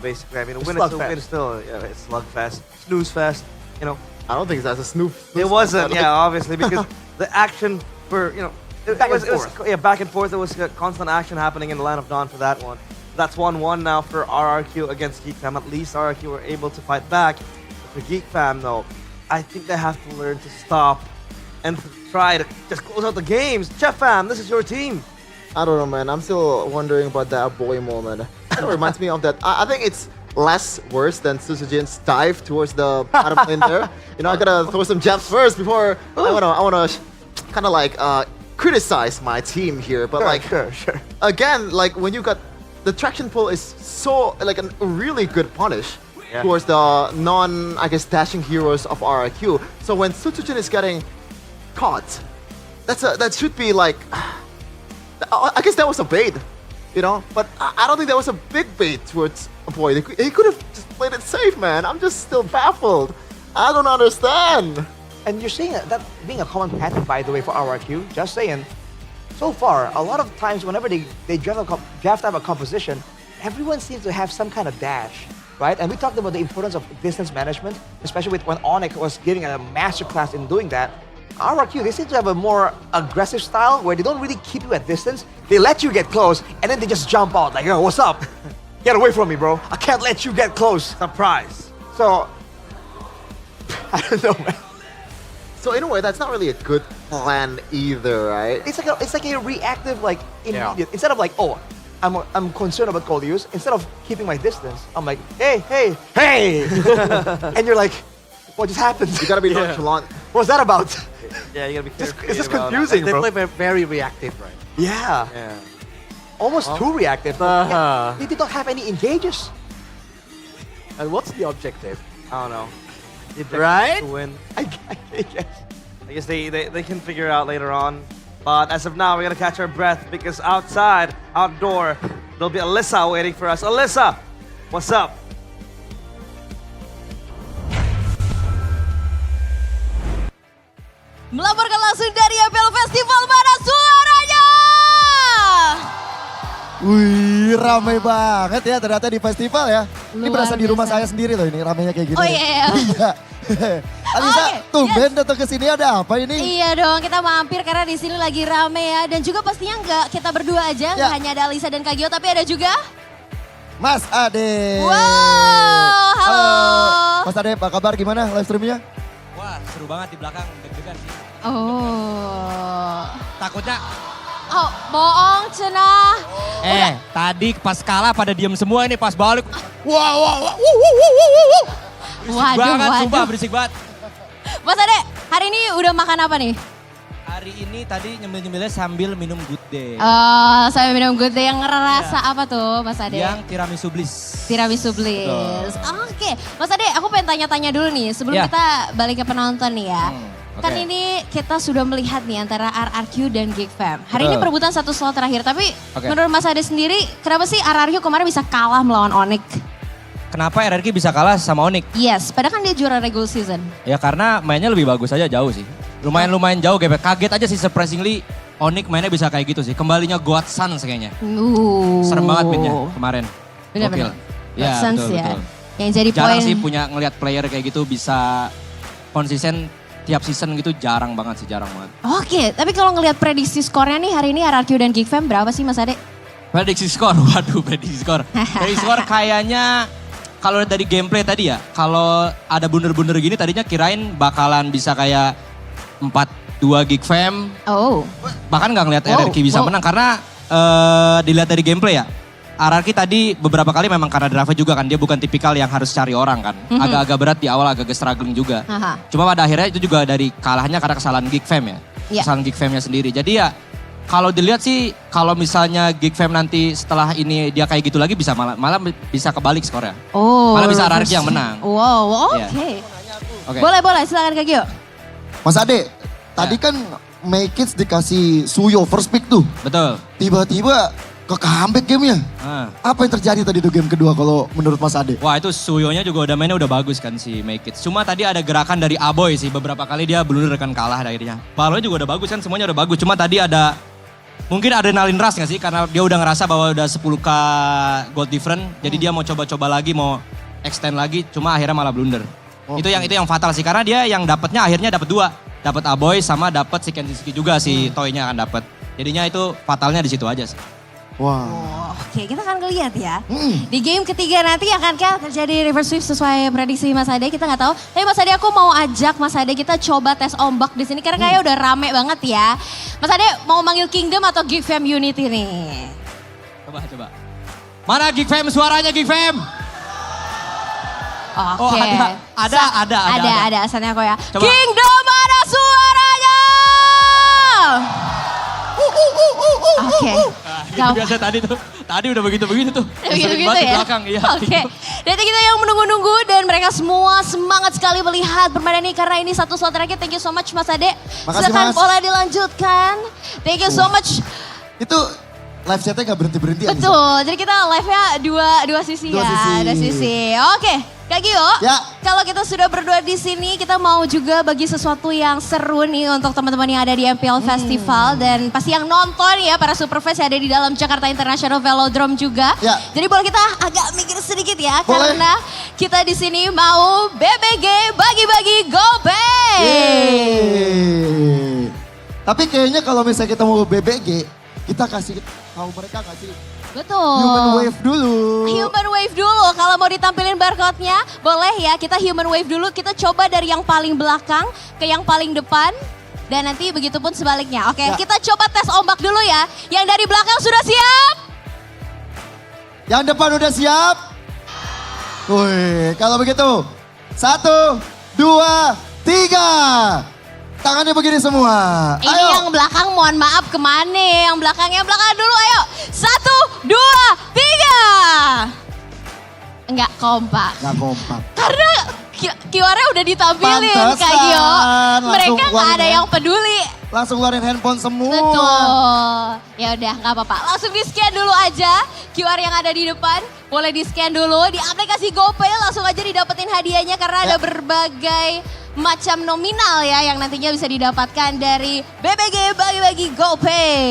basically. I mean, a It's win is a slugfest. win still, it's slugfest, snooze fest, I don't think that's a snooze. It wasn't, yeah, obviously, because the action for, Back and forth. back and forth. There was constant action happening in the Land of Dawn for that one. That's 1-1 now for RRQ against Geek Fam. At least RRQ were able to fight back. For Geek Fam, though, I think they have to learn to stop and try to just close out the games. Chef Fam, this is your team. I don't know, man. I'm still wondering about that boy moment. It reminds me of that. I think it's less worse than Susujin's dive towards the bottom lane there. I gotta throw some jabs first before I wanna kind of criticize my team here. But Sure. again, when you got the traction pull is so a really good punish towards the dashing heroes of RRQ. So when Susujin is getting caught, that should be I guess that was a bait, but I don't think that was a big bait towards a boy. He could have just played it safe, man. I'm just still baffled. I don't understand. And you're seeing that being a common pattern, by the way, for RRQ. Just saying, so far, a lot of times whenever they draft up a composition, everyone seems to have some kind of dash, right? And we talked about the importance of distance management, especially with when Onyx was giving a masterclass in doing that. RRQ, they seem to have a more aggressive style where they don't really keep you at distance. They let you get close, and then they just jump out like, yo, what's up? Get away from me, bro. I can't let you get close. Surprise. So, I don't know, man. So in a way, that's not really a good plan either, right? It's like a reactive, immediate. Instead of I'm concerned about cold use. Instead of keeping my distance, I'm like, hey, and you're like, what just happened? You gotta be nonchalant. What's that about? Yeah, you gotta be careful. It's just confusing, They bro. play very reactive, right? Yeah. Almost too reactive. They did not have any engages. And what's the objective? I don't know. The objective Right? is to win. I guess. I guess they can figure it out later on. But as of now, we're gonna catch our breath because outdoor, there'll be Alyssa waiting for us. Alyssa, what's up? Melaporkan langsung dari MPL Festival Wih, ramai banget ya ternyata di festival ya. Ini berasa di rumah saya sendiri loh ini, ramainya kayak gini. Oh iya. Alisa, tumben datang ke sini ada apa ini? Iya dong, kita mampir karena di sini lagi rame ya. Dan juga pastinya nggak kita berdua aja, nggak hanya ada Alisa dan Kak Gio, tapi ada juga Mas Ade. Wow, halo. Mas Ade, apa kabar? Gimana live streamnya? Wah, seru banget di belakang, deg-degan sih. Oh. Takutnya, Oh, bohong cenah. tadi pas kalah pada diem semua ini pas balik. Wah. Berisik banget, sumpah berisik banget. Mas Ade, hari ini udah makan apa nih? Hari ini tadi nyemil-nyemilnya sambil minum good day. Saya minum good day yang ngerasa apa tuh Mas Ade? Yang tiramisu bliss. Tiramisu bliss. Oke, Mas Ade, aku pengen tanya-tanya dulu nih sebelum kita balik ke penonton nih ya. Kan ini kita sudah melihat nih antara RRQ dan Geek Fam. Hari ini perebutan satu slot terakhir, tapi menurut Mas Ade sendiri, kenapa sih RRQ kemarin bisa kalah melawan Onyx? Kenapa RRQ bisa kalah sama Onyx? Yes, padahal kan dia juara regular season. Ya karena mainnya lebih bagus aja jauh sih. Lumayan jauh, kaget aja sih surprisingly Onyx mainnya bisa kayak gitu sih. Kembalinya God Suns kayaknya. Serem banget mainnya kemarin. Benar-benar. Ya, Suns betul, ya. betul. Yang jadi jarang poin. sih punya ngelihat player kayak gitu bisa konsisten tiap season gitu, jarang banget. Oke, tapi kalau ngelihat prediksi skornya nih hari ini RRQ dan Geek Fam berapa sih Mas Ade? Prediksi skor, waduh prediksi skor. Prediksi skor kayaknya kalau dari gameplay tadi ya, kalau ada blunder-blunder gini tadinya kirain bakalan bisa kayak 4-2 Geek Fam. Oh. Bahkan nggak ngeliat RRQ bisa menang karena dilihat dari gameplay ya. RRQ tadi beberapa kali memang karena drive juga kan, dia bukan tipikal yang harus cari orang kan. Agak-agak berat di awal, agak struggling juga. Cuma pada akhirnya itu juga dari kalahnya karena kesalahan Geek Fam ya. Kesalahan Geek Famnya sendiri. Jadi ya kalau dilihat sih kalau misalnya Geek Fam nanti setelah ini dia kayak gitu lagi bisa malah bisa kebalik skornya. Malah bisa RRQ yang menang. Wow, oke. Boleh, silakan Kak Gio. Mas Ade, tadi kan Make It dikasih Suyo first pick tuh. Betul. Tiba-tiba ke comeback gamenya. Apa yang terjadi tadi tuh game kedua kalau menurut Mas Ade? Wah itu Suyonya juga udah mainnya udah bagus kan si Make It. Cuma tadi ada gerakan dari Aboy sih, beberapa kali dia blunder kan kalah akhirnya. Balonnya juga udah bagus kan, semuanya udah bagus. Cuma tadi ada mungkin adrenalin rush gak sih? Karena dia udah ngerasa bahwa udah 10k gold different. Jadi dia mau coba-coba lagi, mau extend lagi. Cuma akhirnya malah blunder. Itu yang fatal sih, karena dia yang dapatnya akhirnya dapat 2. Dapat Aboy sama dapat si Kenziski juga si Toy-nya akan dapat. Jadinya itu fatalnya di situ aja sih. Wow. Oke, kita akan lihat ya. Di game ketiga nanti akankah terjadi reverse sweep sesuai prediksi Mas Ade? Kita nggak tahu. Tapi Mas Ade aku mau ajak Mas Ade kita coba tes ombak di sini karena kayaknya udah rame banget ya. Mas Ade mau manggil Kingdom atau Geek Fam Unity nih? Coba. Mana Geek Fam, suaranya Geek Fam? Oke. Ada. Asalnya kok ya. Coba. Kingdom mana suaranya? Oke. Itu biasa tadi udah begitu tuh. Begitu ya? ya? Belakang, iya. Oke. Dan kita yang menunggu-nunggu dan mereka semua semangat sekali melihat permainan ini karena ini satu slot terakhir. Thank you so much Mas Ade. Makasih, Silakan Mas. boleh dilanjutkan. Thank you so much. Itu live chatnya gak berhenti-berhenti ya? Betul. Jadi kita live-nya dua sisi ya. Dua sisi. Oke. Kak Gio, kalau kita sudah berdua di sini, kita mau juga bagi sesuatu yang seru nih untuk teman-teman yang ada di MPL Festival dan pasti yang nonton ya para superfans yang ada di dalam Jakarta International Velodrome juga. Jadi boleh kita agak mikir sedikit ya, karena kita di sini mau BBG bagi-bagi GoPay. Tapi kayaknya kalau misalnya kita mau BBG, kita kasih tahu mereka gak sih? Betul. Human wave dulu. Human wave dulu. Kalau mau ditampilin barcode-nya, boleh ya. Kita human wave dulu. Kita coba dari yang paling belakang ke yang paling depan. Dan nanti begitu pun sebaliknya. Oke, kita coba tes ombak dulu ya. Yang dari belakang sudah siap? Yang depan udah siap? Wih, kalau begitu. 1, 2, 3. Tangannya begini semua. Ini yang belakang mohon maaf kemana? Yang belakang dulu ayo. 1, 2, 3. Enggak kompak. Karena QR-nya udah ditampilin Kak Gio. Mereka nggak ada yang peduli. Langsung keluarin handphone semua. Betul. Ya udah nggak apa-apa. Langsung di scan dulu aja QR yang ada di depan. Boleh di scan dulu di aplikasi GoPay. Langsung aja didapetin hadiahnya karena ada berbagai macam nominal ya yang nantinya bisa didapatkan dari BBG bagi-bagi GoPay.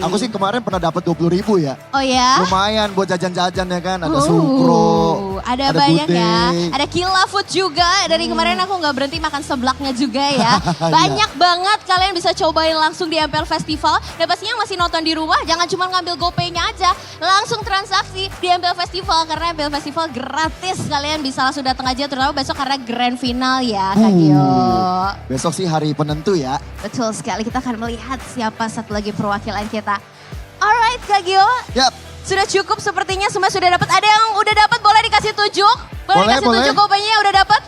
Aku sih kemarin pernah dapat 20.000 ya. Oh ya? Lumayan buat jajan-jajan ya kan, ada sukro, ada banyak gudeg. ya. Ada Killa Food juga. Dari kemarin aku nggak berhenti makan seblaknya juga ya. Banyak banget kalian bisa cobain langsung di MPL Festival. Dan pastinya masih nonton di rumah, jangan cuma ngambil GoPay-nya aja. Langsung transaksi di MPL Festival. Karena MPL Festival gratis. Kalian bisa langsung datang aja terutama besok karena grand final ya Kak Gio. Besok sih hari penentu ya. Betul sekali, kita akan melihat siapa satu lagi perwakilan kita. Alright Kak Gio. Yap. Sudah cukup sepertinya, semua sudah dapat. Ada yang udah dapat, boleh dikasih tunjuk? Boleh dikasih tunjuk GoPay-nya udah dapat?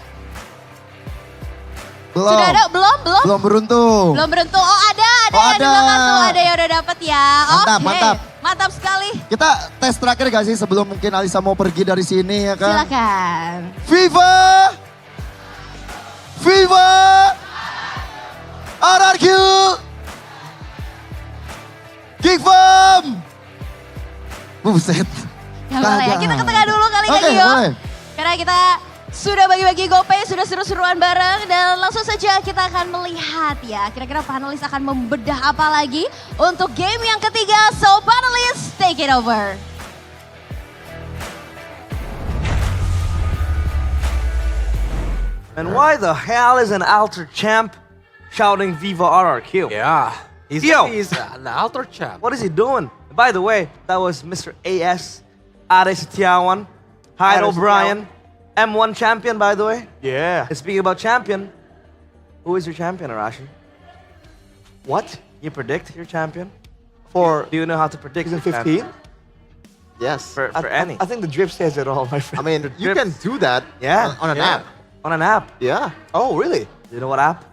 Belum. Sudah ada? Belum? Belum beruntung. Belum beruntung. Oh ada Oh, ya di belakang tuh, ada yang udah dapat ya. Mantap, Oke. mantap. Mantap sekali. Kita tes terakhir gak sih sebelum mungkin Alisa mau pergi dari sini ya kan? Silakan. Viva! Viva! RRQ! Geek Fam! Buset. Ya boleh ya, kita ke tengah dulu kali Oke, Kak Gio. boleh. Karena kita sudah bagi-bagi GoPay, sudah seru-seruan bareng. Dan langsung saja kita akan melihat ya, kira-kira panelis akan membedah apa lagi untuk game yang ketiga. So panelis, take it over. And why the hell is an Alter champ shouting Viva RRQ? Yeah, he's an Alter champ. What is he doing? By the way, that was Mr. AS, Ares Setiawan, Hyde Ares O'Brien, M1 champion, by the way. Yeah. And speaking about champion, who is your champion, Arashi? What? You predict your champion? For Do you know how to predict season your 15? champion? Yes. For any. I think the drip says it all, my friend. I mean, you can do that Yeah. on an yeah. app. On an app. Yeah. Oh, really? You know what app?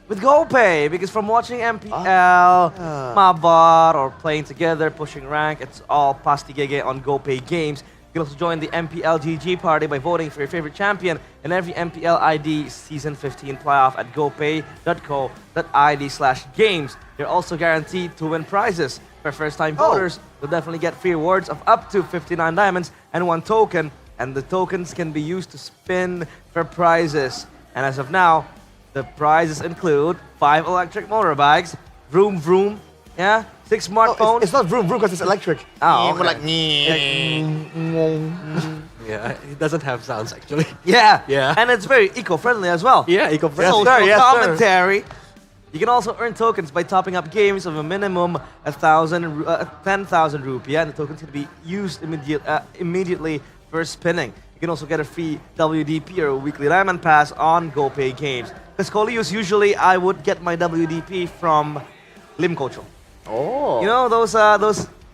With GoPay, because from watching MPL, Mabar, or playing together, pushing rank, it's all Pasti GG on GoPay games. You can also join the MPL GG party by voting for your favorite champion in every MPL ID Season 15 playoff at gopay.co.id/games. You're also guaranteed to win prizes. For first-time voters, you'll definitely get free rewards of up to 59 diamonds and 1 token, and the tokens can be used to spin for prizes. And as of now, the prizes include 5 electric motorbikes, vroom vroom, yeah, 6 smartphones. It's not vroom vroom because it's electric. Oh, More like Yeah, it doesn't have sounds actually. yeah, Yeah. and it's very eco-friendly as well. Yeah, eco-friendly. Social Yes, sir. commentary. You can also earn tokens by topping up games of a minimum 10,000 rupiah, and the tokens can be used immediately for spinning. You can also get a free WDP or a weekly diamond pass on GoPay games. Because Kolius, usually I would get my WDP from Lim Kocho. Oh. You know those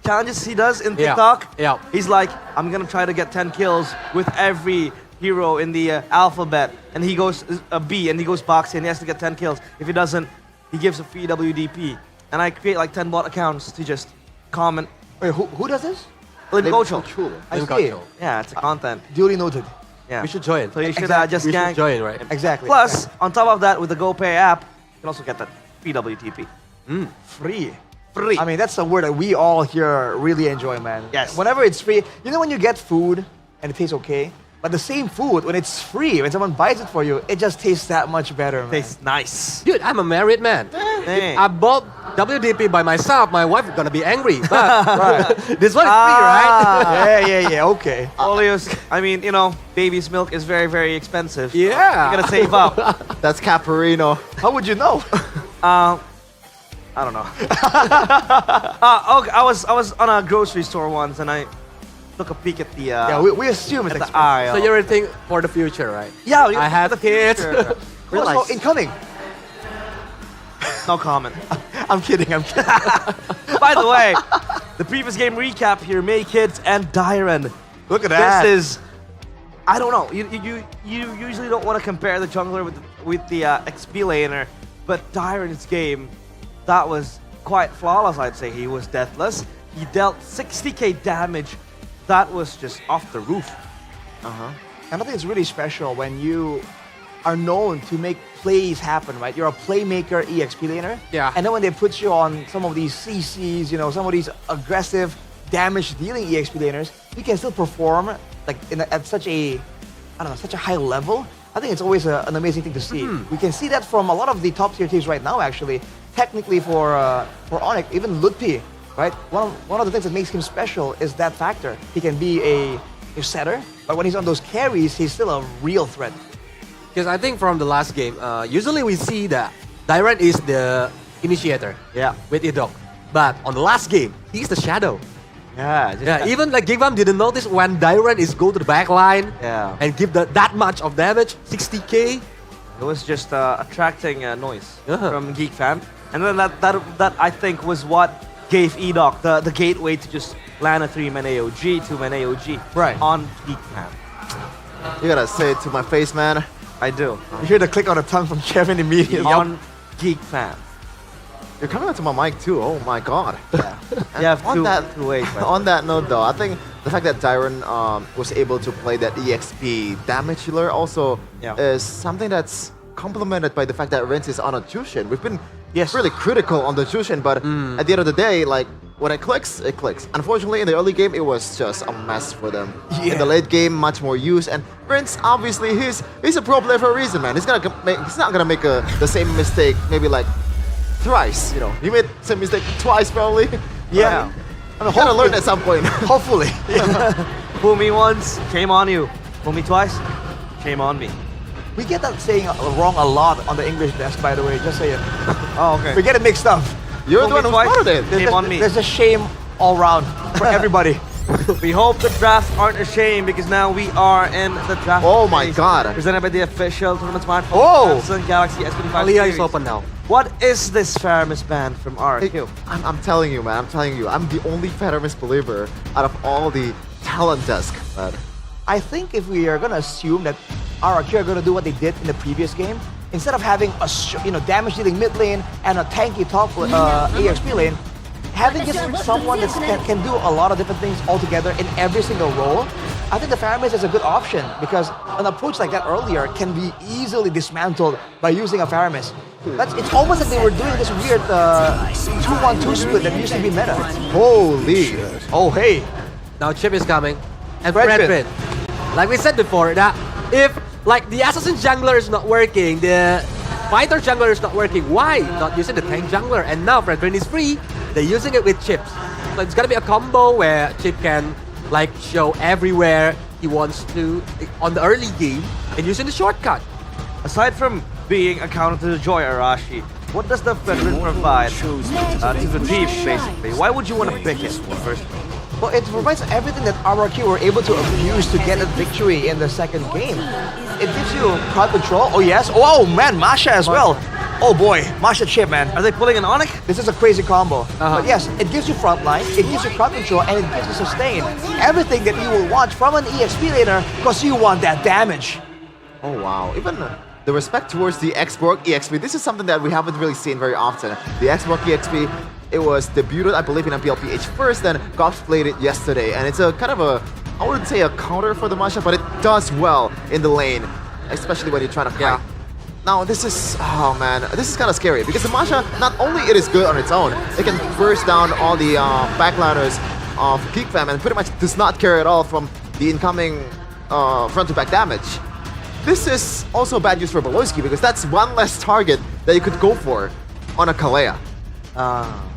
challenges he does in Yeah. TikTok? Yeah. He's like, I'm gonna try to get 10 kills with every hero in the alphabet. And he goes a B and he goes boxing and he has to get 10 kills. If he doesn't, he gives a free WDP. And I create like 10 bot accounts to just comment. Wait, who does this? Lim Kocho. I Lim see. Kocho. Yeah, it's a content. Duly noted. Yeah. We should join. So you should Exactly. just We gang. should join, right? Exactly. Plus, on top of that, with the GoPay app, you can also get that free WTP. free. Free. I mean, that's a word that we all here really enjoy, man. Yes. Whenever it's free, you know when you get food and it tastes okay, but the same food, when it's free, when someone buys it for you, it just tastes that much better, man. Tastes nice. Dude, I'm a married man. Hey. If I bought WDP by myself, my wife is gonna be angry. But this one is free, right? yeah, okay. Olios, I mean, you know, baby's milk is very, very expensive. Yeah. You gotta save up. That's Caparino. How would you know? I don't know. Okay, I was on a grocery store once and I took a peek at the yeah, we assume it's at the expensive. aisle. So you're a thing for the future, right? Yeah, I have kids. future. Also, Realize. incoming. No comment. I'm kidding. By the way, the previous game recap here: May Kids and Dyron. Look at that. This is, I don't know. You usually don't want to compare the jungler with the XP laner, but Dyron's game, that was quite flawless. I'd say he was deathless. He dealt 60k damage. That was just off the roof. And I think it's really special when you are known to make plays happen, right? You're a playmaker EXP laner. Yeah. And then when they put you on some of these CCs, you know, some of these aggressive damage dealing EXP laners, you can still perform like at such a, I don't know, such a high level I think it's always an amazing thing to see. We can see that from a lot of the top tier teams right now, actually. Technically for Onyx, even Ludpi, right? One of the things that makes him special is that factor. He can be a setter, but when he's on those carries, he's still a real threat. Because I think from the last game, usually we see that Dyran is the initiator. Yeah. With Idok. But on the last game, he's the shadow. Yeah. Even like Gigvam didn't notice when Dyran is go to the back line and give that much of damage, 60k. It was just attracting noise from Geek Fam. And then that I think was what gave Edok the gateway to just land a 3-man AOG, 2-man AOG on Geek Fam. You gotta say it to my face, man. I do. You hear the click on the tongue from Kevin immediately. On Geek Fam. You're coming up to my mic too. Oh my god. Yeah. You have on on that note, though, I think the fact that Dyran was able to play that EXP damage healer also is something that's complemented by the fact that Rince is on a Jushin. We've been really critical on the Jushin, but at the end of the day, like when it clicks, it clicks. Unfortunately, in the early game, it was just a mess for them. In the late game, much more use, and Rince obviously he's a pro player for a reason, man. He's not gonna make the same mistake maybe like thrice, you know. He made the same mistake twice probably. Yeah. I mean, gotta learn at some point. Hopefully. Fool me once, shame on you. Fool me twice, shame on me. We get that saying wrong a lot on the English desk, by the way, just saying. Oh, okay. We get it mixed up. You're the one who started it. Shame on me. There's a shame all around for everybody. We hope the drafts aren't a shame because now we are in the draft. Oh my god. Presented by the official tournament smartphone. Oh! Samsung Galaxy S15 Alia series. is open now. What is this Faramis band from RQ? I'm telling you, man. I'm telling you. I'm the only Faramis believer out of all the talent desk, man. I think if we are gonna assume that RRQ are gonna do what they did in the previous game, instead of having a damage dealing mid lane and a tanky top EXP lane, having just someone that can do a lot of different things all together in every single role, I think the Faramis is a good option because an approach like that earlier can be easily dismantled by using a Faramis. It's almost like they were doing this weird 2-1-2 split that used to be meta. Holy! Oh hey! Now Chip is coming. And Fredpin. Like we said before, that if like the assassin jungler is not working, the fighter jungler is not working, why not using the tank jungler? And now Fredpin is free, they're using it with Chips. So it's gonna be a combo where Chip can like show everywhere he wants to on the early game and using the shortcut. Aside from being a counter to the Joy Arashi, what does the Fredrin provide to the team, basically? Why would you want to pick it first? Well, it provides everything that RRQ were able to abuse to get a victory in the second game. It gives you crowd control. Oh yes. Oh man, Masha as well. Oh boy, Masha Chip, man. Are they pulling an Onyx? This is a crazy combo. But yes, it gives you frontline, it gives you crowd control, and it gives you sustain. Everything that you will want from an EXP laner because you want that damage. Oh wow. Even the respect towards the X-Borg EXP, this is something that we haven't really seen very often. The X-Borg EXP, it was debuted, I believe, in MPL PH first, then Gops played it yesterday, and it's a kind of a, I wouldn't say a counter for the Masha, but it does well in the lane, especially when you're trying to fight. Now this is, oh man, this is kind of scary, because the Masha, not only it is good on its own, it can burst down all the backliners of Geek Fam, and pretty much does not care at all from the incoming front-to-back damage. This is also bad news for Beloyski, because that's one less target that you could go for on a Kalea.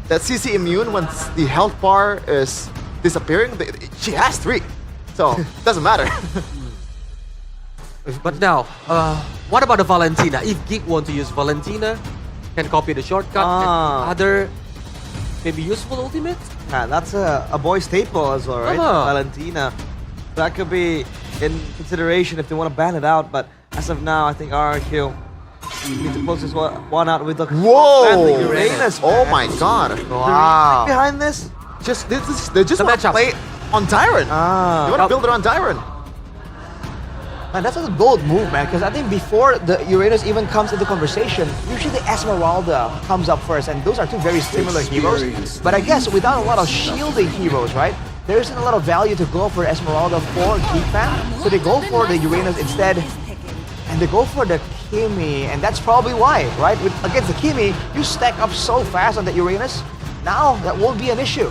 That CC immune, once the health bar is disappearing, she has 3. So, doesn't matter. But now, what about the Valentina? If Geek want to use Valentina, can copy the shortcut and other maybe useful ultimates? Yeah, that's a boy staple as well, right? Valentina. That could be in consideration if they want to ban it out, but as of now, I think RRQ need to close this one out with the Uranus. Oh my god. Wow. Behind this? They just want to play on Dyran. You want to build it on Dyran. Man, that's a bold move, man, because I think before the Uranus even comes into conversation, usually Esmeralda comes up first, and those are two very similar heroes. But I guess without a lot of shielding heroes, right, there isn't a lot of value to go for Esmeralda for Geek Fam, so they go for the Uranus instead, and they go for the Kimi, and that's probably why, right? Against the Kimi, you stack up so fast on the Uranus, now that won't be an issue.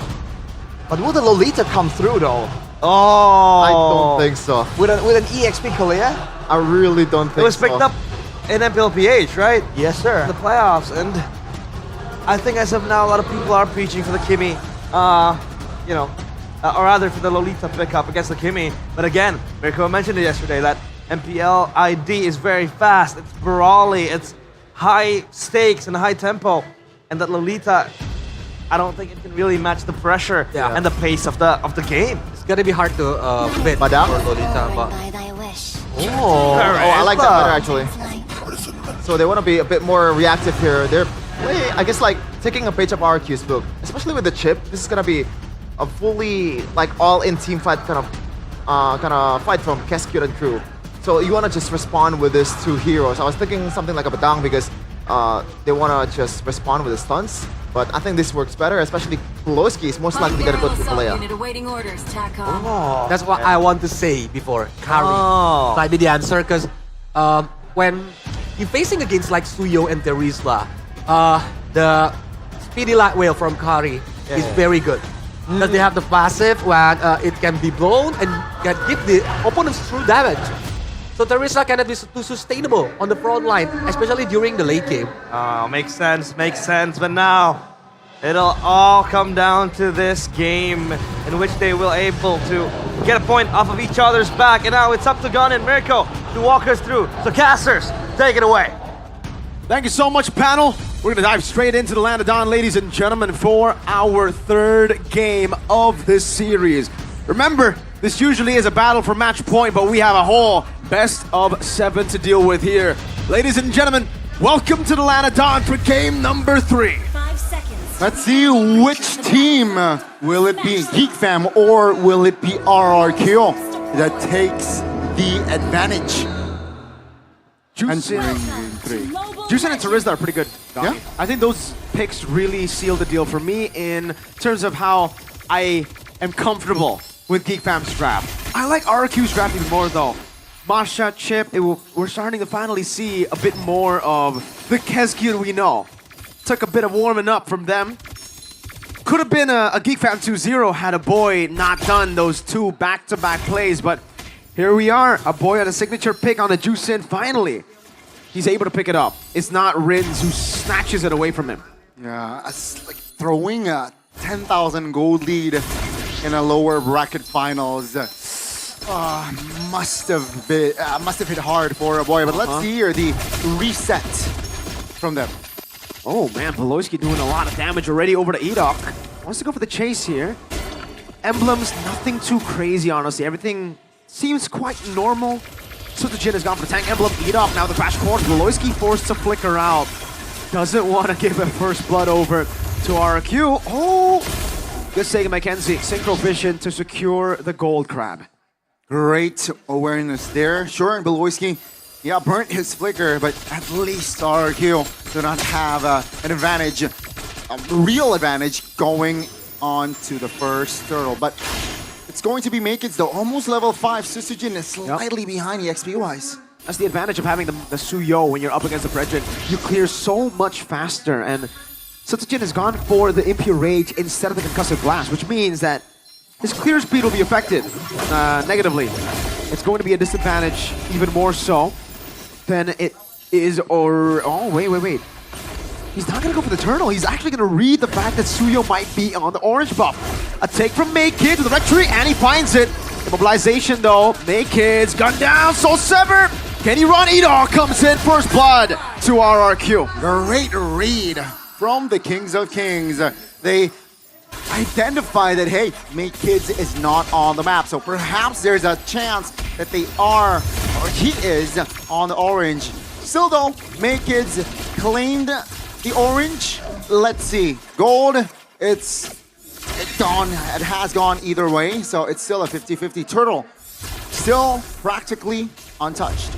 But will the Lolita come through, though? Oh, I don't think so. With an EXP Kalea? I really don't think It was picked so. up in MPLPH, right? Yes, sir. The playoffs, and I think as of now, a lot of people are preaching for the Kimmy, or rather for the Lolita pickup against the Kimmy. But again, Mirko mentioned it yesterday that MPL ID is very fast, it's brawly, it's high stakes and high tempo, and that Lolita, I don't think it can really match the pressure and the pace of the game. It's gonna be hard to fit Madame? for Lolita, but I like that better actually. So they want to be a bit more reactive here. They're, I guess, like taking a page of RQ's book, especially with the chip. This is gonna be a fully like all-in team fight kind of fight from Cascade and crew. So you want to just respond with these two heroes. I was thinking something like a Badang because they want to just respond with the stunts. But I think this works better, especially Pulowski is most likely going to go to Himalaya. That's what I want to say before. Kari might be the answer because when you're facing against like Suyo and Terizla, the speedy light whale from Kari is very good. Because they have the passive when it can be blown and can give the opponents true damage. So Terizla cannot be too sustainable on the front line, especially during the late game. Makes sense. But now, it'll all come down to this game in which they will able to get a point off of each other's back. And now it's up to Gun and Mirko to walk us through. So casters, take it away. Thank you so much, panel. We're going to dive straight into the Land of Dawn, ladies and gentlemen, for our third game of this series. Remember, this usually is a battle for match point, but we have a whole best of 7 to deal with here. Ladies and gentlemen, welcome to the Land of Dawn for game number 3. 5 seconds. Let's see which team will it be, Geek Fam, or will it be RRQ that takes the advantage? Juicin and Terizla are pretty good. Yeah. I think those picks really seal the deal for me in terms of how I am comfortable with Geek Fam's draft. I like RQ's draft even more though. Masha, Chip, we're starting to finally see a bit more of the Kezkyun we know. Took a bit of warming up from them. Could have been a Geek Fam 2-0 had a boy not done those 2 back-to-back plays, but here we are, a boy on a signature pick on the Juicin finally. He's able to pick it up. It's not Rins who snatches it away from him. Yeah, it's like throwing a 10,000 gold lead in a lower bracket finals. Must have hit hard for a boy, but let's see here the reset from them. Oh man, Pulowski doing a lot of damage already over to Edok. Wants to go for the chase here. Emblems, nothing too crazy, honestly. Everything seems quite normal. Sutojin has gone for the tank emblem. Edok now the crash course. Pulowski forced to flicker out. Doesn't want to give a first blood over to RQ. Oh! Good save, Mackenzie. Synchro vision to secure the gold crab. Great awareness there. Sure, Pulowski, burnt his flicker, but at least RQ do not have an advantage, a real advantage going on to the first turtle. But it's going to be Makids though. Almost level 5. Susujin is slightly behind the XP-wise. That's the advantage of having the Suyo when you're up against the Brethren. You clear so much faster, and Sutojin has gone for the Impure Rage instead of the Concussive Blast, which means that his clear speed will be affected negatively. It's going to be a disadvantage even more so than it is, oh, wait. He's not going to go for the turtle. He's actually going to read the fact that Suyo might be on the orange buff. A take from Maykid to the rectory, and he finds it. Immobilization though. Maykid's gun down, Soul Sever. Can he run? Edok comes in, first blood to RRQ. Great read from the Kings of Kings. They identify that, hey, Makids is not on the map. So perhaps there's a chance that they are, or he is, on the orange. Still though, Makids claimed the orange. Let's see. Gold, it's gone. It has gone either way. So it's still a 50-50. Turtle, still practically untouched.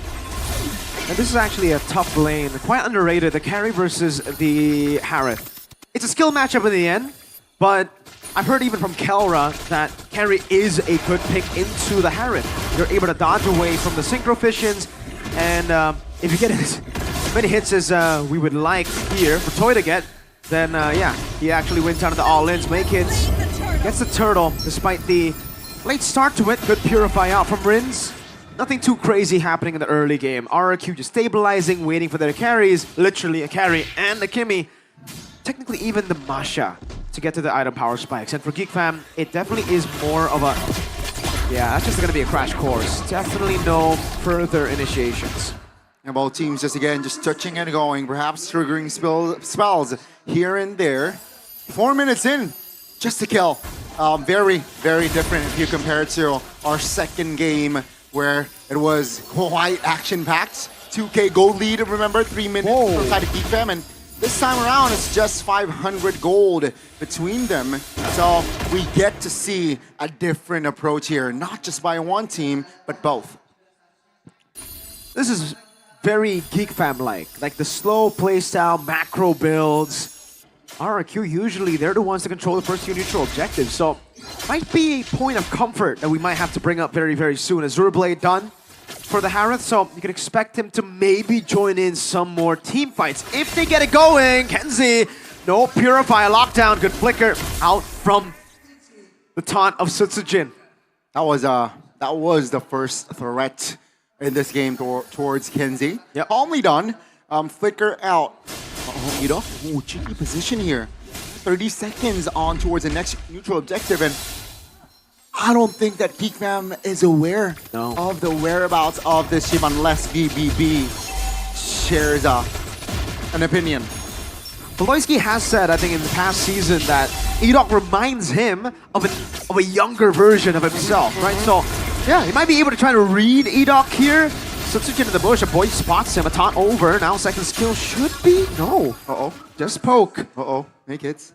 And this is actually a tough lane. Quite underrated. The carry versus the Harith. It's a skill matchup in the end, but I've heard even from Kelra that carry is a good pick into the Harith. You're able to dodge away from the synchro fissions, and if you get as many hits as we would like here for Toy to get, then yeah, he actually wins out of the all-ins. Maykits gets the turtle despite the late start to it. Good purify out from Rins. Nothing too crazy happening in the early game. RRQ just stabilizing, waiting for their carries. Literally a carry and a Kimmy. Technically even the Masha to get to the item power spikes. And for Geek Fam, it definitely is more of a... Yeah, that's just going to be a crash course. Definitely no further initiations. And both teams just again, just touching and going, perhaps triggering spells here and there. 4 minutes in, just to kill. Very, very different if you compare it to our second game where it was quite action-packed. 2K gold lead, remember, 3 minutes for side of Geek Fam, and this time around, it's just 500 gold between them. So we get to see a different approach here, not just by one team, but both. This is very Geek Fam-like. Like the slow playstyle, macro builds. RRQ, usually they're the ones that control the first few neutral objectives. So might be a point of comfort that we might have to bring up very, very soon. Azure Blade done for the Harith, so you can expect him to maybe join in some more team fights if they get it going. Kenzie, no Purify, lockdown, good flicker out from the taunt of Sutsujin. That was the first threat in this game towards Kenzie. Yep. Calmly done. Flicker out. Oh, cheeky position here. 30 seconds on towards the next neutral objective, and I don't think that Geek Fam is aware of the whereabouts of this ship unless BBB shares an opinion. Voloisky has said, I think in the past season, that Edok reminds him of a younger version of himself, right? So, yeah, he might be able to try to read Edok here. Substitute in the bush, a boy spots him, a taunt over. Now second skill should be, no. Just poke. Make it.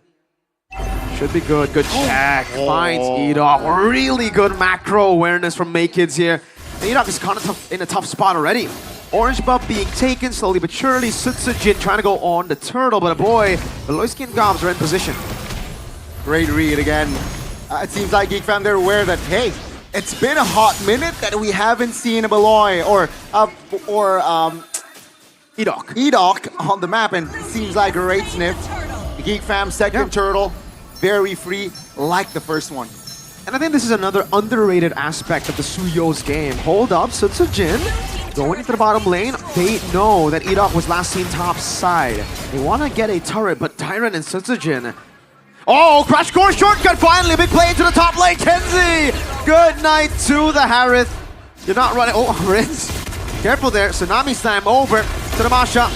Should be good. Good check. Finds Edok. Really good macro awareness from Maykids here. And Edok is kind of in a tough spot already. Orange buff being taken slowly but surely. Sutsujin trying to go on the turtle, but boy, the Loisky and Gobs are in position. Great read again. It seems like Geek Fam, they're aware that, hey, it's been a hot minute that we haven't seen a Beloy or Edok on the map, and it seems like a great sniff. The Geek Fam second turtle, very free, like the first one. And I think this is another underrated aspect of the Suyo's game. Hold up, Sutsujin going into the bottom lane. They know that Edok was last seen top side. They want to get a turret, but Tyron and Sutsujin. Oh, crash course shortcut finally. Big play into the top lane. Kenzie, good night to the Harith. You're not running. Oh, Rinse. Careful there. Tsunami slam over to the Masha.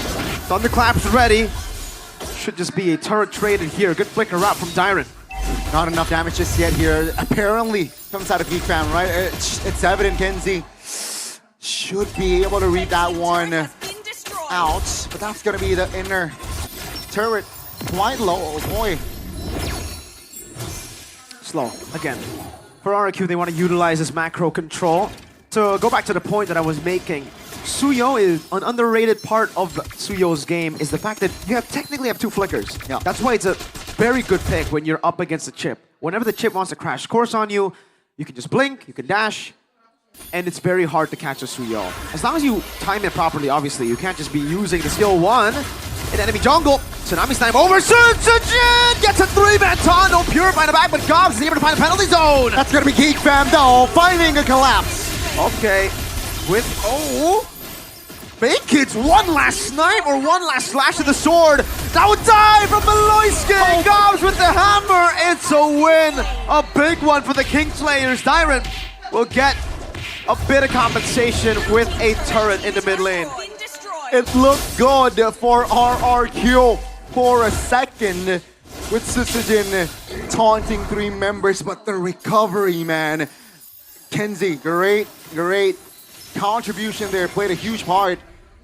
Thunderclaps ready. Should just be a turret traded here. Good flicker out from Dyron. Not enough damage just yet here. Apparently, comes out of Geek Fam, right? It's evident Kenzie should be able to read that one out, but that's going to be the inner turret. Quite low, oh boy. Slow, again. For RRQ, they want to utilize this macro control. To go back to the point that I was making, Suyo is an underrated part of Suyo's game is the fact that you technically have two flickers. Yeah. That's why it's a very good pick when you're up against the chip. Whenever the chip wants to crash course on you, you can just blink, you can dash, and it's very hard to catch a Suyo. As long as you time it properly, obviously, you can't just be using the skill 1 in enemy jungle. Tsunami slam over, Sutsujin gets a 3-man taunt, no Purify in the back, but Gobs is able to find a penalty zone. That's gonna be Geek Fam though, finding a collapse. Okay, with, Maykids, one last snipe or one last slash of the sword. That would die from Beloisky. Gobs with the hammer. It's a win. A big one for the Kingslayers. Dyron will get a bit of compensation with a turret in the mid lane. It looked good for RRQ for a second with Sutsujin taunting 3 members, but the recovery, man. Kenzie, great contribution there, played a huge part.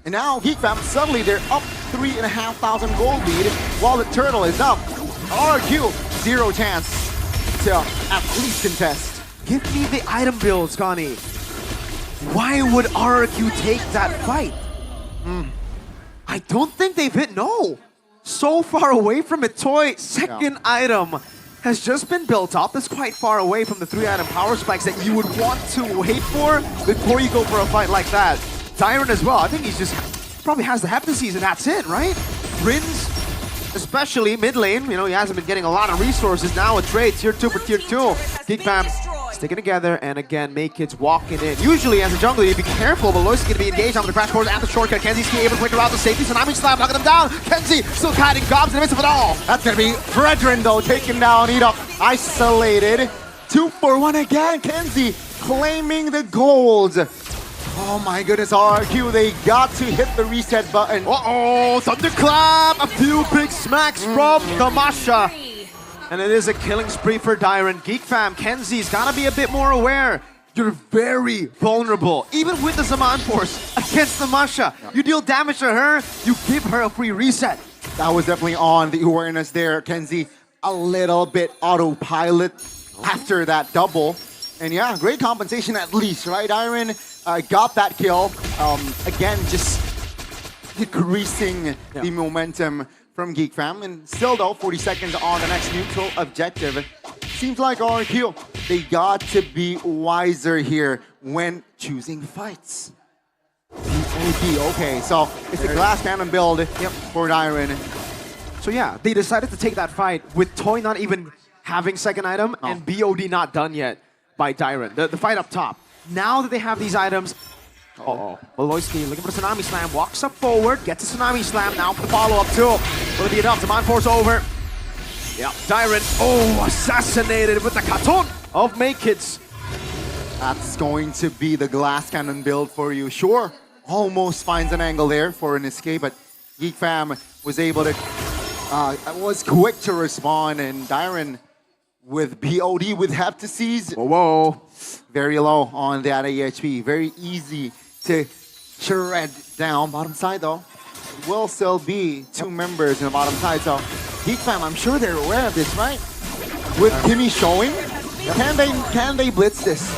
And now Geek Fam, suddenly they're up 3,500 gold lead while the turtle is up. RRQ, 0 chance to at least contest. Give me the item builds, Connie. Why would RRQ take that fight? I don't think they've hit, no. So far away from it. Toy, second item has just been built up. That's quite far away from the 3-item power spikes that you would want to wait for before you go for a fight like that. Tyron as well. I think he's just probably has the Heptases and that's it, right? Rins, especially mid lane, you know, he hasn't been getting a lot of resources. Now a trade, tier 2 for tier 2. Geek Fam sticking together, and again, Make-Kids walking in. Usually, as a jungler, you'd be careful, but Lois is going to be engaged on the crash course and the shortcut. Kenzie's able to flicker out the safety. Tsunami Slam knocking them down. Kenzie still hiding Gobs in the midst of it all. That's going to be Fredrin, though, taking down Edok. Isolated. 2 for 1 again. Kenzie claiming the gold. Oh my goodness, RRQ, they got to hit the reset button. Uh-oh, Thunderclap! A few big smacks from Tamasha. And it is a killing spree for Dyron. Geek Fam, Kenzie's gotta be a bit more aware. You're very vulnerable. Even with the Zaman Force against Tamasha, you deal damage to her, you give her a free reset. That was definitely on the awareness there. Kenzie, a little bit autopilot after that double. And yeah, great compensation at least, right? Dyron got that kill. Again, just decreasing the momentum from Geek Fam. And still though, 40 seconds on the next neutral objective. Seems like RQ, they got to be wiser here when choosing fights. Okay, so it's a glass cannon build for Dyron. So yeah, they decided to take that fight with Toy not even having second item and BOD not done yet by Dyron. The fight up top. Now that they have these items, Voloisky looking for the Tsunami Slam, walks up forward, gets a Tsunami Slam now for the follow-up too. Will it be enough? Zaman Force over. Yeah, Dyron, assassinated with the Katon of Make-Kids. That's going to be the glass cannon build for you. Sure, almost finds an angle there for an escape, but Geek Fam was able to, was quick to respond, and Dyron with BOD with Heptases. Whoa. Very low on that AHP. Very easy to shred down. Bottom side though, will still be 2 members in the bottom side. So Geek Fam, I'm sure they're aware of this, right? With Timmy showing, can they blitz this?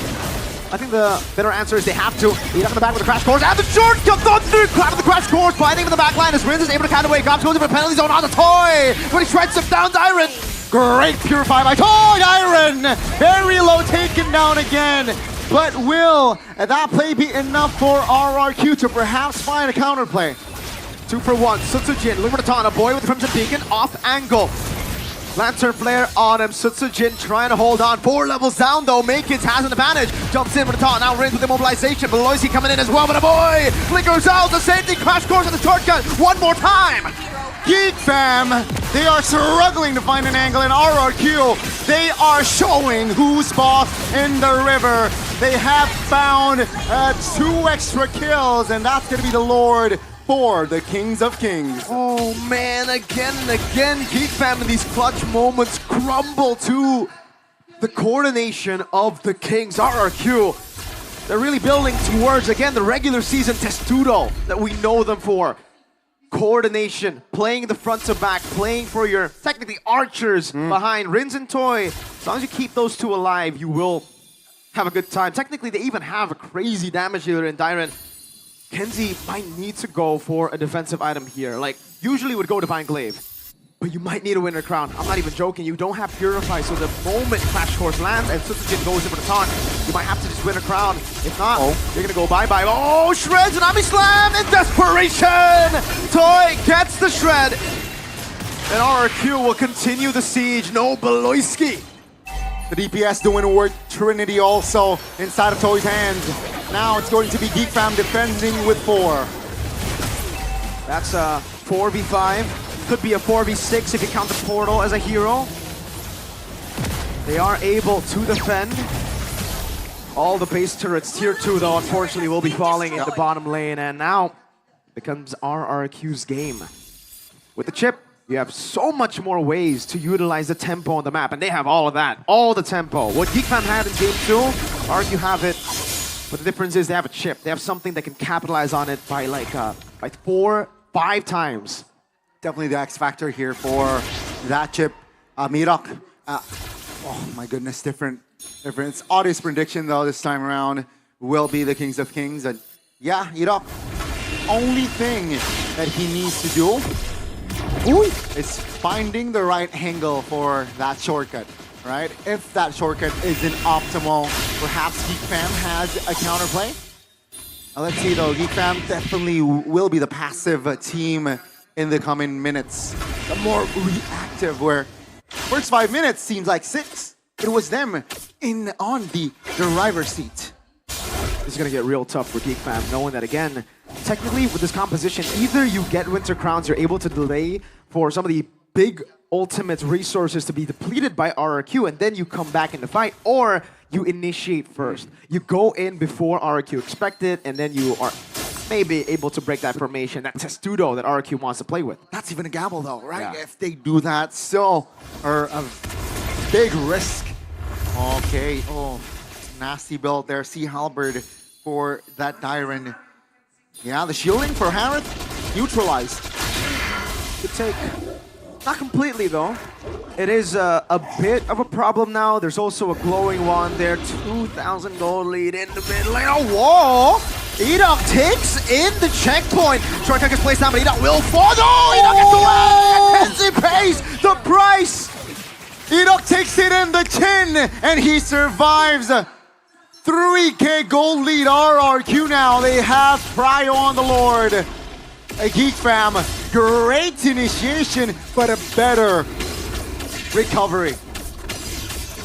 I think the better answer is they have to. Lead up in the back with the crash course and the shortcut thunder clap of the crash course, finding him in the back line as Rinz is able to count away. Gobs goes into the penalty zone on the Toy, but he shreds him down. Dyron. Great purify by Toy Dyron. Very low, taken down again. But will that play be enough for RRQ to perhaps find a counterplay? 2 for 1. Sutsujin looking for the taunt. A boy with the Crimson Beacon off angle. Lantern Flare on him. Sutsujin trying to hold on. 4 levels down though. Make-Kids has an advantage. Jumps in with the taunt. Now Rinz with the mobilization. Beloisi coming in as well. But a boy flickers out. The safety crash course on the shortcut. One more time. Geek Fam, they are struggling to find an angle in RRQ. They are showing who's boss in the river. They have found 2 extra kills, and that's going to be the Lord for the Kings of Kings. Oh man, again and again, Geek Fam in these clutch moments crumble to the coordination of the Kings. RRQ, they're really building towards, again, the regular season testudo that we know them for. Coordination, playing the front to back, playing for your, technically, archers behind Rinz and Toy. As long as you keep those 2 alive, you will have a good time. Technically, they even have a crazy damage dealer in Dyron. Kenzie might need to go for a defensive item here. Like, usually would go Divine Glaive, but you might need a Winter Crown. I'm not even joking. You don't have Purify, so the moment Clash Course lands and Sutsujin goes in for the taunt, you might have to just Winter Crown. If not, you're gonna go bye-bye. Oh, shreds, Tsunami Slam in desperation! Toy gets the shred, and RRQ will continue the siege. No Beloisky. The DPS doing work. Trinity also inside of Toy's hands. Now it's going to be Geek Fam defending with 4. That's a 4v5. Could be a 4v6 if you count the portal as a hero. They are able to defend. All the base turrets, tier 2 though, unfortunately will be falling in the bottom lane, and now becomes RRQ's game. With the chip, you have so much more ways to utilize the tempo on the map, and they have all of that, all the tempo. What Geek Fam had in game 2, RRQ have it, but the difference is they have a chip. They have something that can capitalize on it by like 4, 5 times. Definitely the X factor here for that chip. Mirok, oh my goodness, different. It's audience prediction though this time around will be the Kings of Kings. And yeah, Mirok, only thing that he needs to do is finding the right angle for that shortcut, right? If that shortcut isn't optimal, perhaps Geek Fam has a counterplay. Let's see though, Geek Fam definitely will be the passive team in the coming minutes. The more reactive, where first 5 minutes seems like 6. It was them on the driver's seat. This is going to get real tough for Geek Fam, knowing that, again, technically with this composition, either you get Winter Crowns, you're able to delay for some of the big ultimate resources to be depleted by RRQ, and then you come back in the fight, or you initiate first. You go in before RRQ expect it, and then you are maybe able to break that formation, that testudo that RRQ wants to play with. That's even a gamble though, right? Yeah. If they do that, still are a big risk. Okay, oh, nasty build there. Sea Halberd for that Dyren. Yeah, the shielding for Harith, neutralized. Good take. Not completely though. It is a bit of a problem now. There's also a glowing one there. 2,000 gold lead in the mid lane. Oh, whoa! Edok takes in the checkpoint. Shortcut gets placed down, but Edok will fall. Oh, Edok gets away! Kenzie pays the price! Edok takes it in the chin, and he survives. 3K gold lead RRQ now. They have Prio on the Lord. A Geek Fam, great initiation, but a better recovery.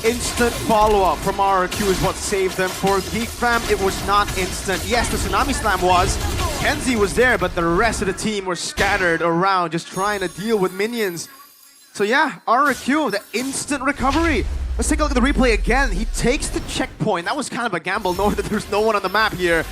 Instant follow-up from RRQ is what saved them. For Geek Fam, it was not instant. Yes, the Tsunami Slam was. Kenzie was there, but the rest of the team were scattered around, just trying to deal with minions. So yeah, RRQ, the instant recovery. Let's take a look at the replay again. He takes the checkpoint. That was kind of a gamble, knowing that there's no one on the map here.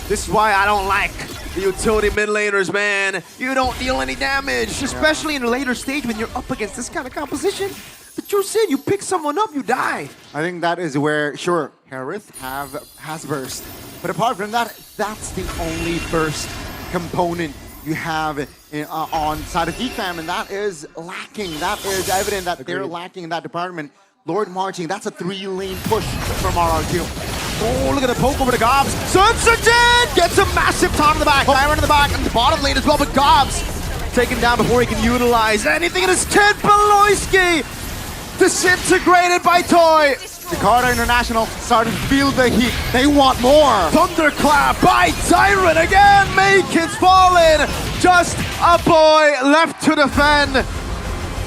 This is why I don't like the utility mid laners, man. You don't deal any damage, especially in a later stage when you're up against this kind of composition. But you're saying you pick someone up, you die. I think that is where, sure, Harith has burst. But apart from that, that's the only burst component you have on side of Geek Fam, and that is lacking. That is evident that they're lacking in that department. Lord Marching, that's a 3-lane push from RRQ. Oh, look at the poke over to Gobs. Sunset gets a massive taunt in the back. Tyron in the back, and the bottom lane as well, but Gobs taken down before he can utilize anything in his kid. Beloyski disintegrated by Toy. Jakarta International starting to feel the heat. They want more. Thunderclap by Tyron again. Makeit's fallen. Just a boy left to defend.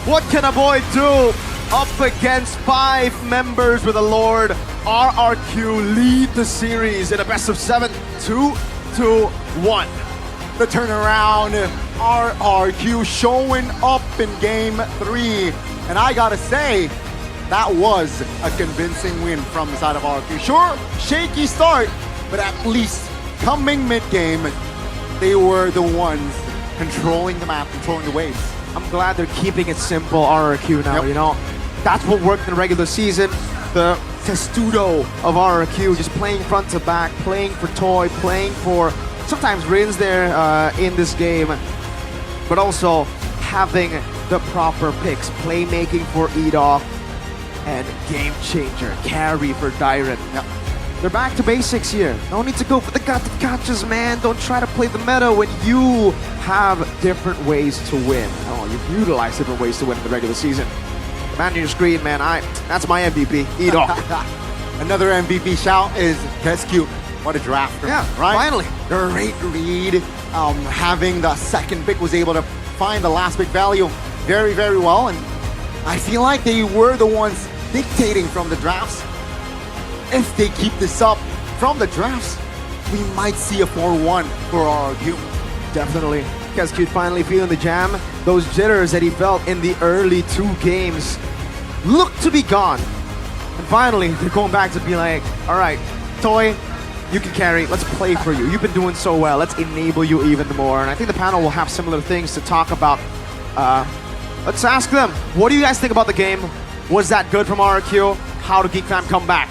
What can a boy do? Up against 5 members with a Lord. RRQ lead the series in a best of 7, 2-1. The turnaround, RRQ showing up in game 3. And I gotta say, that was a convincing win from the side of RRQ. Sure, shaky start, but at least coming mid-game, they were the ones controlling the map, controlling the waves. I'm glad they're keeping it simple, RRQ now, you know. That's what worked in the regular season. The testudo of RRQ, just playing front to back, playing for Toy, playing for sometimes Rins there in this game, but also having the proper picks, playmaking for Edok, and game changer, carry for Dyren. Yep. They're back to basics here. No need to go for the gotchas, man. Don't try to play the meta when you have different ways to win. Oh, you've utilized different ways to win in the regular season. Man on your screen, man, that's my MVP, Edok. Another MVP shout is Kescube. What a draft. Yeah, right? Finally. Great read. Having the second pick, was able to find the last pick value very, very well. And I feel like they were the ones dictating from the drafts. If they keep this up from the drafts, we might see a 4-1 for RRQ. Definitely. Kescube finally feeling the jam. Those jitters that he felt in the early 2 games look to be gone. And finally, they're going back to be like, all right, Toy, you can carry. Let's play for you. You've been doing so well. Let's enable you even more. And I think the panel will have similar things to talk about. Let's ask them, what do you guys think about the game? Was that good from RRQ? How did Geek Fam come back?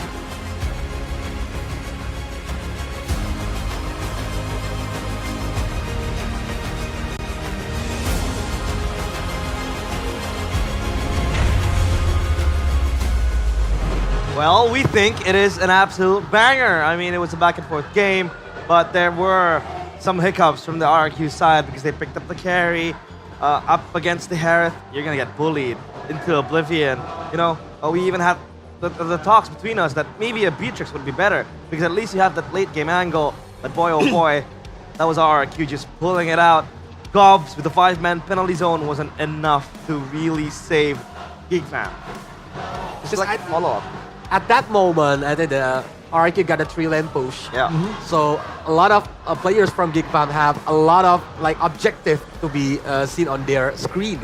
Well, we think it is an absolute banger. I mean, it was a back and forth game, but there were some hiccups from the RRQ side because they picked up the carry up against the Harith. You're gonna get bullied into oblivion. You know, we even had the talks between us that maybe a Beatrix would be better because at least you have that late game angle. But boy, oh boy, that was RRQ just pulling it out. Gobs with the 5-man penalty zone wasn't enough to really save Geek Fam. Just like follow-up. at that moment, I think the RRQ got a 3-lane push. Yeah. So a lot of players from Geek Fam have a lot of like objective to be seen on their screen.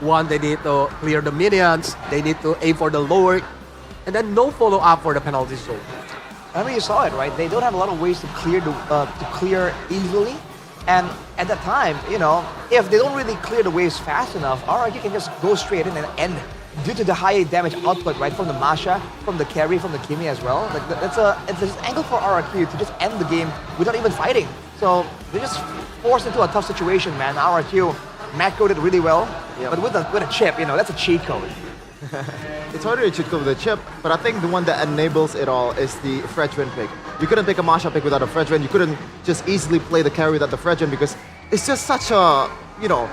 One, they need to clear the minions. They need to aim for the lower, and then no follow up for the penalty zone. I mean, you saw it, right? They don't have a lot of ways to clear easily. And at that time, you know, if they don't really clear the waves fast enough, RRQ can just go straight in and end due to the high damage output, right? From the Masha, from the carry, from the Kimi as well. Like it's an angle for RRQ to just end the game without even fighting. So they're just forced into a tough situation, man. RRQ macroed it really well, but with a chip, you know, that's a cheat code. It's harder to cheat code with a chip, but I think the one that enables it all is the Fredrin pick. You couldn't pick a Masha pick without a Fredrin. You couldn't just easily play the carry without the Fredrin because it's just such a, you know,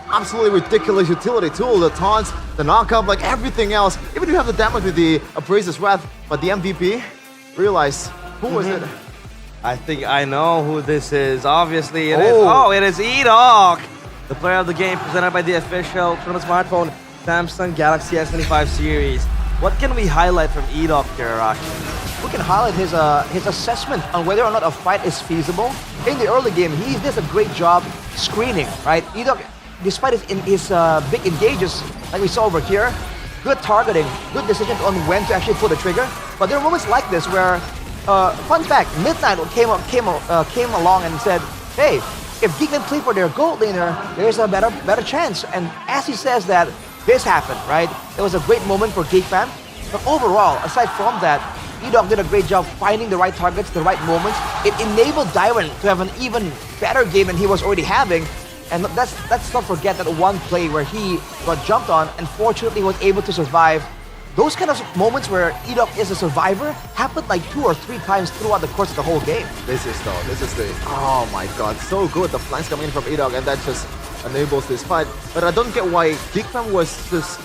absolutely ridiculous utility tool. The taunts, the knockup, like everything else. Even if you have the damage with the Appraiser's Wrath, but the MVP, realize, who was it? I think I know who this is. Obviously, it is. Oh, it is E-Dog, the player of the game presented by the official tournament smartphone Samsung Galaxy S25 series. What can we highlight from E-Dog here, Arash? We can highlight his assessment on whether or not a fight is feasible. In the early game, he does a great job screening, right? E-Dog, despite his big engages, like we saw over here, good targeting, good decision on when to actually pull the trigger. But there are moments like this where, fun fact, Midnight came along and said, hey, if Geek can play for their gold laner, there's a better chance. And as he says that, this happened, right? It was a great moment for Geek Fam. But overall, aside from that, E-Dog did a great job finding the right targets, the right moments. It enabled Dairon to have an even better game than he was already having. And let's not forget that one play where he got jumped on and fortunately was able to survive. Those kind of moments where E-Dog is a survivor happened like 2 or 3 times throughout the course of the whole game. This is the, oh my god, so good. The flanks coming in from E-Dog and that just enables this fight. But I don't get why Geek Fam was just,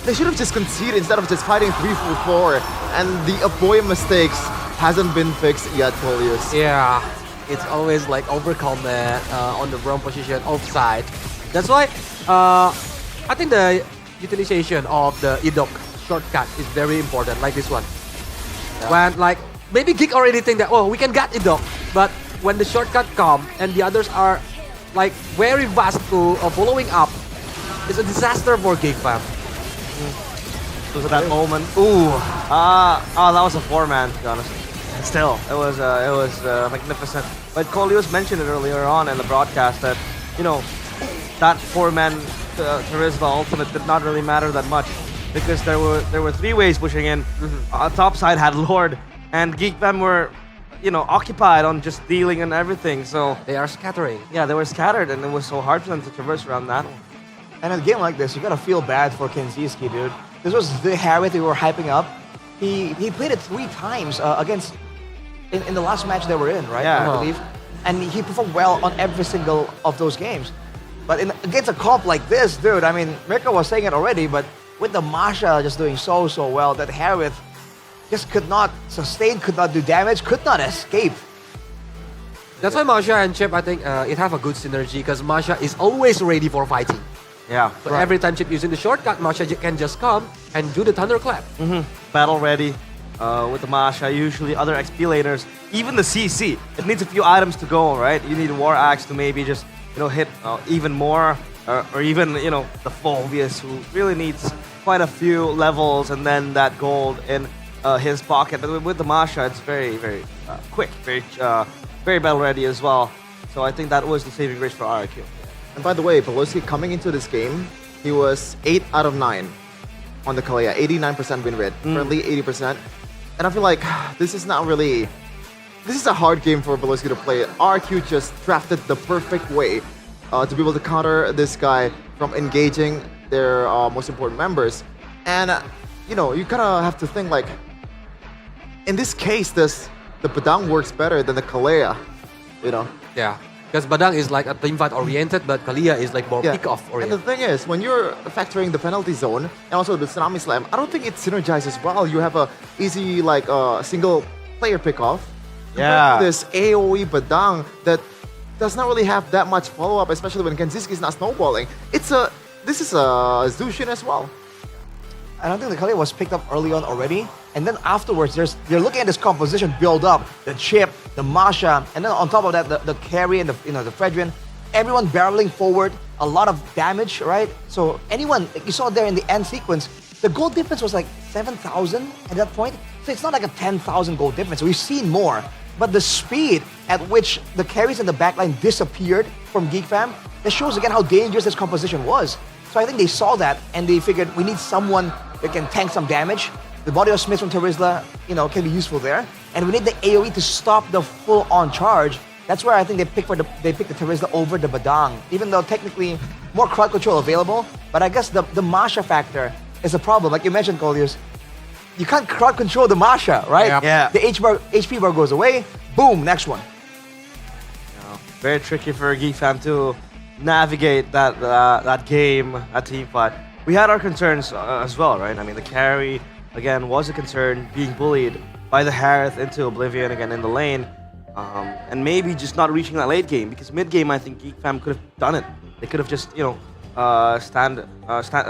they should have just conceded instead of just fighting 3-4. And the avoid mistakes hasn't been fixed yet, Polius. Yeah, it's always like overcommit on the wrong position, offside. That's why I think the utilization of the E-Dog shortcut is very important, like this one. Yeah. When like, maybe Geek already think that, oh, we can get E-Dog, but when the shortcut come and the others are like very fast to following up, it's a disaster for Geek Fam. So that moment, that was a 4-man, to be honest. Still, it was magnificent. But Kolius mentioned it earlier on in the broadcast that, you know, that 4-man Charisma ultimate did not really matter that much because there were 3 ways pushing in. Top side had Lord, and Geek Fam were, you know, occupied on just dealing and everything. So they are scattering. Yeah, they were scattered, and it was so hard for them to traverse around that one. And in a game like this, you gotta feel bad for Kenziski, dude. This was the Harriet we were hyping up. He played it 3 times against in the last match they were in, right? Yeah. I believe. And he performed well on every single of those games. But against a comp like this, dude, I mean, Mirko was saying it already, but with the Masha just doing so well, that Harriet just could not sustain, could not do damage, could not escape. That's why Masha and Chip, I think, it have a good synergy because Masha is always ready for fighting. Yeah. So every time Chip using the shortcut, Masha can just come and do the thunderclap. Battle ready with the Masha, usually other XP laners, even the CC. It needs a few items to go, right? You need a War Axe to maybe just, you know, hit even more, or even, you know, the Phobius, who really needs quite a few levels and then that gold in his pocket. But with the Masha, it's very quick, very battle ready as well. So I think that was the saving grace for RRQ. And by the way, Pelosi coming into this game, he was 8 out of 9 on the Kalia, 89% win rate, currently 80%. And I feel like this is not really, this is a hard game for Pelosi to play. RRQ just drafted the perfect way to be able to counter this guy from engaging their most important members. And, you know, you kind of have to think like, in this case, the Badang works better than the Kalea, you know? Yeah. Because Badang is like a teamfight oriented, but Kalia is like more pick-off oriented. And the thing is, when you're factoring the penalty zone and also the Tsunami Slam, I don't think it synergizes well. You have a easy like single player pick-off. Yeah. This AoE Badang that does not really have that much follow-up, especially when Kenziski is not snowballing. This is a Zushin as well. I don't think the Kali was picked up early on already. And then afterwards, you're looking at this composition build up, the chip, the Masha, and then on top of that, the carry and the Fredrin, everyone barreling forward, a lot of damage, right? So anyone, like you saw there in the end sequence, the gold difference was like 7,000 at that point. So it's not like a 10,000 gold difference. We've seen more. But the speed at which the carries in the backline disappeared from Geek Fam, that shows again how dangerous this composition was. So I think they saw that and they figured we need someone that can tank some damage. The body of Smith from Terizla, can be useful there. And we need the AoE to stop the full-on charge. That's where I think they picked the Terizla over the Badang, even though technically more crowd control available. But I guess the Masha factor is a problem. Like you mentioned, Colius, you can't crowd control the Masha, right? Yep. Yeah. The HP bar goes away, boom, next one. Very tricky for Geek Fam to navigate that game at team fight. We had our concerns as well, right? I mean, the carry, again, was a concern, being bullied by the Harith into Oblivion again in the lane. And maybe just not reaching that late game, because mid game, I think Geek Fam could have done it. They could have just,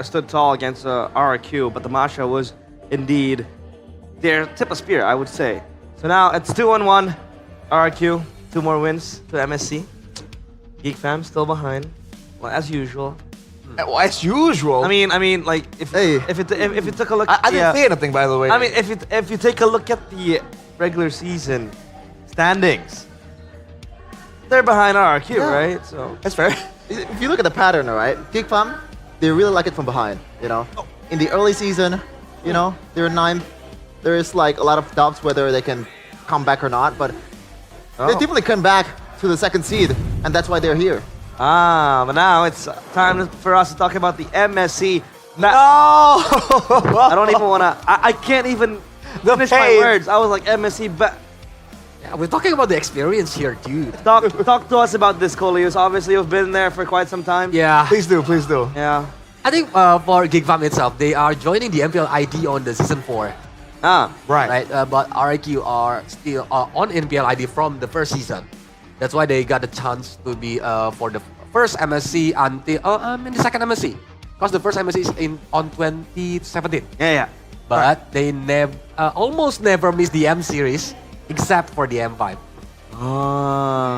stood tall against RRQ, but the Masha was indeed their tip of spear, I would say. So now it's 2-1, RRQ, 2 more wins to MSC. Geek Fam still behind, well, as usual. Well, as usual. I mean, like if you took a look, I didn't say anything, by the way. I mean, if you take a look at the regular season standings, they're behind RRQ, right? So that's fair. If you look at the pattern, right, Geek Fam, they really like it from behind. In the early season, they're 9th. There is like a lot of doubts whether they can come back or not, but they definitely come back to the 2nd seed, and that's why they're here. But now it's time for us to talk about the MSC. No! I don't even want to. I can't even finish my words. I was like MSC, but yeah, we're talking about the experience here, dude. Talk to us about this, Colius. Obviously, you've been there for quite some time. Yeah. Please do. Yeah. I think for Geek Fam itself, they are joining the MPL ID on the season 4. Right. But RRQ are still on MPL ID from the first season. That's why they got a chance to be for the first MSC until in the second MSC, because the first MSC is on 2017. Yeah. But they almost never miss the M series except for the M5.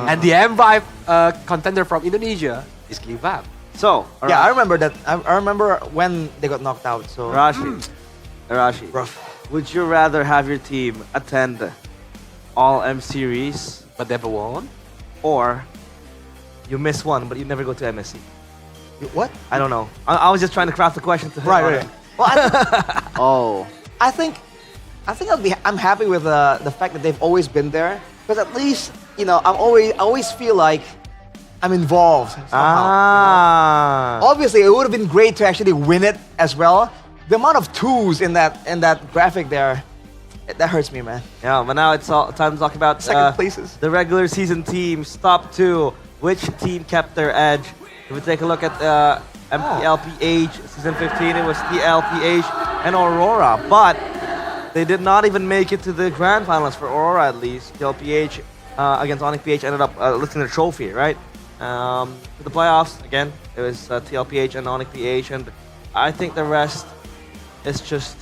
And the M5 contender from Indonesia is Geek Fam. So yeah, I remember that. I remember when they got knocked out. So Arashi, rough. Would you rather have your team attend all M series but never won, or you miss one but you never go to MSC? What? I don't know. I was just trying to craft the question to right. Oh. Well, I think I'm happy with the fact that they've always been there, because at least I always feel like I'm involved somehow. Obviously, it would have been great to actually win it as well. The amount of twos in that graphic there, that hurts me, man. Yeah, but now it's all time to talk about second places. The regular season teams, top 2. Which team kept their edge? If we take a look at MPLPH season 15, it was TLPH and Aurora, but they did not even make it to the grand finals for Aurora, at least. TLPH against Onyx PH ended up lifting the trophy, right? For the playoffs, again, it was TLPH and Onyx PH, and I think the rest is just,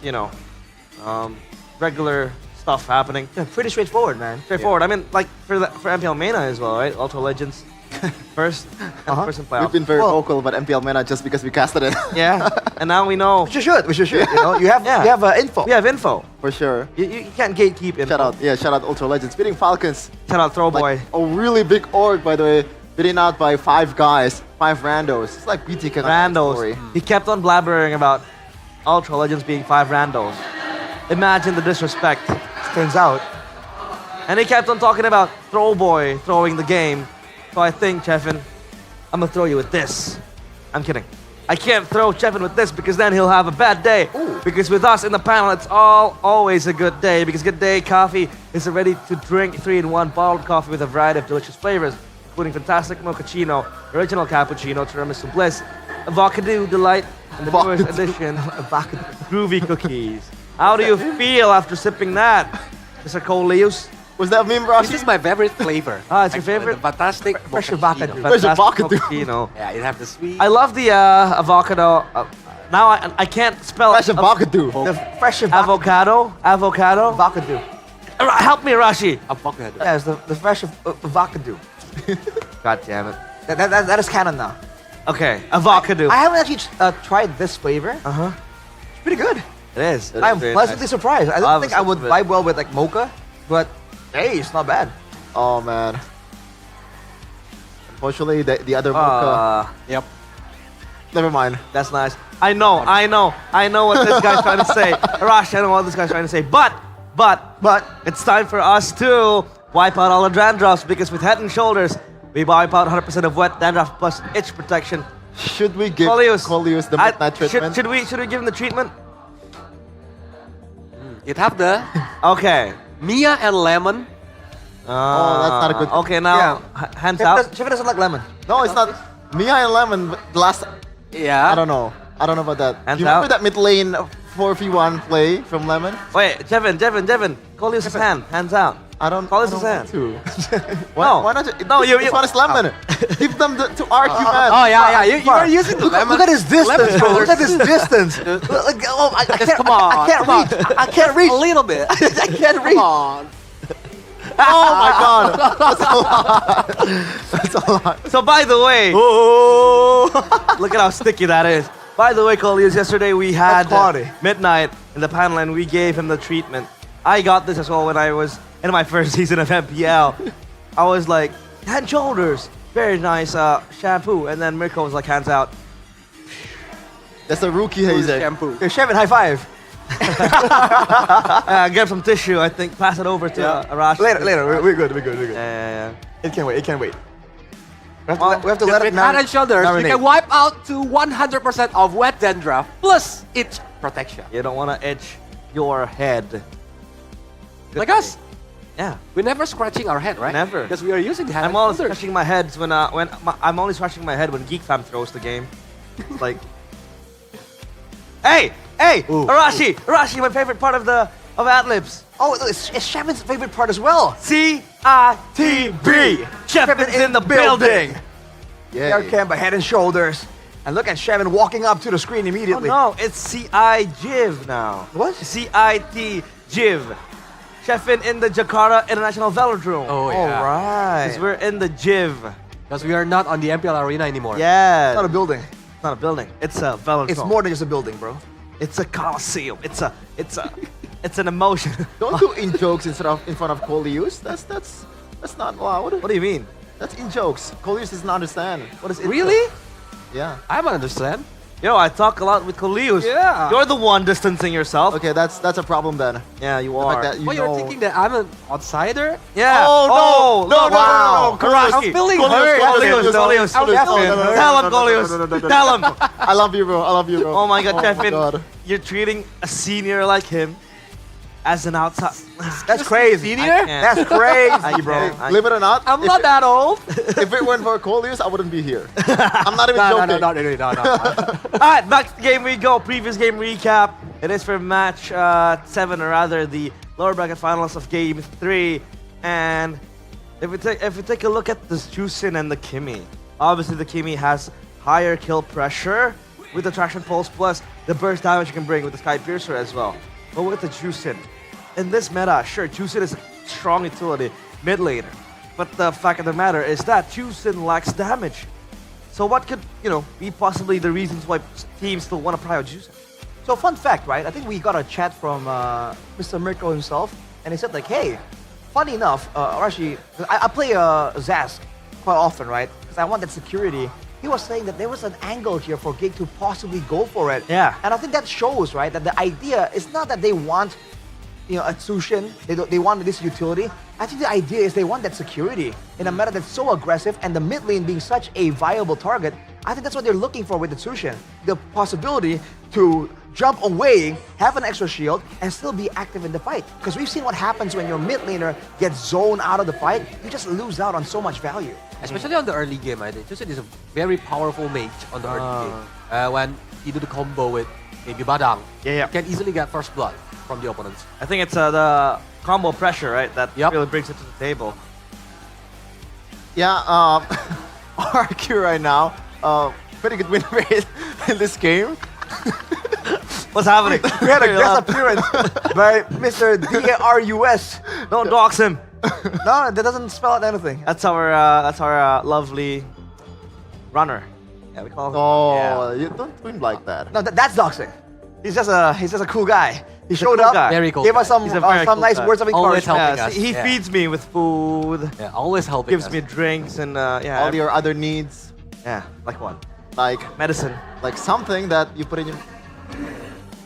regular stuff happening. Yeah, pretty straightforward, man. Straightforward. I mean, like for MPL MENA as well, right? Ultra Legends first in playoffs. We've been very vocal about MPL MENA just because we casted it. Yeah, and now we know. We should. You have info. We have info. For sure. You can't gatekeep info. Shout out Ultra Legends. Beating Falcons. Shout out Throwboy. A really big org, by the way. Beating out by 5 guys, 5 randos. It's like BTK randos. He kept on blabbering about Ultra Legends being 5 randos. Imagine the disrespect. Turns out. And he kept on talking about Throwboy throwing the game. So I think, Chefin, I'm gonna throw you with this. I'm kidding. I can't throw Chefin with this because then he'll have a bad day. Ooh. Because with us in the panel, it's always a good day. Because Good Day Coffee is ready to drink 3-in-1 bottled coffee with a variety of delicious flavors, including fantastic mochaccino, original cappuccino, tiramisu bliss, avocado delight, and the newest edition, groovy cookies. How do you feel after sipping that, Mr. Colius? Was that meme, Rashi? This is my favorite flavor. It's your favorite? The fantastic fresh mochaccino. avocado. Fantastic mochaccino. Yeah, it have the sweet. I love the avocado. Now I can't spell Fresh avocado. The fresh avocado. Avocado. Help me, Rashi. Avocado. Yes, the fresh avocado. God damn it. That is canon now. Okay, avocado. I haven't actually tried this flavor. It's pretty good. It is. I'm pleasantly surprised. I don't think I would vibe well with like mocha, but hey, it's not bad. Oh man. Unfortunately, the other mocha. Yep. Never mind. That's nice. I know what this guy's trying to say. Arash, I know what this guy's trying to say. But it's time for us to wipe out all the dandruffs because with Head and Shoulders, we wipe out 100% of wet dandruff plus itch protection. Should we give Coleus the midnight treatment? Should we give him the treatment? It have the Okay. Mia and lemon. Oh, that's not a good. Okay, now hands out. Chef doesn't like lemon. No, it's not. Mia and lemon. The last. Yeah. I don't know about that. Hands Do you remember out. that mid lane 4v1 play from Lemon? Wait, Jevin, Coleus' hands out. I don't. Coleus' hand. Why not? No, you. This one is Lemon. Give them to RQ man. Oh yeah. You are using the lemon. Look at his distance, bro. Look at his distance. Like, oh, I can't. Come on. I can't reach. I can't reach. A little bit. I can't reach. Come on. Oh my god. That's a lot. That's a lot. So by the way, look at how sticky that is. By the way, Coleus, yesterday we had Midnight in the panel and we gave him the treatment. I got this as well when I was in my first season of MPL. I was like, Head and Shoulders, very nice shampoo. And then Mirko was like, hands out. That's a rookie hazer. Shampoo. Okay, Chef, high five. Get him some tissue, I think. Pass it over to Arash. Later. We're good. Yeah. It can't wait. We have to With let it Head and Shoulders, you marinate. can wipe out to 100% of wet dandruff plus itch protection. You don't want to itch your head. Like us. Yeah. We're never scratching our head, right? Never. Because we are using Head I'm and only Shoulders. scratching my head when I'm only scratching my head when Geek Fam throws the game. Like, hey, Arashi, my favorite part of Adlibs. Oh, it's Shevin's favorite part as well. CITB. Shevin's in the building. Yeah. Air cam by Head and Shoulders. And look at Shevin walking up to the screen Oh immediately. no, it's CI-JIV now. What? CIT-JIV. Shevin in the Jakarta International Velodrome. Oh, yeah. All right. Because we're in the JIV. Because we are not on the MPL arena anymore. Yeah. It's not a building. It's not a building. It's a velodrome. It's more than just a building, bro. It's a coliseum. It's an emotion. Don't do in jokes in front of Coleus. That's not allowed. What do you mean? That's in jokes. Coleus doesn't understand. What is it? Really? Yeah. I don't understand. Yo, I talk a lot with Coleus. Yeah. You're the one distancing yourself. Okay, that's a problem then. Yeah, you The are. fact that What, you're thinking that I'm an outsider? Yeah. Oh, no. Wow. Coleus, I'm feeling Coleus, hurt. Coleus. I'm feeling hurt. Tell him, Coleus. Tell him. I love you, bro. Oh my God, Oh my Kevin. God. You're treating a senior like him as an outside. That's crazy. Senior? That's crazy, bro. Believe it or not, I'm not that old. if it weren't for Coleus, I wouldn't be here. I'm not even joking. No. All right, back to the game we go. Previous game recap. It is for match 7, or rather the lower bracket finals of game 3. And if we take a look at the Jusin and the Kimi, obviously the Kimi has higher kill pressure with the traction pulse plus the burst damage you can bring with the Sky Piercer as well. But with the Jusin, in this meta, sure, Jusin is a strong utility mid laner, but the fact of the matter is that Jusin lacks damage. So what could, be possibly the reasons why teams still want to pry out Jusin? So fun fact, right? I think we got a chat from Mr. Mirko himself, and he said like, hey, funny enough, actually, I play Zask quite often, right? Because I want that security. He was saying that there was an angle here for Gig to possibly go for it. Yeah. And I think that shows, right, that the idea is not that they want, a Tsushin, they want this utility. I think the idea is they want that security in a meta that's so aggressive and the mid lane being such a viable target. I think that's what they're looking for with the Tsushin. The possibility to jump away, have an extra shield, and still be active in the fight. Because we've seen what happens when your mid laner gets zoned out of the fight. You just lose out on so much value. Especially on the early game, I think. Jusin is a very powerful mage on the early game. When you do the combo with maybe Badang, Yeah. you can easily get first blood from the opponents. I think it's the combo pressure, right, that really brings it to the table. Yeah, RQ right now, pretty good win rate in this game. What's happening? We had a guest appearance by Mr. DARUS. Don't dox him. No, that doesn't spell out anything. That's our lovely runner. Yeah, we call him. Oh, you don't twin like that. No, that's doxing. He's just a cool guy. He showed cool up, guy. Very cool gave us guy. some He's a very cool nice guy. words of Always encouragement. helping us. He Yeah. feeds me with food. Yeah, always helping Gives us. me drinks and yeah. All your other needs, yeah, like what? like Medicine. like something that you put in your.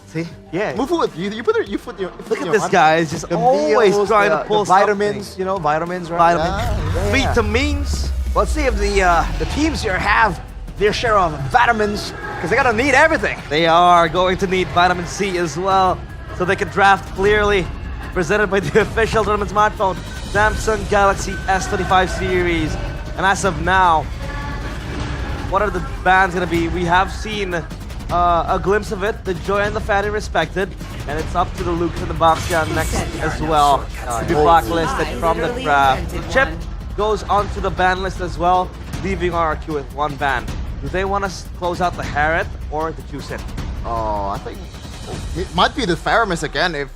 See? Yeah. Move food. You put your foot. Look at this guy. He's just The always meals, trying the- to pull the vitamins, something. you know, vitamins, right? Vitamins. Yeah. Vitamins. Let's see if the teams here have their share of vitamins, because they're gonna need everything. They are going to need vitamin C as well, so they can draft clearly. Presented by the official tournament smartphone, Samsung Galaxy S25 series. And as of now, what are the bans gonna be? We have seen a glimpse of it. The Joy and the Fatty respected, and it's up to the Luke and the Boxia next as well to be blacklisted from the draft. Chip goes onto the ban list as well, leaving RRQ with one ban. Do they want to close out the Harriet or the Juicin? Oh, I think it might be the Faramis again if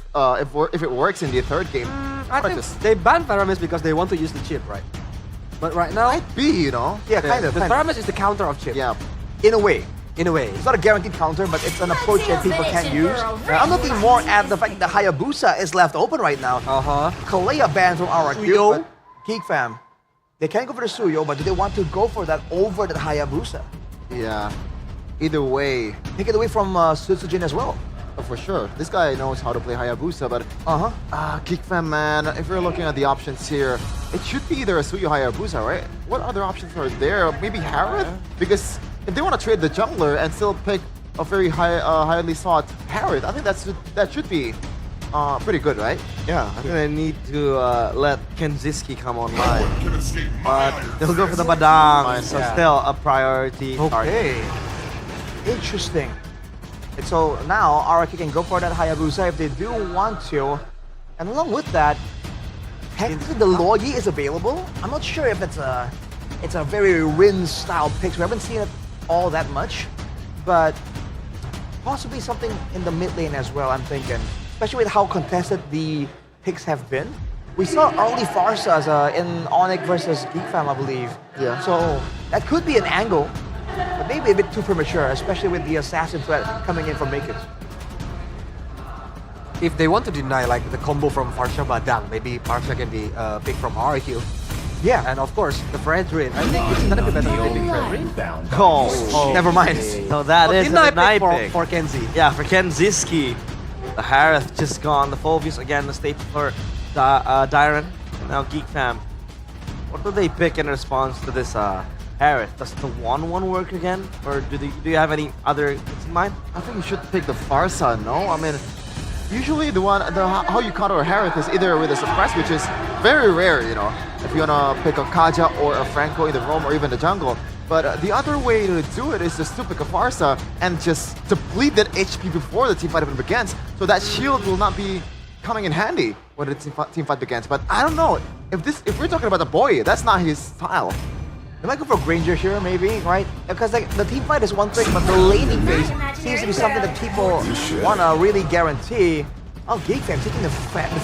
it works in the third game. I think they banned Faramis because they want to use the chip, right? But right now, Might be, you know. Yeah, kind of. the Faramis is the counter of chip. Yeah. In a way. In a way. It's not a guaranteed counter, but it's an approach that people can use. I'm looking more at the fact that Hayabusa is left open right now. Kalea banned from RRQ. Suyo. but Geek Fam, they can go for the Suyo, but do they want to go for that over that Hayabusa? Yeah. Either way, Take it away from Sutsujin as well. for sure. This guy knows how to play Hayabusa, but Geek Fam, man, if you're looking at the options here, it should be either a Suyo Hayabusa, right? What other options are there? Maybe Harith? Because if they want to trade the jungler and still pick a very highly sought Harith, I think that should be pretty good, right? Yeah, I think they need to let Kenziski come online. But they'll go for the Badang, so Yeah. still a priority. Okay. Interesting. And so now RRQ can go for that Hayabusa if they do want to. And along with that, technically the Logi is available. I'm not sure if it's a very Rin style pick. We haven't seen it all that much. But possibly something in the mid lane as well, I'm thinking. Especially with how contested the picks have been. We saw early Farsas in Onyx versus Geek Fam, I believe. Yeah. So that could be an angle, but maybe a bit too premature, especially with the assassin threat coming in from Makers. If they want to deny like the combo from Farsha Badang, maybe Farsha can be picked from RQ. Yeah. And of course, the Fredrin. I think it's gonna be better to pick Fredrin. Oh, Never mind. So that is deny a deny pick pick. for Kenzie. Yeah, for Kenziski. The Harith just gone. The Phobius again, the state for Dyron. And now Geek Fam. What do they pick in response to this Harith? Does the 1-1 work again? Or do you have any other things in mind? I think you should pick the Farsa, no? I mean, usually how you counter a Harith is either with a suppress, which is very rare, you know. If you wanna pick a Kaja or a Franco in the roam or even the jungle. But the other way to do it is just to pick a Farsa and just deplete that HP before the teamfight even begins, so that shield will not be coming in handy when the teamfight begins. But I don't know, if we're talking about the boy, that's not his style. They might go for Granger here, maybe, right? Because like the team fight is one thing, but the laning phase seems to be something that people wanna really guarantee. Oh, Geek Fam taking the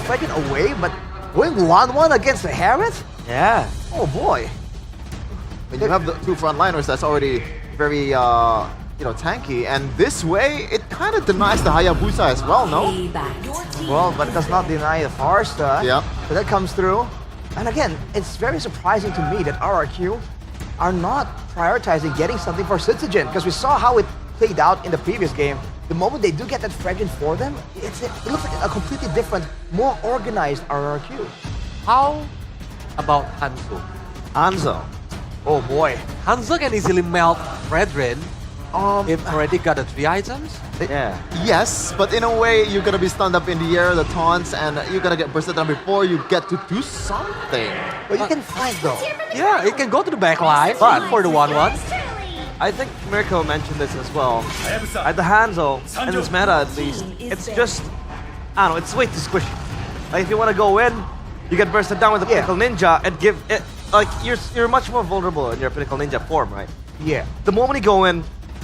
Fredrin away, but going 1-1 against the Harith? Yeah. Oh boy. When you have the two frontliners, that's already very tanky, and this way it kind of denies the Hayabusa as well, no? Well, but it does not deny the Farsa. Yeah. So that comes through. And again, it's very surprising to me that RRQ are not prioritizing getting something for Citizen, because we saw how it played out in the previous game. The moment they do get that Fredrin for them, it looks like a completely different, more organized RRQ. How about Hanzo? Hanzo. Oh boy. Hanzo can easily melt Fredrin if already got the 3 items. Yeah. Yes, but in a way, you're gonna be stunned up in the air, the taunts, and you're gonna get bursted down before you get to do something. But you can fight though. Yeah, it can go to the back line for the 1-1. I think Mirko mentioned this as well. At the Hanzo, in this meta at least, it's just, I don't know, it's way too squishy. Like if you want to go in, you get bursted down with a Pinnacle Ninja and give it, like you're much more vulnerable in your Pinnacle Ninja form, right? Yeah. The moment you go in,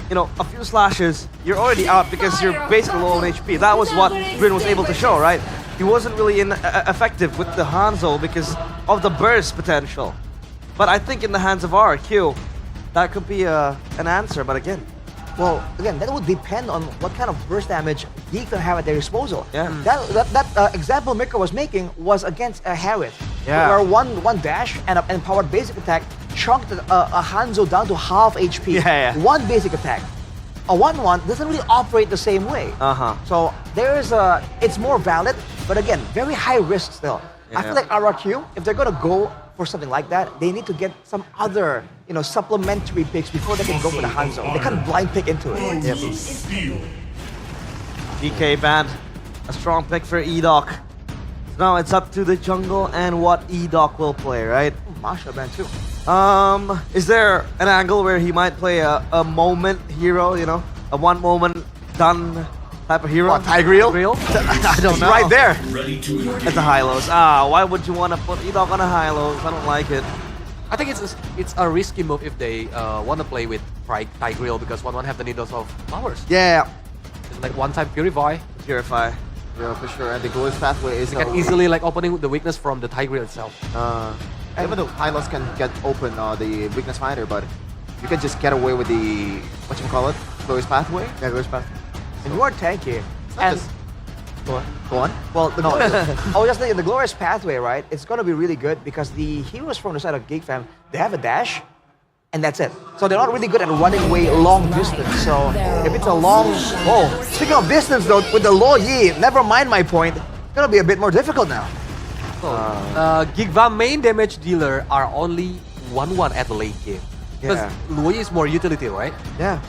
you know, a few slashes, you're already out because you're basically low on HP. That was what Grin was able to show, right? He wasn't really effective with the Hanzo because of the burst potential. But I think in the hands of RRQ, that could be an answer, but again. Well, again, that would depend on what kind of burst damage Geek can have at their disposal. Yeah. That example Mirko was making was against a Harriet. Yeah. Where one dash and an empowered basic attack chunked a Hanzo down to half HP. Yeah. One basic attack. A 1-1 doesn't really operate the same way. So it's more valid, but again, very high risk still. I feel like RRQ, if they're gonna go for something like that, they need to get some other, you know, supplementary picks before they can go for the Hanzo. They can't blind pick into it. DK banned. A strong pick for E-Doc. Now it's up to the jungle and what E-Doc will play, right? Masha banned too. Is there an angle where he might play a moment hero, you know? A one moment done type of hero? What, Tigreal? I don't know. Right there. At the Hylos. Why would you want to put E-Doc on a Hylos? I don't like it. I think it's a risky move if they want to play with Tigreal because 1-1 have the needles of powers. Yeah. It's like one-time Purify. Purify. Yeah, for sure. And the glorious pathway is You can easily like opening the weakness from the Tigreal itself. Even though Hylos can get open the weakness finder, but you can just get away with the whatchamacallit? Glorious pathway? Yeah, glorious pathway. And you are tanky. And go on. Well, no, I was just thinking the glorious pathway, right? It's gonna be really good because the heroes from the side of Geek Fam, they have a dash, and that's it. So they're not really good at running away long distance. So if it's a long, speaking of distance though, with the low Yi, never mind my point, it's gonna be a bit more difficult now. Gigva main damage dealer are only 1-1 at the late game. Because Luoyi is more utility, right? Yeah.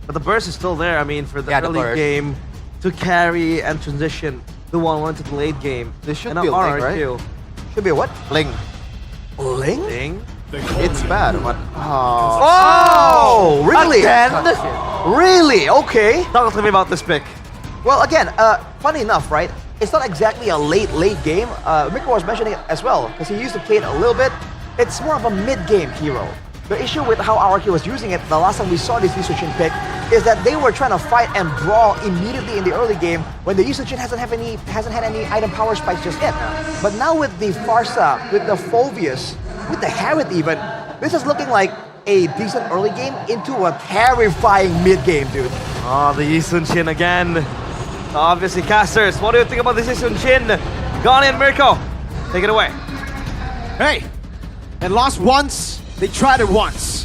But the burst is still there, I mean, for the Yeah, the early burst. game to carry and transition the 1-1 to the late game. There should And be a now link, right? RRQ. Should be a what? Ling. Ling? Ling? It's bad, but Oh, really? Again? Really? Okay. Talk to me about this pick. Well, again, funny enough, right? It's not exactly a late game. Mirko was mentioning it as well, because he used to play it a little bit. It's more of a mid-game hero. The issue with how RRQ was using it the last time we saw this Yusujin pick is that they were trying to fight and brawl immediately in the early game when the Yusujin hasn't had any item power spikes just yet. But now with the Farsa, with the Phoveus, with the Harriet even, this is looking like a decent early game into a terrifying mid-game, dude. Oh, the Yisunshin again. Obviously, casters, what do you think about this Yisunshin? Gone in, Mirko. Take it away. Hey, it lost once, they tried it once.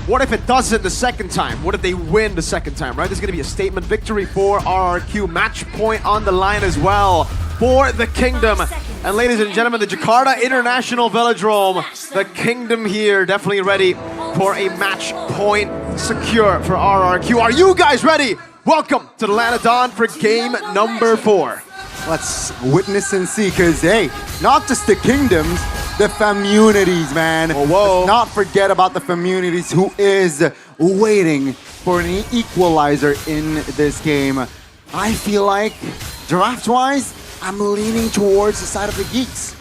What if it doesn't the second time? What if they win the second time, right? There's gonna be a statement victory for RRQ. Match point on the line as well for the Kingdom. And ladies and gentlemen, the Jakarta International Velodrome, the Kingdom here, definitely ready for a match point secure for RRQ. Are you guys ready? Welcome to the Land of Dawn for game number 4. Let's witness and see, because, hey, not just the kingdoms, the communities, man. Let's not forget about the communities who is waiting for an equalizer in this game. I feel like, draft-wise, I'm leaning towards the side of the Geeks.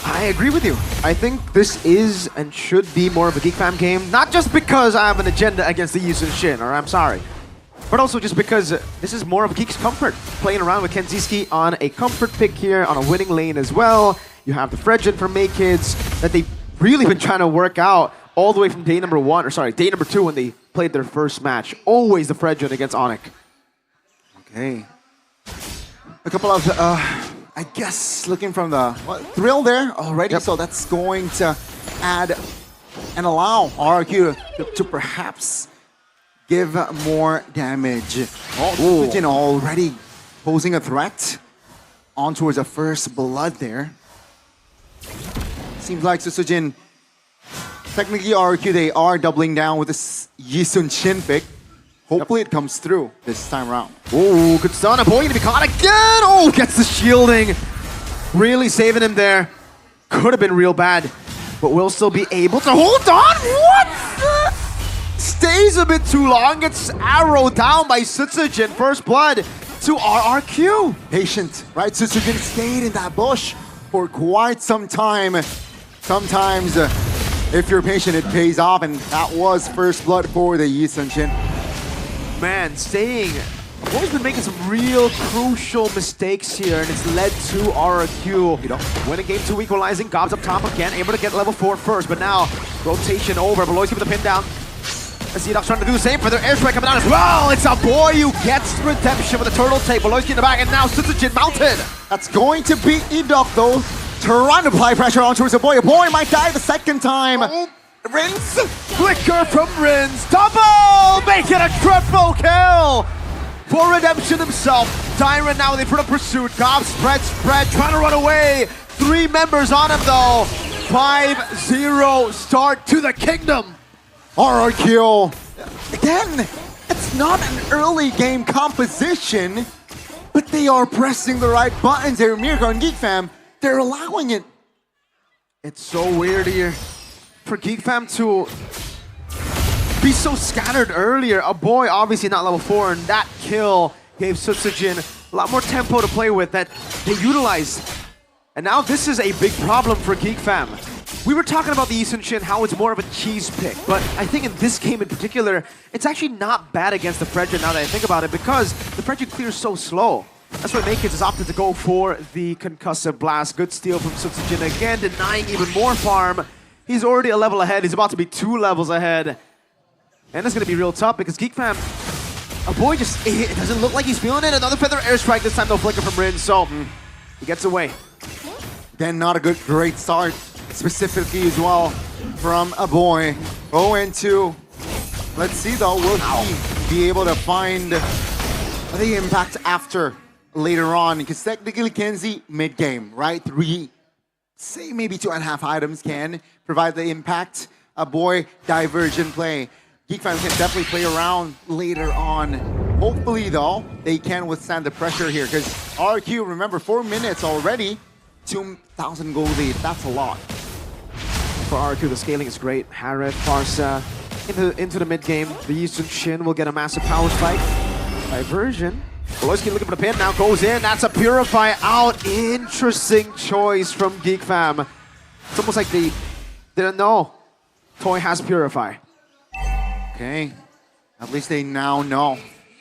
I agree with you. I think this is and should be more of a Geek Fam game, not just because I have an agenda against the Yisunshin, or I'm sorry, but also just because this is more of Geek's comfort. Playing around with Kenziski on a comfort pick here, on a winning lane as well. You have the Fredgen from Kids that they've really been trying to work out all the way from day number 2 when they played their first match. Always the Fredgen against Onyx. Okay. A couple of, I guess, looking from the thrill there already, so that's going to add and allow RRQ to perhaps give more damage. Yusujin already posing a threat on towards the first blood there. Seems like Yusujin, technically RRQ, they are doubling down with this Yisunshin pick. Hopefully it comes through this time around. Oh, good stun. A boy going to be caught again. Oh, gets the shielding. Really saving him there. Could have been real bad, but will still be able to hold on. What? Stays a bit too long. Gets arrowed down by Yusujin. First blood to RRQ. Patient, right? Yusujin stayed in that bush for quite some time. Sometimes, if you're patient, it pays off, and that was first blood for the Yisunshin. man, Boy's been making some real crucial mistakes here, and it's led to RRQ. Winning game 2, equalizing. Gobs up top again, able to get level 4 first, but now rotation over. Beloy's keeping the pin down. Zedok's trying to do the same for their airstrike coming down as well. It's a boy who gets redemption with a turtle tape. Beloy's in the back, and now Sutsujin mounted. That's going to beat Edok though. Trying to apply pressure on towards a boy. A boy might die the second time. Rins! Flicker from Rins. Double! Make it a triple kill! For redemption himself. Tyrant now in front of pursuit. Gob spread, trying to run away. 3 members on him though. 5-0 start to the kingdom. RRQ. Again, it's not an early game composition, but they are pressing the right buttons here. Mirko and Geek Fam, they're allowing it. It's so weird here for Geek Fam to be so scattered earlier. A boy obviously not level 4, and that kill gave Sutsujin a lot more tempo to play with that they utilized. And now this is a big problem for Geek Fam. We were talking about the Yi Sun-shin, how it's more of a cheese pick, but I think in this game in particular, it's actually not bad against the Fredrin now that I think about it, because the Fredrin clears so slow. That's why Makins has opted to go for the concussive blast. Good steal from Sutsujin again, denying even more farm. He's already a level ahead. He's about to be 2 levels ahead. And it's going to be real tough because Geek Fam, a boy just, it doesn't look like he's feeling it. Another feather airstrike, this time no flicker from Rin, so he gets away. Again, not a great start, specifically as well from a boy. 0-2. Let's see though, will he be able to find the impact after later on? Because technically Kenzie mid-game, right? 3, say maybe 2.5 items can provide the impact. A boy divergent play. Geek Fam can definitely play around later on. Hopefully though, they can withstand the pressure here because RQ, remember 4 minutes already, 2,000 gold lead, that's a lot. For RQ, the scaling is great. Harith, Farsa, into the mid game. The Yi Sun-shin will get a massive power spike. Diversion. Beloyski looking for the pin, now goes in. That's a Purify out. Interesting choice from Geek Fam. It's almost like they didn't know Toy has Purify. Okay, at least they now know.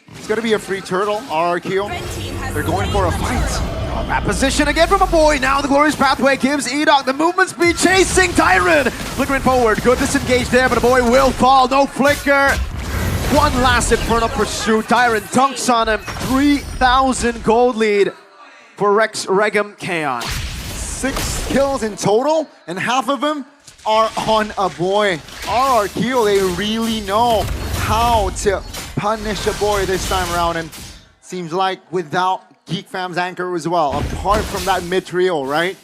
It's gonna be a free turtle, RRQ. They're going for a fight. That position again from a boy. Now the glorious pathway gives Edok the movement speed, chasing Tyrant. Flickering forward, good disengage there, but a boy will fall. No flicker. One last infernal pursuit. Tyrant dunks on him. 3,000 gold lead for Rex Regum Kaon. 6 kills in total, and half of them are on a boy. RRQ, they really know how to punish a boy this time around, and seems like without Geek Fam's anchor as well, apart from that mid trio, right?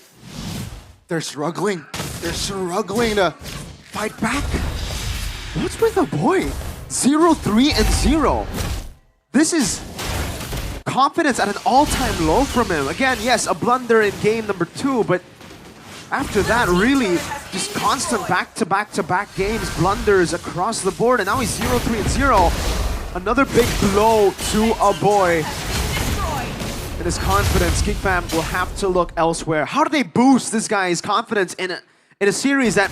They're struggling. They're struggling to fight back. What's with the boy? 0-3-0. This is confidence at an all-time low from him. Again, yes, a blunder in game number 2, but after that, really just constant back-to-back-to-back games, blunders across the board, and now he's 0-3-0. Another big blow to a boy. And his confidence, Geek Fam will have to look elsewhere. How do they boost this guy's confidence in a series that,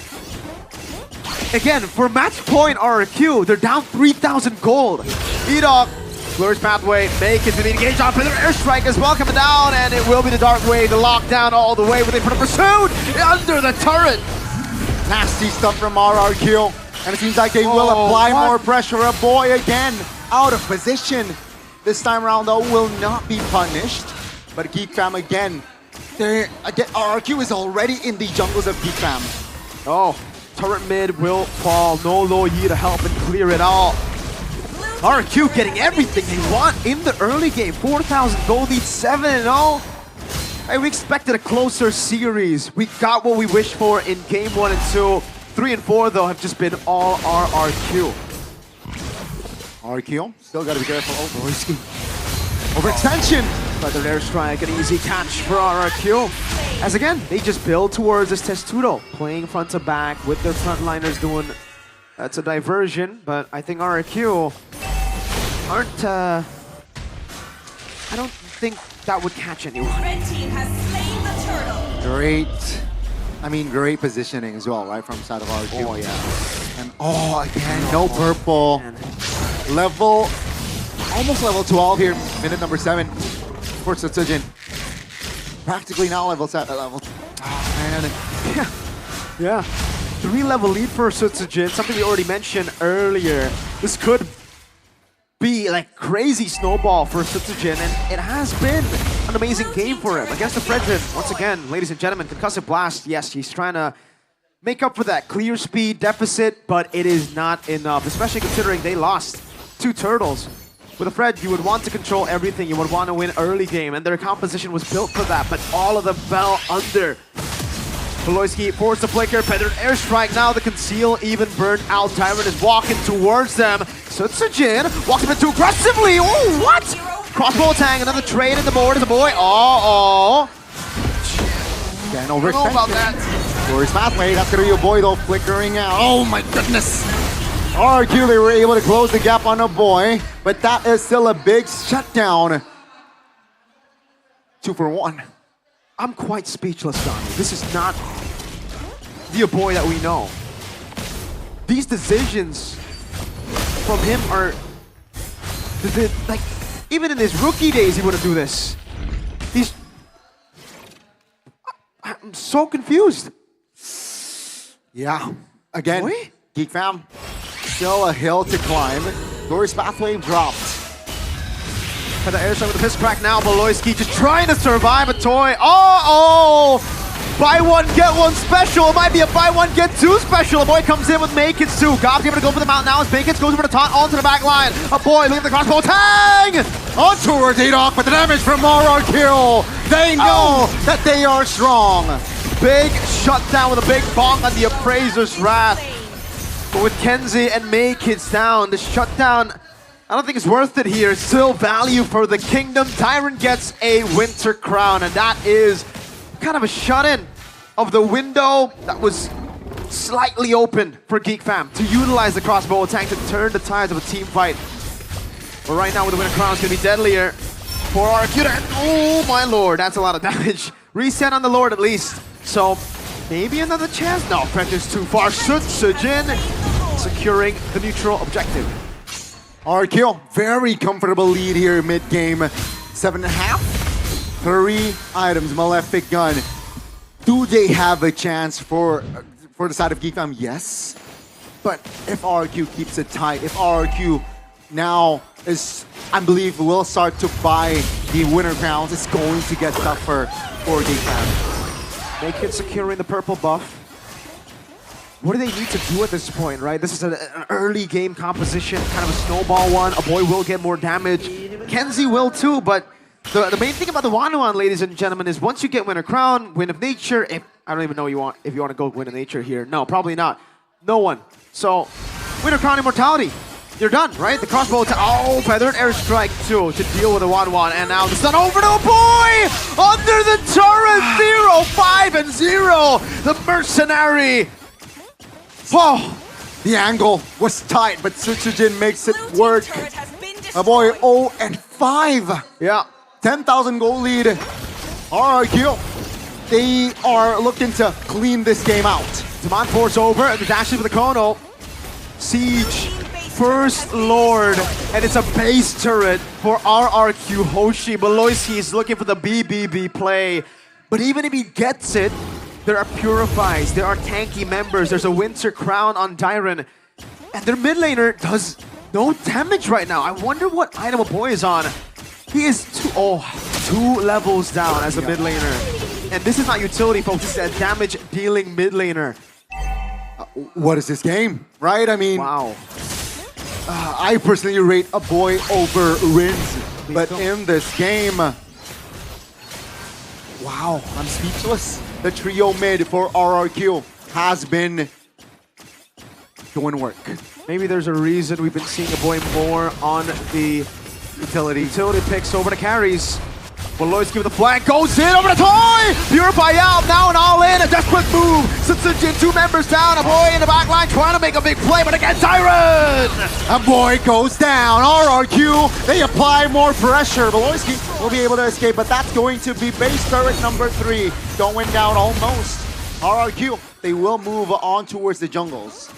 again, for match point RRQ, they're down 3,000 gold. Edok, glorious pathway, make it to the engage on their airstrike as well coming down, and it will be the Dark Wave, the lockdown all the way with a pursuit under the turret. Nasty stuff from RRQ, and it seems like they will apply more pressure. A boy again out of position. This time around though will not be punished, but Geek Fam again, RRQ is already in the jungles of Geek Fam. Oh, turret mid will fall, no Lo Yi to help and clear it all. RRQ getting everything they want in the early game. 4,000 gold lead, 7-0. Hey, we expected a closer series. We got what we wished for in game 1 and 2. 3 and 4 though have just been all RRQ. RRQ, still gotta be careful. Oh, risky. Overextension! Feather airstrike, an easy catch for RRQ. As again, they just build towards this Testudo, playing front to back with their frontliners doing, that's a diversion, but I think RRQ aren't, I don't think that would catch anyone. Red team has slain the turtle. Great positioning as well, right, from side of RRQ. Oh, yeah. And again, no purple. Level almost level 12 here. Minute number 7 for Sutsujin. Practically now level 7. Man. Yeah. 3-level lead for Sutsujin, something we already mentioned earlier. This could be like crazy snowball for Sutsujin, and it has been an amazing game for him against the Fredrin. Once again, ladies and gentlemen, Concussive Blast, yes, he's trying to make up for that clear speed deficit, but it is not enough, especially considering they lost 2 turtles. With a Fred, you would want to control everything, you would want to win early game, and their composition was built for that, but all of them fell under. Beloyski forced the flicker, feathered airstrike, now the conceal even burned out. Tyrant is walking towards them. Sutsujin walks a bit too aggressively. Oh, what? Crossbow tang, another trade in the board as a boy. Again, I don't know about that. Glorious pathway, that's gonna be a boy though, flickering out. Oh my goodness! RQ, they were able to close the gap on a boy, but that is still a big shutdown. 2 for 1. I'm quite speechless, Donnie. This is not the boy that we know. These decisions from him are like, even in his rookie days, he wouldn't do this. I'm so confused. Yeah, again, Geek Fam, still a hill to climb. Glorious pathway dropped. Had the airstrike with the fist crack now. Beloyski just trying to survive a toy. Oh! Buy one, get one special. It might be a buy one, get two special. A boy comes in with Makits too. Gob able to go for the mount now as Makits goes over the taunt onto the back line. A boy, look at the crossbow. Tang! On towards Adok, but the damage from RR. They know that they are strong. Big shutdown with a big bonk on the Appraiser's Wrath. But with Kenzie and Makits down, the shutdown, I don't think it's worth it here. It's still value for the Kingdom. Tyrant gets a Winter Crown, and that is kind of a shut-in of the window that was slightly open for Geek Fam to utilize the crossbow attack to turn the tides of a team fight. But right now with the Winter Crown, it's going to be deadlier for RQ. Oh my lord, that's a lot of damage. Reset on the Lord at least. So maybe another chance? No, Prentice too far. Sutsujin securing the neutral objective. RQ, very comfortable lead here mid-game. 7.5. 3 items, Malefic Gun. Do they have a chance for the side of Geek Fam? Yes. But if RQ keeps it tight, if RQ now is, I believe, will start to buy the Winter Crowns, it's going to get tougher for Geek Fam. Make it securing the purple buff. What do they need to do at this point, right? This is an early game composition, kind of a snowball one. A boy will get more damage. Kenzie will too, but the main thing about the Wanuan, ladies and gentlemen, is once you get Winter Crown, Wind of Nature, I don't even know if you want to go Wind of Nature here. No, probably not. No one. So, Winter Crown Immortality. You're done, right? The crossbow attack. Oh, feathered airstrike too to deal with the 1-1. And now the stun over to a boy! Under the turret! 0, 5, and 0! The mercenary! Oh, the angle was tight, but Sutsujin makes it work. A boy 0 and 5. Yeah. 10,000 goal lead. RRQ, they are looking to clean this game out. Demand force over, and the dash with the Kono. Siege, First Lord, and it's a base turret for RRQ Hoshi. Beloyski is looking for the BBB play, but even if he gets it, there are Purifies, there are tanky members, there's a Winter Crown on Dyron, and their mid laner does no damage right now. I wonder what item a boy is on. He is 2 levels down as a mid laner. And this is not utility, folks, this is a damage dealing mid laner. What is this game, right? I mean, wow. I personally rate a boy over Rins, but in this game, wow, I'm speechless. The trio mid for RRQ has been doing work. Maybe there's a reason we've been seeing a boy more on the utility picks over the carries. Beloyski with the flank, goes in over the toy! Purify out, now and all in, a desperate move. Sutsujin, 2 members down, a boy in the back line trying to make a big play, but against Tyrant! A boy goes down, RRQ, they apply more pressure. Beloyski will be able to escape, but that's going to be base turret number 3, going down almost. RRQ, they will move on towards the jungles.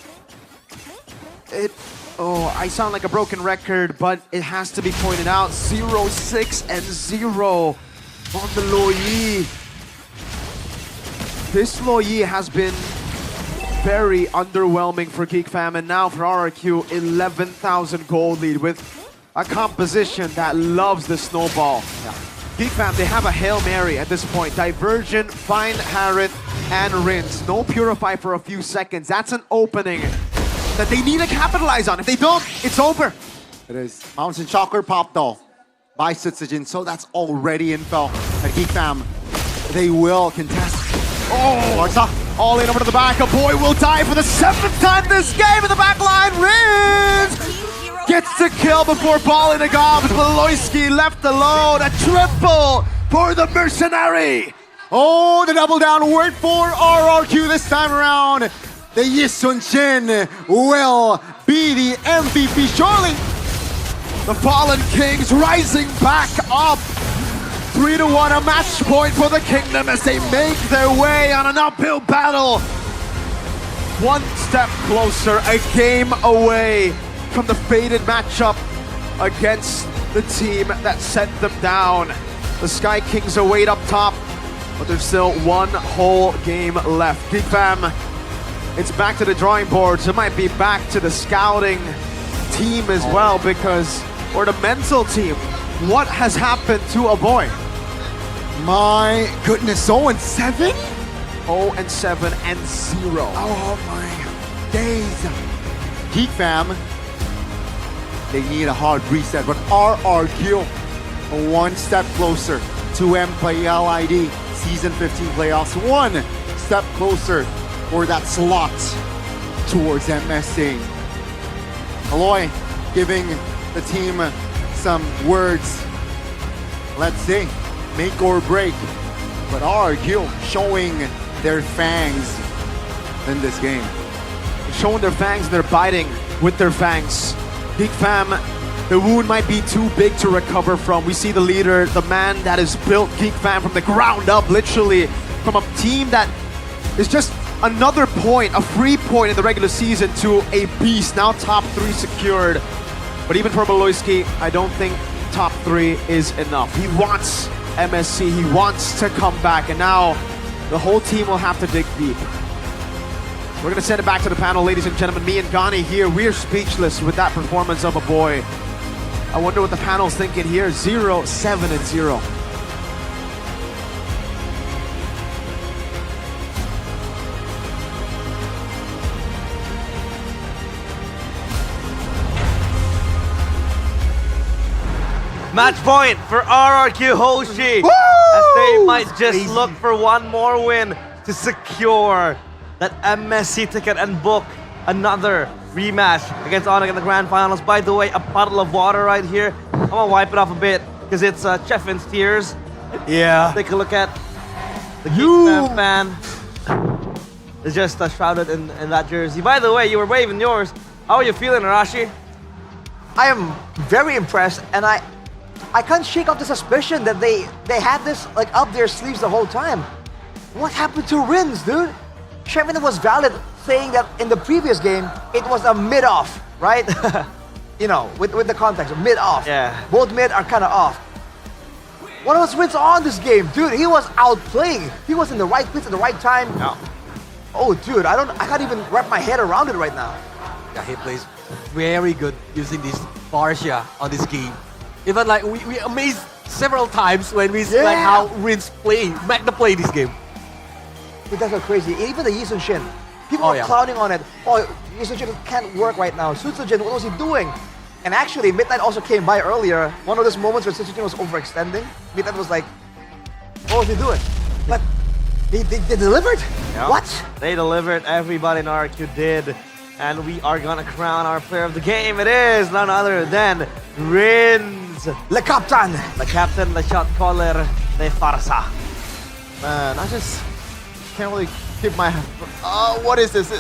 Oh, I sound like a broken record, but it has to be pointed out. 0-6-0 on the Loyi. This Loyi has been very underwhelming for Geek Fam, and now for RRQ, 11,000 gold lead with a composition that loves the snowball. Geek Fam, they have a Hail Mary at this point. Divergent, Find Harith, and Rinse. No Purify for a few seconds. That's an opening that they need to capitalize on. If they don't, it's over. It is. Mountain Shocker pop though by Sutsujin, so that's already info at Geek Fam. They will contest. Oh, all in over to the back. A boy will die for the 7th time this game in the back line. Rinse gets the kill before balling a gob. Beloyski left alone. A triple for the Mercenary. Oh, the double down worked for RRQ this time around. The Yisun Shin will be the MVP surely. The Fallen Kings rising back up. 3-1, a match point for the Kingdom as they make their way on an uphill battle. One step closer, a game away from the fated matchup against the team that set them down. The Sky Kings await up top, but there's still one whole game left. Geek Fam, it's back to the drawing boards. It might be back to the scouting team as well, because, or the mental team. What has happened to a boy? My goodness, 0-7? 0-7 and 0. Oh my days. Geek Fam, they need a hard reset, but RRQ one step closer to MPL ID Season 15 playoffs. One step closer for that slot towards MSC. Aloy giving the team some words. Let's see, make or break. But RRQ showing their fangs in this game. Showing their fangs, and they're biting with their fangs. Geek Fam, the wound might be too big to recover from. We see the leader, the man that has built Geek Fam from the ground up, literally, from a team that is just another point, a free point in the regular season, to a beast. Now top 3 secured. But even for Beloyski, I don't think top 3 is enough. He wants MSC, he wants to come back, and now the whole team will have to dig deep. We're gonna send it back to the panel, ladies and gentlemen. Me and Gani here, we're speechless with that performance of a boy. I wonder what the panel's thinking here. 0-7-0. Match point for RRQ Hoshi, as they might just look for one more win to secure that MSC ticket and book another rematch against Onyx in the grand finals. By the way, a puddle of water right here. I'm gonna wipe it off a bit because it's Cheffin's tears. Yeah. Take a look at the Geek Fam fan. It's just shrouded in that jersey. By the way, you were waving yours. How are you feeling, Arashi? I am very impressed, and I can't shake off the suspicion that they had this like up their sleeves the whole time. What happened to Rins, dude? Shevin was valid saying that in the previous game, it was a mid-off, right? You know, with the context, mid-off. Yeah. Both mid are kind of off. What was Rins on this game? Dude, he was outplaying. He was in the right place at the right time. Yeah. Oh, dude, I can't even wrap my head around it right now. Yeah, he plays very good using this Barsha on this game. Even like we amazed several times when we see like how Rins make the play this game. Dude, that's so crazy. Even the Yisun Shin. People are clowning on it. Oh, Yisun Shin can't work right now. Sutsujin, what was he doing? And actually, Midnight also came by earlier. One of those moments where Sutsujin was overextending. Midnight was like, what was he doing? But they delivered? Yeah. What? They delivered, everybody in RRQ did. And we are gonna crown our player of the game. It is none other than Rins. Le Captain. Le Captain, le shot caller, le farsa. Man, I just can't really keep my... what is this?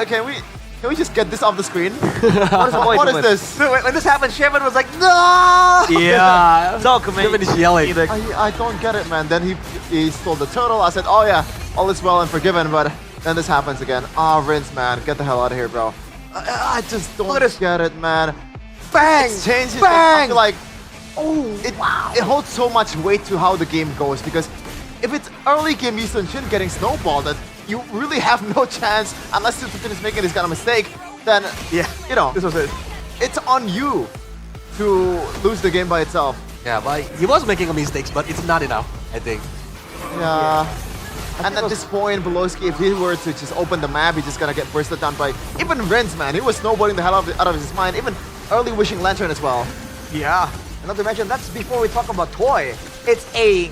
Can we just get this off the screen? What is this? When this happened, Shevin was like, no! Yeah, Shevin is yelling. I don't get it, man. Then he stole the turtle. I said, oh yeah, all is well and forgiven, but then this happens again. Rins, man, get the hell out of here, bro. I just don't get it, man. Bang! It changes. Bang! I feel like it holds so much weight to how the game goes because if it's early game Yi Sun-shin getting snowballed, that you really have no chance unless Sun-shin is making this kind of mistake. Then you know, this was it. It's on you to lose the game by itself. Yeah, but he was making a mistakes, but it's not enough, I think. Yeah. And at this point, Beloski, if he were to just open the map, he's just gonna get bursted down by even Rince, man. He was snowballing the hell out of his mind. Even early Wishing Lantern as well. Yeah. And not to mention, that's before we talk about Toy. It's a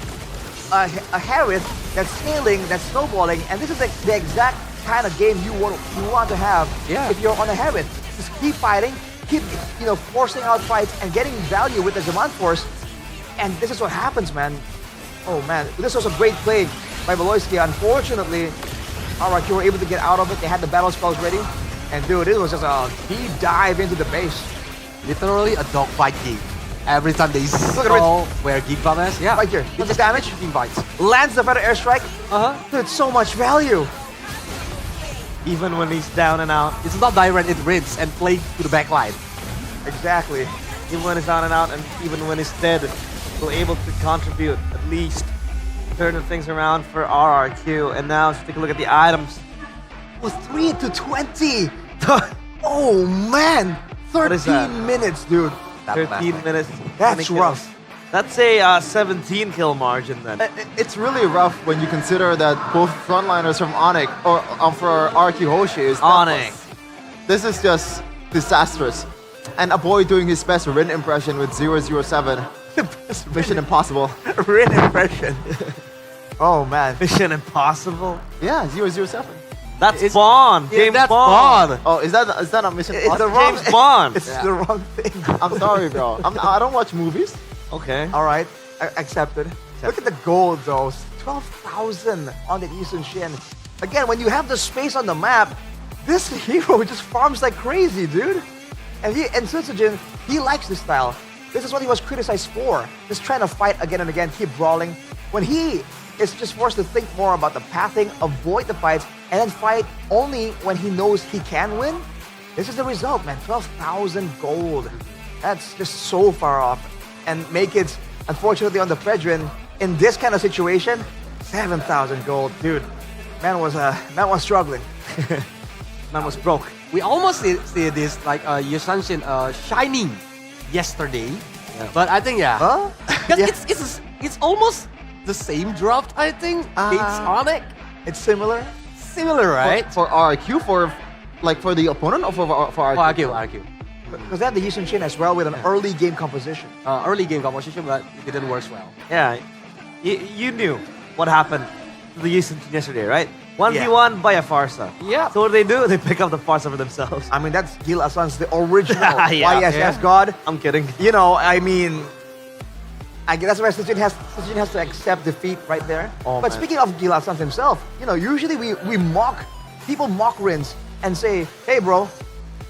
Harith that's scaling, that's snowballing, and this is the exact kind of game you want to have if you're on a Harith. Just keep fighting, keep forcing out fights and getting value with the Zaman Force. And this is what happens, man. Oh man, this was a great play by Beloski. Unfortunately, RRQ were able to get out of it. They had the battle spells ready. And dude, it was just a deep dive into the base. Literally a dogfight game. Every time they saw where Geek Bomb is, right here, he just damage, lands the better airstrike. Dude, so much value. Even when he's down and out. It's not direct, it rinse and play to the back line. Exactly. Even when he's down and out, and even when he's dead, still able to contribute at least, turning things around for RRQ. And now, let's take a look at the items. It was 3 to 20. Oh man, 13 minutes, dude. 13 minutes. That's rough. That's a 17 kill margin then. It's really rough when you consider that both frontliners from Onyx or for RQ Hoshi is Onyx. This is just disastrous. And a boy doing his best Rin impression with 007. Mission Impossible. Rin impression. Oh man. Mission Impossible? Yeah, 007. That's Bond. James Bond. Oh, is that a Mission It's Impossible? the wrong James Bond. It's the wrong thing. I'm sorry, bro. I don't watch movies. Okay. All right, accepted. Look at the gold, though. 12,000 on the Yi Sun-shin. Again, when you have the space on the map, this hero just farms like crazy, dude. And Sun-shin, he likes this style. This is what he was criticized for. Just trying to fight again and again, keep brawling. When he is just forced to think more about the pathing, avoid the fights, and then fight only when he knows he can win, this is the result, man. 12,000 gold. That's just so far off. And make it, unfortunately, on the Fredrin, in this kind of situation, 7,000 gold. Dude, man was struggling. Man was broke. We almost see this like Yi Sun-shin shining yesterday, but I think it's almost the same draft. I think it's Onyx. It's similar. Similar, right? For RQ, for the opponent or for RQ? RQ. Because they had the Yi Sun-shin as well with an early game composition. Early game composition, but it didn't work well. Yeah, you knew what happened to the Yi Sun-shin yesterday, right? 1v1 by a Farsa. Yeah. So what do? They pick up the Farsa for themselves. I mean, that's Gil Asan's the original Yeah. YSS god. I'm kidding. You know, I mean, I guess that's why Sun-shin has to accept defeat right there. Oh, but man. speaking of Gil Asan himself, you know, usually we mock, people mock Rins and say, hey bro,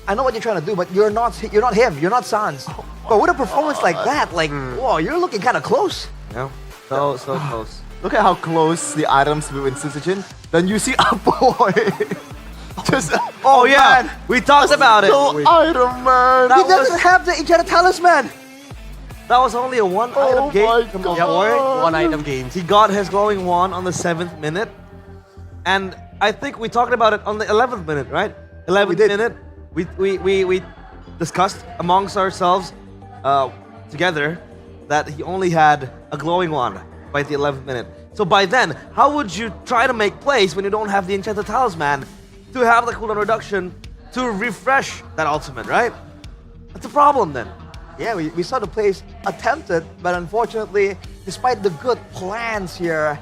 I know what you're trying to do, but you're not him, you're not Sans. But with a performance like that, like, whoa, you're looking kind of close. Yeah. So close. Look at how close the items with Sun-shin. Then you see a boy. Just Oh yeah, man. we talked about it. No item, man. He doesn't have the Ijara Talisman. That was only a one-item game. my Come God. on. One item games. He got his glowing wand on the 7th minute, and I think we talked about it on the 11th minute, right? 11th minute. We discussed amongst ourselves together that he only had a glowing wand by the 11th minute. So by then, how would you try to make plays when you don't have the enchanted talisman to have the cooldown reduction to refresh that ultimate, right? That's a problem then. Yeah, we saw the plays attempted, but unfortunately, despite the good plans here,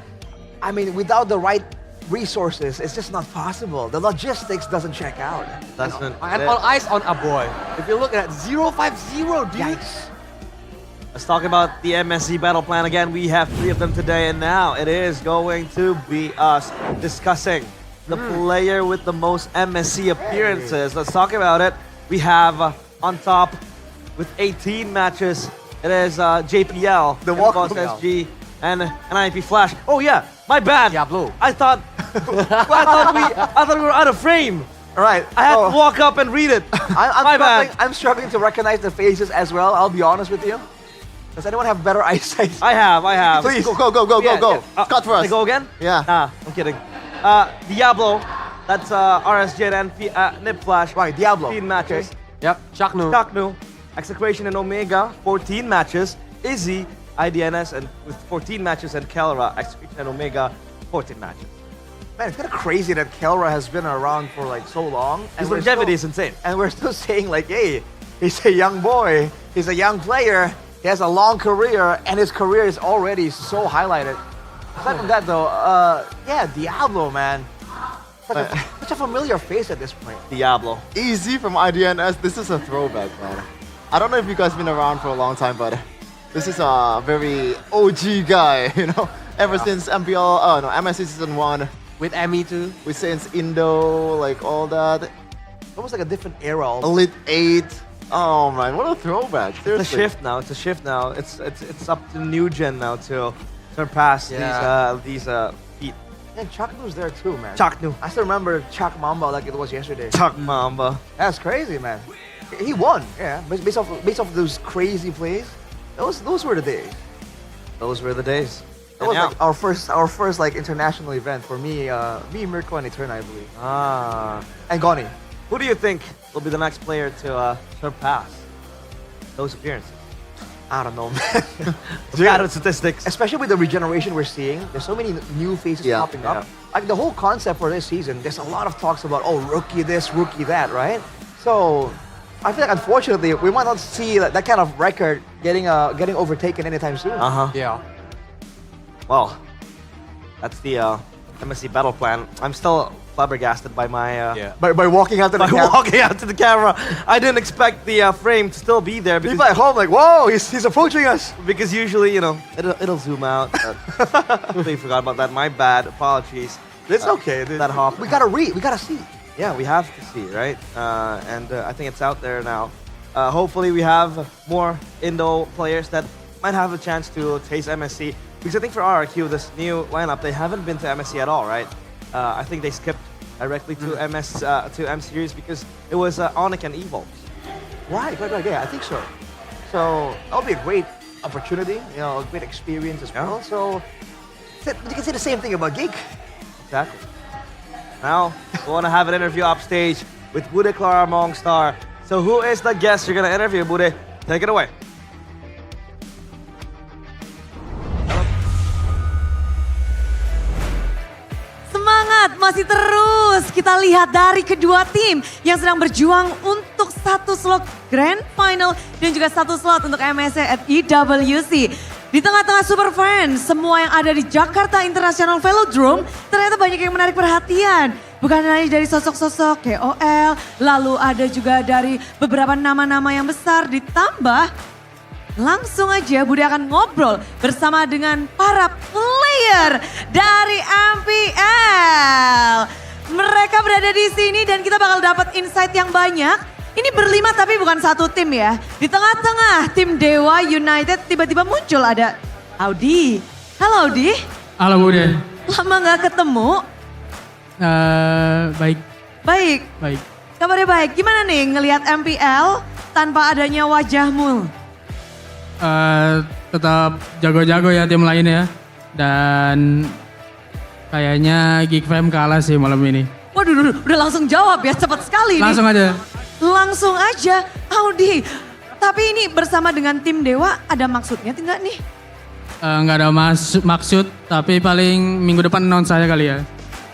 I mean, without the right resources, it's just not possible. The logistics doesn't check out. That's And all eyes on Aboy. If you look at 050, dude. Yikes. Let's talk about the MSC battle plan again. We have 3 of them today, and now it is going to be us discussing the player with the most MSC appearances. Let's talk about it. We have on top with 18 matches, it is JPL, The Walker SG, and IP Flash. Oh yeah, my bad. Diablo. I thought we were out of frame. All right. I had to walk up and read it. I'm struggling to recognize the faces as well. I'll be honest with you. Does anyone have better eyesight? I have. Please Go. Scott first. I go again? Yeah. Nah, I'm kidding. Diablo. That's RSJ and Nip Flash. Right, Diablo. 15 matches. Yep, Chaknu. Execration and Omega, 14 matches. Izzy, IDNS, and with 14 matches, and Kelra, Execration and Omega, 14 matches. Man, it's kind of crazy that Kelra has been around for like so long. His longevity is insane. And we're still saying like, hey, he's a young boy. He's a young player. He has a long career, and his career is already so highlighted. Aside from that though, yeah, Diablo, man. Such a familiar face at this point. Diablo. Easy from IDNS. This is a throwback, man. I don't know if you guys been around for a long time, but this is a very OG guy, you know? Ever since MSC Season 1. With Emmy too. With since Indo, like all that. Almost like a different era. Almost. Elite 8. Oh man, what a throwback. Seriously. It's a shift now. It's up to new gen now to surpass these feat. And Chaknu's there too, man. Chaknu. I still remember Chak Mamba like it was yesterday. Chak Mamba. That's crazy, man. He won, yeah. Based off those crazy plays. Those were the days. Those were the days. That was like our first like international event for me, Mirko and Eterna, I believe. And Goni. Who do you think will be the next player to surpass those appearances? I don't know, man. Scattered statistics. Especially with the regeneration we're seeing, there's so many new faces popping up. Like the whole concept for this season, there's a lot of talks about, oh, rookie this, rookie that, right? So I feel like unfortunately we might not see that kind of record getting overtaken anytime soon. Yeah. Well, that's the MSC battle plan. I'm still flabbergasted by my by walking out to the camera. walking out to the camera. I didn't expect the frame to still be there. People at home like, whoa, he's approaching us. Because usually, you know, it'll zoom out. Completely forgot about that. My bad. Apologies. It's okay. That hop. We gotta see. Yeah, we have to see, right? And I think it's out there now. Hopefully, we have more Indo players that might have a chance to taste MSC. Because I think for RRQ, this new lineup, they haven't been to MSC at all, right? I think they skipped directly to to M Series because it was Onyx and Evo. Right. Yeah, I think so. So that'll be a great opportunity, you know, a great experience as well. So you can say the same thing about Geek. Exactly. Now, we want to have an interview upstage with Bude Clara Mongstar. So who is the guest you're going to interview, Bude? Take it away. Semangat masih terus kita lihat dari kedua tim yang sedang berjuang untuk satu slot Grand Final dan juga satu slot untuk MSC at EWC. Di tengah-tengah super fans, semua yang ada di Jakarta International Velodrome ternyata banyak yang menarik perhatian. Bukan hanya dari sosok-sosok KOL, lalu ada juga dari beberapa nama-nama yang besar ditambah langsung aja Bude akan ngobrol bersama dengan para player dari MPL. Mereka berada di sini dan kita bakal dapat insight yang banyak. Ini berlima tapi bukan satu tim ya. Di tengah-tengah tim Dewa United tiba-tiba muncul ada Audi. Halo Audi. Halo Bude. Lama gak ketemu. Baik. Baik. Kabarnya baik. Gimana nih ngelihat MPL tanpa adanya wajahmu? Tetap jago-jago ya tim lainnya. Dan kayaknya Geek Fam kalah sih malam ini. Waduh, udah langsung jawab ya, cepat sekali nih. Langsung aja, Audi. Tapi ini bersama dengan tim Dewa ada maksudnya tidak nih? Nggak ada maksud, tapi paling minggu depan announce saya kali ya.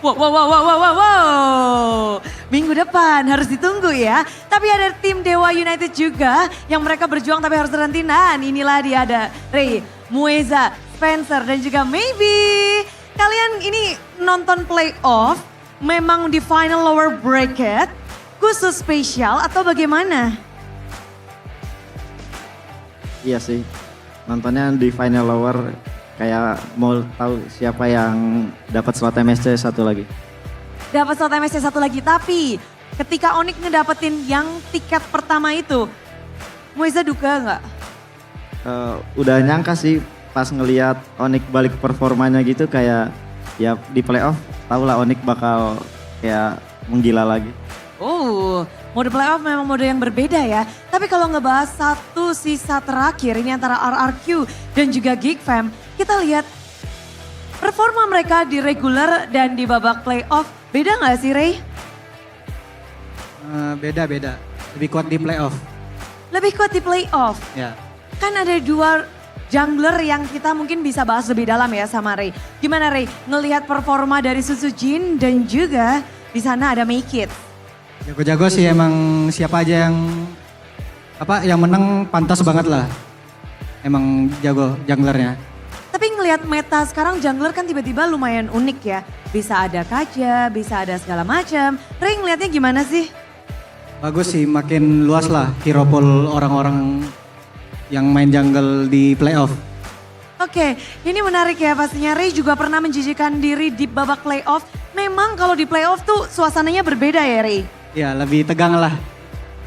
Wow. Minggu depan harus ditunggu ya. Tapi ada tim Dewa United juga yang mereka berjuang tapi harus karantina. Inilah dia ada Ray, Mueza, Spencer dan juga Maybe. Kalian ini nonton playoff memang di final lower bracket khusus spesial atau bagaimana? Iya sih, nontonnya di final lower kayak mau tahu siapa yang dapat slot MSC satu lagi. Dapat slot MSC satu lagi, tapi ketika Onyx ngedapetin yang tiket pertama itu, Mueza duka nggak? Udah nyangka sih pas ngelihat Onyx balik performanya gitu kayak ya di playoff tau lah Onyx bakal kayak menggila lagi. Oh, mode playoff memang mode yang berbeda ya. Tapi kalau ngebahas satu sisa terakhir ini antara RRQ dan juga Geek Fam, kita lihat performa mereka di regular dan di babak playoff. Beda nggak sih, Ray? Beda-beda. Lebih kuat di playoff. Lebih kuat di playoff. Ya. Kan ada dua jungler yang kita mungkin bisa bahas lebih dalam ya sama Ray. Gimana Ray, ngelihat performa dari Susu Jin dan juga di sana ada Make It. Jago-jago sih emang siapa aja yang menang pantas banget lah. Emang jago junglernya. Tapi ngelihat meta sekarang jungler kan tiba-tiba lumayan unik ya. Bisa ada kaca, bisa ada segala macam. Ray ngelihatnya gimana sih? Bagus sih, makin luas lah hero pool orang-orang yang main jungle di playoff. Oke, ini menarik ya pastinya. Ray juga pernah menjijikan diri di babak playoff. Memang kalau di playoff tuh suasananya berbeda ya Ray? Ya lebih tegang lah.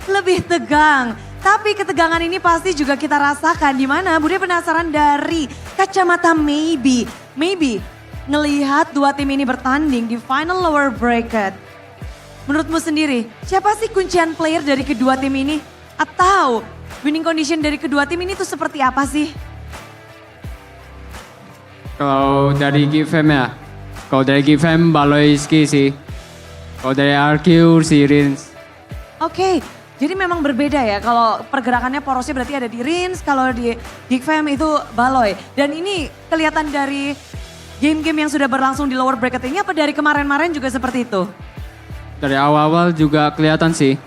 Lebih tegang. Tapi ketegangan ini pasti juga kita rasakan. Di mana Bude penasaran dari kacamata Maybe. Maybe ngelihat dua tim ini bertanding di final lower bracket. Menurutmu sendiri, siapa sih kuncian player dari kedua tim ini? Atau winning condition dari kedua tim ini tuh seperti apa sih? Kalau dari Geek Fam ya, kalau dari Geek Fam Baloyski sih. Kalau dari RQ si Rins. Oke, jadi memang berbeda ya. Kalau pergerakannya porosnya berarti ada di Rins, kalau di Geek Fam itu Baloy. Dan ini kelihatan dari game-game yang sudah berlangsung di lower bracket ini apa dari kemarin-kemarin juga seperti itu? Dari awal-awal juga kelihatan sih.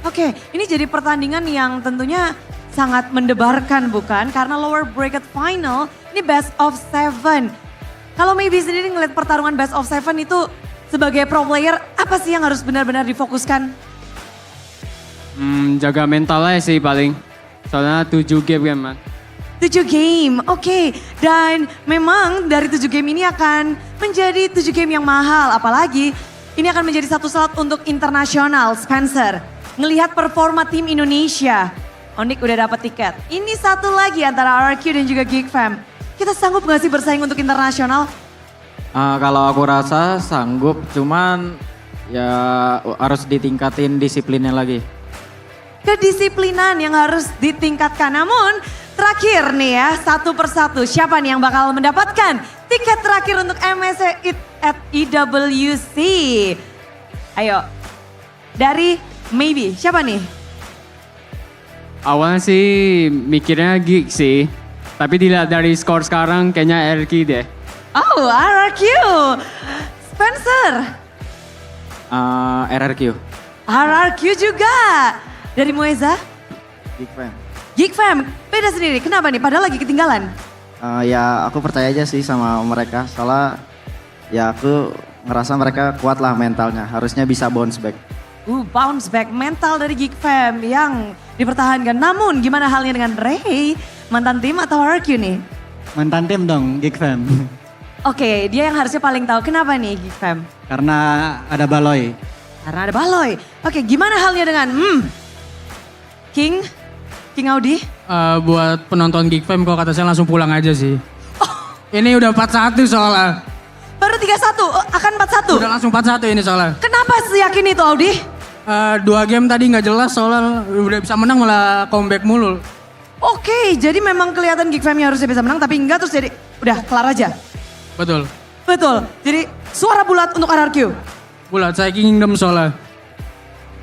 Oke, ini jadi pertandingan yang tentunya sangat mendebarkan bukan? Karena lower bracket final ini best of 7. Kalau maybe sendiri ngeliat pertarungan best of 7 itu sebagai pro player apa sih yang harus benar-benar difokuskan? Jaga mentalnya sih paling. Soalnya 7 game kan man. 7 game, oke. Dan memang dari 7 game ini akan menjadi 7 game yang mahal. Apalagi ini akan menjadi satu slot untuk internasional, Spencer. Ngelihat performa tim Indonesia, Onik udah dapat tiket. Ini satu lagi antara RRQ dan juga Geek Fam. Kita sanggup gak sih bersaing untuk internasional? Kalau aku rasa sanggup, cuman ya harus ditingkatin disiplinnya lagi. Kedisiplinan yang harus ditingkatkan. Namun terakhir nih ya, satu persatu siapa nih yang bakal mendapatkan tiket terakhir untuk MSC at IWC? Ayo, dari Maybe, siapa nih? Awalnya sih mikirnya Geek sih. Tapi dilihat dari skor sekarang kayaknya RQ deh. Oh, RRQ. Spencer. RRQ. RRQ juga. Dari Moeza? Geek Fam. Geek Fam, beda sendiri. Kenapa nih? Padahal lagi ketinggalan. Ya aku percaya aja sih sama mereka. Soalnya ya aku ngerasa mereka kuat lah mentalnya. Harusnya bisa bounce back. Bounce back mental dari Geek Fam yang dipertahankan. Namun gimana halnya dengan Ray? Mantan tim atau RRQ nih? Mantan tim dong, Geek Fam. Oke, dia yang harusnya paling tahu. Kenapa nih Geek Fam? Karena ada Baloy. Karena ada Baloy. Oke, gimana halnya dengan King Audi? Buat penonton Geek Fam kalau kata saya langsung pulang aja sih. Ini udah 4-1 soalnya. Baru 3-1, akan 4-1? Udah langsung 4-1 ini soalnya. Kenapa seyakin itu Audi? 2 game tadi nggak jelas soalnya udah bisa menang malah comeback mulu. Oke, jadi memang kelihatan Geek Fam harusnya bisa menang tapi enggak terus jadi udah kelar aja. Betul. Betul, jadi suara bulat untuk RRQ. Bulat, saya Kingdom soalnya.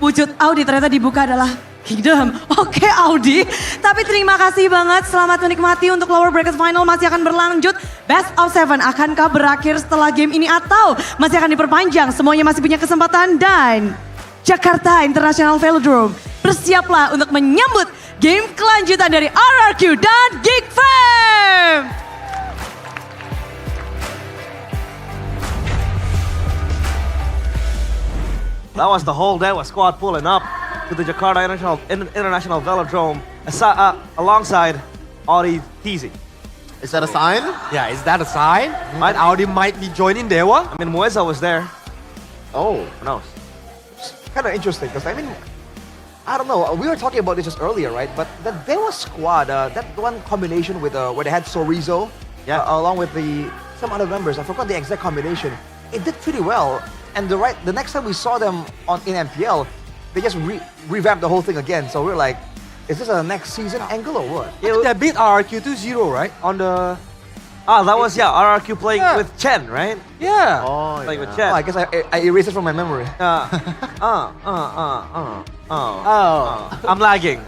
Wujud Audi ternyata dibuka adalah Kingdom. Oke Audi, tapi terima kasih banget. Selamat menikmati untuk lower bracket final masih akan berlanjut. Best of 7 akankah berakhir setelah game ini atau masih akan diperpanjang? Semuanya masih punya kesempatan dan Jakarta International Velodrome bersiaplah untuk menyambut game kelanjutan dari RRQ dan Geek Fam. That was the whole day with squad pulling up to the Jakarta International Velodrome alongside Audi Teasy. Is that a sign? Yeah, is that a sign? That Audi might be joining Dewa? I mean, Moeza was there. Oh, who knows? Kind of interesting because I mean, I don't know. We were talking about this just earlier, right? But the Dewa squad, that one combination with where they had Sorizo, along with some other members. I forgot the exact combination. It did pretty well. And the next time we saw them in MPL, they just revamped the whole thing again. So we're like, is this a next season angle or what? Yeah, they beat RRQ 2-0, right? On the... that was, RRQ playing with Chen, right? Yeah. Playing with Chen. Oh, I guess I erased it from my memory. I'm lagging.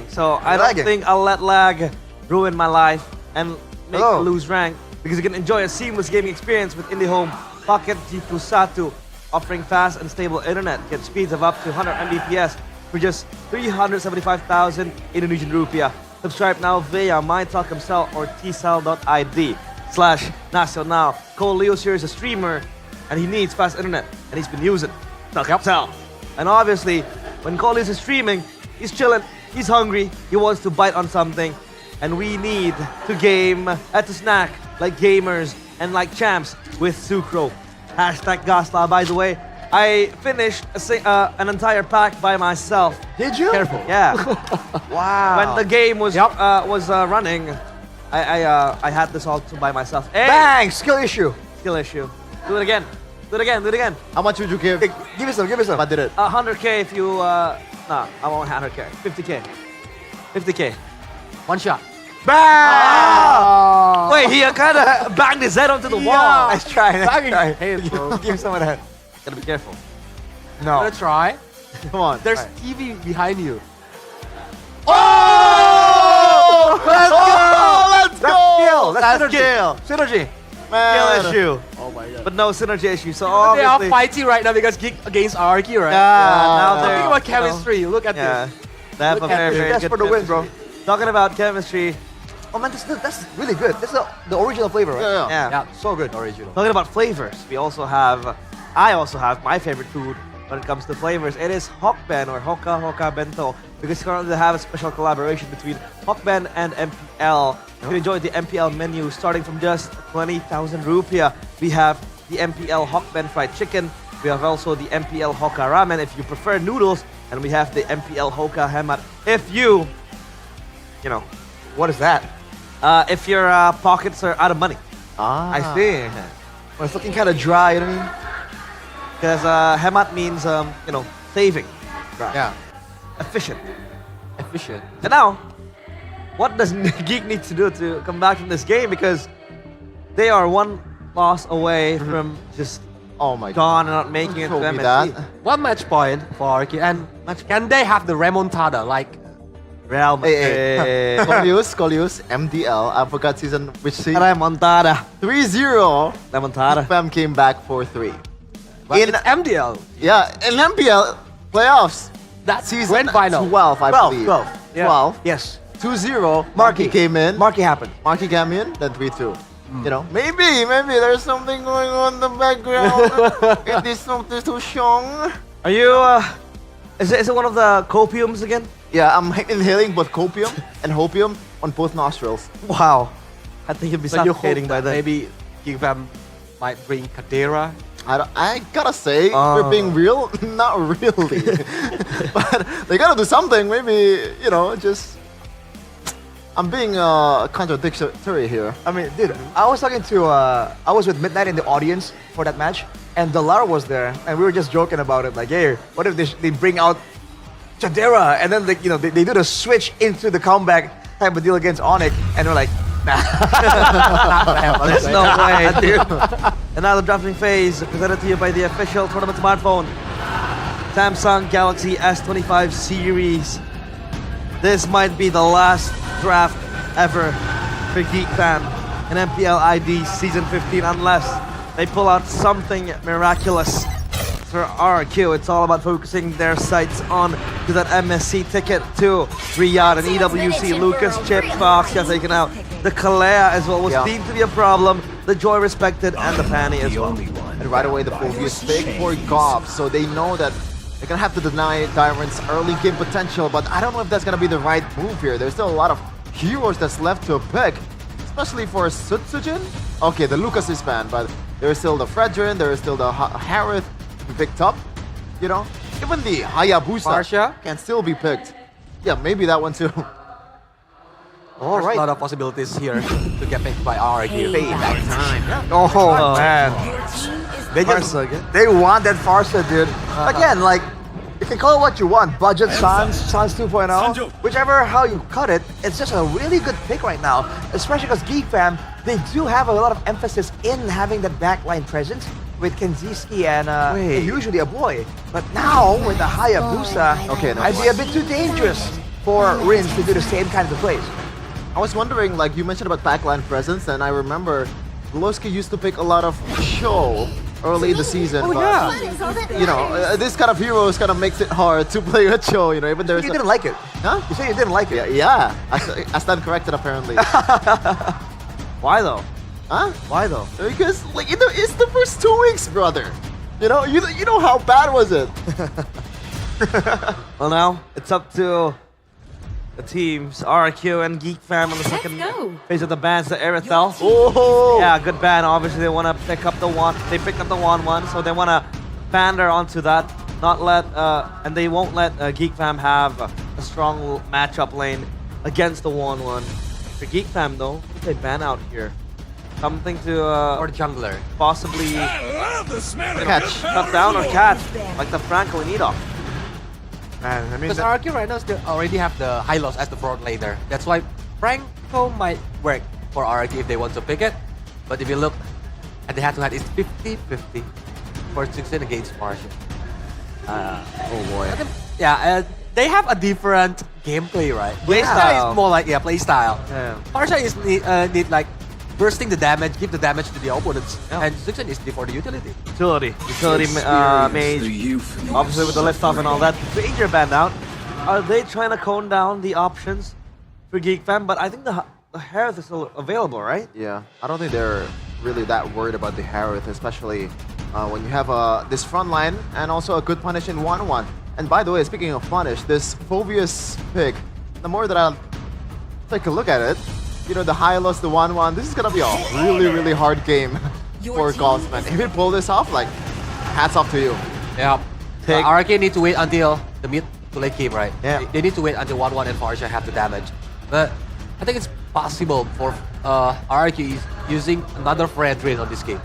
So I don't think I'll let lag ruin my life and make me lose rank, because you can enjoy a seamless gaming experience with IndiHome Pocket G21, offering fast and stable internet. Get speeds of up to 100 Mbps for just 375,000 Indonesian rupiah. Subscribe now via MyTelkomsel or tsel.id/nasional. Cole Leos here is a streamer and he needs fast internet and he's been using Telkomsel. And obviously, when Cole Leos is streaming, he's chilling, he's hungry, he wants to bite on something, and we need to to snack like gamers and like champs with Sucro. #Gasla, by the way. I finished an entire pack by myself. Did you? Careful. Yeah. Wow. When the game was running, I had this all by myself. Hey! Bang! Skill issue. Skill issue. Do it again. How much would you give? Hey, give me some. I did it. 100k if you, no, I won't 100k. 50k. One shot. Bang! Wait, he kind of banged his head onto the wall. Nice try. Hey, bro. Give me some of that. Gotta be careful. No. Wanna try? Come on. There's TV behind you. Let's go! That's skill. Synergy. Skill issue. Oh my god. But no synergy issue. So They are obviously, fighting right now because Geek against RRQ, right? now Think they're about chemistry. Look at this. They have a Look at very, this. very That's good for the win, bro. chemistry. Talking about chemistry, Oh man, that's really good. This is the original flavor, right? yeah. So good. Original. Talking about flavors, I also have my favorite food when it comes to flavors. It is Hokben or Hoka Bento, because currently they have a special collaboration between Hokben and MPL. You can enjoy the MPL menu starting from just 20,000 rupiah. We have the MPL Hokben fried chicken. We have also the MPL Hoka ramen if you prefer noodles, and we have the MPL Hoka hemat if you know, What is that? if your pockets are out of money. I see. Well, it's looking kind of dry, you know what I mean? Because hemat means, saving. Right. Yeah. Efficient. Efficient. And now, what does Geek need to do to come back from this game? Because they are one loss away from just gone and not making it to Told me MSC. that. One match point for RRQ. And can they have the remontada like Real Hey, Madrid. Colius, MDL. I forgot which season. Remontada. 3-0. Remontada. Fam came back 4-3. in MDL? Yeah, in MPL playoffs. That season grand final. 12, I believe. 12. Yeah. 12. Yes. 2-0. Marky came in. Marky happened. Marky came in, then 3-2. You know, maybe there's something going on in the background. It is something too strong. Are you, is it one of the copiums again? Yeah, I'm inhaling both copium and hopium on both nostrils. Wow. I think you'll be So you hope suffocating by that then. maybe Geekfam might bring Kadera. I gotta say, if we're being real, not really. But they gotta do something. Maybe, just. I'm being contradictory here. I mean, dude, I was talking to, I was with Midnight in the audience for that match, and Dalar was there, and we were just joking about it, like, hey, what if they bring out Chadera, and then they do the switch into the comeback type of deal against Onyx, and we're like, nah. There's no way, dude. And now the drafting phase, presented to you by the official tournament smartphone, Samsung Galaxy S25 series. This might be the last draft ever for Geek Fam in MPL ID Season 15, unless they pull out something miraculous for RRQ. It's all about focusing their sights on to that MSC ticket to Riyadh and EWC. Lucas, Chip, Fox got taken out. The Kalea as well was deemed to be a problem. The Joy respected and the Panny as well. And right away the Phobius pick for Gob, so they know that they're gonna have to deny Tyrant's early game potential, but I don't know if that's gonna be the right move here. There's still a lot of heroes that's left to pick, especially for Sutsujin. Okay, the Lucas is banned, but there's still the Fredrin, there's still the Harith picked up. Even the Hayabusa can still be picked. Yeah, maybe that one too. There's a lot of possibilities here to get picked by RRQ. Oh, man. Your team is They want that Farsa, dude. Again, like, you can call it what you want. Budget Sans 2.0, whichever how you cut it, it's just a really good pick right now. Especially because Geek Fam, they do have a lot of emphasis in having that backline presence with Kenziski and usually a boy. But now with the Hayabusa, I'd be a bit too dangerous for Rins to do the same kind of plays. I was wondering, like you mentioned about backline presence, and I remember Lowski used to pick a lot of Show early in the season. You know, this kind of heroes kind of makes it hard to play with Cho. You know, even there's. You didn't like it, huh? You say you didn't like it. Yeah. I stand corrected apparently. Why though? Huh? Why though? Because like it's the first 2 weeks, brother. You know how bad was it? Well, now it's up to the teams, RRQ and Geek Fam on the second phase of the bans, the Erithel. Oh! Yeah, good ban. Obviously, they want to pick up the one. They picked up the 1-1, so they want to pander onto that. Not let, and they won't let Geek Fam have a strong matchup lane against the 1-1. For Geek Fam, though, they ban out here. Something to or jungler possibly catch, cut down or catch, like the Franco and Edoff. Man, I mean, because RRQ right now still already have the Hylos as the front laner. That's why Franco might work for RRQ if they want to pick it. But if you look at the head-to-head, it's 50-50 for Suxin against Martian. Oh boy. Yeah, they have a different gameplay, right? Play style. Is more like play style. Yeah. Parsha is need like bursting the damage, give the damage to the opponents, and Suxin is for the utility. Utility mage. Obviously with the lift off and all that. Danger banned out. Are they trying to cone down the options for Geek Fam? But I think the Harith is still available, right? Yeah, I don't think they're really that worried about the Harith, especially when you have this front line and also a good punish in 1-1. And by the way, speaking of punish, this Phobius pick, the more that I take a look at it, you know, the Hylos, the 1-1, this is gonna be a really hard game for Godsman. If you pull this off, like, hats off to you. Yeah. RRQ need to wait until the mid to late game, right? Yeah. They need to wait until 1-1 and Farsha have the damage. But I think it's possible for RRQ using another Fred drain on this game.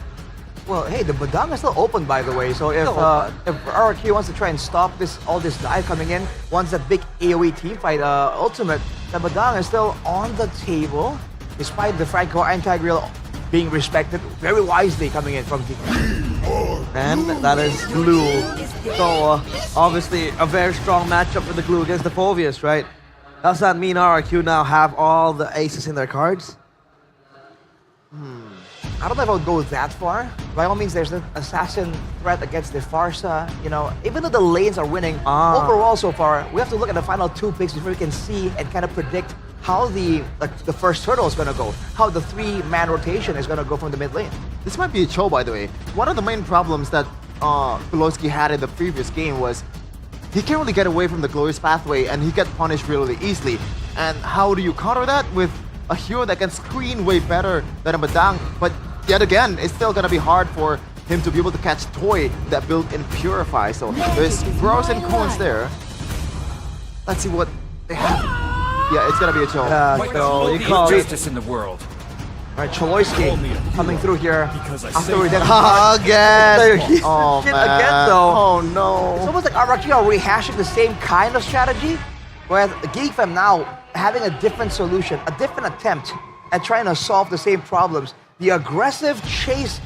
Well, hey, the Badang is still open, by the way. So if RRQ wants to try and stop all this dive coming in, once that big AoE team fight ultimate, the Badang is still on the table, despite the Franco anti-grill being respected very wisely coming in from Geek. And that is Glue. So obviously a very strong matchup for the Glue against the Phobius, right? Does that mean RRQ now have all the aces in their cards? I don't know if I would go that far. By all means, there's an assassin threat against the Farsa. You know, even though the lanes are winning overall so far, we have to look at the final 2 picks before we can see and kind of predict how the first turtle is going to go, how the 3-man rotation is going to go from the mid lane. This might be a Cho, by the way. One of the main problems that Kulowski had in the previous game was he can't really get away from the glorious pathway and he gets punished really easily. And how do you counter that? With a hero that can screen way better than a Badang, but yet again, it's still gonna be hard for him to be able to catch Toy that built in Purify. So there's pros and cons there. Let's see what they have. Yeah, it's gonna be a Cho. So you call justice in the world. All right, Choloyski coming through here after we did again. Oh man. Again, though. Oh no. It's almost like RRQ are rehashing the same kind of strategy, whereas Geek Fam now having a different solution, a different attempt at trying to solve the same problems. The aggressive chase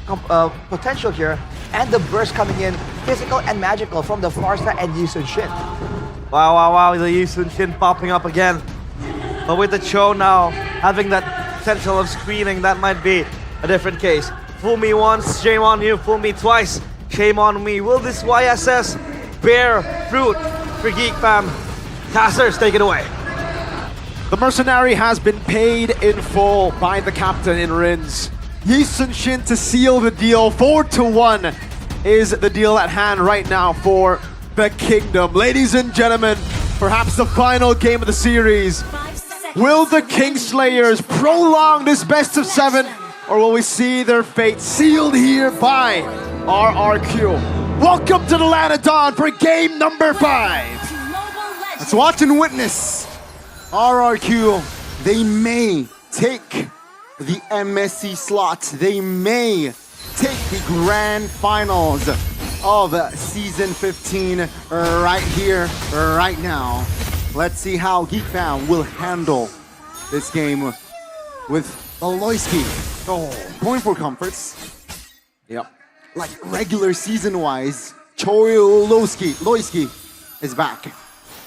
potential here, and the burst coming in, physical and magical from the Farsa and Yi Sun-shin. Wow, the Yi Sun-shin popping up again. But with the Cho now having that potential of screening, that might be a different case. Fool me once, shame on you. Fool me twice, shame on me. Will this YSS bear fruit for Geek Fam? Tassers, take it away. The mercenary has been paid in full by the captain in Rins. Yi Sun-shin to seal the deal. 4-1 is the deal at hand right now for the Kingdom. Ladies and gentlemen, perhaps the final game of the series. Will the Kingslayers prolong this best of 7, or will we see their fate sealed here by RRQ? Welcome to the Land of Dawn for game number 5. Let's watch and witness. RRQ, they may take the MSC slot. They may take the grand finals of season 15 right here, right now. Let's see how Geek Fam will handle this game with Aloyski. Going for comforts. Yep. Like regular season-wise, Loyski is back.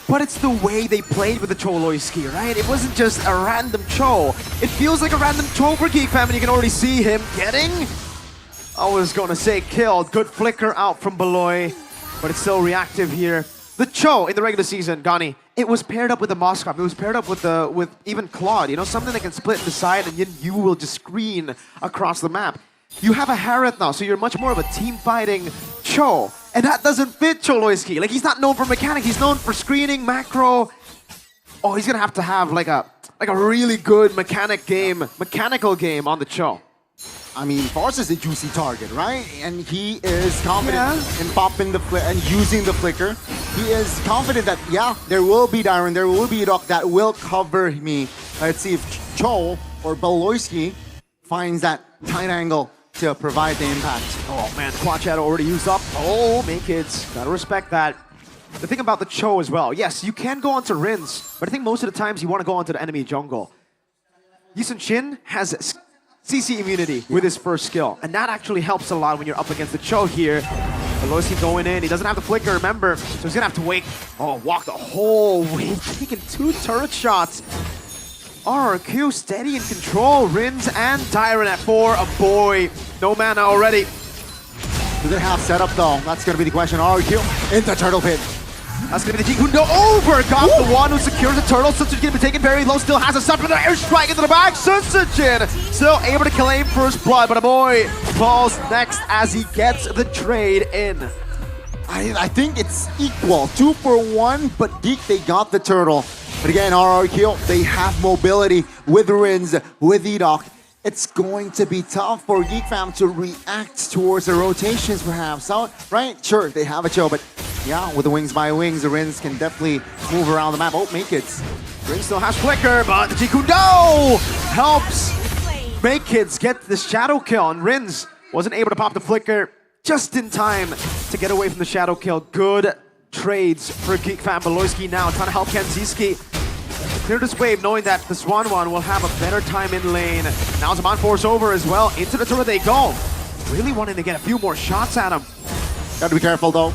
But it's the way they played with the Choloyski, right? It wasn't just a random Cho. It feels like a random Cho for Geek Fam, and you can already see him getting, I was gonna say killed. Good flicker out from Beloy, but it's still reactive here. The Cho in the regular season, Gani, it was paired up with the Moskov. It was paired up with even Claude, you know, something that can split in the side and you will just screen across the map. You have a Harith now, so you're much more of a team fighting Cho. And that doesn't fit Choloyski. Like, he's not known for mechanics. He's known for screening, macro. Oh, he's gonna have to have like a really good mechanical game on the Cho. I mean, Force is a juicy target, right? And he is confident in popping the and using the flicker. He is confident that, yeah, there will be Dyron, there will be Doc that will cover me. Let's see if Cho or Beloyski finds that tight angle to provide the impact. Oh man, Quad Shadow already used up. Oh, make kids, gotta respect that. The thing about the Cho as well, yes, you can go onto Rins, but I think most of the times you want to go onto the enemy jungle. Yisun Shin has CC immunity with his first skill, and that actually helps a lot when you're up against the Cho here. Aloyski going in, he doesn't have the flicker, remember, so he's gonna have to wait. Oh, walk the whole way, taking 2 turret shots. RRQ steady in control, Rins and Tyron at 4, a boy, no mana already. Do they have setup though? That's gonna be the question. RRQ into Turtle Pit. That's gonna be the Jikundo over, got the one who secures the turtle. Sunsujin gonna be taken very low, still has a stop, and an airstrike into the back. Sunsujin still able to claim first blood, but a boy falls next as he gets the trade in. I think it's equal, 2 for 1, but Geek, they got the turtle. But again, RRQ, they have mobility with Rins, with Edoc. It's going to be tough for Geek Fam to react towards the rotations perhaps, right? Sure, they have a Cho, but yeah, with the wings by wings, the Rins can definitely move around the map. Oh, make it. Rins still has flicker, but the Jikundo helps make kids get the shadow kill, and Rins wasn't able to pop the flicker just in time to get away from the shadow kill. Good trades for Geek Fam. Beloyski now trying to help Kenziski clear this wave, knowing that the Swan one will have a better time in lane. Now Zaman Force over as well. Into the turret they go. Really wanting to get a few more shots at him. Gotta be careful though.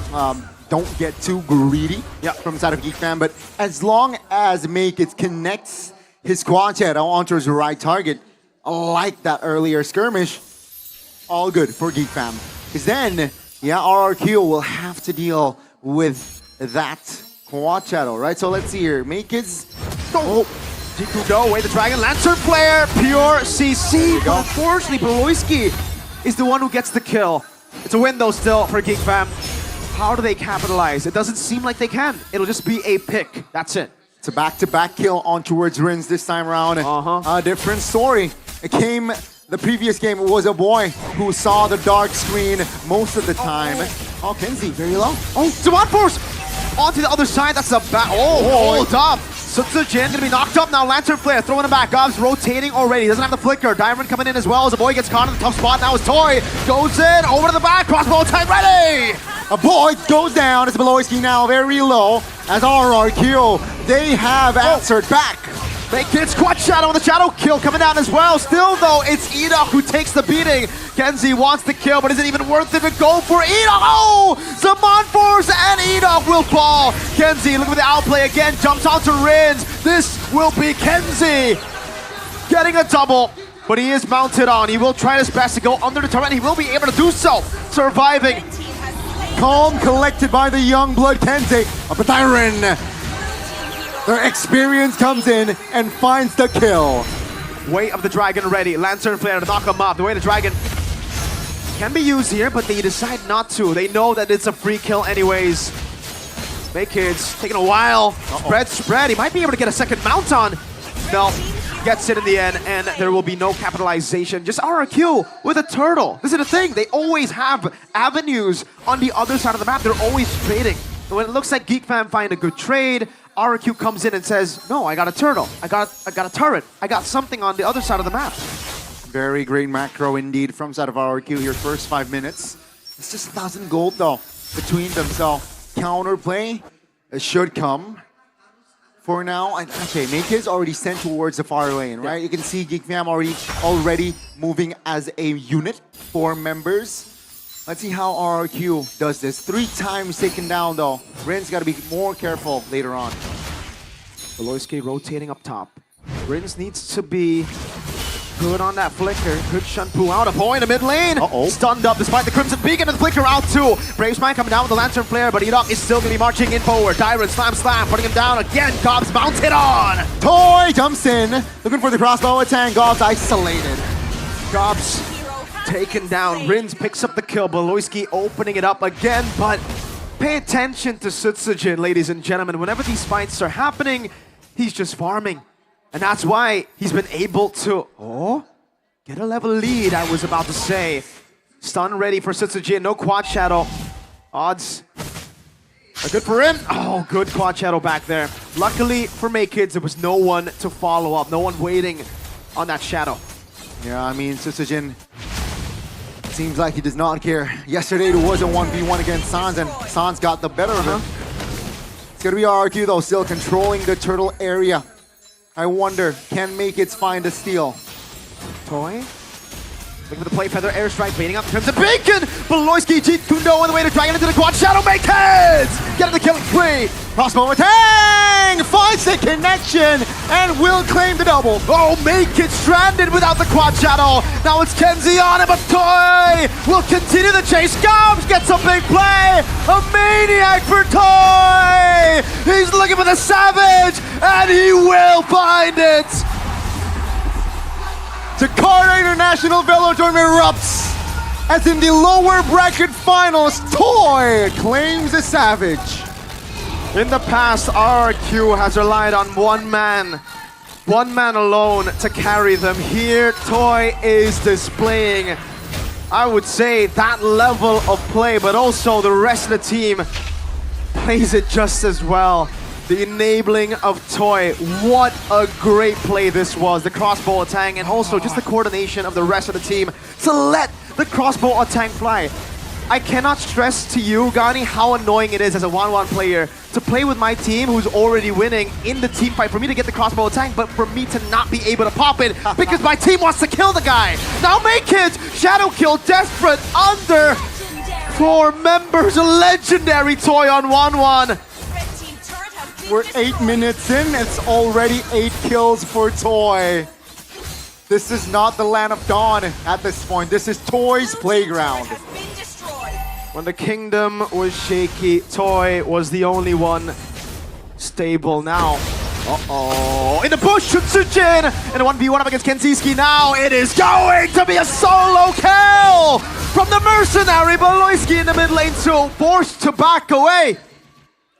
Don't get too greedy from the side of Geek Fam, but as long as Make-It connects his quad shadow onto his right target, like that earlier skirmish, all good for Geek Fam. Because then, yeah, RRQ will have to deal with that quad shadow, right? So let's see here. Make-It's... Oh! Jikundo, away the dragon, Lantern Flare, pure CC, but unfortunately Beloyski is the one who gets the kill. It's a win though still for Geek Fam. How do they capitalize? It doesn't seem like they can. It'll just be a pick. That's it. It's a back-to-back kill on towards Rins this time around. A different story. It came, the previous game, it was a boy who saw the dark screen most of the time. Oh, Kenzie, very low. Oh, Zaman Force! Onto the other side, that's a back. Oh, hold up. Sutsujin gonna be knocked up now. Lantern Flare throwing him back. Gobs rotating already. Doesn't have the flicker. Diamond coming in as well as the boy gets caught in the tough spot. Now his Toy goes in over to the back. Crossbow time ready. A boy goes down. It's Beloyski now very low as RRQ. They have answered back. Make Kids Quad Shadow with the shadow kill coming down as well. Still though, it's Edoc who takes the beating. Kenzie wants the kill, but is it even worth it to go for Edoc? Oh! Zaman Force and Edoc will fall. Kenzie, look at the outplay again, jumps onto Rins. This will be Kenzie getting a double, but he is mounted on. He will try his best to go under the turret, and he will be able to do so, surviving. Calm collected by the young blood Kenzie. But Tyron, their experience comes in and finds the kill. Way of the Dragon ready. Lantern Flare to knock him up. The Way of the Dragon can be used here, but they decide not to. They know that it's a free kill anyways. Make Kids taking a while. Spread. He might be able to get a second mount on. No, gets it in the end, and there will be no capitalization. Just RRQ with a turtle. This is the thing. They always have avenues on the other side of the map. They're always trading. And when it looks like Geek Fam find a good trade, RRQ comes in and says, no, I got a turtle. I got a turret. I got something on the other side of the map. Very great macro indeed from side of RRQ here. First 5 minutes. It's just 1,000 gold though between them. So counterplay should come. For now, and okay, Naked's already sent towards the far lane, right? You can see Geek Fam already moving as a unit, 4 members. Let's see how RRQ does this. 3 times taken down though. Rin's got to be more careful later on. Beloyski rotating up top. Rins needs to be good on that flicker. Good Shunpu out of point in the mid lane. Stunned up despite the Crimson Beacon and the flicker out too. Bravesman coming down with the Lantern Flare, but Edok is still going to be marching in forward. Tyrant slam, putting him down again. Gobs mounted on. Toy jumps in, looking for the crossbow attack. Gobs isolated. Gobs taken down. Rins picks up the kill. Beloyski opening it up again, but pay attention to Sutsujin, ladies and gentlemen. Whenever these fights are happening, he's just farming. And that's why he's been able to, get a level lead, I was about to say. Stun ready for Sutsujin, no quad shadow. Odds are good for him. Oh, good quad shadow back there. Luckily for Maykids, there was no one to follow up, no one waiting on that shadow. Yeah, I mean, Sutsujin seems like he does not care. Yesterday there was a 1v1 against Sans, and Sans got the better of him. It's gonna be RRQ though, still controlling the turtle area. I wonder, can Maykids find a steal? Toy? Looking for the play feather airstrike, baiting up the Crimson Beacon! Beloyski, Jeet Kundo on the way to drag it into the quad shadow, Maykids! Get the killing spree! Crossbow attack! Finds the connection and will claim the double. Oh, Maykids stranded without the quad shadow! Now it's Kenzie on him, but Toy will continue the chase. Gobs gets a big play! A maniac for Toy! He's looking for the Savage, and he will find it! Jakarta International Velo Tournament erupts as in the lower bracket finals, Toy claims the Savage. In the past, RRQ has relied on one man alone to carry them. Here, Toy is displaying, I would say, that level of play, but also the rest of the team plays it just as well. The enabling of Toy, what a great play this was. The crossbow attack and also just the coordination of the rest of the team to let the crossbow attack fly. I cannot stress to you, Gani, how annoying it is as a 1-1 player to play with my team who's already winning in the team fight for me to get the crossbow attack, but for me to not be able to pop it because my team wants to kill the guy. Now Maykids, shadow kill, desperate, under 4 members, a legendary Toy on 1-1. We're 8 minutes in, it's already 8 kills for Toy. This is not the land of Dawn at this point. This is Toy's playground. When the kingdom was shaky, Toy was the only one stable now. In the bush, Sutsujin! And a 1v1 up against Kenziski now. It is going to be a solo kill from the mercenary. Beloyski in the mid lane too, forced to back away.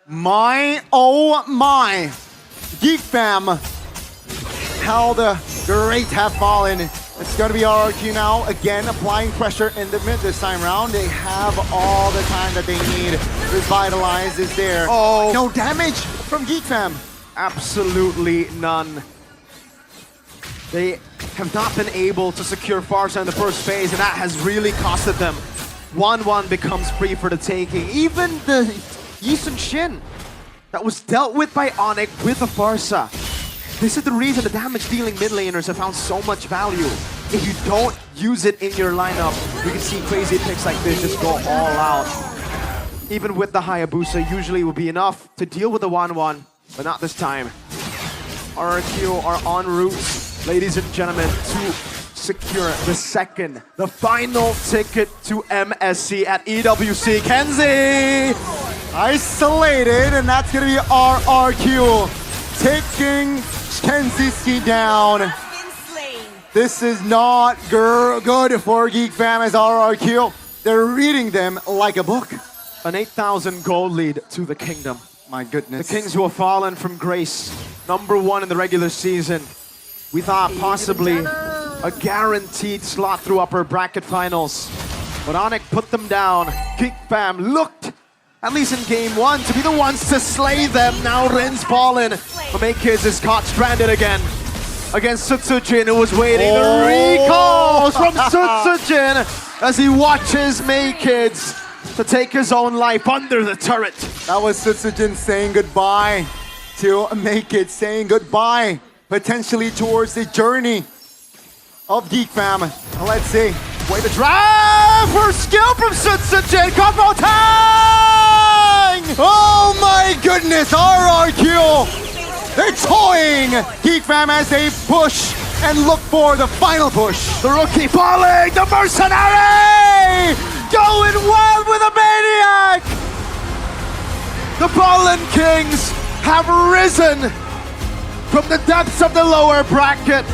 My, oh my. Geek Fam, how the great have fallen. It's going to be RRQ now, again applying pressure in the mid this time round. They have all the time that they need. Revitalize is there. Oh, no damage from Geek Fam. Absolutely none. They have not been able to secure Farsa in the first phase, and that has really costed them. 1-1 becomes free for the taking. Even the Yisun Shin that was dealt with by Onyx with a Farsa. This is the reason the damage-dealing mid laners have found so much value. If you don't use it in your lineup, you can see crazy picks like this just go all out. Even with the Hayabusa, usually it would be enough to deal with the 1-1, but not this time. RRQ are en route, ladies and gentlemen, to secure the final ticket to MSC at EWC. Kenzie! Isolated, and that's going to be RRQ taking Kenziski down. This is not good for Geek Fam as RRQ. They're reading them like a book. An 8,000 gold lead to the kingdom. My goodness. The Kings who have fallen from grace. #1 in the regular season. We thought possibly a guaranteed slot through upper bracket finals. But Onyx put them down. Geek Fam looked, at least in game 1, to be the ones to slay them. Now Rin's fallen. But Maykids is caught stranded again. against Sutsujin, who was waiting. The recalls from Sutsujin as he watches Maykids to take his own life under the turret. That was Sutsujin saying goodbye to Maykids, saying goodbye potentially towards the journey of Geek Fam. Let's see. Way to drive for skill from Sutsujin. Combo tang! Oh my goodness, RRQ! They're toying Geek Fam as they push and look for the final push. The rookie falling, the mercenary! Going wild with a maniac! The Ballin Kings have risen from the depths of the lower bracket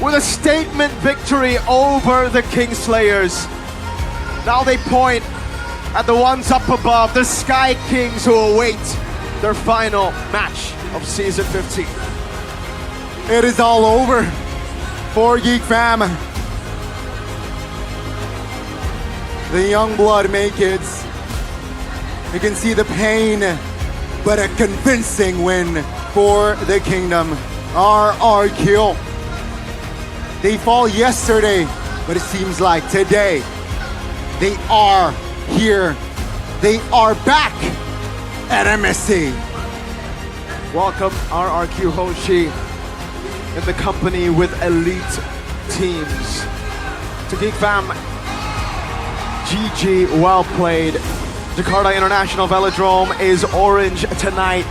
with a statement victory over the Kingslayers. Now they point at the ones up above, the Sky Kings, who await their final match of Season 15. It is all over for Geek Fam. The young blood Maykids. You can see the pain, but a convincing win for the Kingdom. RRQ. They fall yesterday, but it seems like today they are here. They are back at MSC. Welcome RRQ Hoshi in the company with elite teams. To Geek Fam, GG, well played. Jakarta International Velodrome is orange tonight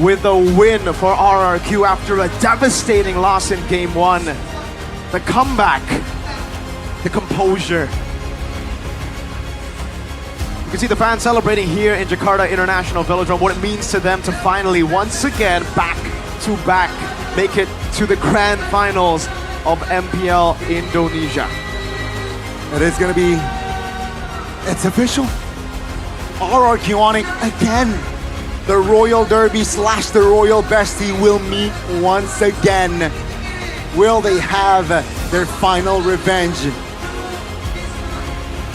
with a win for RRQ after a devastating loss in Game 1. The comeback, the composure. You can see the fans celebrating here in Jakarta International Velodrome, what it means to them to finally, once again, back to back, make it to the grand finals of MPL Indonesia. It is going to be, it's official. RRQ on it again. The Royal Derby / the Royal Bestie will meet once again. Will they have their final revenge?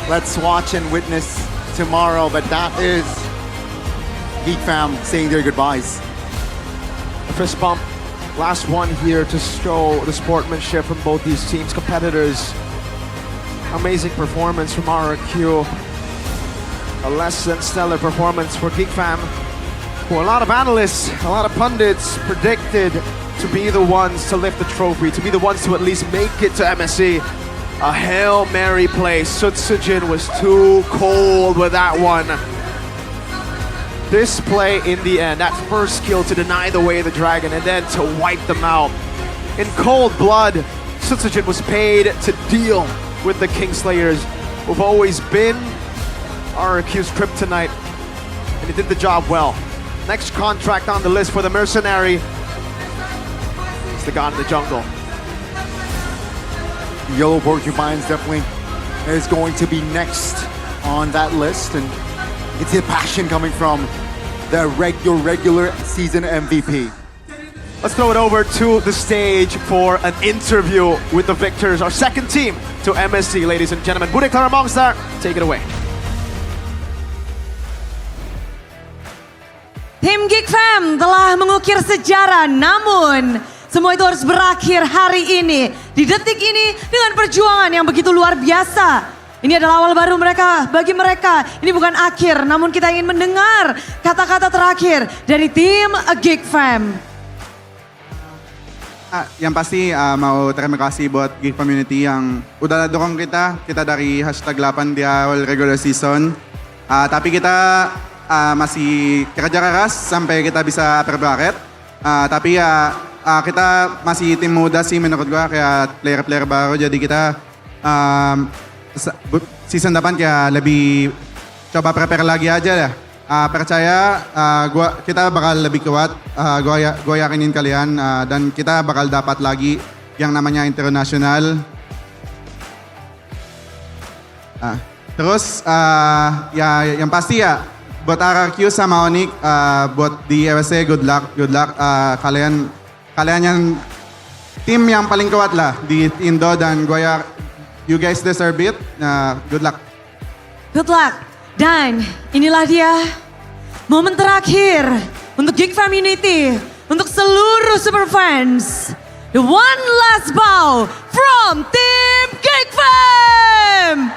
Let's watch and witness tomorrow, but that is Geek Fam saying their goodbyes. A fist bump, last one here to show the sportsmanship from both these teams, competitors. Amazing performance from RRQ. A less than stellar performance for Geek Fam, who a lot of analysts, a lot of pundits predicted to be the ones to lift the trophy, to be the ones to at least make it to MSC. A Hail Mary play. Sutsujin was too cold with that one. This play in the end, that first kill to deny the way of the dragon and then to wipe them out. In cold blood, Sutsujin was paid to deal with the Kingslayers, who've always been RRQ's kryptonite, and he did the job well. Next contract on the list for the mercenary is the God in the Jungle. Yellow Porcupines definitely is going to be next on that list, and it's the passion coming from the regular season MVP. Let's throw it over to the stage for an interview with the victors, our second team to MSC, ladies and gentlemen. Bude Klaramongstar, take it away. Tim Geek Fam telah mengukir sejarah, namun semua itu harus berakhir hari ini, di detik ini, dengan perjuangan yang begitu luar biasa. Ini adalah awal baru mereka, bagi mereka ini bukan akhir, namun kita ingin mendengar kata-kata terakhir dari tim Geek Fam. Yang pasti mau terima kasih buat Geek Community yang udah dorong kita dari #8 di awal regular season. Tapi kita masih kerja keras sampai kita bisa berbaret. Tapi ya kita masih tim muda sih menurut gua, kayak player-player baru, jadi kita season depan kayak lebih coba prepare lagi aja ya. Percaya kita bakal lebih kuat, gua yakinin kalian, dan kita bakal dapat lagi yang namanya internasional. Terus ya yang pasti ya buat RRQ sama Onyx, buat di USA good luck. Kalian yang tim yang paling kuat lah di Indo, dan you guys deserve it. Good luck. Good luck. Dan inilah dia momen terakhir untuk Geek Community, untuk seluruh super fans the one last bow from Team Geek Fam.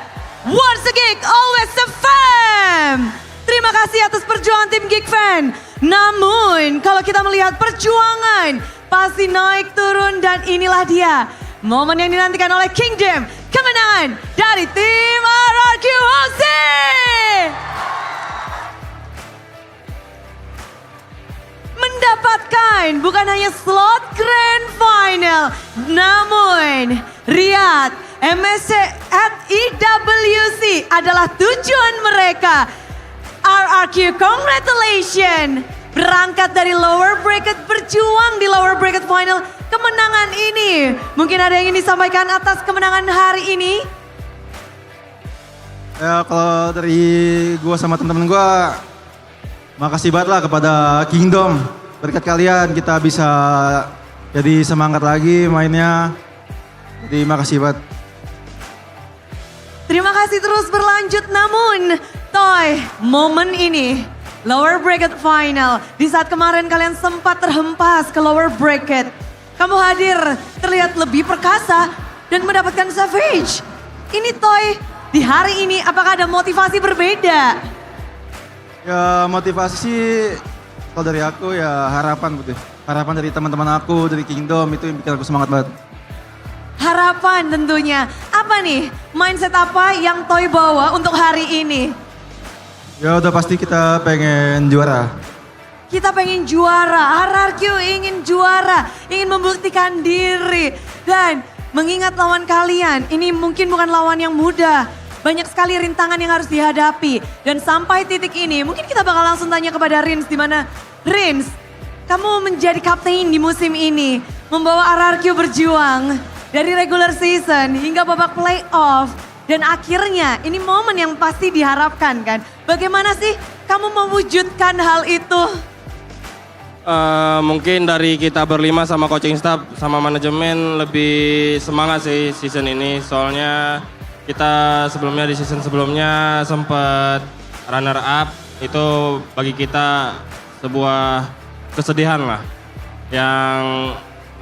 Once a geek, always a fam. Terima kasih atas perjuangan tim Geek Fan. Namun kalau kita melihat perjuangan pasti naik turun dan inilah dia momen yang dinantikan oleh Kingdom, kemenangan dari tim RRQ HC. Mendapatkan bukan hanya slot Grand Final, namun Riyadh MSC at EWC adalah tujuan mereka. RRQ, congratulations. Berangkat dari lower bracket, berjuang di lower bracket final. Kemenangan ini, mungkin ada yang ingin disampaikan atas kemenangan hari ini? Ya kalau dari gue sama teman-teman gue, makasih banget lah kepada Kingdom. Berkat kalian kita bisa jadi semangat lagi mainnya. Jadi makasih banget. Terima kasih terus berlanjut, namun Toy, momen ini lower bracket final. Di saat kemarin kalian sempat terhempas ke lower bracket. Kamu hadir terlihat lebih perkasa dan mendapatkan Savage. Ini Toy, di hari ini apakah ada motivasi berbeda? Ya motivasi sih kalau dari aku ya harapan gitu. Harapan dari teman-teman aku, dari Kingdom itu yang bikin aku semangat banget. Harapan tentunya. Apa nih mindset apa yang Toy bawa untuk hari ini? Ya udah pasti kita pengen juara. Kita pengen juara, RRQ ingin juara, ingin membuktikan diri. Dan mengingat lawan kalian, ini mungkin bukan lawan yang mudah. Banyak sekali rintangan yang harus dihadapi. Dan sampai titik ini, mungkin kita bakal langsung tanya kepada Rins, di mana Rins, kamu menjadi kapten di musim ini, membawa RRQ berjuang dari regular season hingga babak playoff. Dan akhirnya ini momen yang pasti diharapkan kan. Bagaimana sih kamu mewujudkan hal itu? Mungkin dari kita berlima sama coaching staff sama manajemen lebih semangat sih season ini. Soalnya kita sebelumnya di season sebelumnya sempat runner up. Itu bagi kita sebuah kesedihan lah. Yang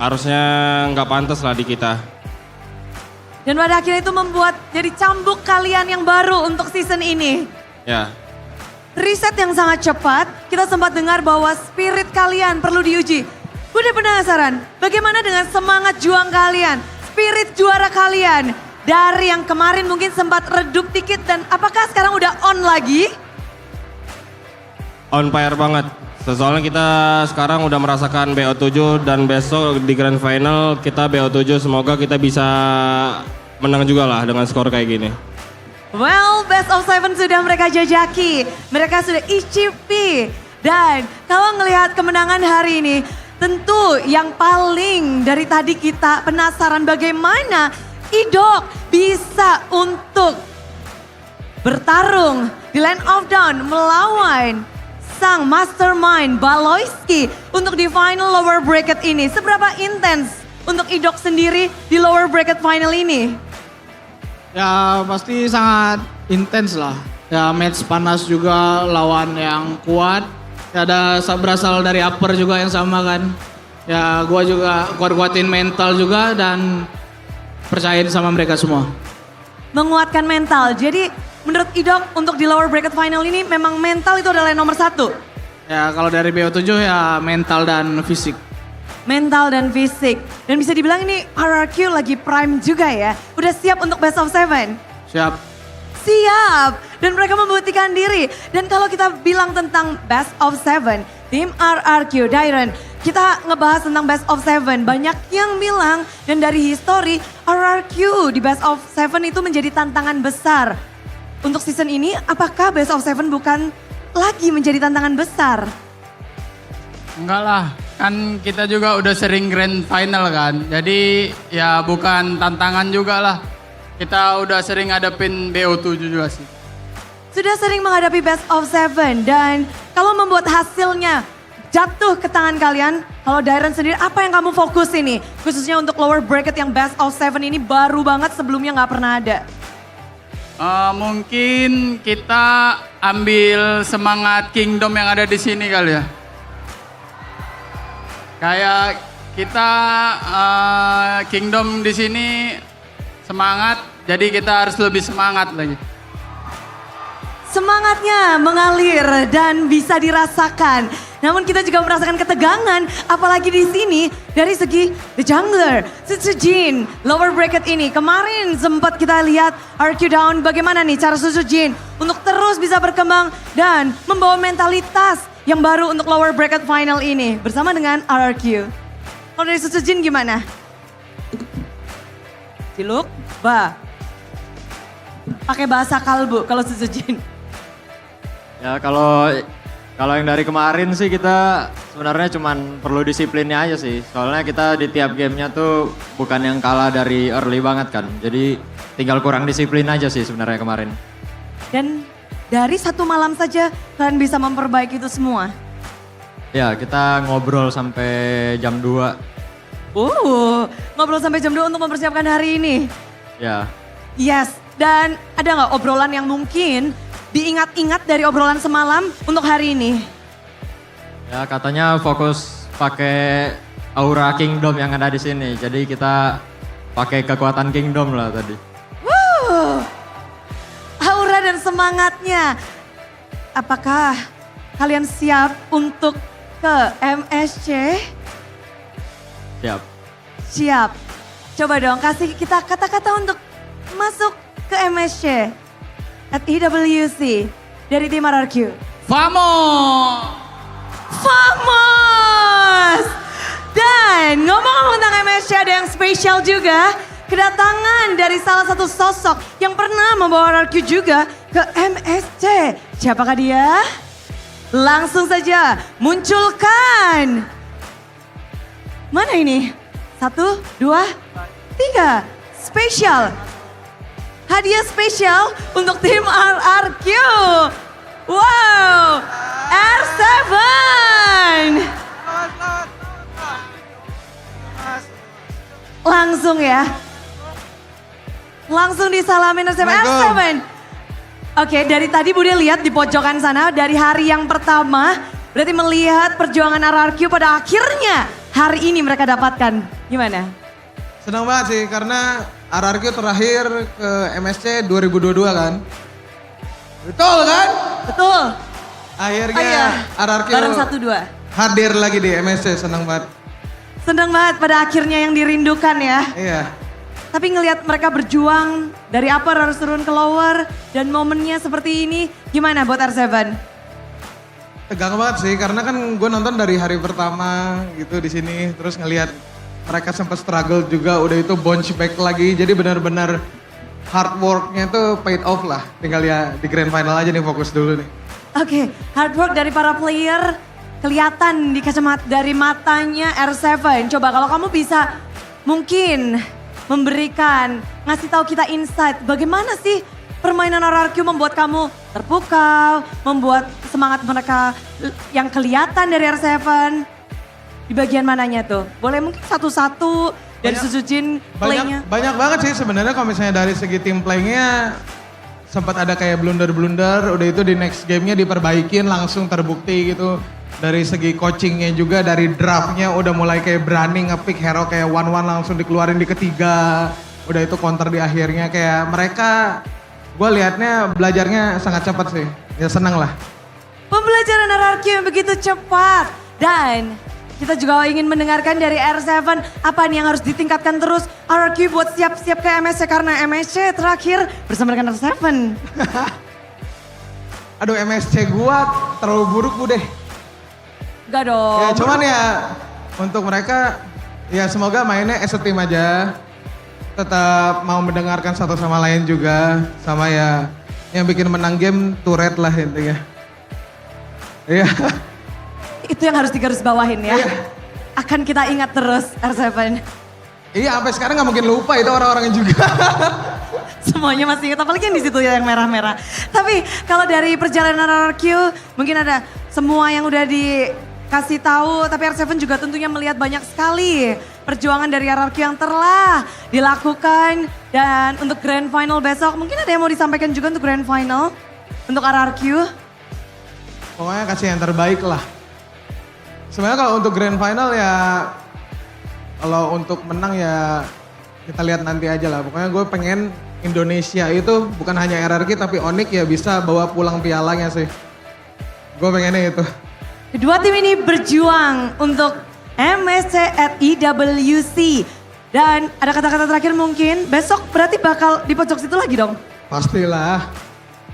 harusnya nggak pantas lah di kita. Dan pada akhirnya itu membuat jadi cambuk kalian yang baru untuk season ini. Ya. Riset yang sangat cepat, kita sempat dengar bahwa spirit kalian perlu diuji. Gue udah penasaran, bagaimana dengan semangat juang kalian, spirit juara kalian. Dari yang kemarin mungkin sempat redup dikit dan apakah sekarang udah on lagi? On fire banget. Soalnya kita sekarang udah merasakan BO7 dan besok di Grand Final kita BO7 semoga kita bisa menang juga lah dengan skor kayak gini. Well, best of 7 sudah mereka jajaki, mereka sudah icipi. Dan kalau ngelihat kemenangan hari ini, tentu yang paling dari tadi kita penasaran bagaimana Idok bisa untuk bertarung di Land of Dawn melawan sang mastermind Baloyski untuk di final lower bracket ini. Seberapa intens untuk Idok sendiri di lower bracket final ini? Ya pasti sangat intens lah. Ya match panas juga, lawan yang kuat. Ya ada berasal dari upper juga yang sama kan. Ya gua juga kuat-kuatin mental juga dan percayain sama mereka semua. Menguatkan mental. Jadi menurut Idok untuk di lower bracket final ini memang mental itu adalah yang nomor satu? Ya kalau dari BO7 ya mental dan fisik. Mental dan fisik. Dan bisa dibilang ini RRQ lagi prime juga ya. Udah siap untuk best of 7? Siap. Siap. Dan mereka membuktikan diri. Dan kalau kita bilang tentang best of 7, tim RRQ, Dairon, kita ngebahas tentang best of 7. Banyak yang bilang dan dari history RRQ di best of 7 itu menjadi tantangan besar. Untuk season ini apakah best of 7 bukan lagi menjadi tantangan besar? Enggak lah, kan kita juga udah sering grand final kan. Jadi ya bukan tantangan juga lah. Kita udah sering ngadepin BO7 juga sih. Sudah sering menghadapi best of 7 dan kalau membuat hasilnya jatuh ke tangan kalian, kalau Dairon sendiri apa yang kamu fokus ini? Khususnya untuk lower bracket yang best of 7 ini baru banget, sebelumnya nggak pernah ada. Mungkin kita ambil semangat Kingdom yang ada di sini kali ya. Kayak Kita Kingdom di sini semangat, jadi kita harus lebih semangat lagi. Semangatnya mengalir dan bisa dirasakan. Namun kita juga merasakan ketegangan, apalagi di sini dari segi the jungler, Susujin, lower bracket ini. Kemarin sempat kita lihat RQ down, bagaimana nih cara Susujin untuk terus bisa berkembang dan membawa mentalitas yang baru untuk lower bracket final ini bersama dengan RRQ. Kalau dari Susujin gimana? Ciluk, pakai bahasa kalbu kalau Susujin. Ya kalau yang dari kemarin sih kita sebenarnya cuman perlu disiplinnya aja sih. Soalnya kita di tiap gamenya tuh bukan yang kalah dari early banget kan. Jadi tinggal kurang disiplin aja sih sebenarnya kemarin. Dan dari satu malam saja kalian bisa memperbaiki itu semua. Ya kita ngobrol sampai jam 2. Ngobrol sampai jam 2 untuk mempersiapkan hari ini. Ya. Yes, dan ada nggak obrolan yang mungkin diingat-ingat dari obrolan semalam untuk hari ini? Ya katanya fokus pakai aura Kingdom yang ada di sini. Jadi kita pakai kekuatan Kingdom lah tadi. Aura dan semangatnya. Apakah kalian siap untuk ke MSC? Siap. Siap. Coba dong kasih kita kata-kata untuk masuk ke MSC. At EWC dari tim RRQ. Vamos! Dan ngomong-ngomong tentang MSC ada yang spesial juga. Kedatangan dari salah satu sosok yang pernah membawa RRQ juga ke MSC. Siapakah dia? Langsung saja munculkan. Mana ini? 1, 2, 3. Spesial. Hadiah spesial untuk tim RRQ. Wow, R7. Langsung ya. Langsung disalamin R7. Oke, dari tadi Bude lihat di pojokan sana, dari hari yang pertama, berarti melihat perjuangan RRQ pada akhirnya hari ini mereka dapatkan. Gimana? Senang banget sih karena RRQ terakhir ke MSC 2022 kan. Betul kan? Betul. Akhirnya RRQ bareng 1-2. hadir lagi di MSC, senang banget. Senang banget pada akhirnya yang dirindukan ya. Iya. Tapi ngelihat mereka berjuang dari upper harus turun ke lower dan momennya seperti ini, gimana buat R7? Tegang banget sih karena kan gue nonton dari hari pertama gitu di sini, terus ngelihat mereka sempat struggle juga, udah itu bounce back lagi. Jadi benar-benar hard worknya tuh paid off lah. Tinggal ya di grand final aja nih, fokus dulu nih. Oke, hard work dari para player kelihatan di kacamata dari matanya R7. Coba kalau kamu bisa mungkin memberikan, ngasih tahu kita insight bagaimana sih permainan RRQ membuat kamu terpukau, membuat semangat mereka yang kelihatan dari R7. Di bagian mananya tuh? Boleh mungkin satu-satu dari Susujin play-nya. Banyak banget sih sebenarnya kalau misalnya dari segi tim play-nya sempat ada kayak blunder-blunder, udah itu di next game-nya diperbaikin langsung terbukti gitu. Dari segi coachingnya juga, dari draft-nya udah mulai kayak berani nge-pick hero kayak 1-1 langsung dikeluarin di ketiga. Udah itu counter di akhirnya, kayak mereka gue liatnya belajarnya sangat cepat sih. Ya seneng lah. Pembelajaran RRQ yang begitu cepat. Dan kita juga ingin mendengarkan dari R7 apa nih yang harus ditingkatkan terus RRQ buat siap-siap ke MSC karena MSC terakhir bersama dengan R7. Aduh MSC gua terlalu buruk Bu deh. Enggak dong. Ya cuman ya untuk mereka ya semoga mainnya as a team aja. Tetap mau mendengarkan satu sama lain juga. Sama ya yang bikin menang game turret lah intinya. Iya. Itu yang harus digarisbawahin ya. Akan kita ingat terus R7. Iya sampai sekarang nggak mungkin lupa itu orang-orangnya juga. Semuanya masih ingat, apalagi yang di situ yang merah-merah. Tapi kalau dari perjalanan RRQ mungkin ada semua yang udah dikasih tahu, tapi R7 juga tentunya melihat banyak sekali perjuangan dari RRQ yang telah dilakukan. Dan untuk grand final besok mungkin ada yang mau disampaikan juga untuk grand final untuk RRQ. Pokoknya kasih yang terbaik lah. Sebenarnya kalau untuk grand final ya Kalau untuk menang ya kita lihat nanti aja lah. Pokoknya gue pengen Indonesia itu bukan hanya RRQ tapi Onyx ya bisa bawa pulang pialanya sih. Gue pengennya itu. Kedua tim ini berjuang untuk MSC at EWC. Dan ada kata-kata terakhir mungkin, besok berarti bakal di pojok situ lagi dong? Pastilah.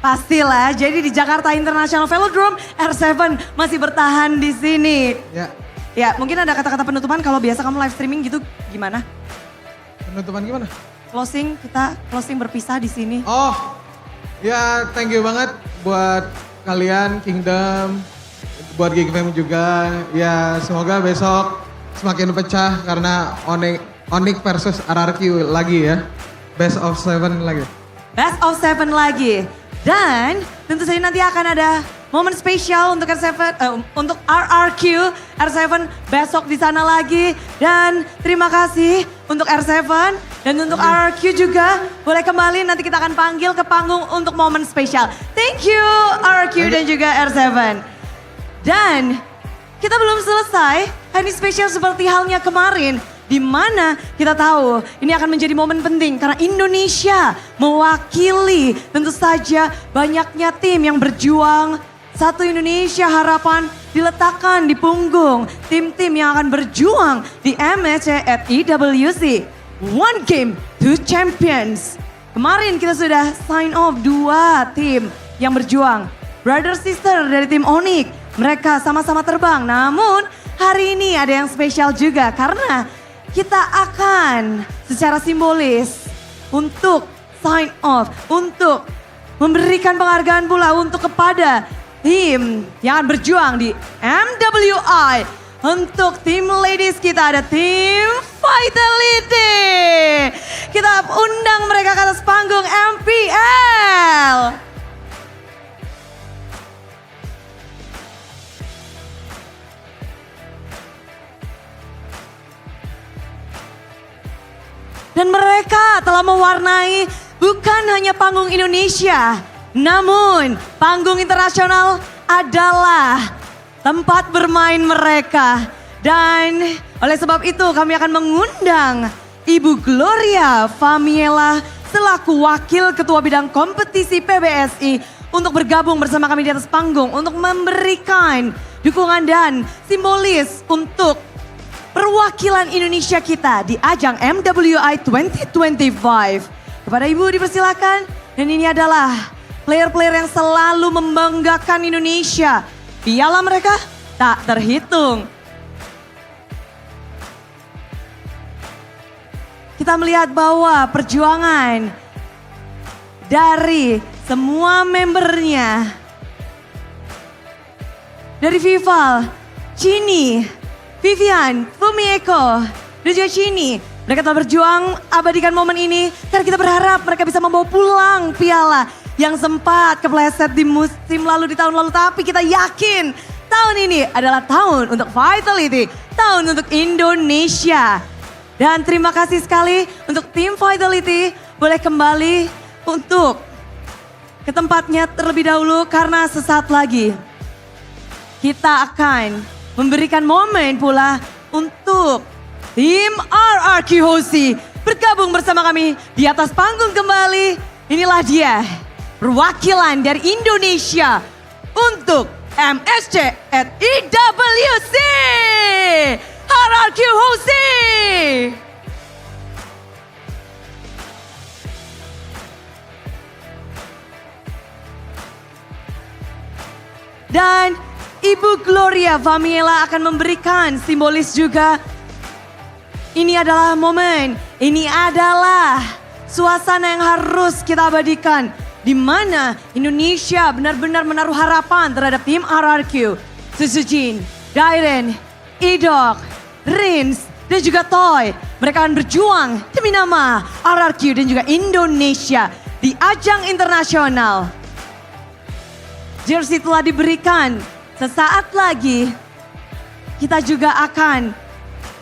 Pastilah, jadi di Jakarta International Velodrome, R7 masih bertahan di sini. Ya. Ya, mungkin ada kata-kata penutupan kalau biasa kamu live streaming gitu gimana? Penutupan gimana? Closing, kita closing berpisah di sini. Oh, ya thank you banget buat kalian Kingdom, buat GigFam juga. Ya semoga besok semakin pecah karena Onyx versus RRQ lagi ya. Best of 7 lagi. Best of 7 lagi. Dan tentu saja nanti akan ada momen spesial untuk untuk RRQ, R7 besok di sana lagi. Dan terima kasih untuk R7 dan untuk RRQ juga. Boleh kembali, nanti kita akan panggil ke panggung untuk momen spesial. Thank you RRQ dan juga R7. Dan kita belum selesai, hari spesial seperti halnya kemarin. Di mana kita tahu ini akan menjadi momen penting karena Indonesia mewakili tentu saja banyaknya tim yang berjuang. Satu Indonesia harapan diletakkan di punggung tim-tim yang akan berjuang di MSC at EWC. One game, two champions. Kemarin kita sudah sign off 2 tim yang berjuang. Brother sister dari tim Onyx, mereka sama-sama terbang. Namun hari ini ada yang spesial juga karena kita akan secara simbolis untuk sign off, untuk memberikan penghargaan pula untuk kepada tim yang akan berjuang di MWI. Untuk tim ladies kita ada tim Vitality. Kita undang mereka ke atas panggung MPL. Dan mereka telah mewarnai bukan hanya panggung Indonesia, namun panggung internasional adalah tempat bermain mereka. Dan oleh sebab itu kami akan mengundang Ibu Gloria Famiela selaku Wakil Ketua Bidang Kompetisi PBSI untuk bergabung bersama kami di atas panggung untuk memberikan dukungan dan simbolis untuk perwakilan Indonesia kita di ajang MWI 2025. Kepada Ibu dipersilakan, dan ini adalah player-player yang selalu membanggakan Indonesia. Piala mereka tak terhitung. Kita melihat bahwa perjuangan dari semua membernya, dari Vival, Chini, Vivian, Fumieko, dan juga Chini. Mereka telah berjuang abadikan momen ini karena kita berharap mereka bisa membawa pulang piala yang sempat kepleset di musim lalu, di tahun lalu. Tapi kita yakin tahun ini adalah tahun untuk Vitality, tahun untuk Indonesia. Dan terima kasih sekali untuk tim Vitality. Boleh kembali untuk ke tempatnya terlebih dahulu karena sesaat lagi kita akan memberikan momen pula untuk tim RRQ Hoshi bergabung bersama kami di atas panggung kembali. Inilah dia perwakilan dari Indonesia untuk MSC at EWC. RRQ Hoshi. Dan Ibu Gloria Famiela akan memberikan simbolis juga. Ini adalah momen, ini adalah suasana yang harus kita abadikan. Di mana Indonesia benar-benar menaruh harapan terhadap tim RRQ. Susujin, Dairen, Idok, Rins, dan juga Toy. Mereka akan berjuang demi nama RRQ dan juga Indonesia di ajang internasional. Jersey telah diberikan. Sesaat lagi kita juga akan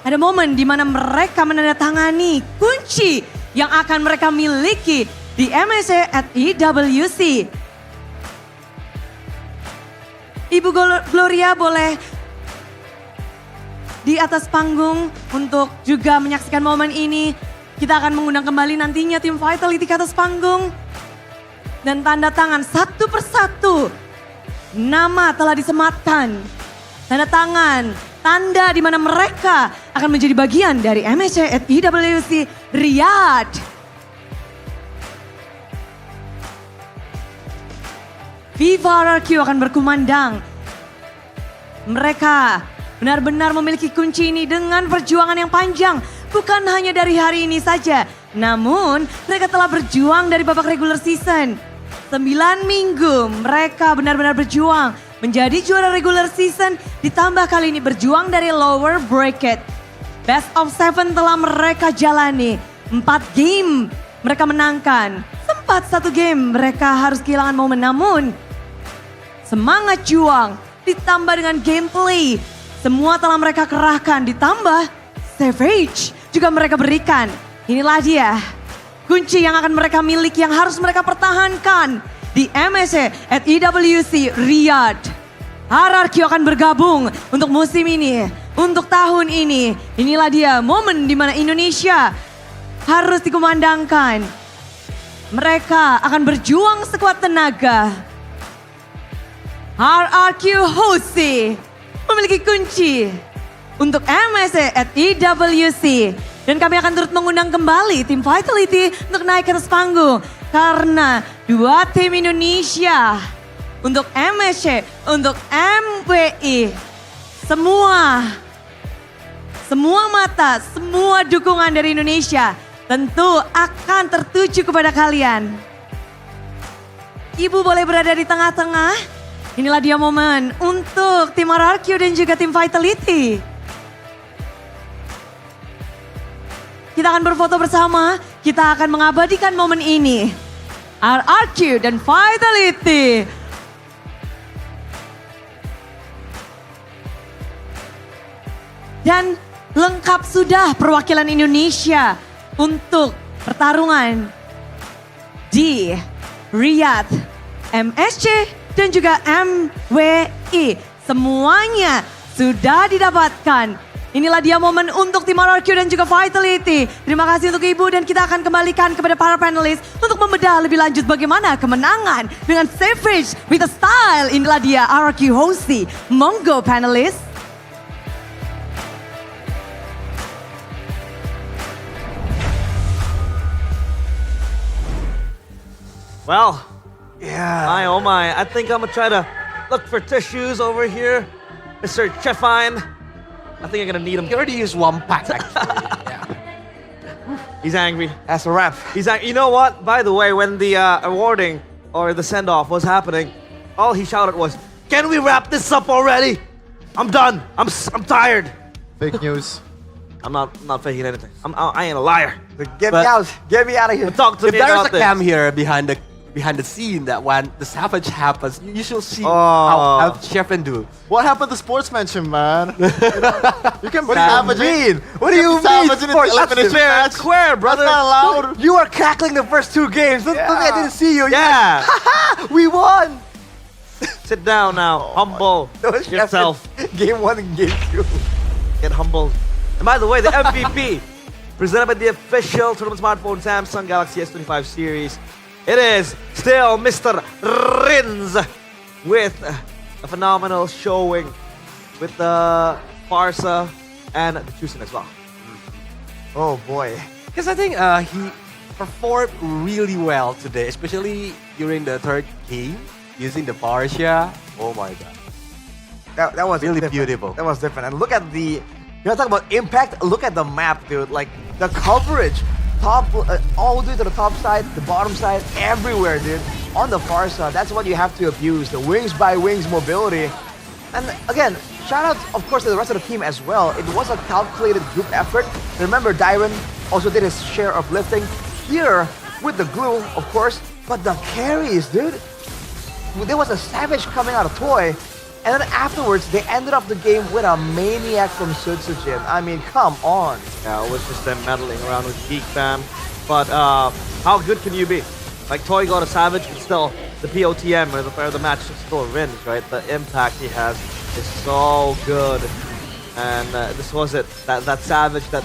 ada momen di mana mereka menandatangani kunci yang akan mereka miliki di MSC at EWC. Ibu Gloria boleh di atas panggung untuk juga menyaksikan momen ini. Kita akan mengundang kembali nantinya tim Vitality ke atas panggung. Dan tanda tangan satu persatu. Nama telah disematkan. Tanda tangan, tanda di mana mereka akan menjadi bagian dari MSC at EWC Riyadh. Viva RRQ akan berkumandang. Mereka benar-benar memiliki kunci ini dengan perjuangan yang panjang. Bukan hanya dari hari ini saja. Namun mereka telah berjuang dari babak regular season. 9 minggu mereka benar-benar berjuang. Menjadi juara regular season. Ditambah kali ini berjuang dari lower bracket. Best of 7 telah mereka jalani. 4 game mereka menangkan. Sempat 1 game mereka harus kehilangan momen. Namun semangat juang ditambah dengan gameplay. Semua telah mereka kerahkan ditambah Savage juga mereka berikan. Inilah dia kunci yang akan mereka miliki yang harus mereka pertahankan di MSC at EWC Riyadh. RRQ akan bergabung untuk musim ini, untuk tahun ini. Inilah dia momen di mana Indonesia harus dikumandangkan. Mereka akan berjuang sekuat tenaga. RRQ Hose memiliki kunci untuk MSC at EWC. Dan kami akan turut mengundang kembali tim Vitality untuk naik ke atas panggung. Karena 2 tim Indonesia untuk MSC, untuk MWI. Semua mata, semua dukungan dari Indonesia tentu akan tertuju kepada kalian. Ibu boleh berada di tengah-tengah. Inilah dia momen untuk tim RRQ dan juga tim Vitality. Kita akan berfoto bersama, kita akan mengabadikan momen ini. RRQ dan Vitality. Dan lengkap sudah perwakilan Indonesia untuk pertarungan di Riyadh, MSC dan juga MWI. Semuanya sudah didapatkan. Inilah dia momen untuk tim RRQ dan juga Vitality. Terima kasih untuk Ibu dan kita akan kembalikan kepada para panelis untuk membedah lebih lanjut bagaimana kemenangan dengan Savage with a style. Inilah dia RRQ Hosi. Monggo panelis. Well, yeah. My oh my. I think I'm gonna try to look for tissues over here. Mr. Chefine. I think I'm gonna need him. He already used 1 pack actually. He's angry. That's a wrap. You know what? By the way, when the awarding or the send-off was happening, all he shouted was, "Can we wrap this up already? I'm done. I'm tired." Fake news. I'm not faking anything. I ain't a liar. Get me out. Get me out of here. Talk to If me there's about a this. cam here behind the scene that when the Savage happens, you should see how Chefin do. What happened to sportsmanship, man? You can What do you mean? What do you mean? Savage in Sports? the That's elimination fair and match. square, brother. That's not allowed. You are cackling the first 2 games. Look, I didn't see you. Yeah. We won. Sit down now. Humble yourself. Game 1 and game 2. Get humbled. And by the way, the MVP presented by the official tournament smartphone Samsung Galaxy S25 series. It is still Mr. Rins with a phenomenal showing with the Farsa and the Chusin as well. Oh boy. Because I think he performed really well today, especially during the 3rd game using the Farsha. Oh my god. That was really different. beautiful. That was different. And look at the, you know, talk about impact. Look at the map, dude. Like the coverage, top all the way to the top side, the bottom side, everywhere, dude. On the far side, that's what you have to abuse. The wings by wings mobility. And again, shout out, of course, to the rest of the team as well. It was a calculated group effort. Remember, Dyron also did his share of lifting here with the glue, of course. But the carries, dude. There was a Savage coming out of Toy. And then afterwards, they ended up the game with a maniac from Sutsujin. I mean, come on. Yeah, it was just them meddling around with Geek Fam. But how good can you be? Like, Toy got a Savage, but still, the POTM or the match is still wins, right? The impact he has is so good. And this was it. That Savage that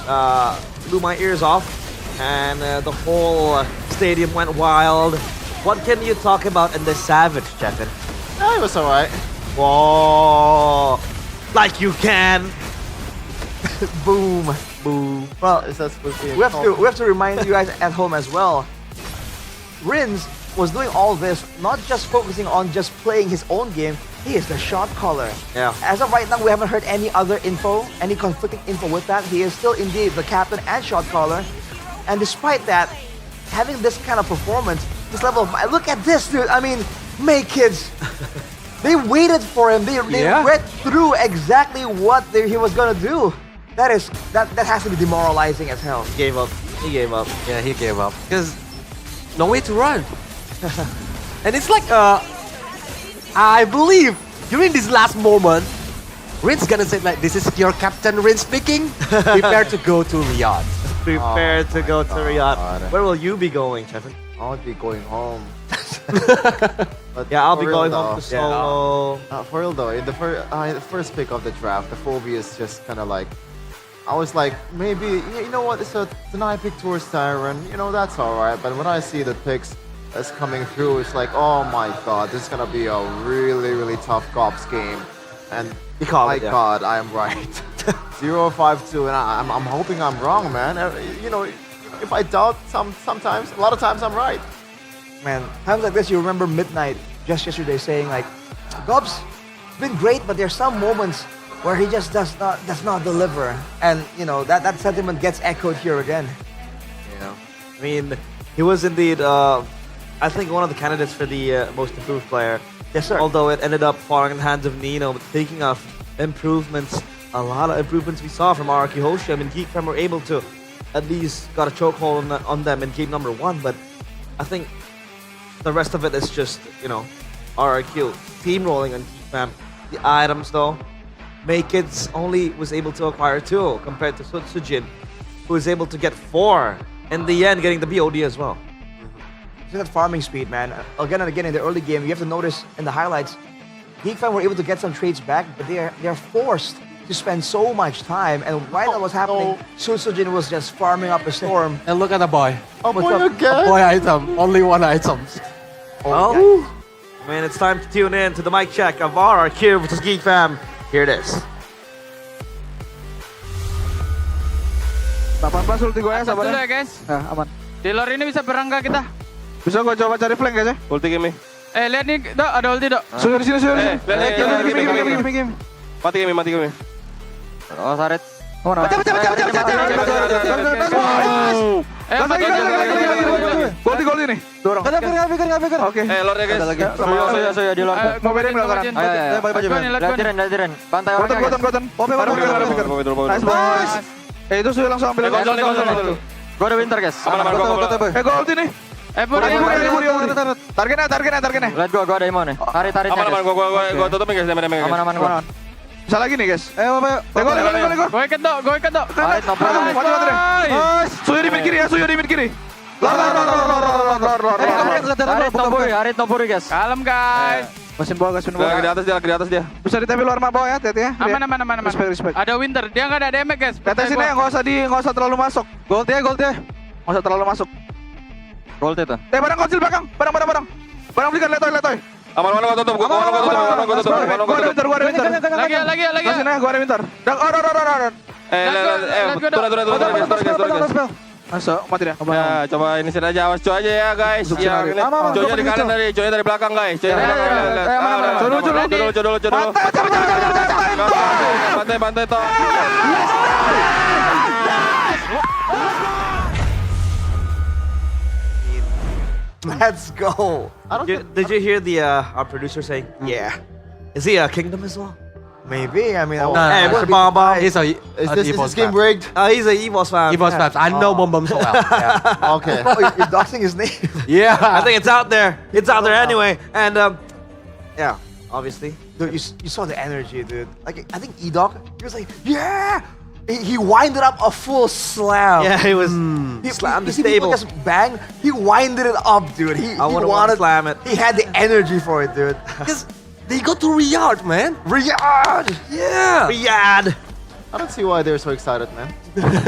blew my ears off. And the whole stadium went wild. What can you talk about in this Savage, Chevin? It was alright. Whoa! Like you can. Boom. Boom. Well, we have to remind you guys at home as well. Rins was doing all this, not just focusing on just playing his own game. He is the shot caller. Yeah. As of right now, we haven't heard any other info, any conflicting info with that. He is still indeed the captain and shot caller. And despite that, having this kind of performance, this level of, look at this, dude. I mean, Make Kids. They waited for him. They read through exactly what he was gonna do. That has to be demoralizing as hell. He gave up. He gave up. Yeah, he gave up because no way to run. And it's like, I believe during this last moment, Rin's gonna say like, "This is your captain, Rin speaking. Prepare to go to Riyadh." Prepare to go to Riyadh. Where will you be going, Chevin? I'll be going home. But yeah, I'll be going home to solo. For real though, in the first pick of the draft, the Phobia is just kind of like, I was like, maybe, you know what, so tonight I picked towards Siren, you know, that's alright. But when I see the picks that's coming through, it's like, oh my god, this is gonna be a really, really tough Cops game. And my god, I am right. 0-5-2, and I'm hoping I'm wrong, man. You know, if I doubt sometimes, a lot of times I'm right. Man, times like this, you remember Midnight just yesterday saying like, Gobs, been great, but there's some moments where he just does not deliver. And you know, that sentiment gets echoed here again. Yeah. I mean, he was indeed, I think, one of the candidates for the most improved player. Yes, sir. Although it ended up falling in the hands of Nino. But thinking of improvements, a lot of improvements we saw from RRQ Hoshi. I mean, GeekFam were able to at least got a chokehold on them in game number 1. But I think the rest of it is just, you know, RRQ steamrolling on GeekFam. The items, though, Makekids only was able to acquire 2 compared to Sujin, who was able to get 4. In the end, getting the BOD as well. Look at farming speed, man. Again and again in the early game, you have to notice in the highlights, GeekFam were able to get some trades back, but they're forced to spend so much time. And while that was happening, Sujin was just farming up a storm. And look at the boy. Oh, boy again. A boy item. Only 1 item. Well, I mean, it's time to tune in to the mic check of RRQ versus GeekFam. Here it is. 18 ulti gue ya, sabar ya guys. Aman. Di lore ini bisa berang gak kita? Bisa gue coba cari flank guys ya. Ulti game. Lihat nih, Dok, ada ulti, Dok. Sudah di sini. Lihat. Mati game. Oh, Saret. Pecah. Gol nih. Dorong. Nggak pikir. Oke. Lord ya guys. Soya di luar. Mau beda belakang. Latihan. Pantai orang. Goten. Nice boys. Itu Soya langsung ambil. Gue ada winter guys. Aman. Gol ulti nih. Targetnya. Lihat gue ada imun nih. Tarik. Aman. Gue tutupin guys. Aman gue. Bisa lagi nih guys. Ayo. Gol. Gue ikat dok. Tarik, Soya di mid kiri. Lor. Arit nopuri guys. Kalem guys. Mesin bawah. Lagi di atas dia. Bisa ditempel luar bawah ya, Tet ya. Aman. Respect. Ada winter, dia nggak ada damage guys. Tet sini nggak usah terlalu masuk. Gold ya. Nggak usah terlalu masuk. Gold itu. Barang kecil belakang. Barang belikan letoy. Aman, gua tutup. Gua ada winter. Lagi. Sini ya, gua ada winter. Turun. Masuk, mati dia. Ya, coba ini sini aja, awas cuy aja ya guys. Yang ini, cuy dari belakang guys. Cuy dulu. Bantai toh. Let's go. Did you hear the our producer saying, yeah? Is he a kingdom as well? Maybe. I mean, hey, Mr. Bomb. Is this game rigged? He's an EVOS fan. EVOS fans. I know Bomb so well. Yeah. Okay. You're doxing his name. Yeah. I think it's out there. Anyway. And yeah, obviously. Dude, you saw the energy, dude. Like, I think E-Dog, he was like, yeah! He winded up a full slam. Yeah, he was slammed the stable. Just bang. He winded it up, dude. I wanted to slam it. He had the energy for it, dude. Because they go to Riyadh, man. Riyadh! Yeah! Riyadh! I don't see why they're so excited, man.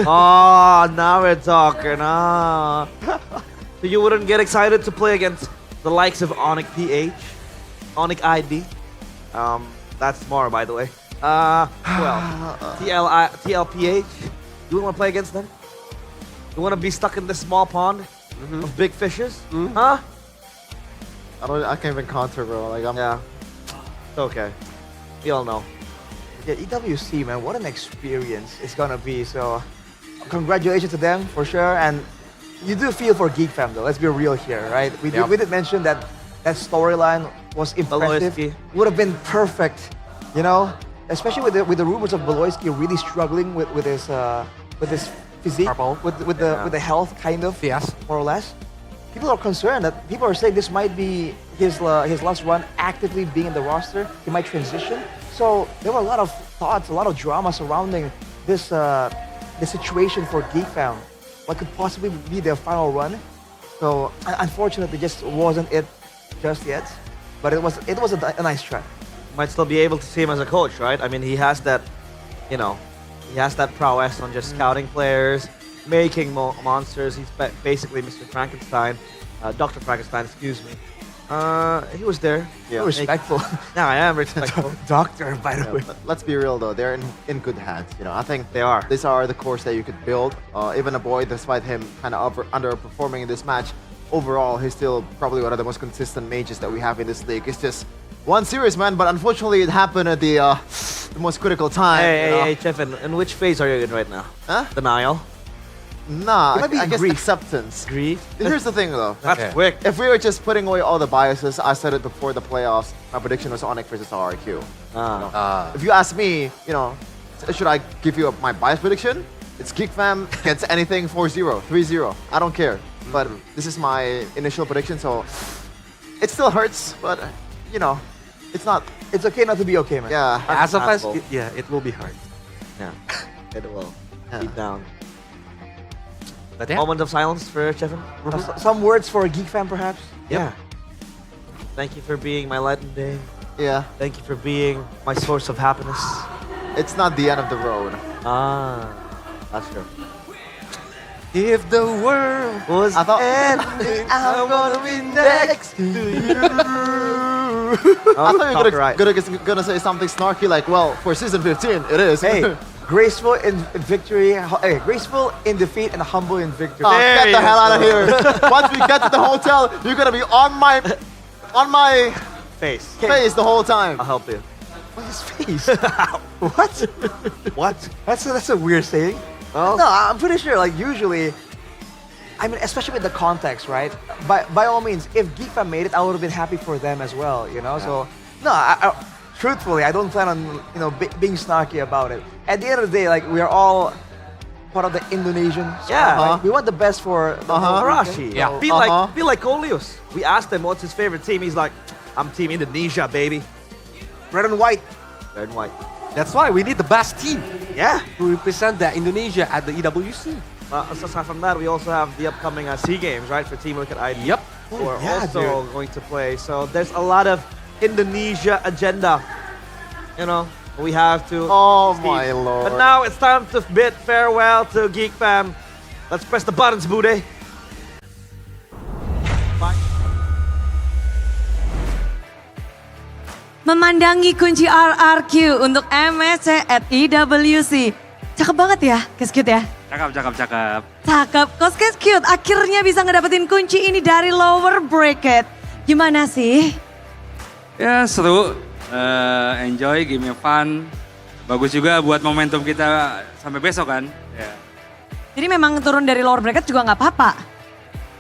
Oh, now we're talking. So you wouldn't get excited to play against the likes of Onyx PH, Onyx ID. That's more, by the way. TLPH. You want to play against them? You want to be stuck in this small pond of big fishes? Huh? I can't even counter, bro. Like Yeah. It's okay. We all know. Yeah, EWC, man, what an experience it's gonna be. So, congratulations to them for sure. And you do feel for Geek Fam though. Let's be real here, right? We did mention that storyline was impressive. Beloyski. Would have been perfect, you know, especially with the rumors of Beloyski really struggling with his physique, with the health, kind of, more or less. People are concerned that people are saying this might be his last run actively being in the roster. He might transition. So there were a lot of thoughts, a lot of drama surrounding this the situation for Geek Fam. What could possibly be their final run? So unfortunately, just wasn't it just yet. But it was a nice try. Might still be able to see him as a coach, right? I mean, he has that, he has that prowess on just scouting players, making monsters. He's basically Mr. Frankenstein, Dr. Frankenstein, excuse me. He was there. Yeah. Respectful. No, I am respectful. Doctor, by the way. Let's be real though, they're in good hands. I think they are. These are the cores that you could build. Even a boy, despite him kind of underperforming in this match, overall he's still probably one of the most consistent mages that we have in this league. It's just one series, man. But unfortunately, it happened at the most critical time. Hey, Chefin, in which phase are you in right now? Huh? Denial. Nah, It might be I guess grief. acceptance. Grief. Here's the thing though. That's quick. If we were just putting away all the biases, I said it before the playoffs, my prediction was Onyx versus RRQ. If you ask me, should I give you my bias prediction? It's Geek Fam gets anything 4-0, 3-0. I don't care. But this is my initial prediction, so it still hurts, but it's not. It's okay not to be okay, man. Yeah. As of us, Asshole. it will be hard. Yeah, it will. Deep down. But yeah. Moment of silence for Chefin. Some words for Geek Fam, perhaps. Yeah. Thank you for being my light and day. Yeah. Thank you for being my source of happiness. It's not the end of the road. That's true. If the world was ending, I'm gonna be next to you. I thought you were gonna say something snarky like, well, for season 15, it is. Hey, graceful in victory, graceful in defeat and humble in victory. Get the hell out of here. Once we get to the hotel, you're gonna be on my face the whole time. I'll help you. What's his face? What? What? That's a weird saying. Oh. No, I'm pretty sure. Like usually, I mean, especially with the context, right? By all means, if Geek Fam made it, I would have been happy for them as well. So no, truthfully, I don't plan on being snarky about it. At the end of the day, like we are all part of the Indonesian. Right? We want the best for the whole Arashi. region. Yeah. So- Be like Coleus. We asked him what's his favorite team. He's like, I'm Team Indonesia, baby. Red and white. Red and white. That's why we need the best team. Yeah. To represent Indonesia at the EWC. Aside from that, we also have the upcoming SEA Games, right, for Team Liquid ID. Yep. Who are also going to play. So there's a lot of Indonesia agenda. We have to. Oh Steve. my lord. But now it's time to bid farewell to Geek Fam. Let's press the buttons, Bude. Memandangi kunci RRQ untuk MSC at EWC. Cakep banget ya, Keskut ya? Cakep. Cakep, Keskut akhirnya bisa ngedapetin kunci ini dari lower bracket. Gimana sih? Ya seru, enjoy, game fun. Bagus juga buat momentum kita sampai besok kan. Ya, Jadi memang turun dari lower bracket juga nggak apa-apa.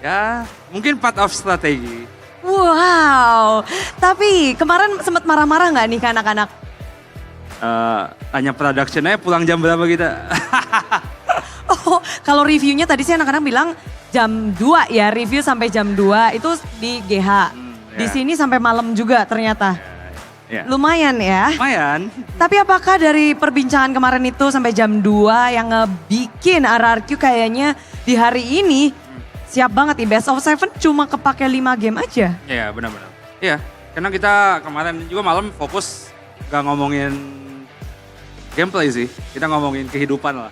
ya mungkin part of strategi. Wow, tapi kemarin sempat marah-marah nggak nih ke anak-anak? Tanya productionnya pulang jam berapa kita? Oh, kalau reviewnya tadi sih anak-anak bilang jam 2 ya, review sampai jam 2 itu di GH. Di ya. sini sampai malam juga ternyata. Ya. Lumayan ya. Lumayan. Tapi apakah dari perbincangan kemarin itu sampai jam 2 yang ngebikin RRQ kayaknya di hari ini siap banget nih, Best of 7 cuma kepake 5 game aja. Iya benar-benar. Iya, karena kita kemarin juga malam fokus gak ngomongin gameplay sih. Kita ngomongin kehidupan lah.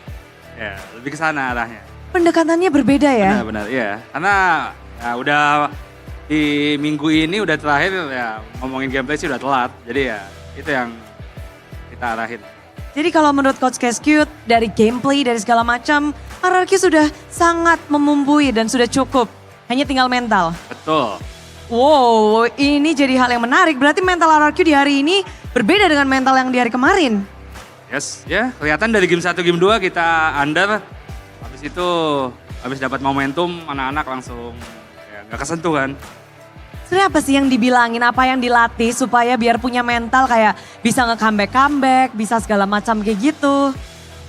Ya, lebih ke sana arahnya. Pendekatannya berbeda ya? Benar-benar, iya. Karena ya udah di minggu ini udah terakhir ya ngomongin gameplay sih udah telat. Jadi ya itu yang kita arahin. Jadi kalau menurut Coach Keskut dari gameplay dari segala macam, RRQ sudah sangat memumpui dan sudah cukup. Hanya tinggal mental. Betul. Wow, ini jadi hal yang menarik. Berarti mental RRQ di hari ini berbeda dengan mental yang di hari kemarin. Yes, ya kelihatan dari game 1, game 2 kita under. Habis itu, habis dapat momentum anak-anak langsung ya gak kesentuh kan. Sebenarnya apa sih yang dibilangin, apa yang dilatih supaya biar punya mental kayak bisa nge-comeback, bisa segala macam kayak gitu?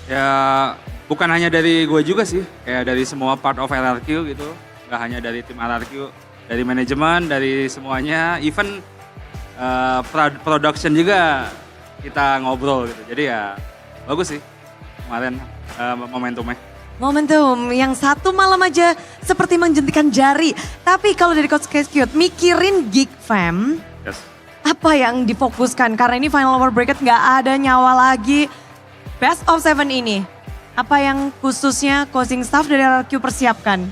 Ya bukan hanya dari gue juga sih, kayak dari semua part of RRQ gitu. Gak hanya dari tim RRQ, dari manajemen, dari semuanya, even production juga kita ngobrol gitu. Jadi ya bagus sih kemarin momentumnya. Momentum yang satu malam aja seperti menjentikan jari. Tapi kalau dari Coach Keskut mikirin Geek Fam, Yes. apa yang difokuskan? Karena ini final over bracket nggak ada nyawa lagi. Best of 7 ini, apa yang khususnya coaching staff dari RRQ persiapkan?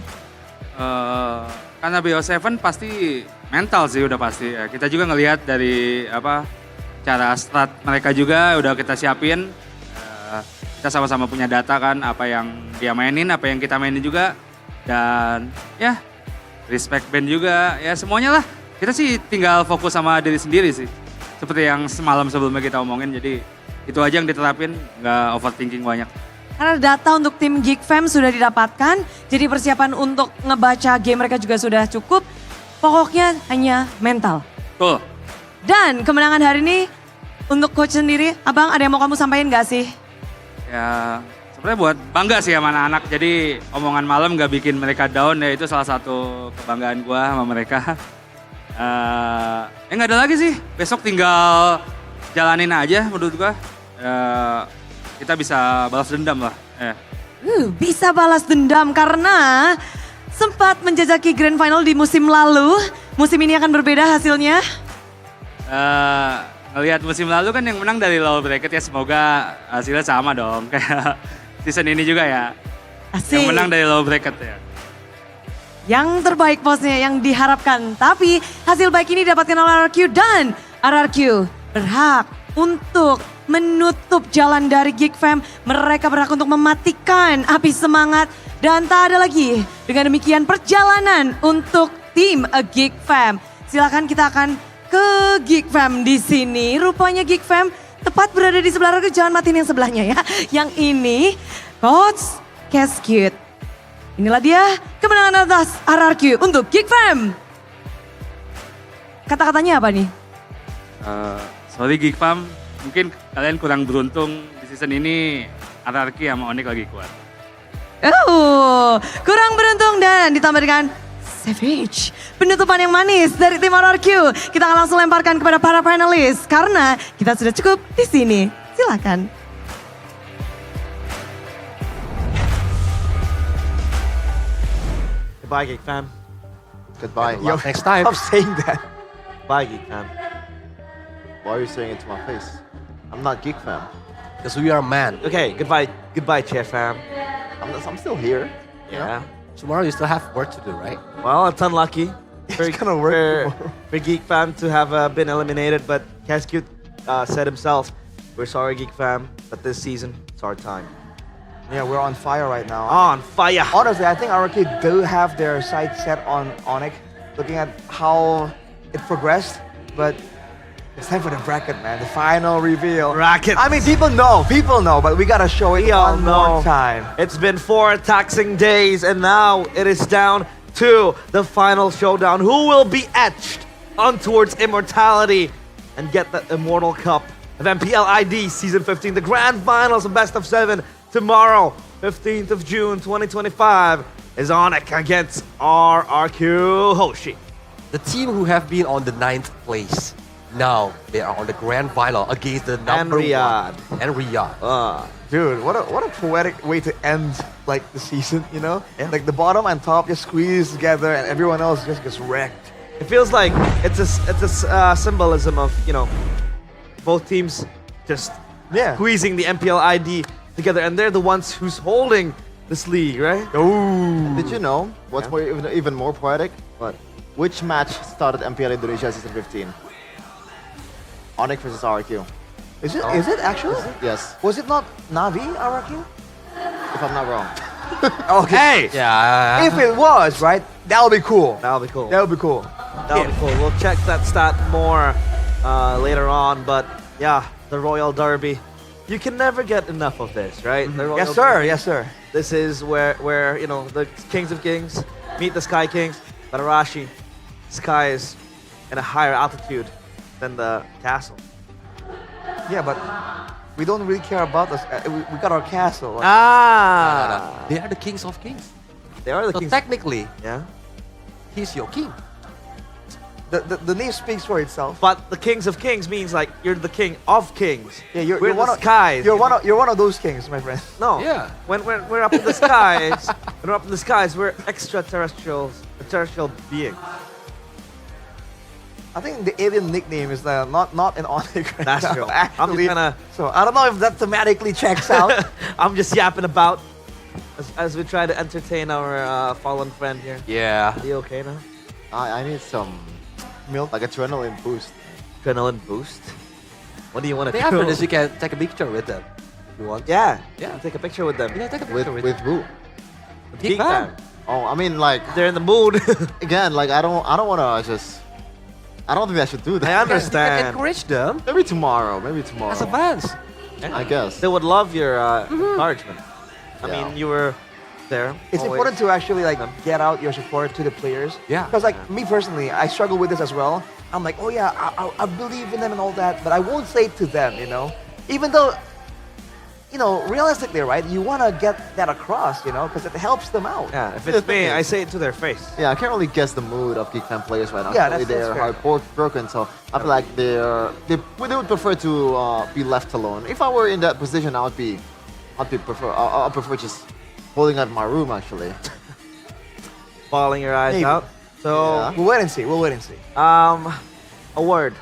Karena BO7 pasti mental sih udah pasti. Ya, kita juga ngelihat dari cara strat mereka juga udah kita siapin. Kita sama-sama punya data kan, apa yang dia mainin, apa yang kita mainin juga. Dan ya respect band juga, ya semuanya lah. Kita sih tinggal fokus sama diri sendiri sih. Seperti yang semalam sebelumnya kita omongin, jadi itu aja yang diterapin, nggak overthinking banyak. Karena data untuk tim Geek Fam sudah didapatkan, jadi persiapan untuk ngebaca game mereka juga sudah cukup. Pokoknya hanya mental. Betul. Dan kemenangan hari ini untuk coach sendiri, Abang ada yang mau kamu sampaikan gak sih? Ya sebenarnya buat bangga sih sama anak-anak, jadi omongan malam gak bikin mereka down, ya itu salah satu kebanggaan gua sama mereka. Nggak ada lagi sih, besok tinggal jalanin aja menurut gua. Kita bisa balas dendam lah. Bisa balas dendam karena sempat menjajaki grand final di musim lalu. Musim ini akan berbeda hasilnya. Ngelihat musim lalu kan yang menang dari lower bracket ya, semoga hasilnya sama dong kayak season ini juga ya. Asik. Yang menang dari lower bracket ya. Yang terbaik bosnya yang diharapkan. Tapi hasil baik ini didapatkan oleh RRQ dan RRQ berhak untuk menutup jalan dari Geek Fam. Mereka berhak untuk mematikan api semangat dan tak ada lagi. Dengan demikian perjalanan untuk tim Geek Fam. Silakan kita akan ke Geek Fam di sini. Rupanya Geek Fam tepat berada di sebelah RRQ, jangan matiin yang sebelahnya ya. Yang ini Coach Keskut. Inilah dia kemenangan atas RRQ untuk Geek Fam. Kata-katanya apa nih? Sorry Geek Fam, mungkin kalian kurang beruntung di season ini. RRQ sama Onyx lagi kuat. Kurang beruntung dan ditambah dengan Savage. Penutupan yang manis dari tim RRQ. Kita akan langsung lemparkan kepada para panelis karena kita sudah cukup di sini. Silakan. Goodbye, Geek Fam. Goodbye. Yo, Next time. Stop saying that. Bye, Geek Fam. Why are you saying it to my face? I'm not Geek Fam. Because we are man. Okay, goodbye, Chair Fam. I'm still here. Yeah. Tomorrow you still have work to do, right? Well, it's unlucky. It's gonna work for Geek Fam to have been eliminated, but Keskut said himself, we're sorry, Geek Fam, but this season, it's our time. Yeah, we're on fire right now. On fire. Honestly, I think RRQ do have their sights set on Onyx, looking at how it progressed, but it's time for the bracket, man. The final reveal. Bracket. I mean, people know, but we gotta show it one more time. It's been 4 taxing days, and now it is down to the final showdown. Who will be etched on towards immortality and get the Immortal Cup of MPL ID Season 15, the grand finals of Best of 7 tomorrow, 15th of June 2025, is Onyx against RRQ Hoshi. The team who have been on the 9th place, now they are on the grand final against the number Riyadh. 1 and Riyadh. Dude, what a poetic way to end like the season, you know? Yeah. Like the bottom and top just squeeze together and everyone else just gets wrecked. It feels like it's a symbolism of, you know, both teams just squeezing the MPL ID together, and they're the ones who's holding this league, right? And did you know what's more even more poetic? What? Which match started MPL Indonesia season 15? Onyx versus RRQ. Is it actually? Yes, Was it not Navi RRQ? if I'm not wrong. Okay. Yeah. If it was, right, that would be cool. That'll be cool. That would be cool. That'll be cool. We'll check that stat more later on, but yeah, the Royal Derby. You can never get enough of this, right? The Royal Yes, sir. Derby. Yes, sir. This is where you know the Kings of Kings meet the Sky Kings. But Arashi, Sky is in a higher altitude than the castle. Yeah, but we don't really care about us. We got our castle. Ah, They are the kings of kings. they are the So Kings. technically, Yeah, he's your king. The name speaks for itself. but the Kings of Kings means like you're the king of kings. Yeah, you're We're one the of skies. You're one of those kings, my friend. No. Yeah. When we're up in the skies, when we're up in the skies, we're extraterrestrials, terrestrial beings. I think the alien nickname is not an Onyx right That's now, true. I'm actually. just kinda- So I don't know if that thematically checks out. I'm just yapping about as we try to entertain our fallen friend here. Yeah. Are you okay now? I need some Milk. like adrenaline boost. Adrenaline boost. What do you want to I think do? after this, you can take a picture with them. If you want. Yeah, Yeah. Take a picture with them. Yeah, take a With picture with with who? Geek Fam. Fam. Oh, I mean like They're in the mood. again, like I don't want to just. I don't think I should do that. I You can understand. encourage them Maybe tomorrow. Maybe tomorrow. as a fans. I guess. They would love your encouragement. I Yeah. mean, you were there. It's always. important to actually like get out your support to the players. Yeah. Because like me personally, I struggle with this as well. I'm like, oh yeah, I believe in them and all that, but I won't say it to them, you know. Even though, you know, realistically, right, you want to get that across, you know, because it helps them out. Yeah, if The it's thing me, I is- say it to their face. Yeah, I can't really guess the mood of Geek Fan players right now. Yeah, Clearly that's they're fair. heartbroken, so I feel like they would prefer to be left alone. If I were in that position, I'd prefer just holding out my room actually. Bawling your eyes Maybe. out. So, Yeah. We'll wait and see. We'll wait and see. a word,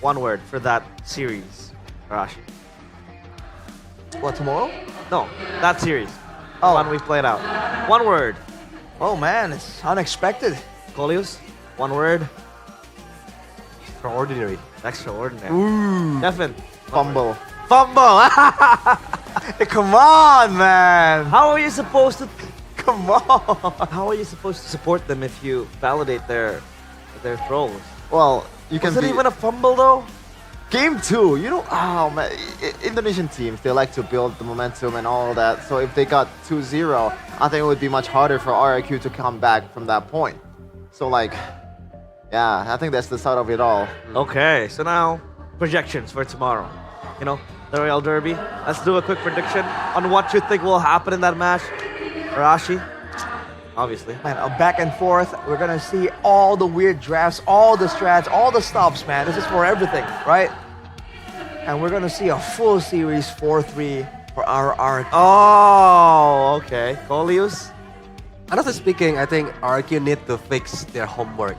one word for that series, Arashi. What, tomorrow? No, that series. Oh. The one we played out. One word. Oh man, it's unexpected. Colius, one word. Extraordinary. Extraordinary. Ooh. Devin, Fumble. fumble. Come on, man. How are you supposed to? Come on. How are you supposed to support them if you validate their throws? Well, you can Was it be even a fumble though? game 2. You know, oh man, Indonesian teams they like to build the momentum and all that. So if they got 2-0, I think it would be much harder for RRQ to come back from that point. So like, yeah, I think that's the start of it all. Okay, so now projections for tomorrow. You know, the Royal Derby. Let's do a quick prediction on what you think will happen in that match. Arashi, obviously. Man, a back and forth. We're gonna see all the weird drafts, all the strats, all the stops, man. This is for everything, right? And we're gonna see a full series 4-3 for RRQ. Oh, okay. Colius. Honestly speaking, I think RQ need to fix their homework.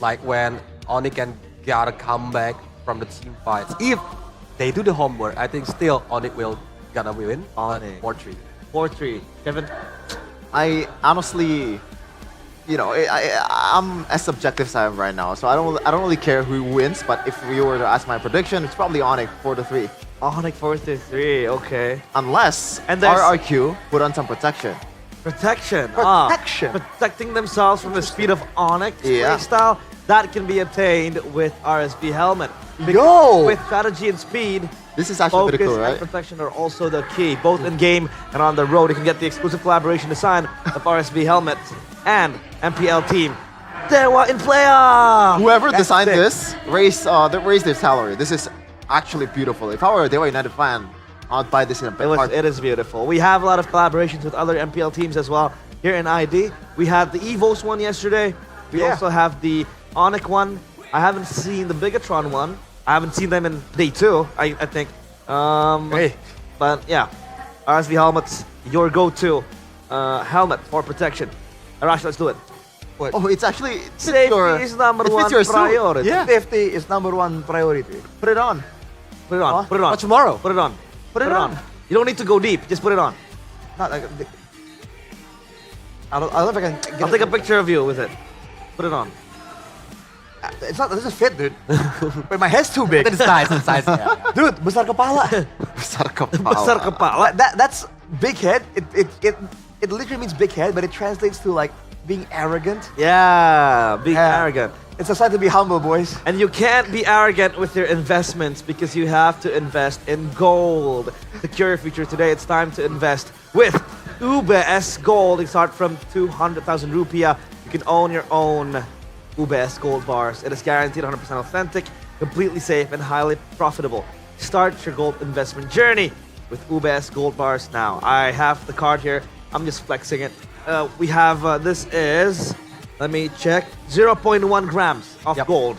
Like when Oni can get a comeback from the team fights. If they do the homework, I think still Oni will gonna win on 4-3. 4-3. Kevin. I honestly, you know, I'm as subjective as I am right now, so I don't really care who wins. But if you were to ask my prediction, it's probably Onyx 4-3. Onyx 4-3. Okay. Unless And there's- RRQ put on some protection. Protection. Protection. Protecting themselves from the speed of Onyx Yeah. playstyle. That can be obtained with RSB helmet. Yo! With strategy and speed. This is actually pretty Focus cool, right? and protection are also the key, both in game and on the road. You can get the exclusive collaboration design of RSB helmets and MPL team. Dewa in player. Whoever That's designed sick. this raised their salary. This is actually beautiful. If I were a Dewa United fan, I'd buy this in a heartbeat. It is beautiful. We have a lot of collaborations with other MPL teams as well here in ID. We had the EVOS one yesterday. We Yeah. also have the Onyx one. I haven't seen the Bigatron one. I haven't seen them in day 2, I think. But yeah, RSV helmets, your go-to helmet for protection. Arash, let's do it. Oh, it's actually Safety is number it fits one your suit. priority. Yeah. 50 is number one priority. Put it on. Put it on. Put it on. Oh, tomorrow. Put it on. Put it on. You don't need to go deep. Just put it on. Not like. I don't know if I can. Get I'll take a picture of you with it. Put it on. It's not. It doesn't fit, dude. Wait, my head's too big. It's size. Yeah. Dude, besar kepala. Besar kepala. Besar kepala. That's big head. It literally means big head, but it translates to like being arrogant. Yeah, being arrogant. It's a sign to be humble, boys. And you can't be arrogant with your investments because you have to invest in gold. Secure your future today. It's time to invest with UBS Gold. You start from 200,000 rupiah. You can own your own UBS Gold bars. It is guaranteed 100% authentic, completely safe, and highly profitable. Start your gold investment journey with UBS Gold bars now. I have the card here. I'm just flexing it. We have, this is, let me check, 0.1 grams of gold.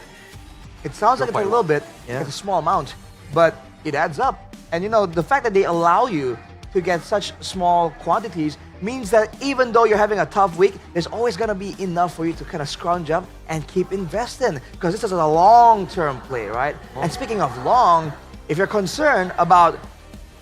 It sounds like it's a little bit, Yeah. it's a small amount, but it adds up. And you know, the fact that they allow you to get such small quantities means that even though you're having a tough week, there's always gonna be enough for you to kind of scrounge up and keep investing. Because this is a long-term play, right? And speaking of long, if you're concerned about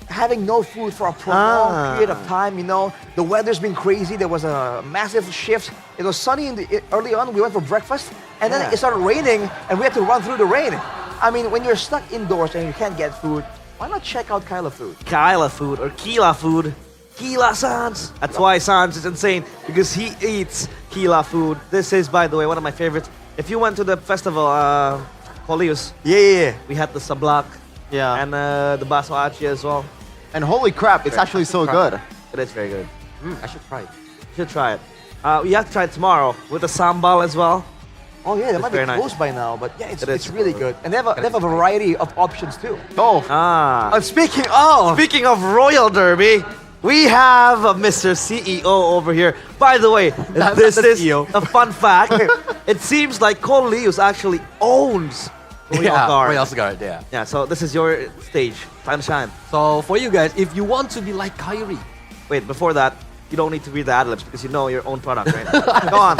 having no food for a prolonged period of time, you know, the weather's been crazy. There was a massive shift. It was sunny early on. We went for breakfast, and then it started raining, and we had to run through the rain. I mean, when you're stuck indoors and you can't get food, why not check out Kyla Food? Kyla Food or Kila Food. Kila Sans. That's why Sans is insane, because he eats Kila Food. This is, by the way, one of my favorites. If you went to the festival, Polius, yeah, we had the sablak, and the baso aci as well. And holy crap, it's actually so good. It is very good. I should try it. You should try it. We have to try it tomorrow with the sambal as well. Oh yeah, they It's might be very nice. closed by now, but yeah, It it's is. really good. And they have a variety of options too. Oh. And speaking of Royal Derby, we have Mr. CEO over here. By the way, this is a fun fact. It seems like Cole Leus actually owns Royal Guard. Royal Guard, yeah. Yeah, so this is your stage. Time to shine. So for you guys, if you want to be like Kyrie. Wait, before that, you don't need to read the ad-libs because you know your own product, right? Go on.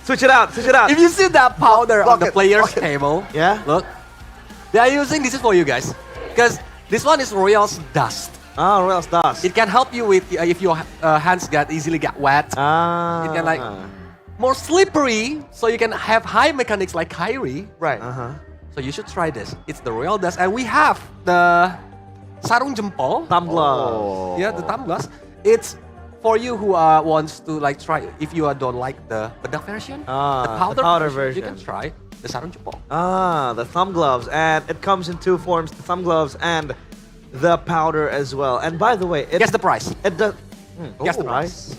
Switch it out, switch it out. If you see that powder on the player's table, yeah, look, they are using, this is for you guys. Because this one is Royal's Dust. Ah, Royal's Dust. It can help you with, if your hands easily get wet. Ah. It can like, more slippery, so you can have high mechanics like Kyrie. Right. So you should try this. It's the Royal Dust. And we have the Sarung Jempol. Thumb glove. Yeah, the thumb gloves. It's for you who wants to like try, if you don't like the bedak version, the powder version, you can try the Sarung Jempol. Ah, the thumb gloves. And it comes in two forms, the thumb gloves and the powder as well. And by the way, guess the price. It does. Guess the price.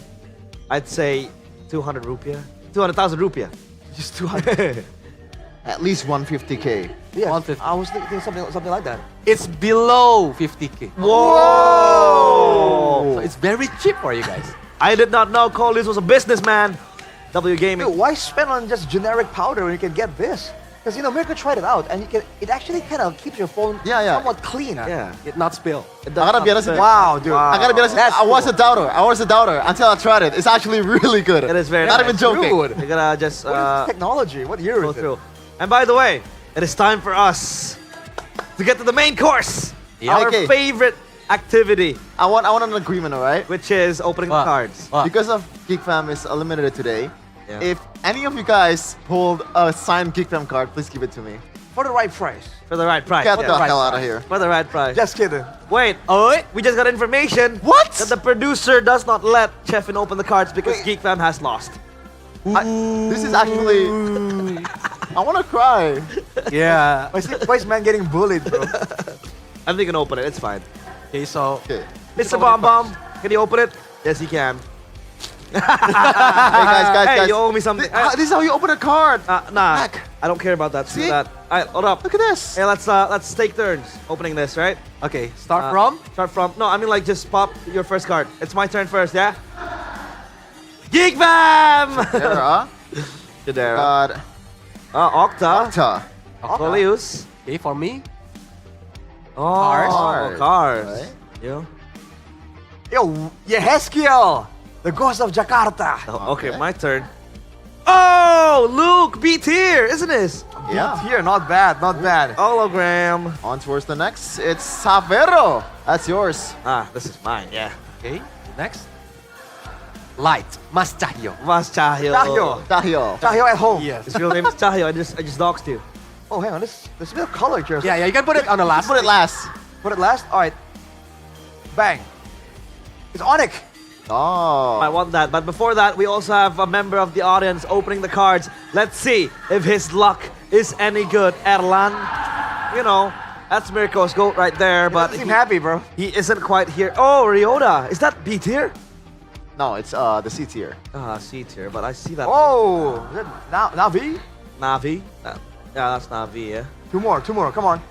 I'd say 200 rupiah. 200,000 rupiah. Just 200. At least 150K. Yeah, 150. I was thinking something like that. It's below 50K. Whoa! So it's very cheap for you guys. I did not know Cole Leus was a businessman. W Gaming. Dude, why spend on just generic powder when you can get this? Because you know, Mirko tried it out, and it actually kind of keeps your phone somewhat clean. Yeah. It not spill. I gotta be honest with you. Wow, dude. I gotta be honest with you. I was a doubter. I was a doubter until I tried it. It's actually really good. It is very Not nice. even joking. Dude. You're gonna just What is this technology? What year go is it? through. And by the way, it is time for us to get to the main course. Our Okay. favorite activity, I want an agreement, alright? which is opening the cards. Because of Geek Fam is eliminated today, if any of you guys pulled a signed Geek Fam card, please give it to me. For the right price. For the right price. Get yes. the hell out of here. For the right price. Just kidding. Wait, we just got information that the producer does not let Chefin open the cards because Geek Fam has lost. This is actually... I want to cry. Yeah. Why is man getting bullied, bro? I think you can open it, it's fine. Okay, so Okay. Mr. Bomb Bomb, can you open it? Yes, he can. Hey guys, Hey, you owe me something. This is how you open a card. Nah, Heck. I don't care about that. See? Do that. Alright, hold up. Look at this. Hey, let's take turns opening this, right? okay, start from. Start from. No, I mean like just pop your first card. It's my turn first, yeah? Geek Fam! Era. Shadera. God. Octa. Ta. Colius. Okay, for me. Oh, cars. Right. You? Yo, Yeheskiel, the ghost of Jakarta. Oh, okay, my turn. Oh, Luke, B tier, isn't it? Yeah. Here, not bad, not bad. Hologram. On towards the next. It's Savero. That's yours. Ah, this is mine, yeah. Okay, next. Light, Mas Cahyo. Mas Cahyo. Cahyo. Cahyo at home. Yes. His real name is Cahyo. I just doxed you. Oh, hang on. There's a bit of color here. Yeah, you can put it on the last. Put it last. Put it last? All right. Bang. It's Onyx. Oh. I want that. But before that, we also have a member of the audience opening the cards. Let's see if his luck is any good. Erlan, you know, that's Mirko's goat right there. But Seem happy, bro. he isn't quite here. Oh, Ryota. Is that B tier? No, it's the C tier. C tier, but I see that. Oh, is it Navi? Navi. Yeah, that's Navi, yeah. Two more. Come on.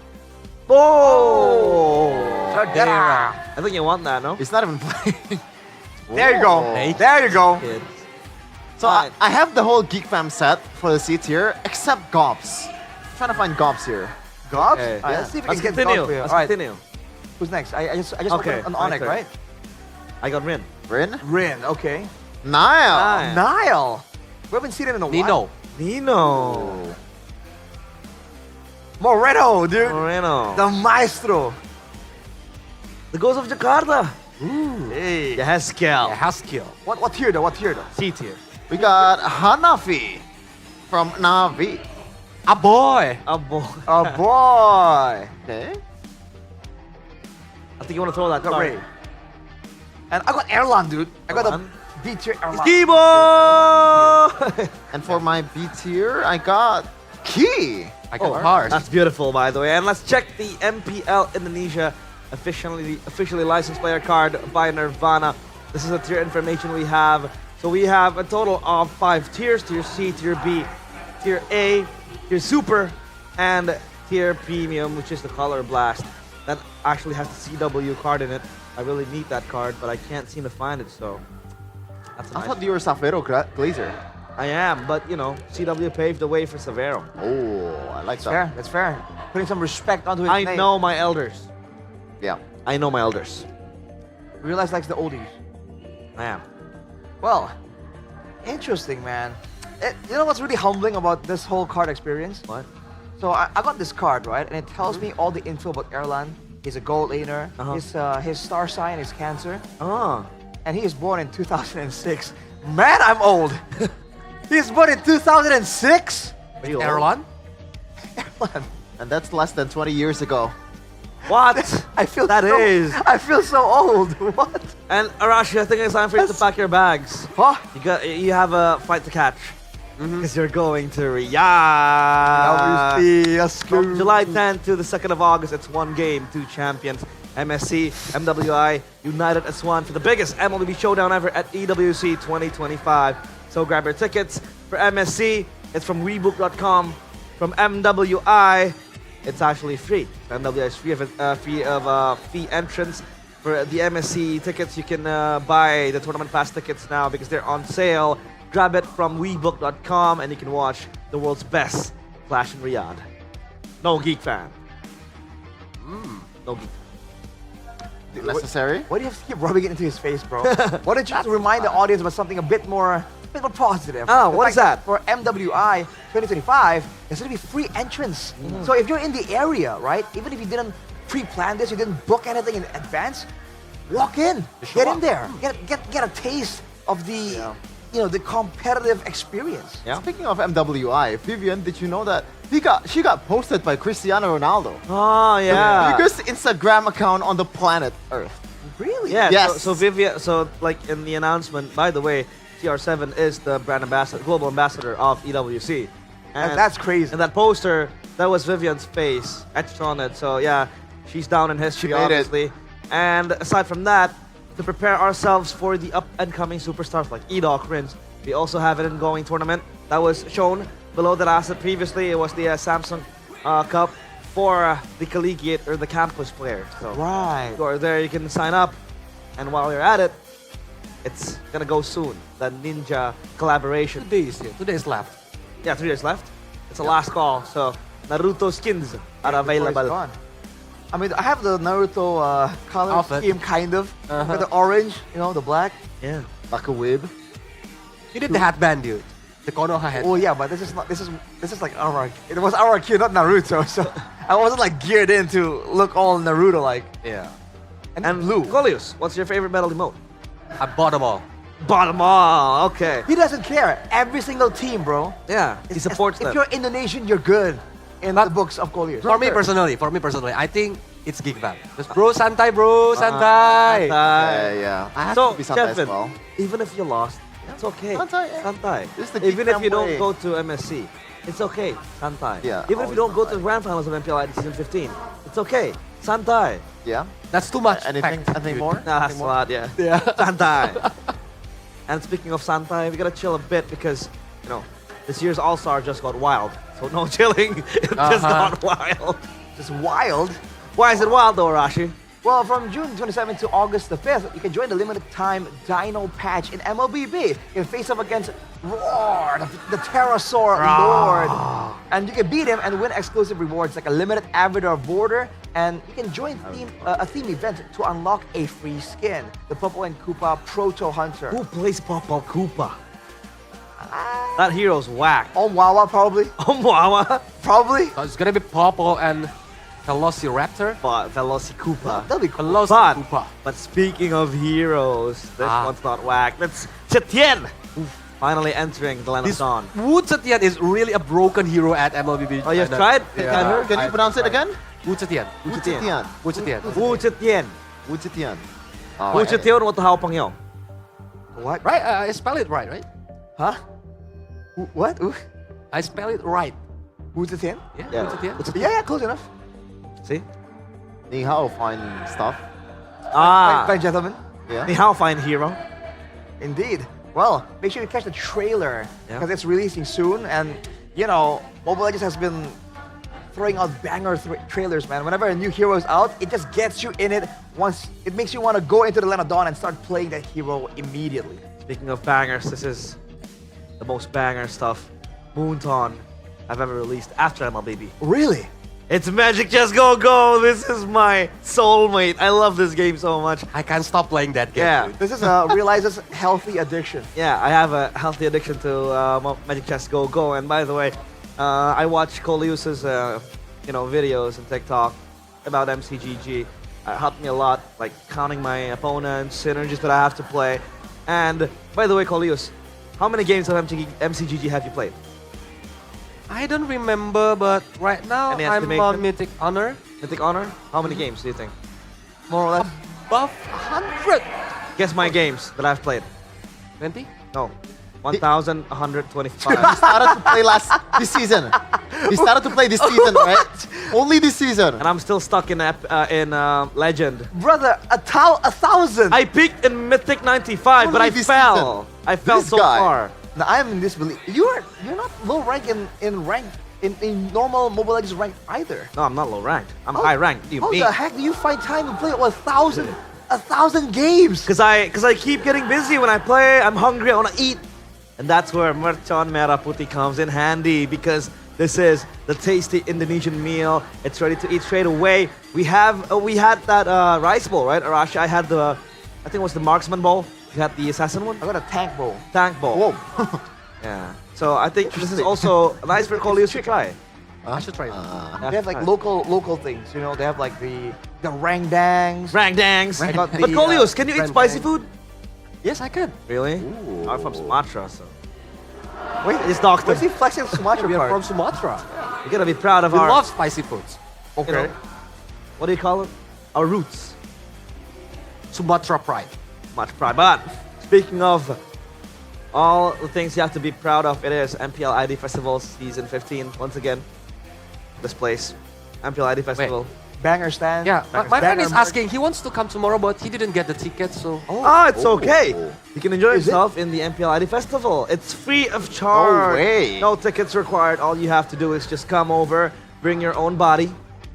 Oh! Shadera. I think you want that, no? It's not even playing. There you go. There you go. Kids. So I have the whole Geek Fam set for the C tier, except Gobs. I'm trying to find Gobs here. Gobs? Okay. All right, let's see if we Let's can continue. get Gobs for you. Let's All right. continue. Who's next? I just Okay, opened an Onyx, my turn. right? I got Rin. Rin? Rin, okay. Nile. Nile. We haven't seen him in a while. Nino. Moreno, dude. Moreno. The maestro. The Ghost of Jakarta. Hey. Haskell. Haskell. What tier though? C tier. We got Hanafi from Navi. A boy. A boy. Oh boy. Okay. I think you want to throw that Got card. Ray. And I got Erlan, dude. I got Erlan. the B tier Erlan. Skibo! And for my B tier, I got Key. I got Mars. That's beautiful, by the way. And let's check the MPL Indonesia officially licensed player card by Nirvana. This is the tier information we have. So we have a total of 5 tiers: tier C, tier B, tier A, tier Super, and tier Premium, which is the Color Blast. That actually has the CW card in it. I really need that card, but I can't seem to find it, so that's a I nice. thought you were Savero Glazer. I am, but you know, CW paved the way for Severo. Oh, I like that. Fair. That's fair. Putting some respect onto his I name. know my elders. Yeah. I know my elders. Realize likes the oldies. I am. Well, interesting, man. You know what's really humbling about this whole card experience? What? So I got this card, right? And it tells me all the info about Erlan. He's a gold laner. His star sign is Cancer. And he is born in 2006. Man, I'm old. He's born in 2006? Erlan? Erlan. And that's less than 20 years ago. What? I feel That so, is. I feel so old. What? And Arashi, I think it's time for you to pack your bags. Huh? You have a flight to catch. Because you're going to Riyadh. Obviously, let's go. From July 10th to the 2nd of August, it's one game, 2 champions. MSC, MWI, united as one for the biggest MLB showdown ever at EWC 2025. So grab your tickets. For MSC, it's from Rebook.com. From MWI, it's actually free. MWI is free of fee entrance. For the MSC tickets, you can buy the tournament pass tickets now because they're on sale. Grab it from Webook.com and you can watch the world's best Clash in Riyadh. No Geek Fan. No Geek Fan. Necessary? Why do you have to keep rubbing it into his face, bro? Why don't you remind the audience about something a bit more positive? Oh, The what fact is that? For MWI 2025, there's going to be free entrance. So if you're in the area, right, even if you didn't pre-plan this, you didn't book anything in advance, walk in, get in there, get a taste of the, the competitive experience. Speaking of MWI, Vivian, did you know that she got posted by Cristiano Ronaldo? Oh, yeah. The biggest Instagram account on the planet Earth. Really? Yeah, Yes. so Vivian, so like in the announcement, by the way, TR7 is the brand ambassador, global ambassador of EWC. And that's crazy. And that poster, that was Vivian's face etched on it. So yeah, she's down in history, She made it. obviously. And aside from that, to prepare ourselves for the up and coming superstars like Edok Rins, we also have an ongoing tournament that was shown below that asset previously. It was the Samsung Cup for the collegiate or the campus players. So Right. you are there, you can sign up. And while you're at it, it's gonna go soon. The Ninja collaboration. 2 days, 2 days left. Yeah, 3 days left. It's a last call. So Naruto skins are Before it's available. gone. I mean, I have the Naruto color Outfit. scheme, kind of. With the orange, the black. Yeah. Like a whip. You did the headband, dude. the Konoha head. Oh yeah, but this is like RRQ. It was RRQ, not Naruto. So I wasn't like geared in to look all Naruto like. Yeah. And blue. Colius, what's your favorite battle emote? I bought them all. Bottom all, okay. He doesn't care. Every single team, bro. Yeah, he supports If them. you're Indonesian, you're good in the books of Colius. For me personally, I think it's Geek Fam. Just bro, santai bro, santai. Yeah. I have So, to be Santai as Kevin, well. even if you lost, it's okay. Santai, yeah. Santai. This is the Geek Even if Fam you don't way. go to MSC, it's okay. Santai. Yeah, Even if you don't go to the grand finals of MPL Season 15, it's okay. Santai. Yeah. That's too much. Anything more? Nah, that's a lot, yeah. Yeah. Santai. And speaking of Santai, we gotta chill a bit because, you know, this year's All-Star just got wild. So no chilling, it just got wild. Just wild. Why is it wild though, Arashi? Well, from June 27th to August the 5th, you can join the limited time Dino patch in MLBB. You can face up against Roar, the Pterosaur Lord. And you can beat him and win exclusive rewards like a limited Avatar border. And you can join a theme event to unlock a free skin. The Popo and Koopa Proto Hunter. Who plays Popo Koopa? That hero's whack. Omwawa probably. Omwawa? Probably. So it's gonna be Popo and Velociraptor. But Velocikoopa. That'll be cool. Velocikoopa. But speaking of heroes, this Ah. one's not whack. That's Chetien. Finally entering the Land of This Dawn. Wu Zetian is really a broken hero at MLBB. Oh, you've China. tried? Yeah. Can you pronounce it again? Wu Zetian. Wu Zetian. Wu Zetian. Wu Chetien. Wu Zetian. Wu Chetien what the hell pang yo? What? Right, I spell it right? Huh? What? I spell it right. Wu Zetian? Yeah, Wu Zetian. Yeah, close enough. See? Ni hao, fine stuff. Fine, gentlemen. Yeah. Ni hao fine hero. Indeed. Well, make sure you catch the trailer Yeah. because it's releasing soon. And, you know, Mobile Legends has been throwing out banger trailers, man. Whenever a new hero is out, it just gets you in it. Once it makes you want to go into the Land of Dawn and start playing that hero immediately. Speaking of bangers, this is the most banger stuff Moonton I've ever released after MLBB. Really? It's Magic Chess Go Go! This is my soulmate. I love this game so much. I can't stop playing that game. Yeah. dude. This is Realize's healthy addiction. Yeah, I have a healthy addiction to Magic Chess Go Go. And by the way, I watch Colius's videos and TikTok about MCGG. It helped me a lot, like counting my opponents, synergies that I have to play. And by the way, Colius, how many games of MCGG have you played? I don't remember, but right now Any I'm estimation? on Mythic Honor. Mythic Honor? How many games do you think? More or less. Above 100. Guess my games that I've played. 20? No. 1,125. He started to play this season. He started to play this season, right? Only this season. And I'm still stuck in Legend. Brother, a 1,000. I peaked in Mythic 95, but Only I this fell. season. I fell This so guy. far. Now, I am in disbelief. You're not low rank in normal Mobile Legends rank either. No, I'm not low ranked. I'm high ranked. What do you How mean? the heck do you find time to play 1,000 games? Because I keep getting busy when I play. I'm hungry. I want to eat. And that's where Mercon Merah Putih comes in handy because this is the tasty Indonesian meal. It's ready to eat straight away. We had that rice bowl, right? Arashi, I think it was the marksman bowl. You had the assassin one? I got a tank bowl. Tank bowl. Whoa. Yeah. So I think this is also nice for Colius to try. I should try. They have like local things, you know. They have like the rangdangs. Rangdangs. I got the, But Colius, can you eat rendang. spicy food? Yes, I could. Really? I'm from Sumatra, so. Wait, It's doctor. where's he flexing Sumatra We are part? from Sumatra. We gotta be proud of We our. love spicy foods. you know, what do you call it? Our roots. Sumatra pride. Much pride. But speaking of all the things you have to be proud of, it is MPL ID Festival Season 15. Once again, this place, MPL ID Festival. Banger stand. Yeah, my friend banger is merch. asking. He wants to come tomorrow, but he didn't get the ticket, so. It's okay. You can enjoy Is it? yourself in the MPL ID Festival. It's free of charge. way. No tickets required. All you have to do is just come over, bring your own body.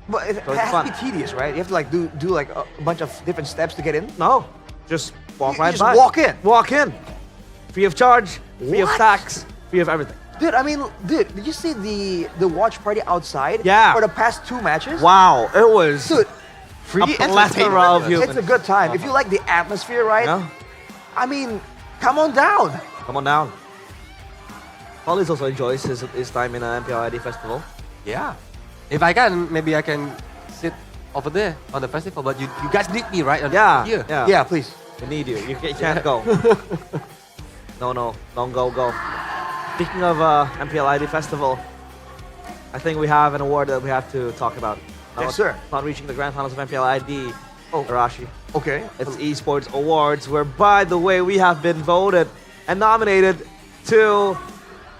But it So it's has fun. to be tedious, right? You have to like do like a bunch of different steps to get in. No, just walk You right just by. walk in. Walk in. Free of charge, free of What? tax, free of everything. Dude, I mean, did you see the watch party outside? Yeah. For the past 2 matches? Wow, it was Dude, a plethora of humans. it's a good time. If you like the atmosphere, right? Yeah. I mean, come on down. Come on down. Hollis also enjoys his time in an MPL ID festival. Yeah. If I can, maybe I can sit over there on the festival, but you guys need me, right? Yeah, Here. yeah. Yeah, please. We need you. You can't go. No, don't go. Speaking of MPL ID festival, I think we have an award that we have to talk about. Yes, sir. Not reaching the grand finals of MPL ID. Arashi. Okay. It's Esports Awards, where, by the way, we have been voted and nominated to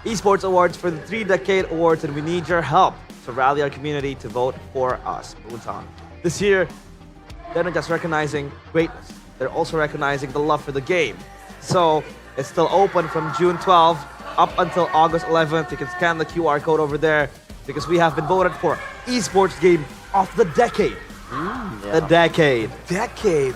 Esports Awards for the 3-decade awards, and we need your help to rally our community to vote for us, Busan. This year, they're not just recognizing greatness, they're also recognizing the love for the game. So it's still open from June 12th up until August 11th. You can scan the QR code over there because we have been voted for Esports Game of the Decade. The decade.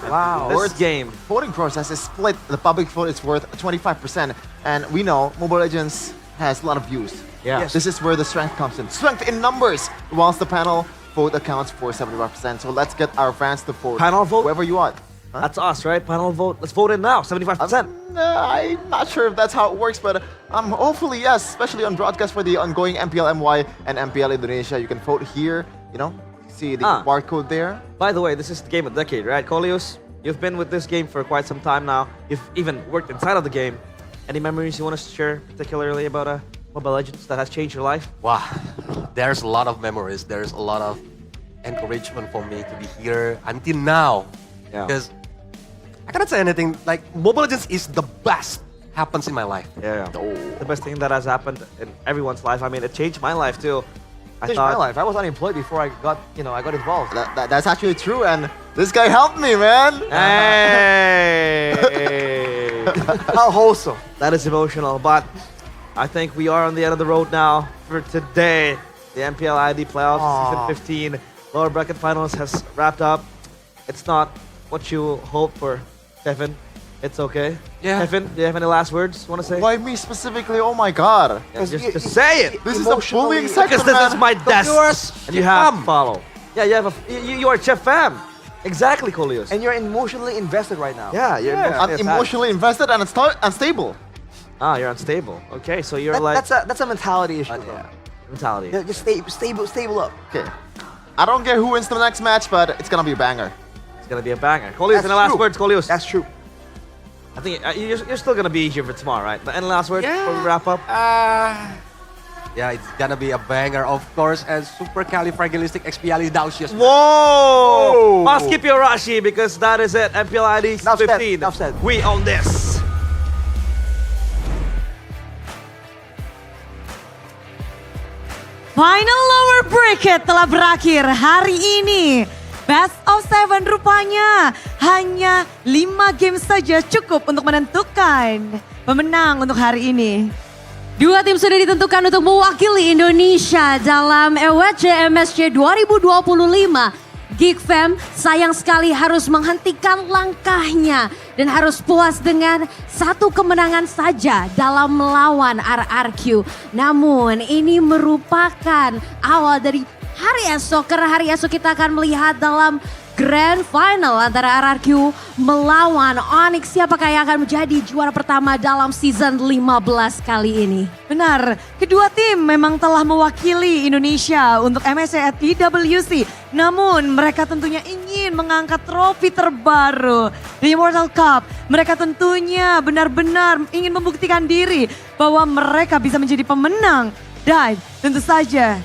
Wow. This game. Voting process is split. The public vote is worth 25%. And we know Mobile Legends has a lot of views. Yeah. Yes. This is where the strength comes in. Strength in numbers. Whilst the panel vote accounts for 75%. So let's get our fans to vote. Panel vote? Whoever you want. That's us, right? Panel vote. Let's vote in now. 75%. I'm not sure if that's how it works, but hopefully yes, especially on broadcast for the ongoing MPL MY and MPL Indonesia. You can vote here, you know, see the barcode there. By the way, this is the game of the decade, right, Kolius? You've been with this game for quite some time now. You've even worked inside of the game. Any memories you want to share, particularly about Mobile Legends that has changed your life? Wow, there's a lot of memories. There's a lot of encouragement for me to be here until now. Yeah. Because I cannot say anything. Like, Mobile Legends is the best happens in my life. Yeah. The best thing that has happened in everyone's life. I mean, it changed my life too. Changed my life. I was unemployed before I got involved. That's actually true, and this guy helped me, man. Hey! How wholesome. That is emotional, but I think we are on the end of the road now for today. The MPL ID playoffs, season 15, lower bracket finals has wrapped up. It's not what you hoped for, Kevin. It's okay. Yeah. Kevin, do you have any last words you want to say? Why me specifically? Oh my god. Yeah, just say it. This is a bullying section, Because this is my desk. Viewers, And you have to follow. Yeah, you are Chef Fam. Exactly, Kolius. And you're emotionally invested right now. Yeah, you're I'm emotionally invested and unstable. You're unstable. Okay, so you're like... That's a mentality issue, bro. Mentality. Yeah, just stable up. Okay. I don't care who wins the next match, but it's gonna be a banger. It's gonna be a banger. Kolius, any last words, Kolius? That's true. I think you're still gonna be here for tomorrow, right? But any last words before we wrap up? Yeah, it's gonna be a banger, of course, and supercalifragilisticexpialidocious. Whoa! Must keep your Rashi because that is it. MPL ID 15. Enough said. We own this. Final lower bracket telah berakhir hari ini. Best of 7 rupanya hanya 5 game saja cukup untuk menentukan pemenang untuk hari ini. Dua tim sudah ditentukan untuk mewakili Indonesia dalam EWC MSC 2025. Geekfam sayang sekali harus menghentikan langkahnya dan harus puas dengan satu kemenangan saja dalam melawan RRQ. Namun ini merupakan awal dari hari esok, karena hari esok kita akan melihat dalam Grand Final antara RRQ melawan Onyx. Siapakah yang akan menjadi juara pertama dalam season 15 kali ini? Benar, kedua tim memang telah mewakili Indonesia untuk MSC at TWC. Namun mereka tentunya ingin mengangkat trofi terbaru di Immortal Cup. Mereka tentunya benar-benar ingin membuktikan diri bahwa mereka bisa menjadi pemenang. Dan tentu saja,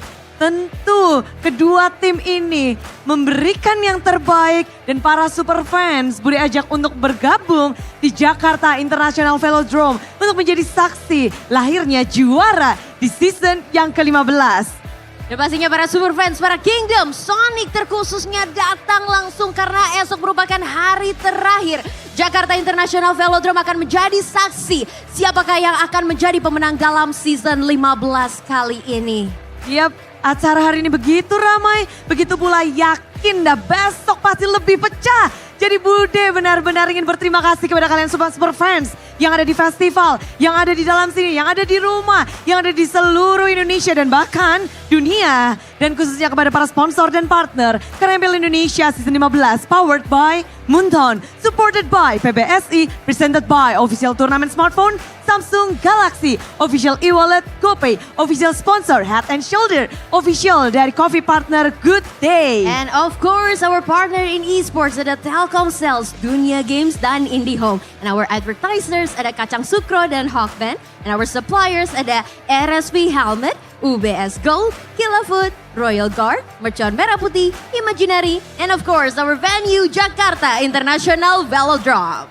kedua tim ini memberikan yang terbaik dan para super fans Budi ajak untuk bergabung di Jakarta International Velodrome untuk menjadi saksi lahirnya juara di season yang ke-15. Dan pastinya para super fans, para Kingdom, Sonic terkhususnya datang langsung karena esok merupakan hari terakhir. Jakarta International Velodrome akan menjadi saksi siapakah yang akan menjadi pemenang dalam season 15 kali ini. Yap, acara hari ini begitu ramai, begitu pula yakin dah besok pasti lebih pecah. Jadi Bude benar-benar ingin berterima kasih kepada kalian semua super fans yang ada di festival, yang ada di dalam sini, yang ada di rumah, yang ada di seluruh Indonesia dan bahkan dunia. Dan khususnya kepada para sponsor dan partner karena MPL Indonesia Season 15 powered by Munton, supported by PBSI, presented by Official Tournament Smartphone, Samsung Galaxy, Official e-wallet, GoPay, Official Sponsor Head and Shoulder, Official dari Coffee Partner Good Day. And of course, our partner in esports ada Telkomsel, Dunia Games dan IndiHome. And our advertisers ada Kacang Sukro dan Hawkman. And our suppliers ada RSP Helmet, UBS Gold, Killa Food, Royal Guard, Mercon Merah Putih, Imaginary, and of course our venue Jakarta International Velodrome.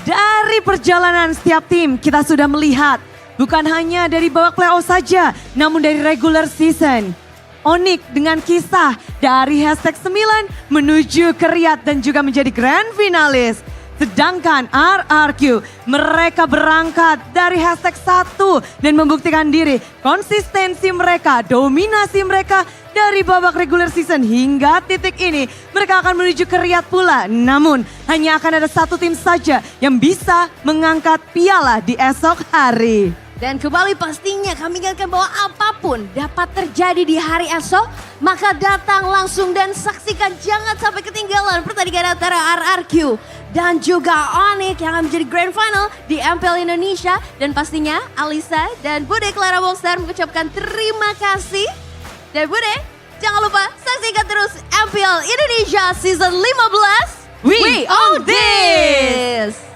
Dari perjalanan setiap tim kita sudah melihat bukan hanya dari babak playoff saja, namun dari regular season. Onyx dengan kisah dari hashtag 9 menuju ke Riyadh dan juga menjadi grand finalis. Sedangkan RRQ mereka berangkat dari hashtag 1 dan membuktikan diri. Konsistensi mereka, dominasi mereka dari babak regular season hingga titik ini. Mereka akan menuju ke Riyadh pula. Namun hanya akan ada satu tim saja yang bisa mengangkat piala di esok hari. Dan kembali pastinya kami ingatkan bahwa apapun dapat terjadi di hari esok, maka datang langsung dan saksikan, jangan sampai ketinggalan pertandingan antara RRQ dan juga Onyx yang akan menjadi grand final di MPL Indonesia. Dan pastinya Alisa dan Bude Clara Boxer mengucapkan terima kasih. Dan Bude, jangan lupa saksikan terus MPL Indonesia Season 15. We own this!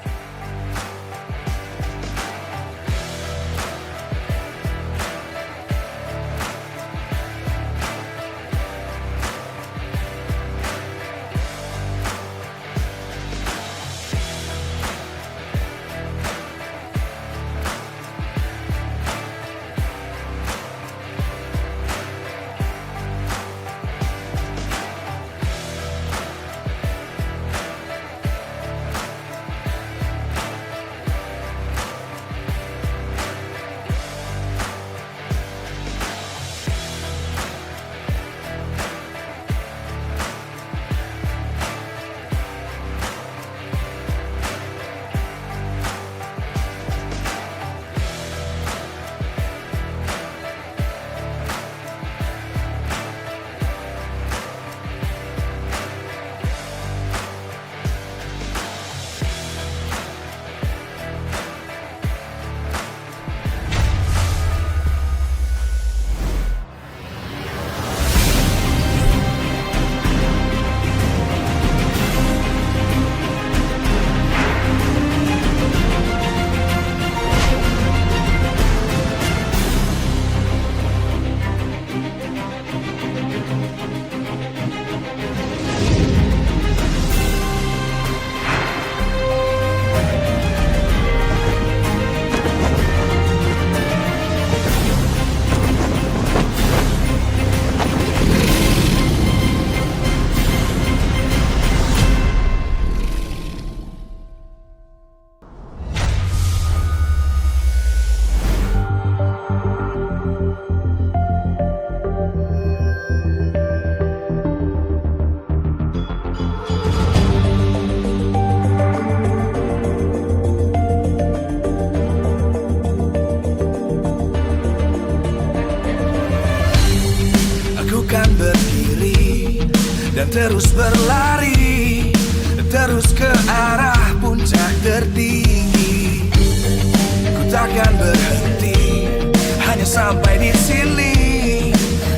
terus berlari, terus ke arah puncak tertinggi. Ku takkan berhenti, hanya sampai di sini.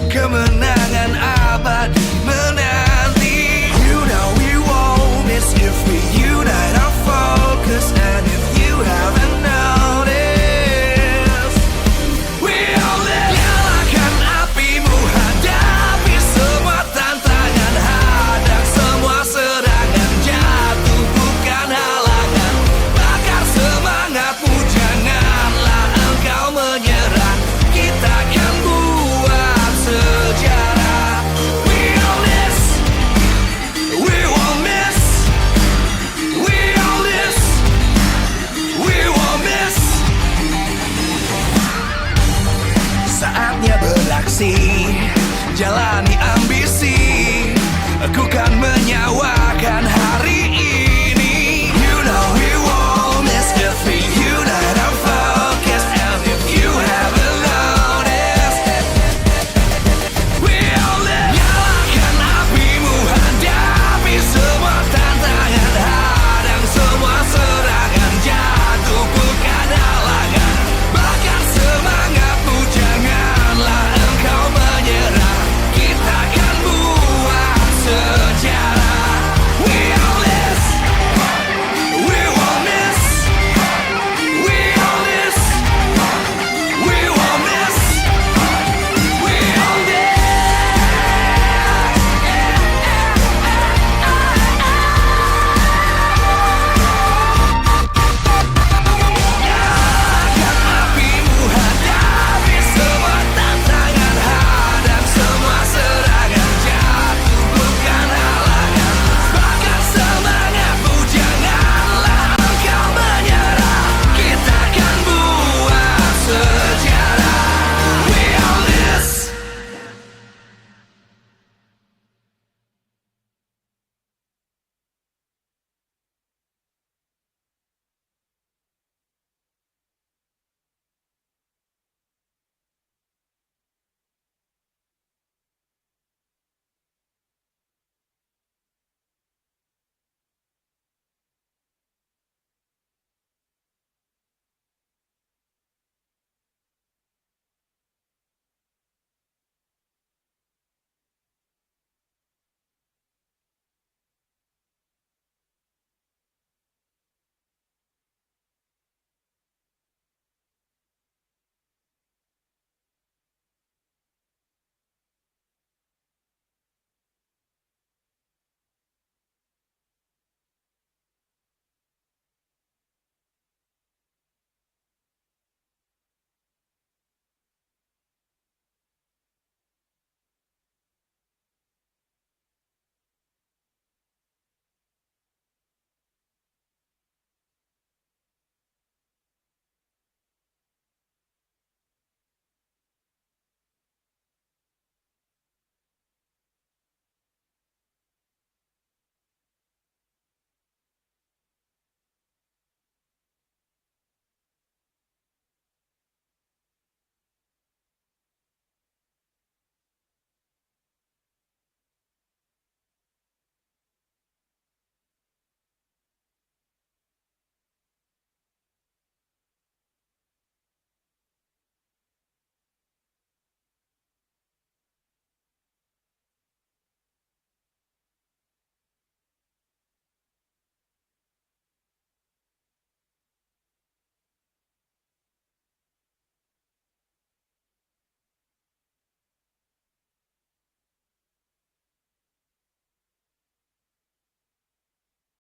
Kemenangan abadi menanti. You know we won't miss if we unite our focus. And if you haven't noticed, we all live. Nyalakan apimu, hadapi semua tantangan, hadang semua serangan, jatuh bukan halangan. Bakar semangatmu, janganlah engkau menyerah. Kita akan buat sejarah. We all this, we won't miss. We all this, we won't miss. Saatnya beraksi, jalani ambisi. Aku kan menyawa